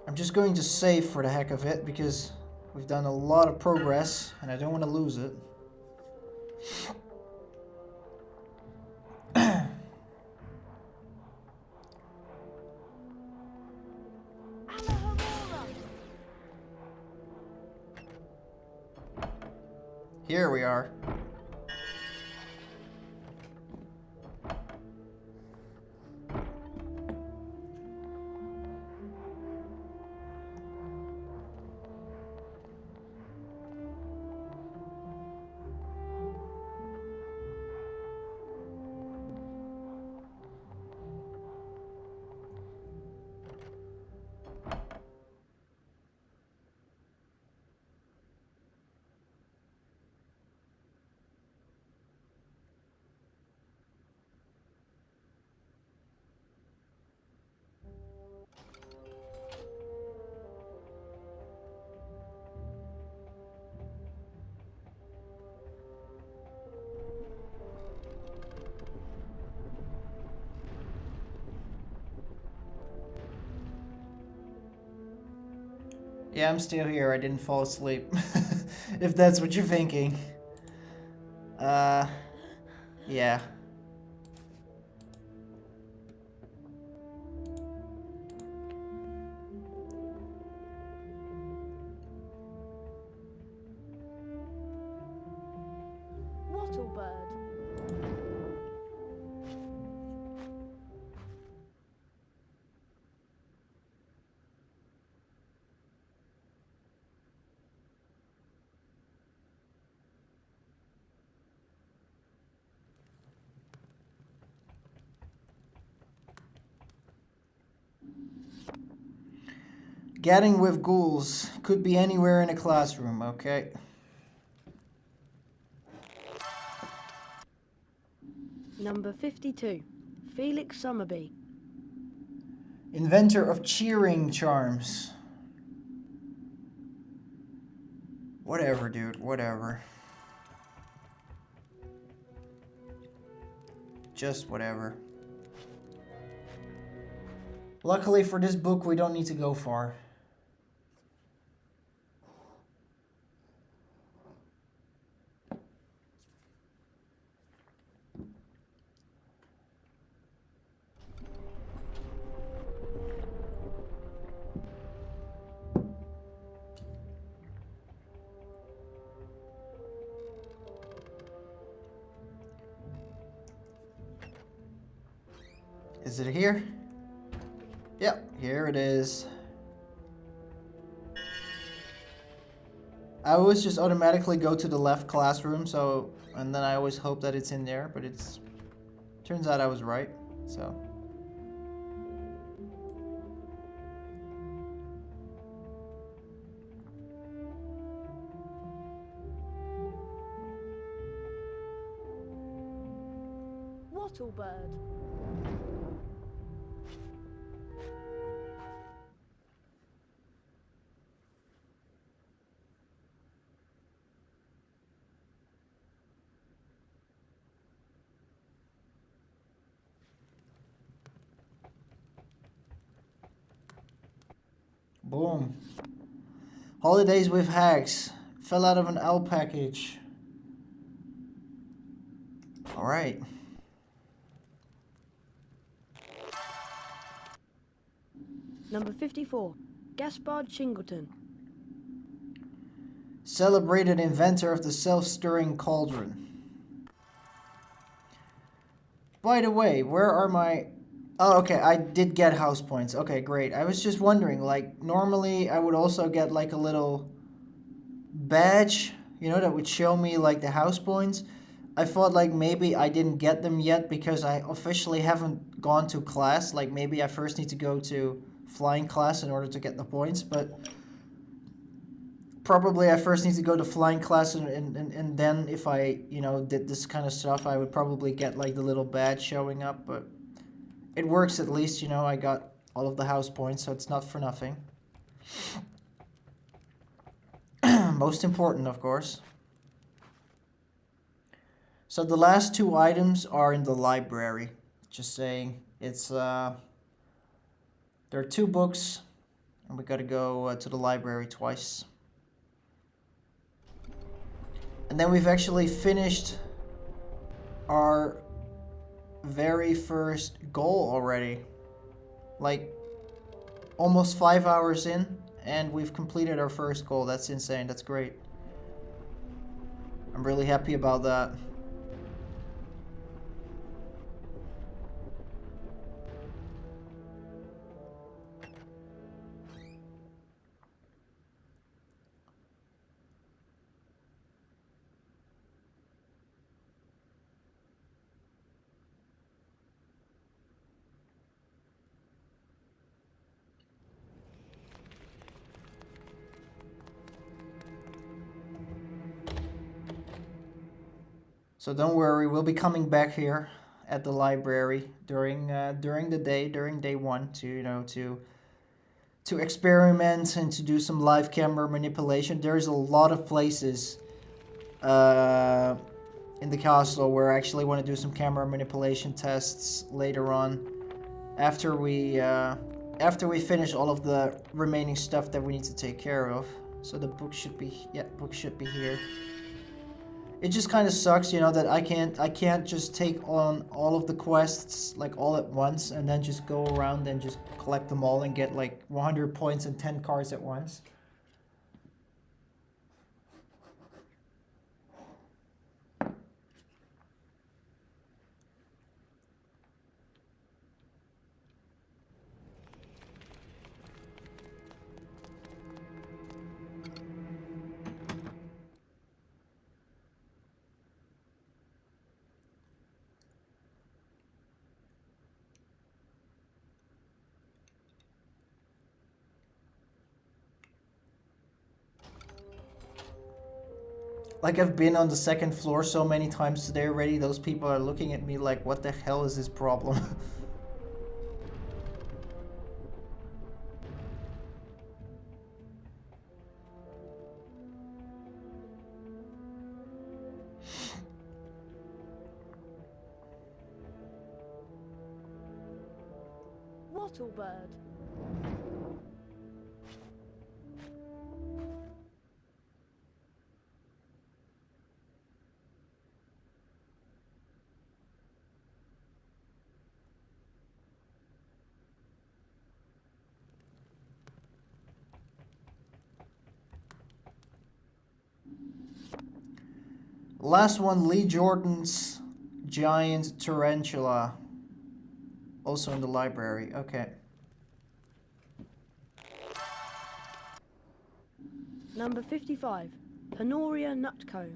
I'm just going to save for the heck of it because we've done a lot of progress and I don't want to lose it. Here we are. Yeah, I'm still here. I didn't fall asleep. If that's what you're thinking. Yeah. Wattle bird. Gadding with ghouls. Could be anywhere in a classroom, okay? Number 52, Felix Summerby. Inventor of cheering charms. Whatever, dude, whatever. Just whatever. Luckily for this book, we don't need to go far. Is it here? Yep, here it is. I always just automatically go to the left classroom, so, and then I always hope that it's in there, but it's, turns out I was right, so. Wattlebird. Boom. Holidays with hacks. Fell out of an L package. Alright. Number 54. Gaspard Shingleton. Celebrated inventor of the self-stirring cauldron. By the way, where are my... Oh, okay, I did get house points. Okay, great. I was just wondering, like, normally I would also get, like, a little badge, you know, that would show me, like, the house points. I thought, like, maybe I didn't get them yet because I officially haven't gone to class. Like, maybe I first need to go to flying class in order to get the points, but probably I first need to go to flying class and then if I, you know, did this kind of stuff, I would probably get, like, the little badge showing up, but... It works at least, you know, I got all of the house points, so it's not for nothing. Most important, of course. So the last two items are in the library. Just saying, it's, there are 2 books, and we gotta go to the library twice. And then we've actually finished our very first goal already, like almost 5 hours in, and we've completed our first goal. That's insane. That's great. I'm really happy about that. So don't worry, we'll be coming back here at the library during the day, during day 1, to, you know, to experiment and to do some live camera manipulation. There's a lot of places in the castle where I actually want to do some camera manipulation tests later on, after we finish all of the remaining stuff that we need to take care of. So the book should be, yeah, book should be here. It just kind of sucks, you know, that I can't just take on all of the quests, like, all at once, and then just go around and just collect them all and get, like, 100 points and 10 cards at once. Like, I've been on the 2nd floor so many times today already, those people are looking at me like, what the hell is his problem? Wattlebird. Last one, Lee Jordan's giant tarantula. Also in the library. Okay. Number 55. Honoria Nutco.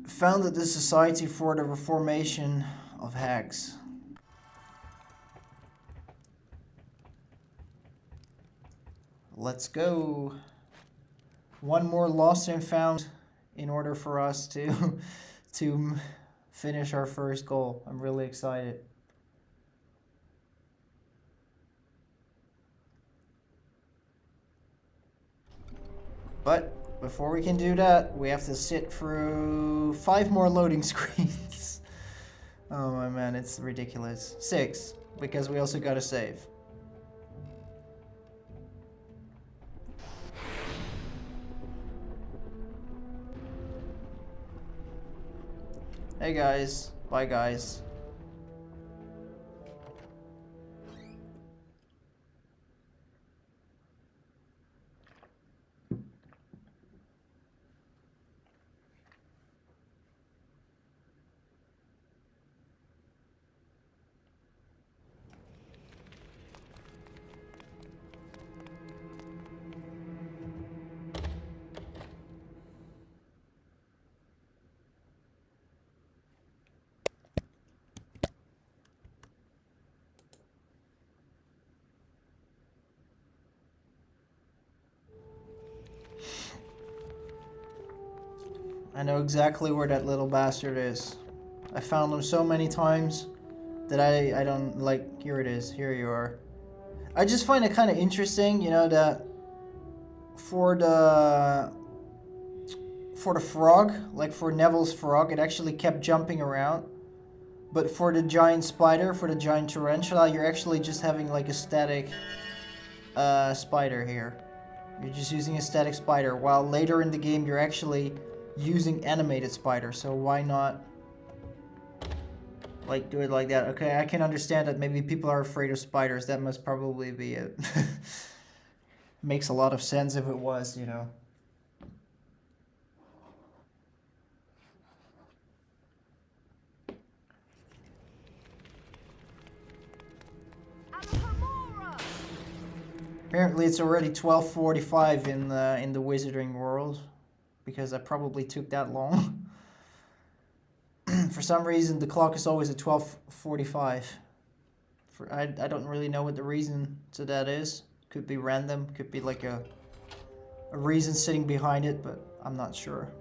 Founded the Society for the Reformation of Hags. Let's go. One more lost and found in order for us to to finish our first goal. I'm really excited. But before we can do that, we have to sit through 5 more loading screens. Oh my man, it's ridiculous. 6, because we also gotta save. Hey guys, bye guys. I know exactly where that little bastard is. I found him so many times that I don't like. Here it is. Here you are. I just find it kind of interesting, you know, that for the frog, like for Neville's frog, it actually kept jumping around. But for the giant spider, for the giant tarantula, you're actually just having like a static spider here. You're just using a static spider, while later in the game you're actually using animated spider. So why not like do it like that? Okay, I can understand that maybe people are afraid of spiders. That must probably be it. Makes a lot of sense if it was, you know. Apparently it's already 12:45 in the wizarding world, because I probably took that long. For some reason the clock is always at 12:45. I don't really know what the reason to that is. Could be random, could be like a reason sitting behind it, but I'm not sure.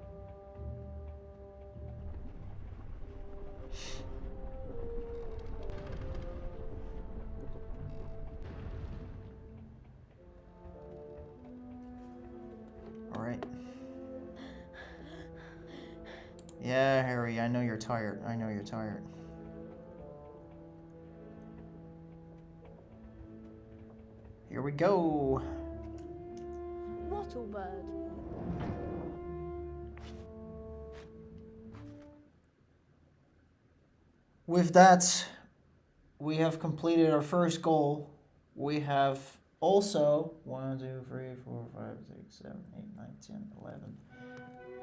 Alright. Yeah, Harry, I know you're tired. I know you're tired. Here we go. Wattlebird. With that, we have completed our first goal. We have also 1, 2, 3, 4, 5, 6, 7, 8, 9, 10, 11.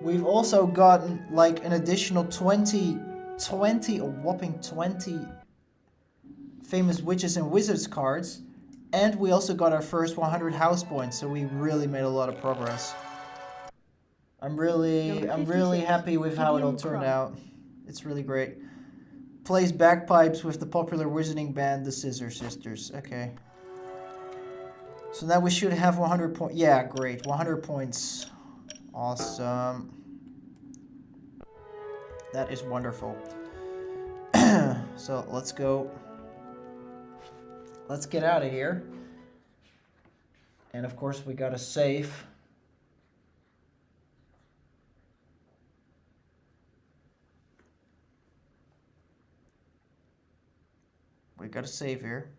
We've also gotten like an additional 20, a whopping 20 famous witches and wizards cards. And we also got our first 100 house points, so we really made a lot of progress. I'm really happy with how it all turned out. It's really great. Plays bagpipes with the popular wizarding band, the Scissor Sisters. Okay. So now we should have 100 points. Yeah, great. 100 points. Awesome. That is wonderful. So let's go. Let's get out of here. And of course we gotta save. We gotta save here.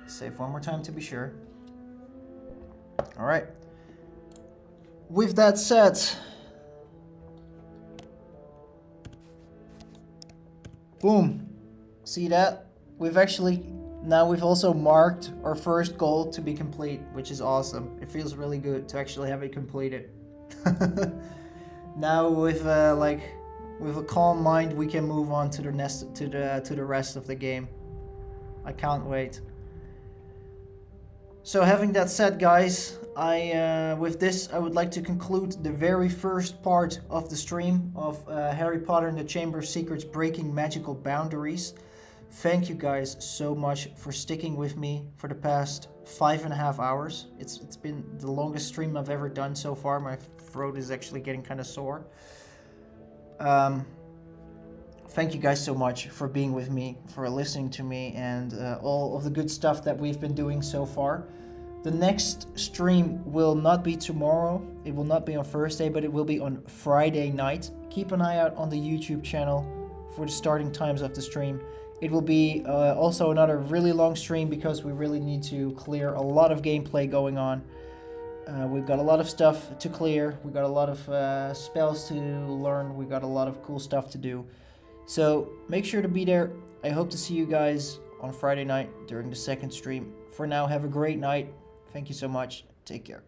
Save one more time to be sure. All right. With that said, boom. See that? we've also marked our first goal to be complete, which is awesome. It feels really good to actually have it completed. Now with a calm mind, we can move on to the rest of the game. I can't wait. So having that said, guys, with this I would like to conclude the very first part of the stream of Harry Potter and the Chamber of Secrets Breaking Magical Boundaries. Thank you guys so much for sticking with me for the past 5.5 hours. It's been the longest stream I've ever done so far. My throat is actually getting kind of sore. Thank you guys so much for being with me, for listening to me, and all of the good stuff that we've been doing so far. The next stream will not be tomorrow. It will not be on Thursday, but it will be on Friday night. Keep an eye out on the YouTube channel for the starting times of the stream. It will be also another really long stream because we really need to clear a lot of gameplay going on. We've got a lot of stuff to clear. We've got a lot of spells to learn. We've got a lot of cool stuff to do. So make sure to be there. I hope to see you guys on Friday night during the second stream. For now, have a great night. Thank you so much. Take care.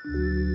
you